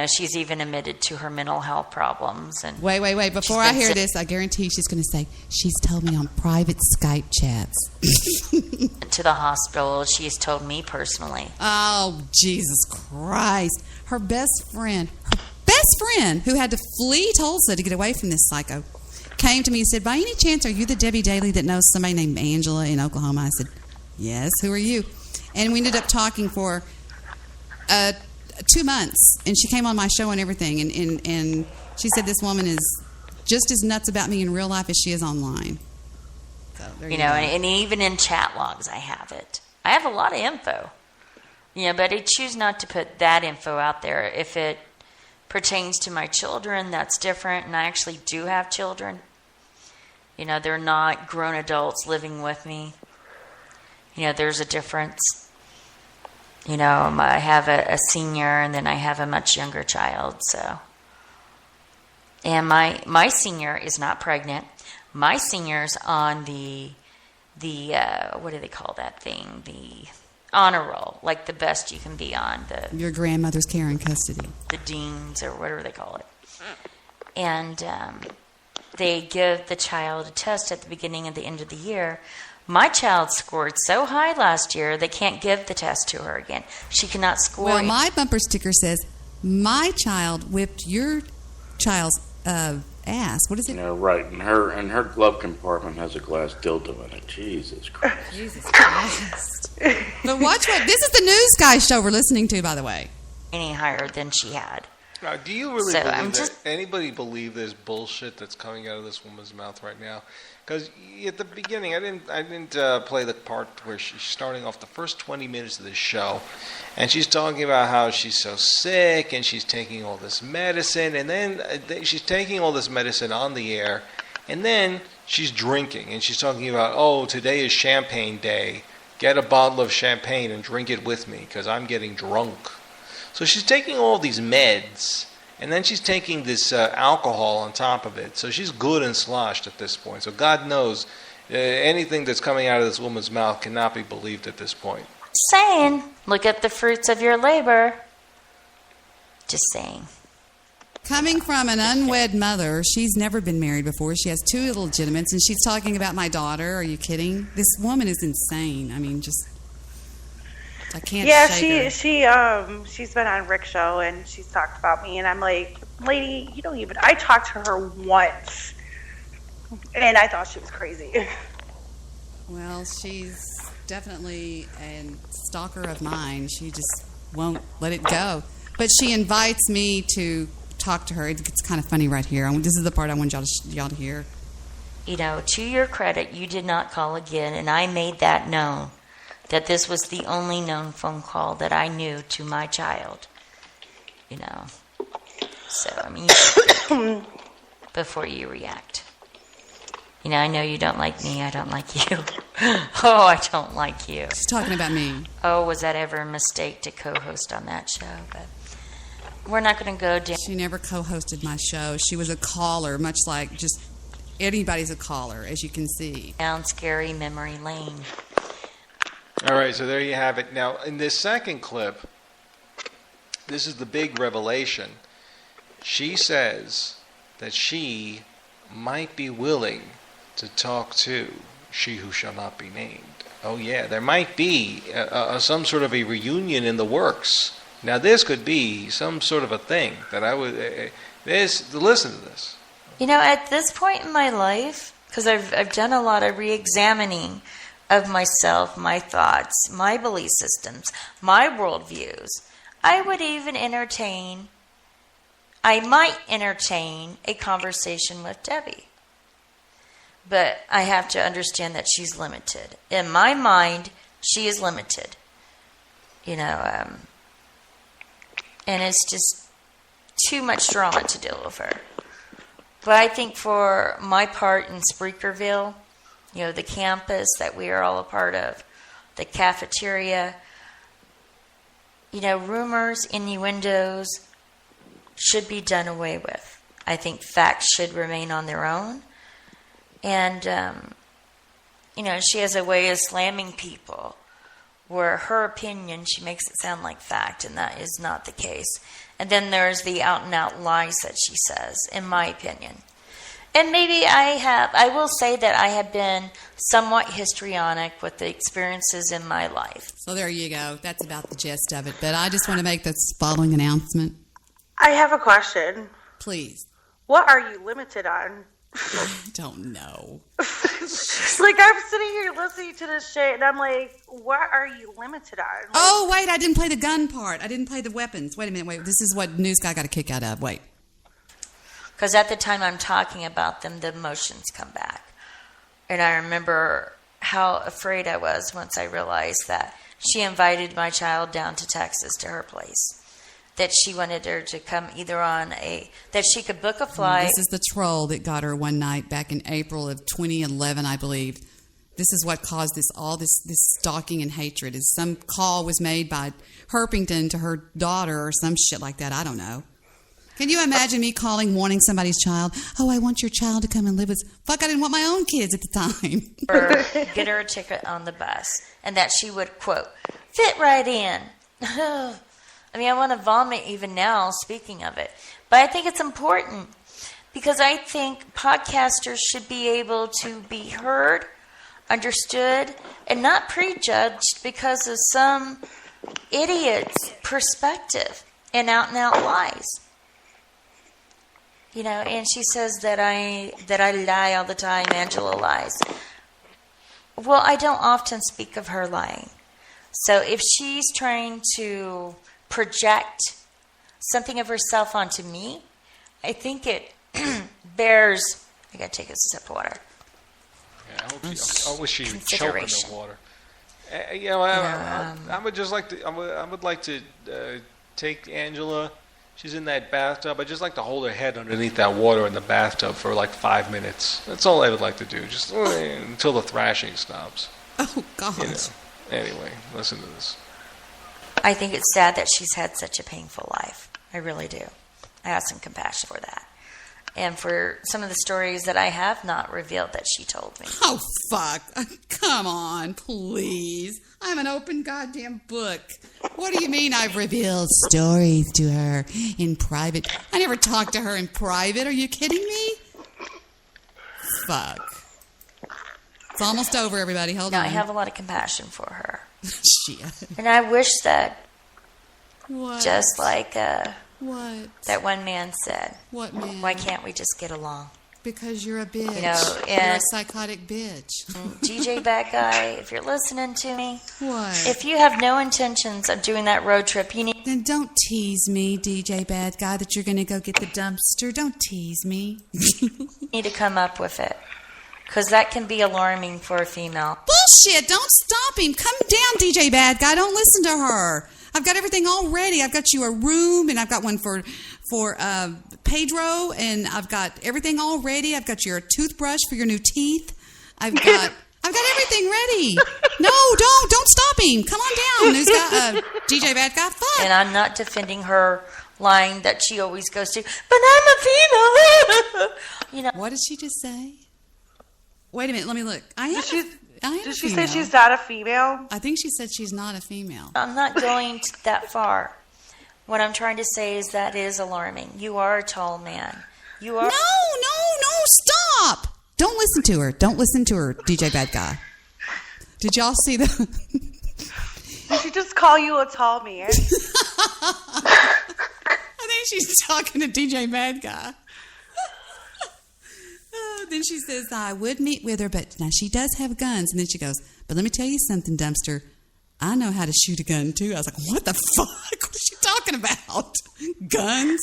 She's even admitted to her mental health problems. And wait. Before I hear this, I guarantee she's going to say, she's told me on private Skype chats. To the hospital. She's told me personally. Oh, Jesus Christ. Her best friend, who had to flee Tulsa to get away from this psycho, came to me and said, by any chance, are you the Debbie Daly that knows somebody named Angela in Oklahoma? I said, yes, who are you? And we ended up talking for 2 months, and she came on my show and everything, and she said this woman is just as nuts about me in real life as she is online. So there you go. And even in chat logs, I have it. I have a lot of info, but I choose not to put that info out there. If it pertains to my children, that's different, and I actually do have children. They're not grown adults living with me. There's a difference. I have a senior, and then I have a much younger child. So, and my senior is not pregnant. My senior's on the what do they call that thing? The honor roll, like the best you can be on. Your grandmother's care and custody. The deans, or whatever they call it. And they give the child a test at the beginning and the end of the year. My child scored so high last year, they can't give the test to her again. She cannot score. Well, my bumper sticker says, my child whipped your child's ass. What is it? Right. And her glove compartment has a glass dildo in it. Jesus Christ. Jesus Christ. But watch this is the news guy show we're listening to, by the way. Any higher than she had. Now, do you really believe that? Anybody believe this bullshit that's coming out of this woman's mouth right now? Because at the beginning, I didn't play the part where she's starting off the first 20 minutes of the show, and she's talking about how she's so sick and she's taking all this medicine, and then she's taking all this medicine on the air, and then she's drinking, and she's talking about, oh, today is champagne day. Get a bottle of champagne and drink it with me because I'm getting drunk. So she's taking all these meds, and then she's taking this alcohol on top of it. So she's good and sloshed at this point. So God knows anything that's coming out of this woman's mouth cannot be believed at this point. Saying, look at the fruits of your labor. Just saying. Coming from an unwed mother, she's never been married before. She has 2 illegitimates, and she's talking about my daughter. Are you kidding? This woman is insane. I mean, just... I can't. Yeah, she's been on Rick's show and she's talked about me, and I'm like, lady, you don't even. I talked to her once, and I thought she was crazy. Well, she's definitely a stalker of mine. She just won't let it go. But she invites me to talk to her. It's kind of funny right here. This is the part I want y'all to hear. To your credit, you did not call again, and I made that known. That this was the only known phone call that I knew to my child. So, I mean, before you react. I know you don't like me. I don't like you. Oh, I don't like you. She's talking about me. Oh, was that ever a mistake to co-host on that show? But we're not going to go down. She never co-hosted my show. She was a caller, much like just anybody's a caller, as you can see. Down scary memory lane. All right, so there you have it. Now, in this second clip, this is the big revelation. She says that she might be willing to talk to she who shall not be named. Oh, yeah, there might be some sort of a reunion in the works. Now, this could be some sort of a thing that I would... listen to this. At this point in my life, because I've done a lot of re-examining of myself, my thoughts, my belief systems, my worldviews, I might entertain a conversation with Debbie. But I have to understand that she's limited. In my mind, she is limited. And it's just too much drama to deal with her. But I think for my part in Spreakerville, the campus that we are all a part of, the cafeteria, rumors, innuendos should be done away with. I think facts should remain on their own. And, she has a way of slamming people where her opinion, she makes it sound like fact, and that is not the case. And then there's the out-and-out lies that she says, in my opinion. And maybe I will say that I have been somewhat histrionic with the experiences in my life. So there you go. That's about the gist of it. But I just want to make this following announcement. I have a question. Please. What are you limited on? I don't know. Like, I'm sitting here listening to this shit, and I'm like, what are you limited on? Like, Oh, wait, I didn't play the gun part. I didn't play the weapons. Wait a minute. Wait, this is what News Guy got a kick out of. Wait. Because at the time I'm talking about them, the emotions come back. And I remember how afraid I was once I realized that she invited my child down to Texas to her place. That she wanted her to come either on that she could book a flight. This is the troll that got her one night back in April of 2011, I believe. This is what caused this stalking and hatred. Is some call was made by Herpington to her daughter or some shit like that. I don't know. Can you imagine me calling, wanting somebody's child? Oh, I want your child to come and live with... Fuck, I didn't want my own kids at the time. Or get her a ticket on the bus. And that she would, quote, fit right in. I mean, I want to vomit even now, speaking of it. But I think it's important. Because I think podcasters should be able to be heard, understood, and not prejudged because of some idiot's perspective and out-and-out lies. You know, and she says that I lie all the time. Angela lies. Well, I don't often speak of her lying. So if she's trying to project something of herself onto me, I think it bears... I got to take a sip of water. Yeah, I wish she would choke in the water. You know, I would just like to... I would like to take Angela... She's in that bathtub. I'd just like to hold her head underneath that water in the bathtub for like 5 minutes. That's all I would like to do, just until the thrashing stops. Oh, God. You know. Anyway, listen to this. I think it's sad that she's had such a painful life. I really do. I have some compassion for that. And for some of the stories that I have not revealed that she told me. Oh, fuck. Come on, please. I'm an open goddamn book. What do you mean I've revealed stories to her in private? I never talked to her in private. Are you kidding me? Fuck. It's almost over, everybody. Hold on. I have a lot of compassion for her. Shit. And I wish that, What? just like What? that one man said, What man? why can't we just get along? Because you're a bitch. You know, you're a and psychotic bitch. DJ Bad Guy, if you're listening to me, What? if you have no intentions of doing that road trip, you need... Then don't tease me, DJ Bad Guy, that you're going to go get the dumpster. Don't tease me. need to come up with it. Because that can be alarming for a female. Bullshit! Don't stop him. Come down, DJ Bad Guy. Don't listen to her. I've got everything all ready. I've got you a room, and I've got one for Pedro, and I've got everything all ready. I've got your toothbrush for your new teeth. I've got everything ready. No, don't stop him. Come on down. Who's got DJ Bad Guy? Fuck. And I'm not defending her line that she always goes to, but I'm a female. You know. What did she just say? Wait a minute. Let me look. Did she say she's not a female? I think she said she's not a female. I'm not going that far. What I'm trying to say is that is alarming. You are a tall man. You are. No, stop. Don't listen to her. Don't listen to her, DJ Bad Guy. Did y'all see the... Did she just call you a tall man? I think she's talking to DJ Bad Guy. Then she says, I would meet with her, but now she does have guns. And then she goes, but let me tell you something, Dumpster. I know how to shoot a gun, too. I was like, what the fuck? What is she talking about? Guns?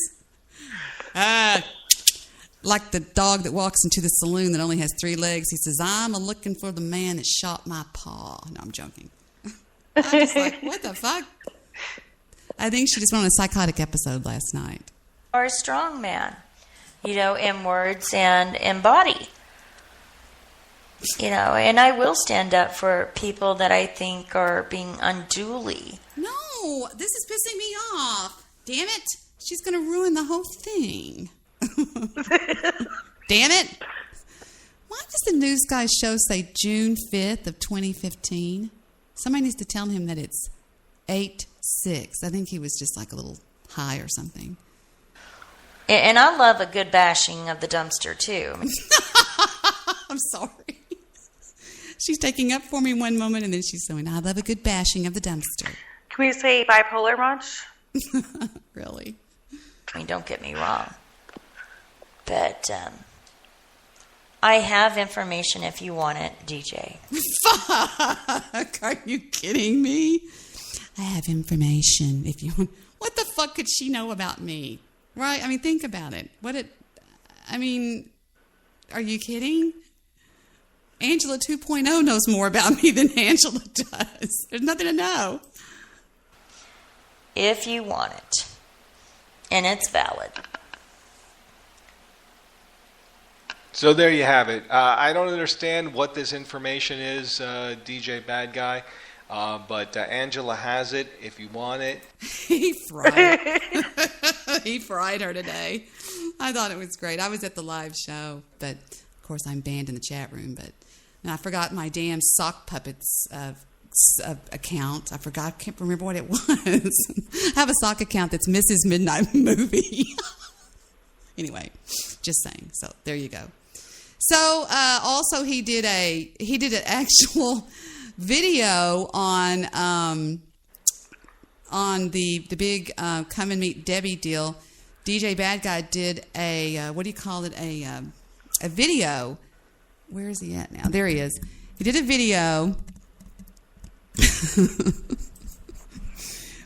Like the dog that walks into the saloon that only has 3 legs. He says, I'm looking for the man that shot my paw. No, I'm joking. I'm just like, what the fuck? I think she just went on a psychotic episode last night. Are a strong man. You know, in words and in body. You know, and I will stand up for people that I think are being unduly. No, this is pissing me off. Damn it. She's going to ruin the whole thing. Damn it. Why does the News Guy show say June 5th of 2015? Somebody needs to tell him that it's 8-6. I think he was just like a little high or something. And I love a good bashing of the dumpster, too. I'm sorry. She's taking up for me one moment, and then she's saying, I love a good bashing of the dumpster. Can we say bipolar much? Really? I mean, don't get me wrong. But I have information if you want it, DJ. Fuck! Are you kidding me? I have information if you want. What the fuck could she know about me? Right? I mean, think about it. Are you kidding? Angela 2.0 knows more about me than Angela does. There's nothing to know. If you want it, and it's valid. So there you have it. I don't understand what this information is, DJ Bad Guy, but Angela has it if you want it. He fried her today. I thought it was great. I was at the live show, but of course I'm banned in the chat room. But I forgot my damn sock puppets account. I can't remember what it was. I have a sock account that's Mrs. Midnight Movie. Anyway, just saying. So there you go. So also he did an actual video on the big Come and Meet Debi deal. DJ Bad Guy did a a video. Where is he at now? There he is. He did a video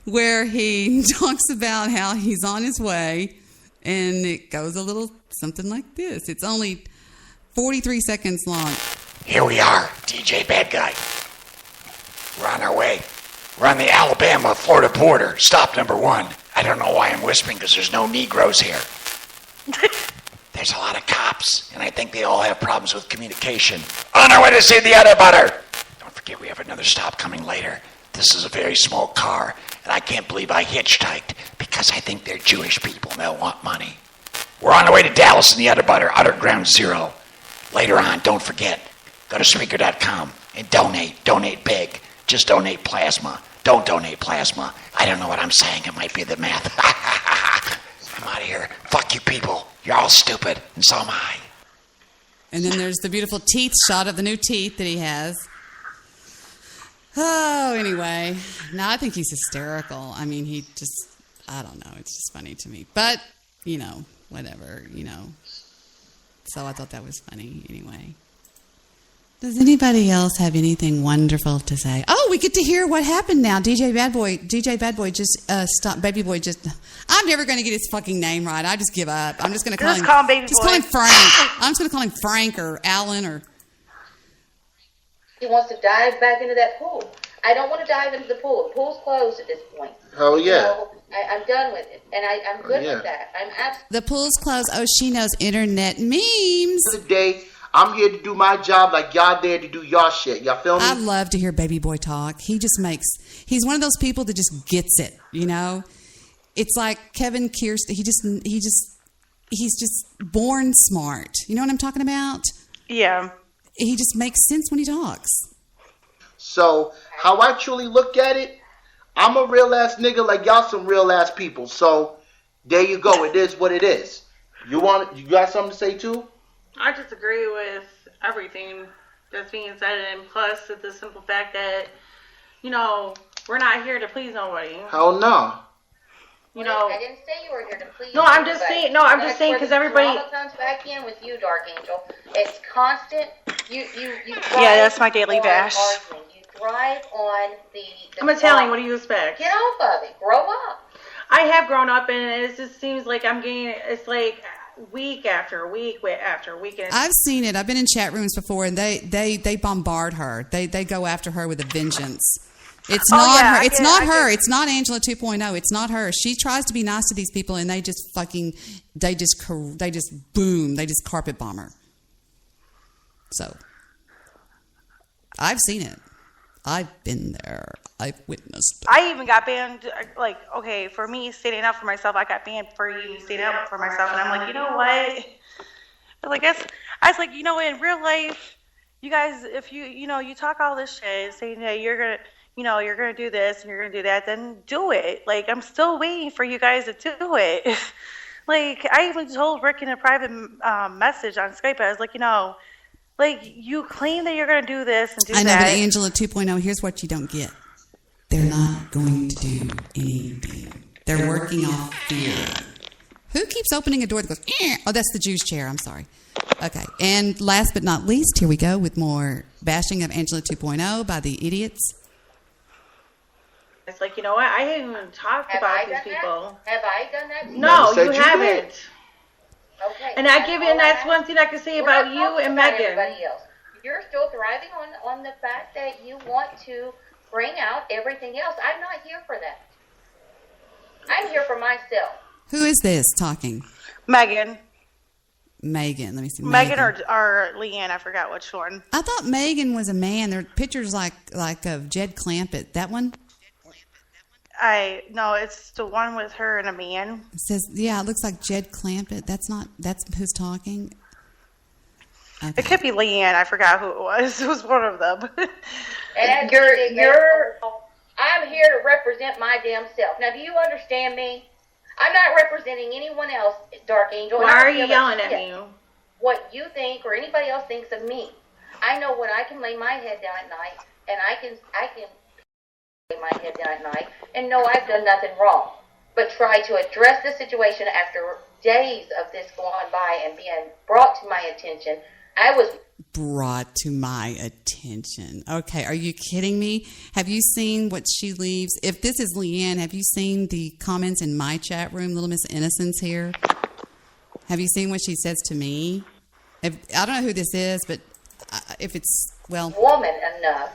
where he talks about how he's on his way, and it goes a little something like this. It's only 43 seconds long. Here we are, DJ Bad Guy. We're on our way. We're on the Alabama-Florida border. Stop number 1. I don't know why I'm whispering because there's no Negroes here. There's a lot of cops, and I think they all have problems with communication. On our way to see the other butter. Don't forget we have another stop coming later. This is a very small car, and I can't believe I hitchhiked because I think they're Jewish people and they'll want money. We're on our way to Dallas and the other butter, utter ground zero. Later on, don't forget, go to Spreaker.com and donate big. Just donate plasma. Don't donate plasma. I don't know what I'm saying. It might be the math. I'm out of here. Fuck you people. You're all stupid, and so am I. And then there's the beautiful teeth shot of the new teeth that he has. Oh, anyway. No, I think he's hysterical. I mean, I don't know. It's just funny to me. But, whatever, So I thought that was funny anyway. Does anybody else have anything wonderful to say? Oh, we get to hear what happened now. DJ Bad Boy just stopped. Baby Boy just. I'm never going to get his fucking name right. I just give up. I'm just going to call him. Call him Baby Boy. Just call him Frank. I'm just going to call him Frank or Alan or. He wants to dive back into that pool. I don't want to dive into the pool. The pool's closed at this point. Oh yeah. I'm done with it, and I'm good with that. I'm absolutely. The pool's closed. Oh, she knows internet memes. Today, I'm here to do my job like y'all there to do y'all shit. Y'all feel me? I love to hear Baby Boy talk. He's one of those people that just gets it, It's like Kevin Kirsten. He's just born smart. You know what I'm talking about? Yeah. He just makes sense when he talks. So, how I truly look at it, I'm a real ass nigga like y'all some real ass people. So, there you go. It is what it is. You got something to say too? I just agree with everything that's being said, and plus it's the simple fact that, we're not here to please nobody. Hell no. I didn't say you were here to please. No, I'm just saying. No, I'm just saying because everybody. Drama comes back in with you, Dark Angel. It's constant. You. Yeah, that's my daily bash. You thrive on the. I'm Italian. What do you expect? Get off of it. Grow up. I have grown up, and it just seems like I'm getting. It's like week after week after week. I've seen it. I've been in chat rooms before, and they bombard her. They go after her with a vengeance. It's not her. It's not her. It's not Angela 2.0. It's not her. She tries to be nice to these people, and they just boom. They just carpet bomb her. So, I've seen it. I've been there. I've witnessed it. I even got banned. For me standing up for myself, I got banned for even standing up for myself, and I'm like, you know what? I was like, in real life, you guys, if you talk all this shit, saying that you're you're going to do this and you're going to do that, then do it. Like, I'm still waiting for you guys to do it. Like, I even told Rick in a private message on Skype, I was like, like, you claim that you're going to do this and do that. I know, but Angela 2.0, here's what you don't get. They're not going to do anything. They're working off fear. Who keeps opening a door that goes, eh? Oh, that's the Jews chair. I'm sorry. Okay. And last but not least, here we go with more bashing of Angela 2.0 by the idiots. It's like, you know what? I haven't even talked about these people. Have I done that? No, you haven't. Okay. And that's one thing I can say about you and Megan. You're still thriving on the fact that you want to bring out everything else. I'm not here for that. I'm here for myself. Who is this talking? Megan. Let me see. Megan or Leanne, I forgot which one. I thought Megan was a man. There are pictures like of Jed Clampett. That one? No, it's the one with her and a man. It says, it looks like Jed Clampett. That's who's talking. Okay. It could be Leanne. I forgot who it was. It was one of them. And I'm here to represent my damn self. Now, do you understand me? I'm not representing anyone else, Dark Angel. Why are you yelling at me? What you think or anybody else thinks of me. I know when I can lay my head down at night, and I can lay my head down at night, and know I've done nothing wrong. But try to address the situation after days of this going by and being brought to my attention. I was brought to my attention. Okay, are you kidding me? Have you seen what she leaves? If this is Leanne, have you seen the comments in my chat room, Little Miss Innocence here? Have you seen what she says to me? I don't know who this is, but if it's, woman enough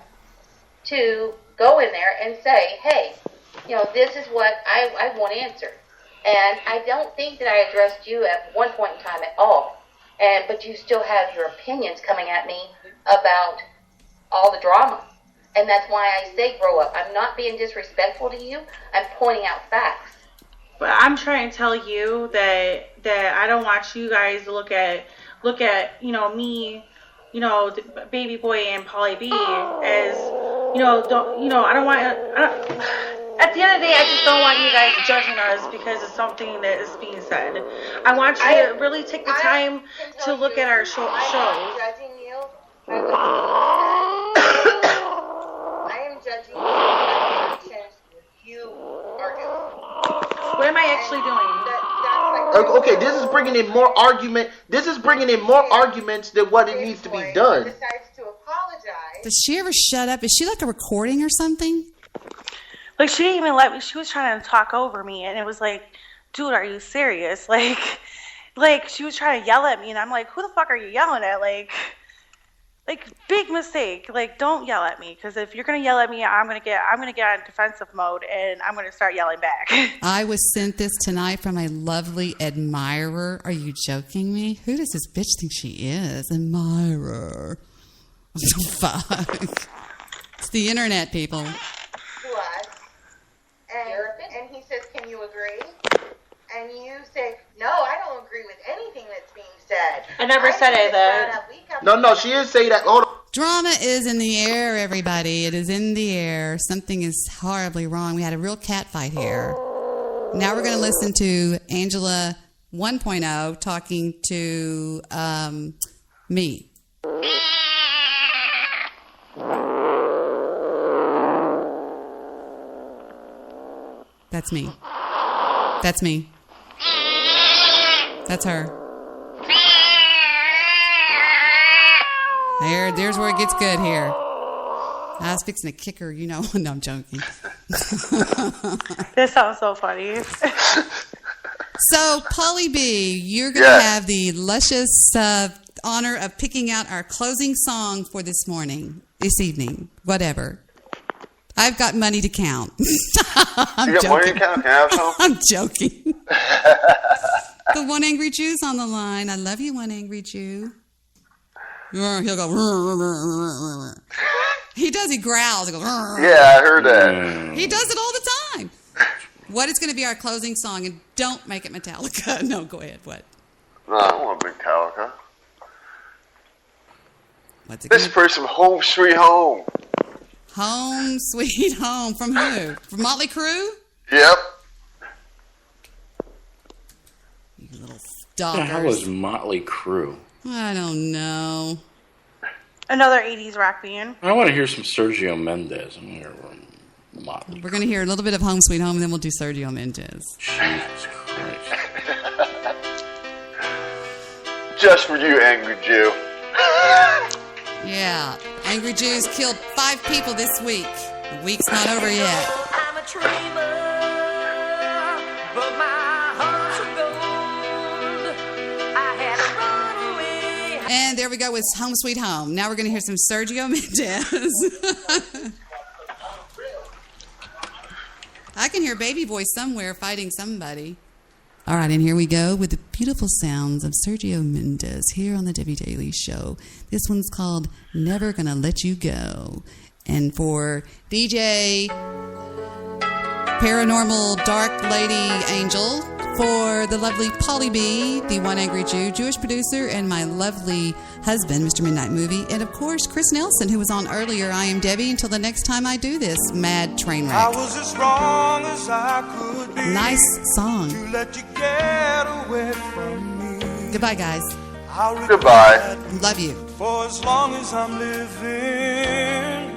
to go in there and say, hey, this is what I want answered. And I don't think that I addressed you at one point in time at all. But you still have your opinions coming at me about all the drama. And that's why I say grow up. I'm not being disrespectful to you. I'm pointing out facts. But I'm trying to tell you that I don't want you guys to look at me, Baby Boy and Polly B as, at the end of the day, I just don't want you guys judging us because of something that is being said. I want you to really take the time to look at our show. I'm judging you. I am judging you. You are doing. What am I actually doing? Okay, this is bringing in more argument. This is bringing in more arguments than what it needs to be done. Decides to apologize. Does she ever shut up? Is she like a recording or something? Like, she didn't even let me. She was trying to talk over me, and it was like, dude, are you serious? Like she was trying to yell at me, and I'm like, who the fuck are you yelling at? Like big mistake. Like, don't yell at me, because if you're gonna yell at me, I'm gonna get on defensive mode, and I'm gonna start yelling back. I was sent this tonight from a lovely admirer. Are you joking me? Who does this bitch think she is? Admirer. Fuck. It's the internet, people. To us, and he says, "Can you agree?" And you say, "No, I don't agree with anything that's being said." I never said it though. No, she didn't say that. Hold on. Drama is in the air, everybody. It is in the air. Something is horribly wrong. We had a real cat fight here. Now we're going to listen to Angela 1.0 talking to me. That's me. That's me. That's her. There's where it gets good here. I was fixing to kick her, No, I'm joking. This sounds so funny. So, Polly B, you're going to have the luscious honor of picking out our closing song for this evening, whatever. I've got money to count. I'm you got joking. money to count? Can I have some? I'm joking. The One Angry Jew's on the line. I love you, One Angry Jew. He'll go. He does. He growls. He goes. Yeah, I heard that. He does it all the time. What is going to be our closing song? And don't make it Metallica. No, go ahead. What? No, I don't want Metallica. What's it? This person, Home Sweet Home. Home Sweet Home. From who? From Motley Crue? Yep. You little What the hell stalkers. is Motley Crue? I don't know. Another 80s rock band. I want to hear some Sergio Mendes. I'm here. Motley. We're going to hear a little bit of Home Sweet Home, and then we'll do Sergio Mendes. Jesus Christ. Just for you, angry Jew. Yeah. Angry Jews killed 5 people this week. The week's not over yet. I'm a dreamer, but my heart's of gold. I had to run away. And there we go with Home Sweet Home. Now we're going to hear some Sergio Mendes. I can hear Baby Boy somewhere fighting somebody. All right, and here we go with the beautiful sounds of Sergio Mendes here on the Debbie Daily Show. This one's called Never Gonna Let You Go. And for DJ Paranormal Dark Lady Angel, for the lovely Polly B, the One Angry Jew, Jewish producer, and my lovely husband, Mr. Midnight Movie, and of course, Chris Nelson, who was on earlier. I am Debbie. Until the next time I do this mad train I wreck. was as wrong as I could be. Nice song. To let you get away from me. Goodbye, guys. Goodbye. Love you. For as long as I'm living.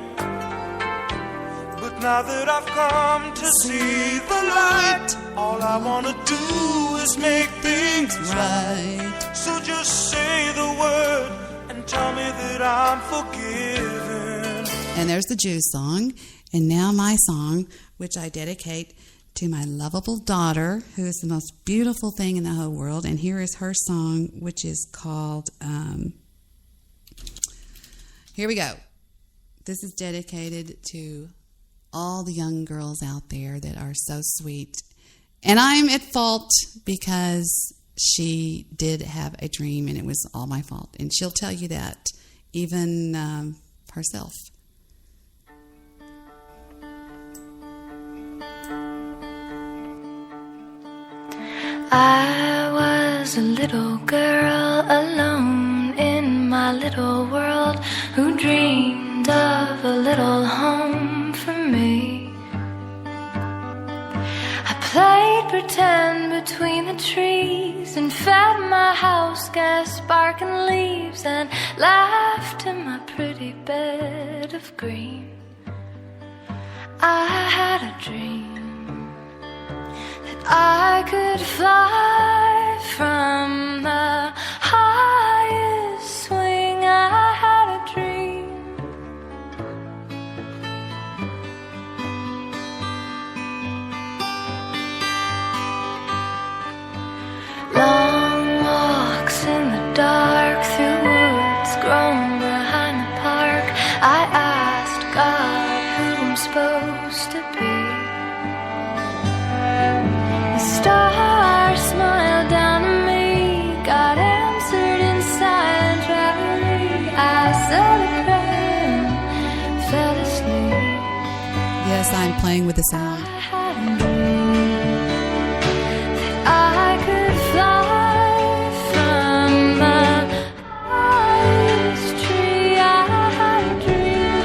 But now that I've come to see the light, all I want to do is make things right. So just say the word and tell me that I'm forgiven. And there's the Jew song. And now my song, which I dedicate to my lovable daughter, who is the most beautiful thing in the whole world. And here is her song, which is called, here we go. This is dedicated to all the young girls out there that are so sweet. And I'm at fault because she did have a dream and it was all my fault. And she'll tell you that, even herself. I was a little girl alone in my little world who dreamed of a little home for me. I played pretend between the trees and fed my house gas sparking leaves and laughed in my pretty bed of green. I had a dream I could fly from the highest swing. I had a dream. Long walks in the dark through woods grown behind the park. I asked God who I'm supposed to be. The stars smiled down at me. God answered in silent reverie. I said a prayer and fell asleep. Yes, I'm playing with the sound. I had a dream that I could fly from the highest tree. I had a dream.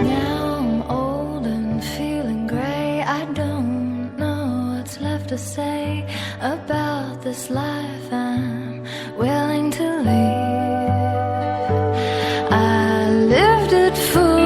Now I'm old and feeling gray. I don't know what's left to say about this life I'm willing to leave. I lived it full.